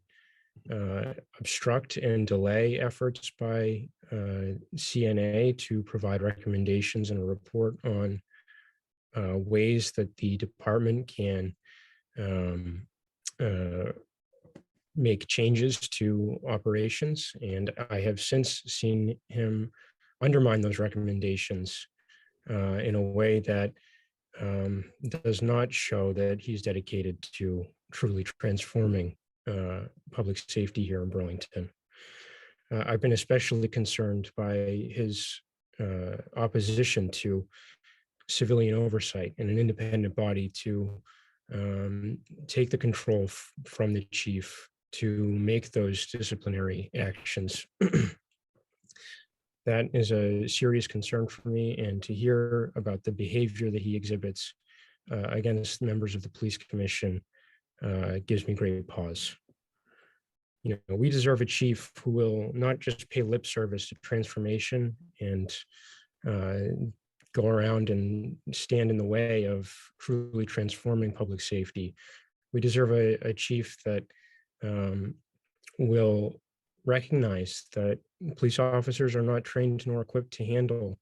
obstruct and delay efforts by CNA to provide recommendations and a report on ways that the department can make changes to operations. And I have since seen him undermine those recommendations in a way that does not show that he's dedicated to truly transforming public safety here in Burlington. I've been especially concerned by his opposition to civilian oversight and an independent body to take the control from the chief to make those disciplinary actions. That is a serious concern for me, and to hear about the behavior that he exhibits against members of the police commission gives me great pause. We deserve a chief who will not just pay lip service to transformation and go around and stand in the way of truly transforming public safety. We deserve a chief that will recognize that police officers are not trained nor equipped to handle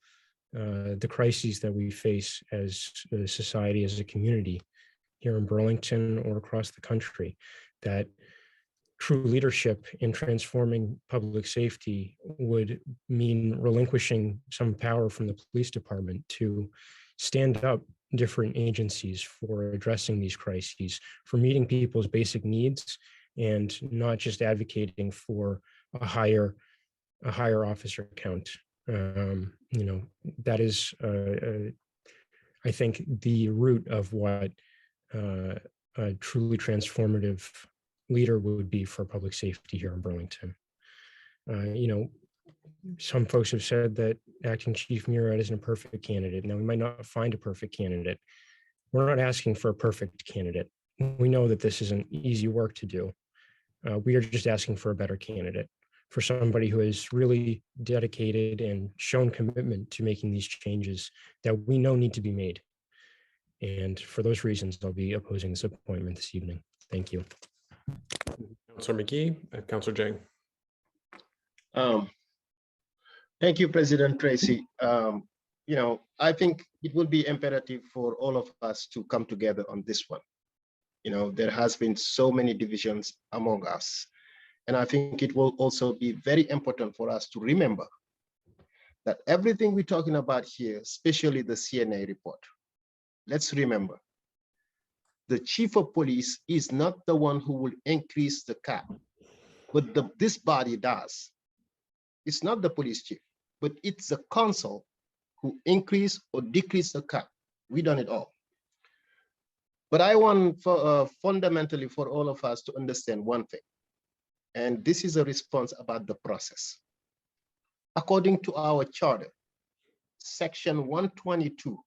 the crises that we face as a society, as a community here in Burlington or across the country, that true leadership in transforming public safety would mean relinquishing some power from the police department to stand up different agencies for addressing these crises, for meeting people's basic needs, and not just advocating for a higher officer count. That is, I think, the root of what a truly transformative leader would be for public safety here in Burlington. Some folks have said that Acting Chief Murad isn't a perfect candidate. Now, we might not find a perfect candidate, We're not asking for a perfect candidate. We know that this isn't easy work to do. We are just asking for a better candidate, for somebody who is really dedicated and shown commitment to making these changes that we know need to be made. And for those reasons, I'll be opposing this appointment this evening. Thank you. Councillor McGee and Councillor Jang. Thank you, President Tracy. I think it will be imperative for all of us to come together on this one. There has been so many divisions among us. And I think it will also be very important for us to remember that everything we're talking about here, especially the CNA report, let's remember, the chief of police is not the one who will increase the cap, but this body does. It's not the police chief, but it's the council who increase or decrease the cap. We done it all. But I want fundamentally for all of us to understand one thing, and this is a response about the process. According to our charter, section 122,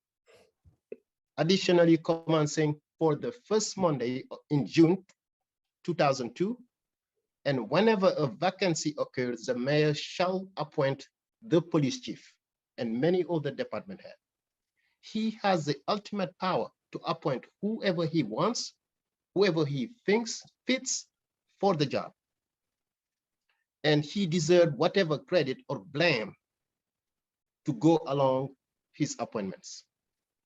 additionally commencing for the first Monday in June 2002, and whenever a vacancy occurs, the mayor shall appoint the police chief and many other department heads. He has the ultimate power to appoint whoever he wants, whoever he thinks fits for the job. And he deserves whatever credit or blame to go along his appointments.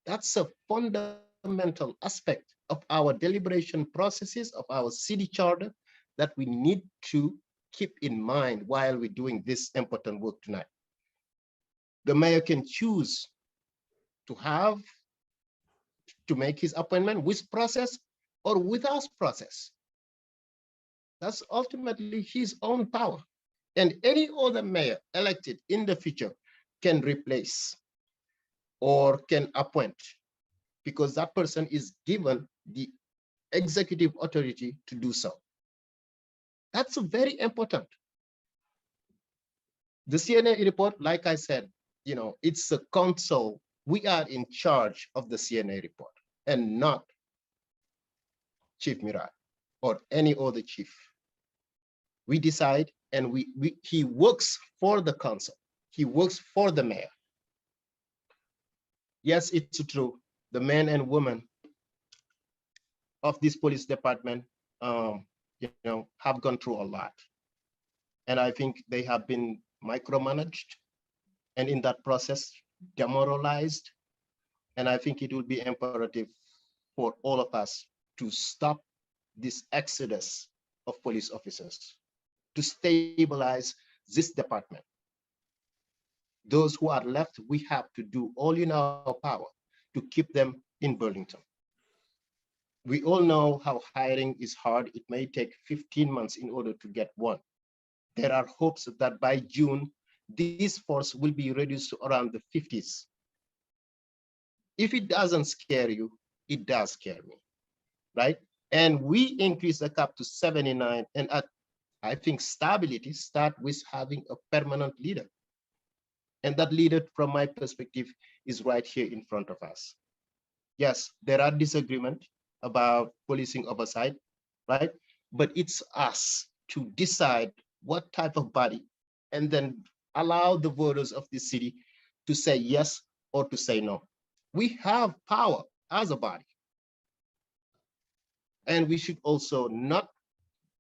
That's a fundamental aspect of our deliberation processes of our city charter that we need to keep in mind while we're doing this important work tonight. The mayor can choose to make his appointment with process or without process. That's ultimately his own power. And any other mayor elected in the future can replace or can appoint, because that person is given the executive authority to do so. That's very important. The CNA report, like I said, it's a council. We are in charge of the CNA report and not Chief Murad or any other chief. We decide, and he works for the council. He works for the mayor. Yes, it's true. The men and women of this police department, have gone through a lot. And I think they have been micromanaged, and in that process, demoralized. And I think it would be imperative for all of us to stop this exodus of police officers, to stabilize this department. Those who are left, we have to do all in our power to keep them in Burlington. We all know how hiring is hard. It may take 15 months in order to get one. There are hopes that by June, this force will be reduced to around the 50s. If it doesn't scare you, it does scare me, right? And we increase the cap to 79, and I think stability starts with having a permanent leader. And that leader, from my perspective, is right here in front of us. Yes, there are disagreements about policing oversight, right? But it's us to decide what type of body, and then allow the voters of this city to say yes or to say no. We have power as a body. And we should also not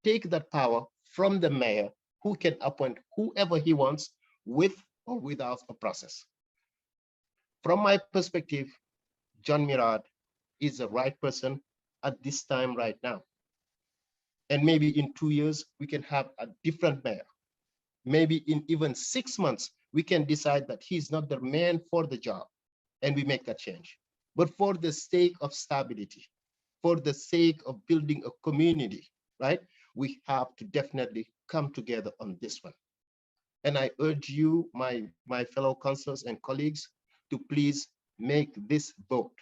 take that power from the mayor, who can appoint whoever he wants with or without a process. From my perspective, John Murad is the right person at this time right now. And maybe in 2 years, we can have a different mayor. Maybe in even 6 months, we can decide that he's not the man for the job, and we make that change. But for the sake of stability, for the sake of building a community, right? We have to definitely come together on this one. And I urge you, my fellow councilors and colleagues, to please make this vote.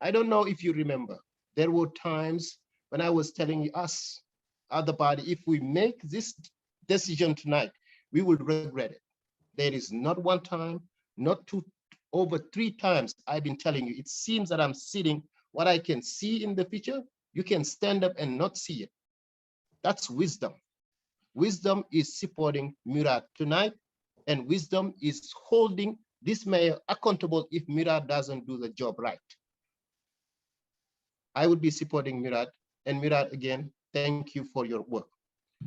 I don't know if you remember, there were times when I was telling us, other body, if we make this decision tonight, we will regret it. There is not one time, not two Over 3 times, I've been telling you, it seems that I'm sitting, what I can see in the picture, you can stand up and not see it. That's wisdom. Wisdom is supporting Murad tonight, and wisdom is holding this mayor accountable if Murad doesn't do the job right. I would be supporting Murad, and Murad, again, thank you for your work.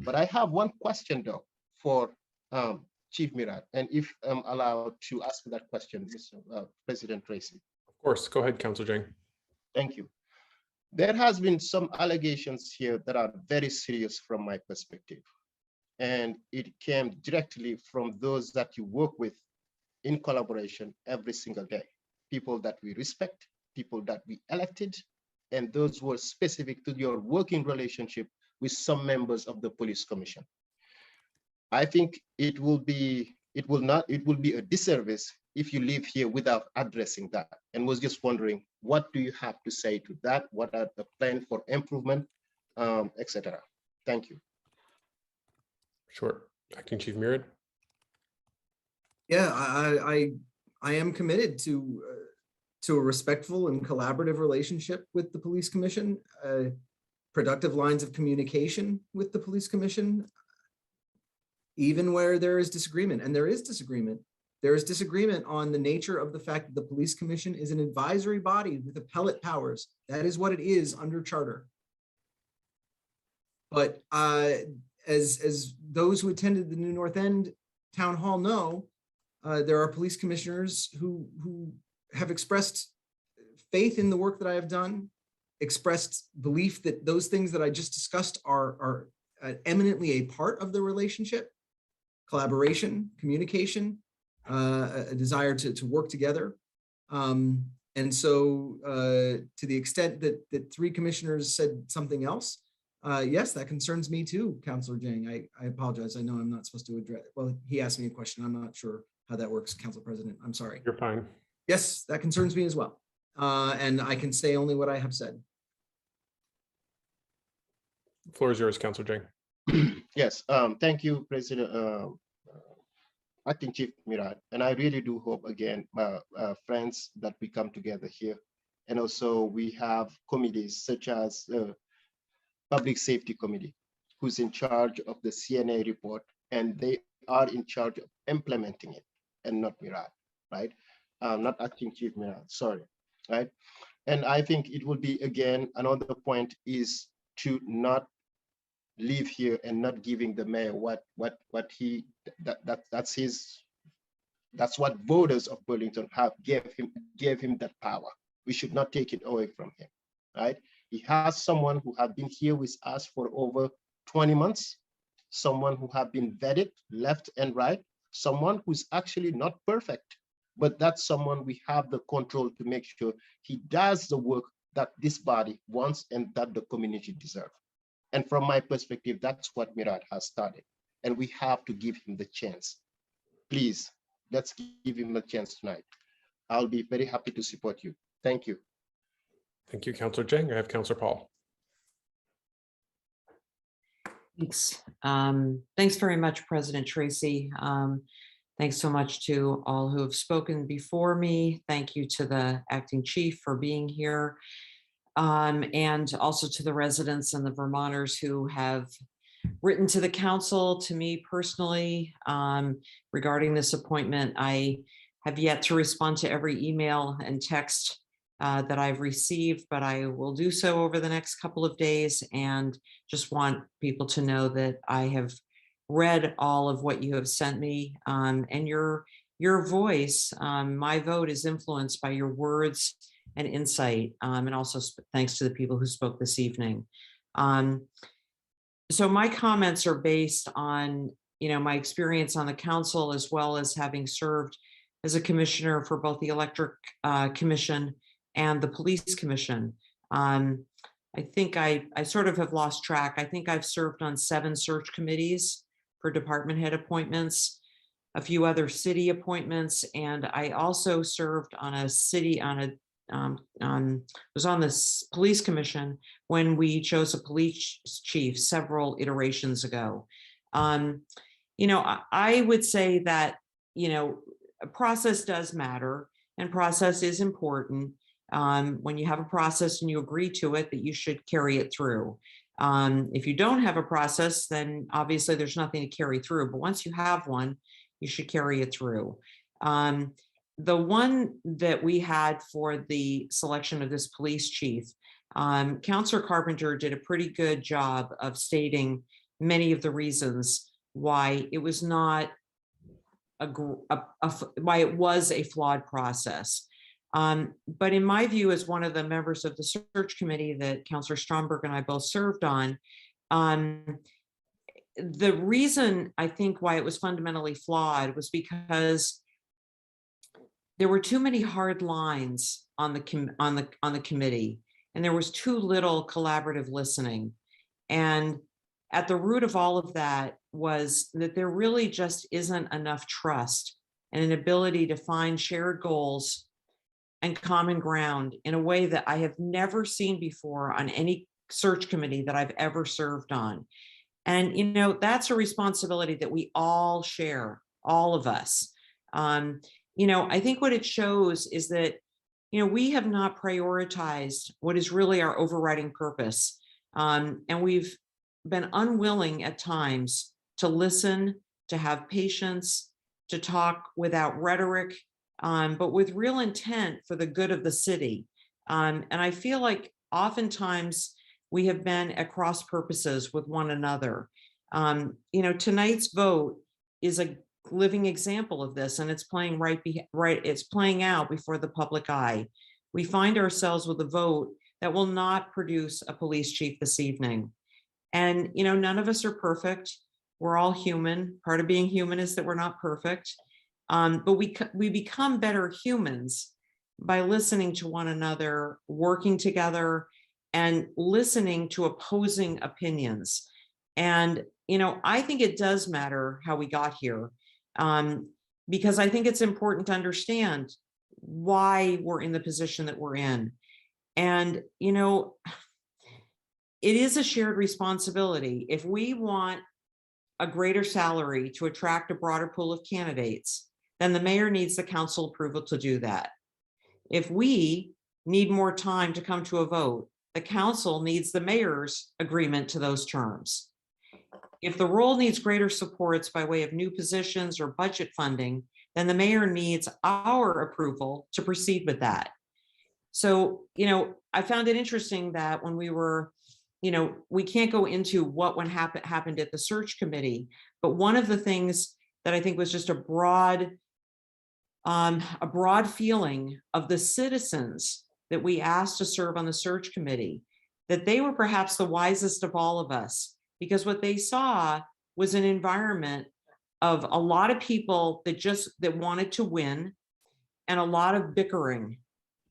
But I have one question though for Chief Murad, and if I'm allowed to ask that question, President Tracy. Of course, go ahead, Councilor Jang. Thank you. There has been some allegations here that are very serious from my perspective. And it came directly from those that you work with in collaboration every single day. People that we respect, people that we elected, and those who are specific to your working relationship with some members of the police commission. I think it will be a disservice if you leave here without addressing that. And was just wondering, what do you have to say to that? What are the plans for improvement, etc.? Thank you. Sure. Acting Chief Murad. Yeah, I am committed to a respectful and collaborative relationship with the police commission, productive lines of communication with the police commission, even where there is disagreement, and there is disagreement. There is disagreement on the nature of the fact that the police commission is an advisory body with appellate powers. That is what it is under charter. But as those who attended the New North End Town Hall know, there are police commissioners who have expressed faith in the work that I have done, expressed belief that those things that I just discussed are eminently a part of the relationship: collaboration, communication, a desire to work together. And so to the extent that 3 commissioners said something else, yes, that concerns me too, Councilor Jang. I apologize. I know I'm not supposed to address, well, he asked me a question. I'm not sure how that works, Council President. I'm sorry. You're fine. Yes, that concerns me as well. And I can say only what I have said. The floor is yours, Councilor Jang. Yes, thank you, President, Acting Chief Murad. And I really do hope, again, friends, that we come together here. And also we have committees such as Public Safety Committee, who's in charge of the CNA report, and they are in charge of implementing it, and not Murad, right? Not Acting Chief Murad, sorry, right? And I think it will be, again, another point is to not leave here and not giving the mayor that's what voters of Burlington have gave him that power. We should not take it away from him, right? He has someone who have been here with us for over 20 months, someone who have been vetted left and right, someone who's actually not perfect, but that's someone we have the control to make sure he does the work that this body wants and that the community deserves. And from my perspective, that's what Murad has started. And we have to give him the chance. Please, let's give him a chance tonight. I'll be very happy to support you. Thank you. Thank you, Councilor Jang. I have Councilor Paul. Thanks. Thanks very much, President Tracy. Thanks so much to all who have spoken before me. Thank you to the acting chief for being here. And also to the residents and the Vermonters who have written to the council, to me personally, regarding this appointment. I have yet to respond to every email and text that I've received, but I will do so over the next couple of days, and just want people to know that I have read all of what you have sent me, and your voice, my vote is influenced by your words and insight, and also thanks to the people who spoke this evening. So my comments are based on, my experience on the council, as well as having served as a commissioner for both the Electric Commission and the Police Commission. I think I sort of have lost track. I think I've served on 7 search committees for department head appointments, a few other city appointments, and I also served on a city, was on the Police Commission when we chose a police chief several iterations ago. I would say that, a process does matter. and process is important. When you have a process and you agree to it, that you should carry it through. If you don't have a process, then obviously there's nothing to carry through. But once you have one, you should carry it through. The one that we had for the selection of this police chief, Counselor Carpenter did a pretty good job of stating many of the reasons why it was not why it was a flawed process. But in my view, as one of the members of the search committee that Counselor Stromberg and I both served on, the reason I think why it was fundamentally flawed was because there were too many hard lines on the committee, and there was too little collaborative listening. And at the root of all of that was that there really just isn't enough trust and an ability to find shared goals and common ground in a way that I have never seen before on any search committee that I've ever served on. And, you know, that's a responsibility that we all share, all of us. You know, I think what it shows is that, you know, we have not prioritized what is really our overriding purpose. And we've been unwilling at times to listen, to have patience, to talk without rhetoric, but with real intent for the good of the city. And I feel like oftentimes we have been at cross purposes with one another. You know, tonight's vote is a living example of this, and it's playing it's playing out before the public eye. We find ourselves with a vote that will not produce a police chief this evening. And, you know, none of us are perfect. We're all human. Part of being human is that we're not perfect. But we become better humans by listening to one another, working together, and listening to opposing opinions. And, you know, I think it does matter how we got here, because I think it's important to understand why we're in the position that we're in. And, you know, it is a shared responsibility. If we want a greater salary to attract a broader pool of candidates, then the mayor needs the council approval to do that. If we need more time to come to a vote, the council needs the mayor's agreement to those terms. If the role needs greater supports by way of new positions or budget funding, then the mayor needs our approval to proceed with that. So, you know, I found it interesting that when we were, you know, we can't go into what happened at the search committee, but one of the things that I think was just a broad feeling of the citizens that we asked to serve on the search committee, that they were perhaps the wisest of all of us, because what they saw was an environment of a lot of people that wanted to win, and a lot of bickering,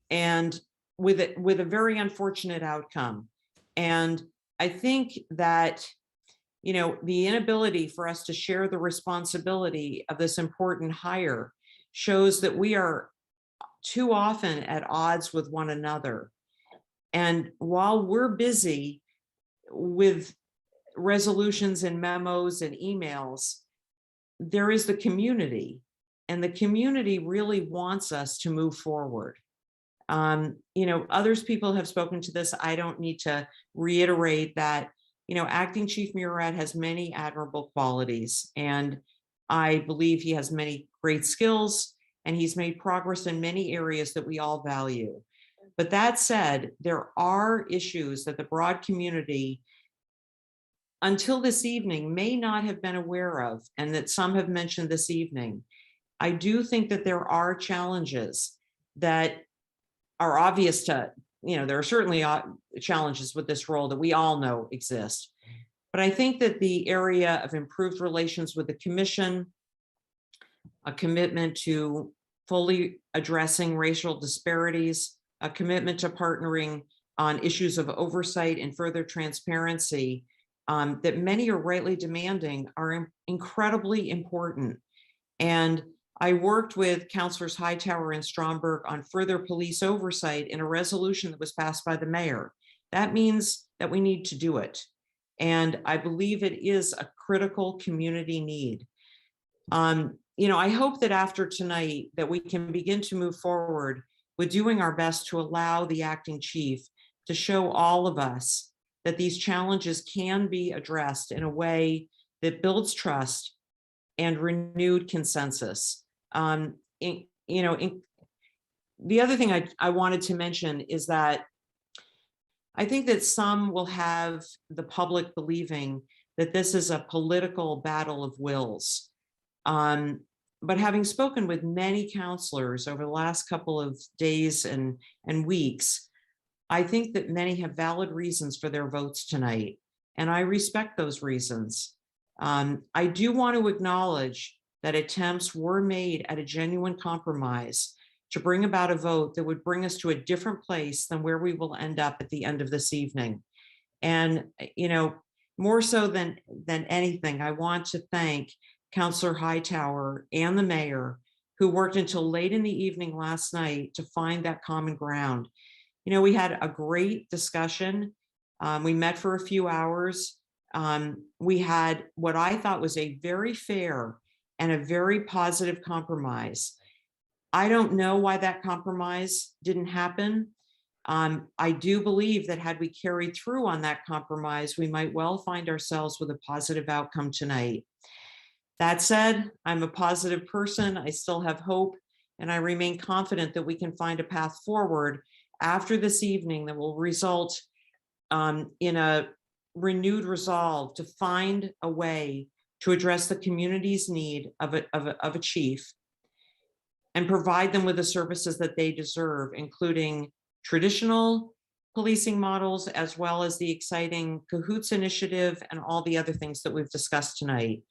and with a very unfortunate outcome. And I think that, you know, the inability for us to share the responsibility of this important hire shows that we are too often at odds with one another. And while we're busy with resolutions and memos and emails, there is the community, and the community really wants us to move forward. You know, people have spoken to this. I don't need to reiterate that, you know, Acting Chief Murad has many admirable qualities, and I believe he has many great skills, and he's made progress in many areas that we all value. But that said, there are issues that the broad community, until this evening, may not have been aware of, and that some have mentioned this evening. I do think that there are challenges that are obvious to, you know, there are certainly challenges with this role that we all know exist. But I think that the area of improved relations with the commission, a commitment to fully addressing racial disparities, a commitment to partnering on issues of oversight and further transparency that many are rightly demanding, are incredibly important. And I worked with Councilors Hightower and Stromberg on further police oversight in a resolution that was passed by the mayor. That means that we need to do it. And I believe it is a critical community need. I hope that after tonight that we can begin to move forward with doing our best to allow the acting chief to show all of us that these challenges can be addressed in a way that builds trust and renewed consensus. The other thing I wanted to mention is that I think that some will have the public believing that this is a political battle of wills. But having spoken with many counselors over the last couple of days and weeks, I think that many have valid reasons for their votes tonight, and I respect those reasons. I do want to acknowledge that attempts were made at a genuine compromise to bring about a vote that would bring us to a different place than where we will end up at the end of this evening. And, more so than anything, I want to thank Councillor Hightower and the mayor, who worked until late in the evening last night to find that common ground. We had a great discussion. We met for a few hours. We had what I thought was a very fair and a very positive compromise. I don't know why that compromise didn't happen. I do believe that had we carried through on that compromise, we might well find ourselves with a positive outcome tonight. That said, I'm a positive person. I still have hope, and I remain confident that we can find a path forward after this evening that will result in a renewed resolve to find a way to address the community's need of a chief and provide them with the services that they deserve, including traditional policing models, as well as the exciting Cahoots initiative and all the other things that we've discussed tonight.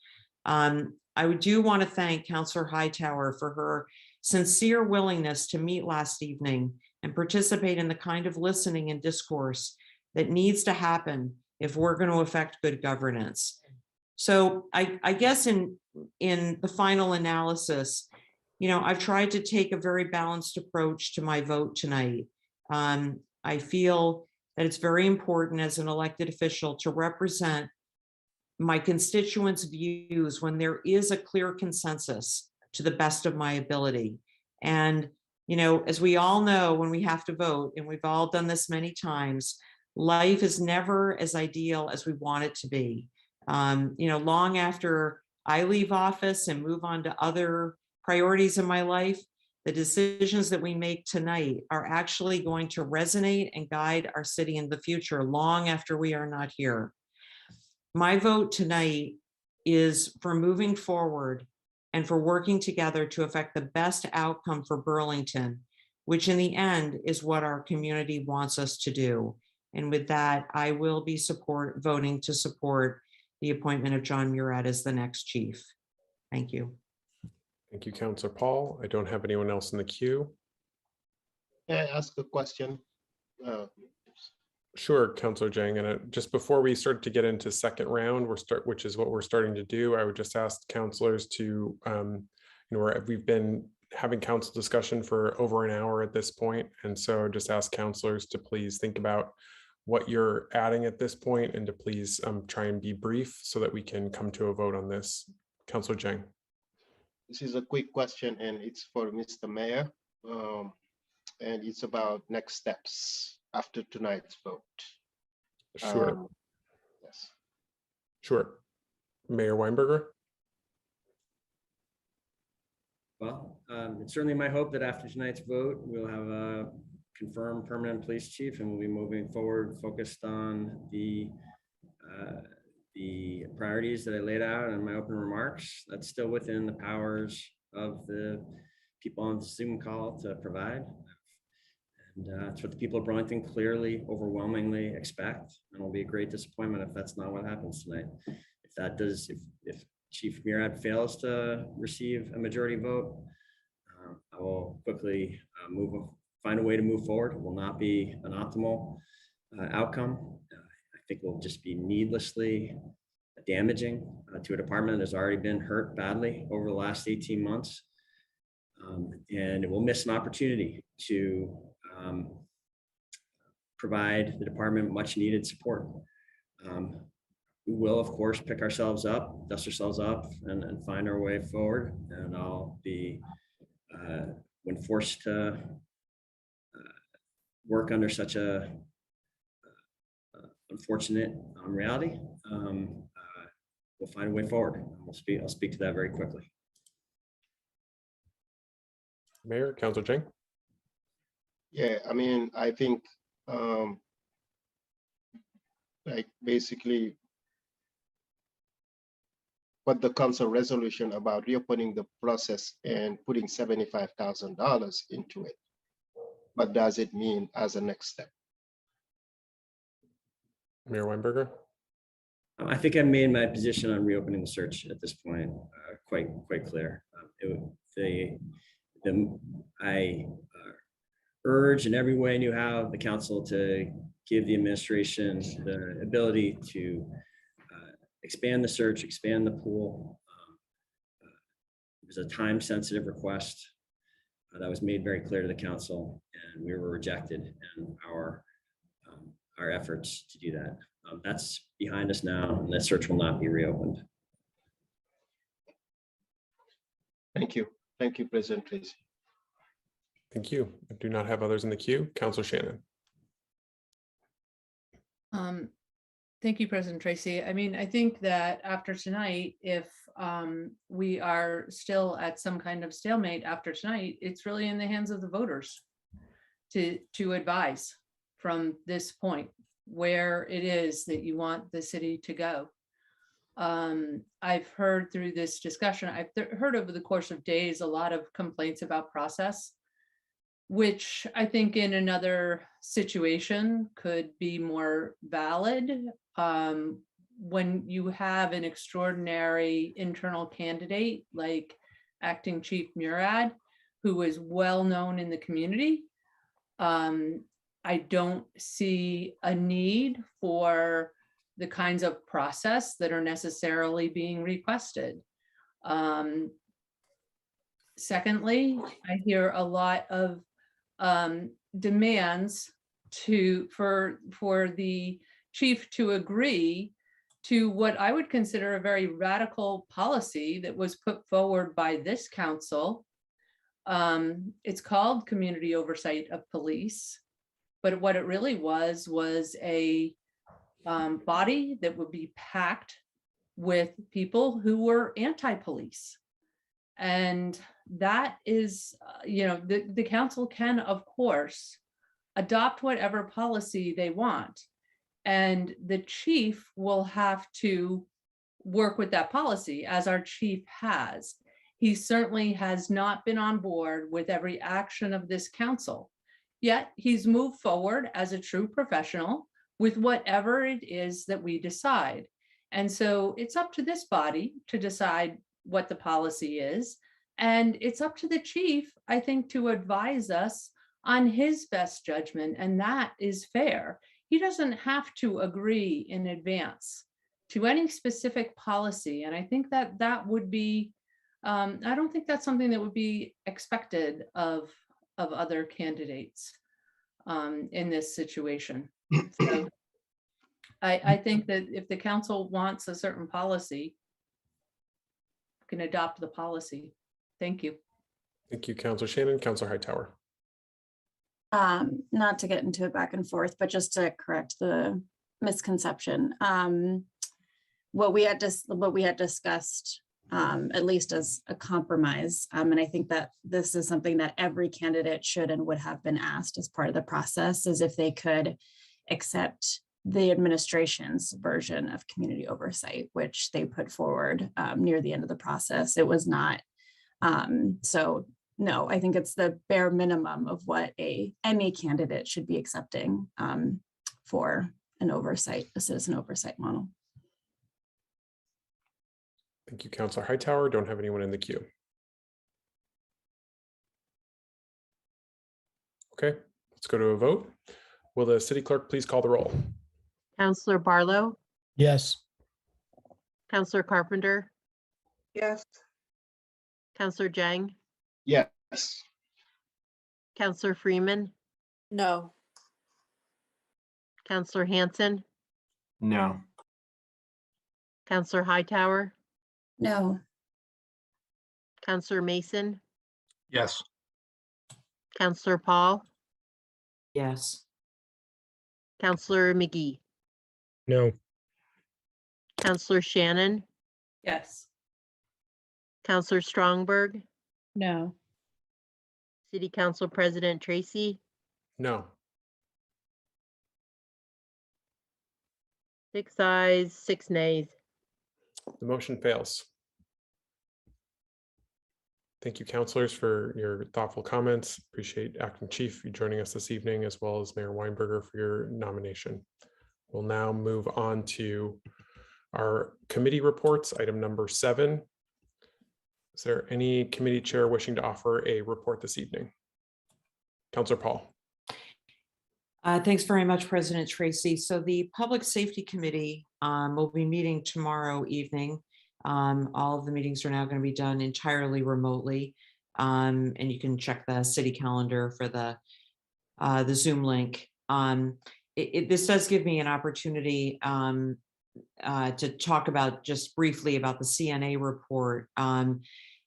I do want to thank Councillor Hightower for her sincere willingness to meet last evening and participate in the kind of listening and discourse that needs to happen if we're going to affect good governance. So I guess in the final analysis, I've tried to take a very balanced approach to my vote tonight. I feel that it's very important as an elected official to represent my constituents' views when there is a clear consensus to the best of my ability. And, as we all know, when we have to vote, and we've all done this many times, life is never as ideal as we want it to be. Long after I leave office and move on to other priorities in my life, the decisions that we make tonight are actually going to resonate and guide our city in the future long after we are not here. My vote tonight is for moving forward and for working together to affect the best outcome for Burlington, which in the end is what our community wants us to do. And with that, I will be voting to support the appointment of John Murad as the next chief. Thank you. Thank you, Councillor Paul. I don't have anyone else in the queue. May I ask a question? Sure, Councillor Jang. And just before we start to get into second round, which is what we're starting to do, I would just ask councillors to, we've been having council discussion for over an hour at this point. And so just ask councillors to please think about what you're adding at this point and to please try and be brief so that we can come to a vote on this. Councillor Jang. This is a quick question and it's for Mr. Mayor. And it's about next steps after tonight's vote. Sure. Yes. Sure. Mayor Weinberger. Well, it's certainly my hope that after tonight's vote, we'll have a confirmed permanent police chief and we'll be moving forward focused on the priorities that I laid out in my open remarks. That's still within the powers of the people on the Zoom call to provide. And that's what the people of Burlington clearly, overwhelmingly expect. And it'll be a great disappointment if that's not what happens tonight. If Chief Murad fails to receive a majority vote, I will quickly find a way to move forward. It will not be an optimal outcome. I think it will just be needlessly damaging to a department that has already been hurt badly over the last 18 months. And it will miss an opportunity to provide the department much needed support. we will, of course, pick ourselves up, dust ourselves up, and find our way forward. And I'll be, when forced to work under such a unfortunate reality, we'll find a way forward. I'll speak to that very quickly. Mayor, Councilor Chang. Yeah, I mean, I think like basically what the council resolution about reopening the process and putting $75,000 into it. What does it mean as a next step? Mayor Weinberger. I think I made my position on reopening the search at this point quite clear. I urge in every way I knew how the council to give the administration the ability to expand the search, expand the pool. It was a time-sensitive request that was made very clear to the council, and we were rejected in our efforts to do that. That's behind us now, and that search will not be reopened. Thank you. Thank you, President Tracy. Thank you. I do not have others in the queue. Councilor Shannon. Thank you, President Tracy. I mean, I think that after tonight, if we are still at some kind of stalemate after tonight, it's really in the hands of the voters to advise from this point where it is that you want the city to go. I've heard through this discussion, I've heard over the course of days, a lot of complaints about process, which I think in another situation could be more valid. When you have an extraordinary internal candidate like Acting Chief Murad, who is well known in the community, I don't see a need for the kinds of process that are necessarily being requested. Secondly, I hear a lot of demands for the chief to agree to what I would consider a very radical policy that was put forward by this council. It's called Community Oversight of Police, but what it really was a body that would be packed with people who were anti-police. And that is, the council can, of course, adopt whatever policy they want. And the chief will have to work with that policy, as our chief has. He certainly has not been on board with every action of this council, yet he's moved forward as a true professional with whatever it is that we decide. And so it's up to this body to decide what the policy is. And it's up to the chief, I think, to advise us on his best judgment. And that is fair. He doesn't have to agree in advance to any specific policy. And I think that that would be, I don't think that's something that would be expected of other candidates in this situation. So I think that if the council wants a certain policy, can adopt the policy. Thank you. Thank you, Councilor Shannon. Councilor Hightower. Not to get into it back and forth, but just to correct the misconception. What we had discussed, at least as a compromise, and I think that this is something that every candidate should and would have been asked as part of the process, is if they could accept the administration's version of community oversight, which they put forward near the end of the process. It was not. So no, I think it's the bare minimum of what any candidate should be accepting for an oversight, a citizen oversight model. Thank you, Councilor Hightower. Don't have anyone in the queue. Okay, let's go to a vote. Will the city clerk please call the roll? Counselor Barlow, Yes. Counselor Carpenter, Yes. Counselor Jang, Yes. Counselor Freeman, No. Counselor Hanson, No. Counselor Hightower, No. Counselor Mason, Yes. Counselor Paul, Yes. Counselor McGee, No. Counselor Shannon, Yes. Counselor Strongberg, No. City Council President Tracy, No. 6 ayes, 6 nays. The motion fails. Thank you, counselors, for your thoughtful comments. Appreciate Acting Chief you joining us this evening, as well as Mayor Weinberger for your nomination. We'll now move on to our committee reports, item number 7. Is there any committee chair wishing to offer a report this evening? Councilor Paul. Thanks very much, President Tracy. So the Public Safety Committee will be meeting tomorrow evening. All of the meetings are now going to be done entirely remotely. And you can check the city calendar for the Zoom link. This does give me an opportunity to talk about just briefly about the CNA report.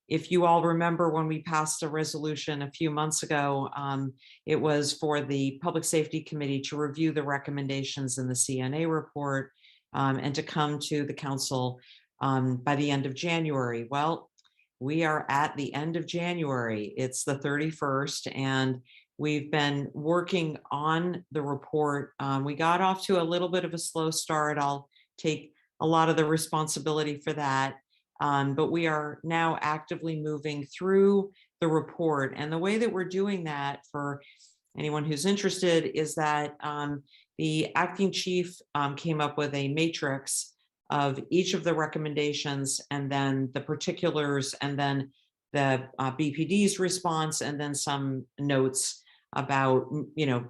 If you all remember when we passed a resolution a few months ago, it was for the Public Safety Committee to review the recommendations in the CNA report and to come to the council by the end of January. Well, we are at the end of January. It's the 31st, and we've been working on the report. We got off to a little bit of a slow start. I'll take a lot of the responsibility for that. But we are now actively moving through the report. And the way that we're doing that, for anyone who's interested, is that the acting chief came up with a matrix of each of the recommendations, and then the particulars, and then the BPD's response, and then some notes about,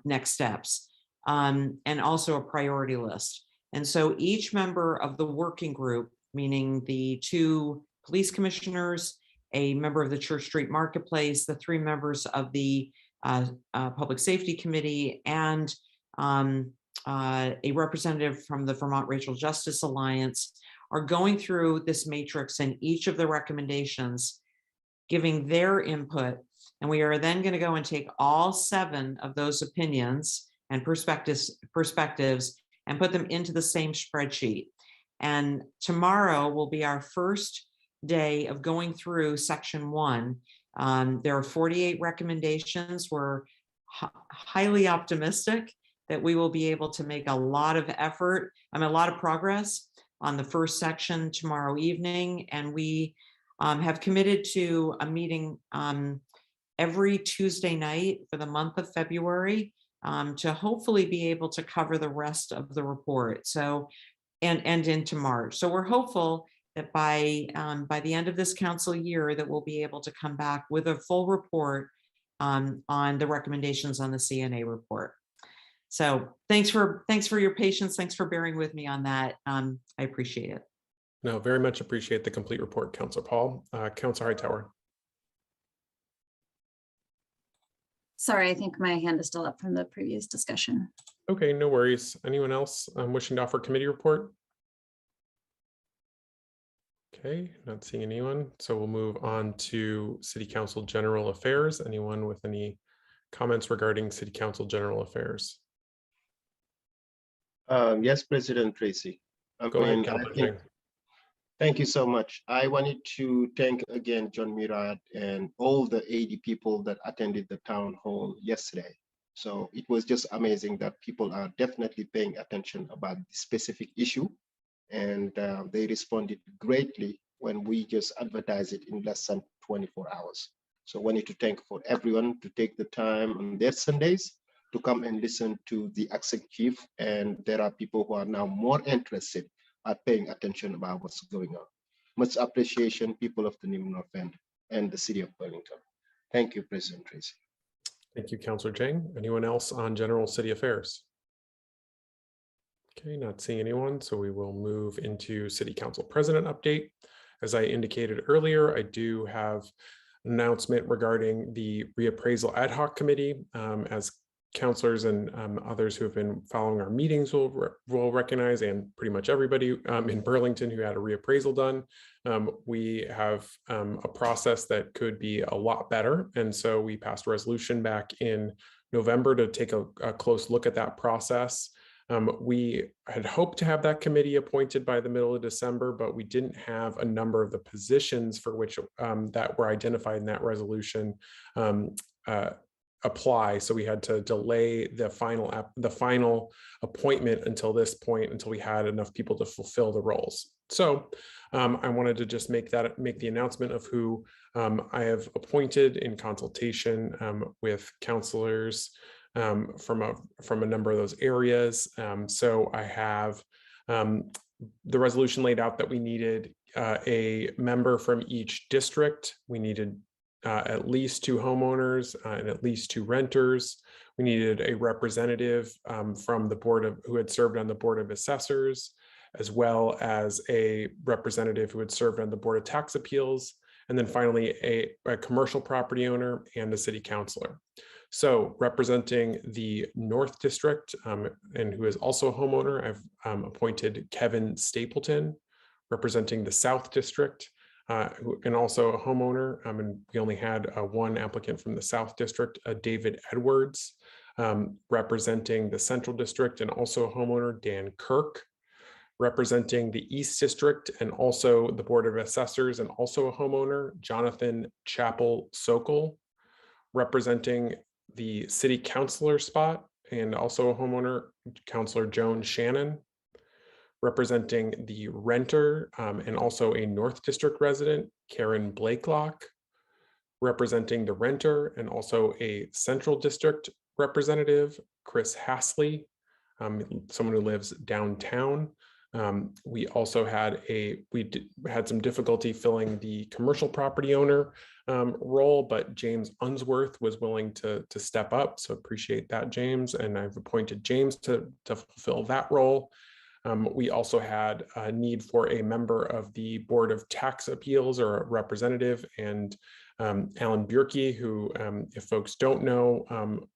next steps, and also a priority list. And so each member of the working group, meaning the 2 police commissioners, a member of the Church Street Marketplace, the 3 members of the Public Safety Committee, and a representative from the Vermont Racial Justice Alliance, are going through this matrix and each of the recommendations, giving their input. And we are then going to go and take all 7 of those opinions and perspectives and put them into the same spreadsheet. And tomorrow will be our first day of going through section 1. There are 48 recommendations. We're highly optimistic that we will be able to make a lot of effort, a lot of progress on the first section tomorrow evening. And we have committed to a meeting every Tuesday night for the month of February to hopefully be able to cover the rest of the report. So, and into March. So we're hopeful that by the end of this council year that we'll be able to come back with a full report on the recommendations on the CNA report. So thanks for your patience. Thanks for bearing with me on that. I appreciate it. No, very much appreciate the complete report, Councilor Paul. Councilor Hightower. Sorry, I think my hand is still up from the previous discussion. Okay, no worries. Anyone else wishing to offer committee report? Okay, not seeing anyone. So we'll move on to City Council General Affairs. Anyone with any comments regarding City Council General Affairs? Yes, President Tracy. Go ahead, Councilor. Thank you so much. I wanted to thank again John Murad and all the 80 people that attended the town hall yesterday. So it was just amazing that people are definitely paying attention about the specific issue, and they responded greatly when we just advertised it in less than 24 hours. So I wanted to thank for everyone to take the time on their Sundays to come and listen to the acting chief, and there are people who are now more interested at paying attention about what's going on. Much appreciation, people of the New North End and the city of Burlington. Thank you, President Tracy. Thank you, Councilor Jang. Anyone else on general city affairs? Okay, not seeing anyone, so we will move into City Council President update. As I indicated earlier, I do have an announcement regarding the reappraisal ad hoc committee. As counselors and others who have been following our meetings will recognize, and pretty much everybody in Burlington who had a reappraisal done, we have a process that could be a lot better. And so we passed a resolution back in November to take a close look at that process. We had hoped to have that committee appointed by the middle of December, but we didn't have a number of the positions for which that were identified in that resolution apply. So we had to delay the final appointment until this point, until we had enough people to fulfill the roles. So I wanted to just make the announcement of who I have appointed in consultation with counselors from a number of those areas. So I have the resolution laid out that we needed a member from each district. We needed at least 2 homeowners and at least 2 renters. We needed a representative from the who had served on the Board of Assessors, as well as a representative who had served on the Board of Tax Appeals, and then finally a commercial property owner and a city councilor. So representing the North District and who is also a homeowner, I've appointed Kevin Stapleton. Representing the South District, and also a homeowner, and we only had 1 applicant from the South District, David Edwards. Representing the Central District and also a homeowner, Dan Kirk. Representing the East District and also the Board of Assessors and also a homeowner, Jonathan Chappell Sokol. Representing the City Councilor spot and also a homeowner, Councilor Joan Shannon. Representing the renter and also a North District resident, Karen Blakelock. Representing the renter and also a Central District representative, Chris Hasley, someone who lives downtown. We also had some difficulty filling the commercial property owner role, but James Unsworth was willing to step up. So appreciate that, James. And I've appointed James to fulfill that role. We also had a need for a member of the Board of Tax Appeals or a representative, and Alan Bierke, who, if folks don't know,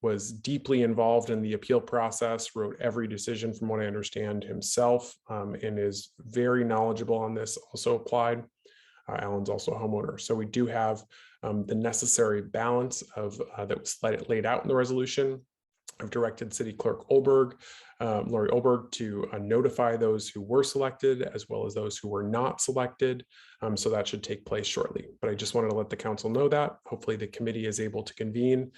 was deeply involved in the appeal process, wrote every decision from what I understand himself, and is very knowledgeable on this, also applied. Alan's also a homeowner. So we do have the necessary balance of that was laid out in the resolution. I've directed City Clerk Olberg, Lori Olberg, to notify those who were selected as well as those who were not selected. So that should take place shortly. But I just wanted to let the council know that. Hopefully the committee is able to convene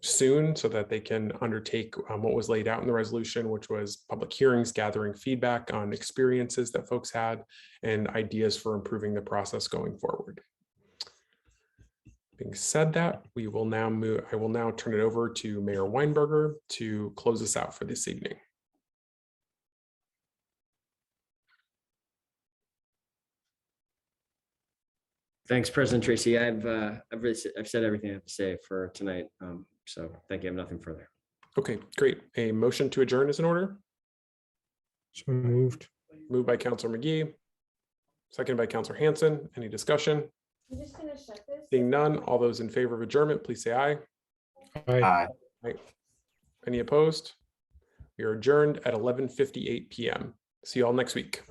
soon so that they can undertake what was laid out in the resolution, which was public hearings, gathering feedback on experiences that folks had and ideas for improving the process going forward. Being said that, we will now move. I will now turn it over to Mayor Weinberger to close us out for this evening. Thanks, President Tracy. I've said everything I have to say for tonight. So thank you. I have nothing further. Okay, great. A motion to adjourn is in order. So moved. Moved by Councilor McGee, seconded by Councilor Hanson. Any discussion? I'm just gonna shut this. Seeing none, all those in favor of adjournment, please say aye. Aye. Aye. Any opposed? We are adjourned at 11:58 p.m. See you all next week.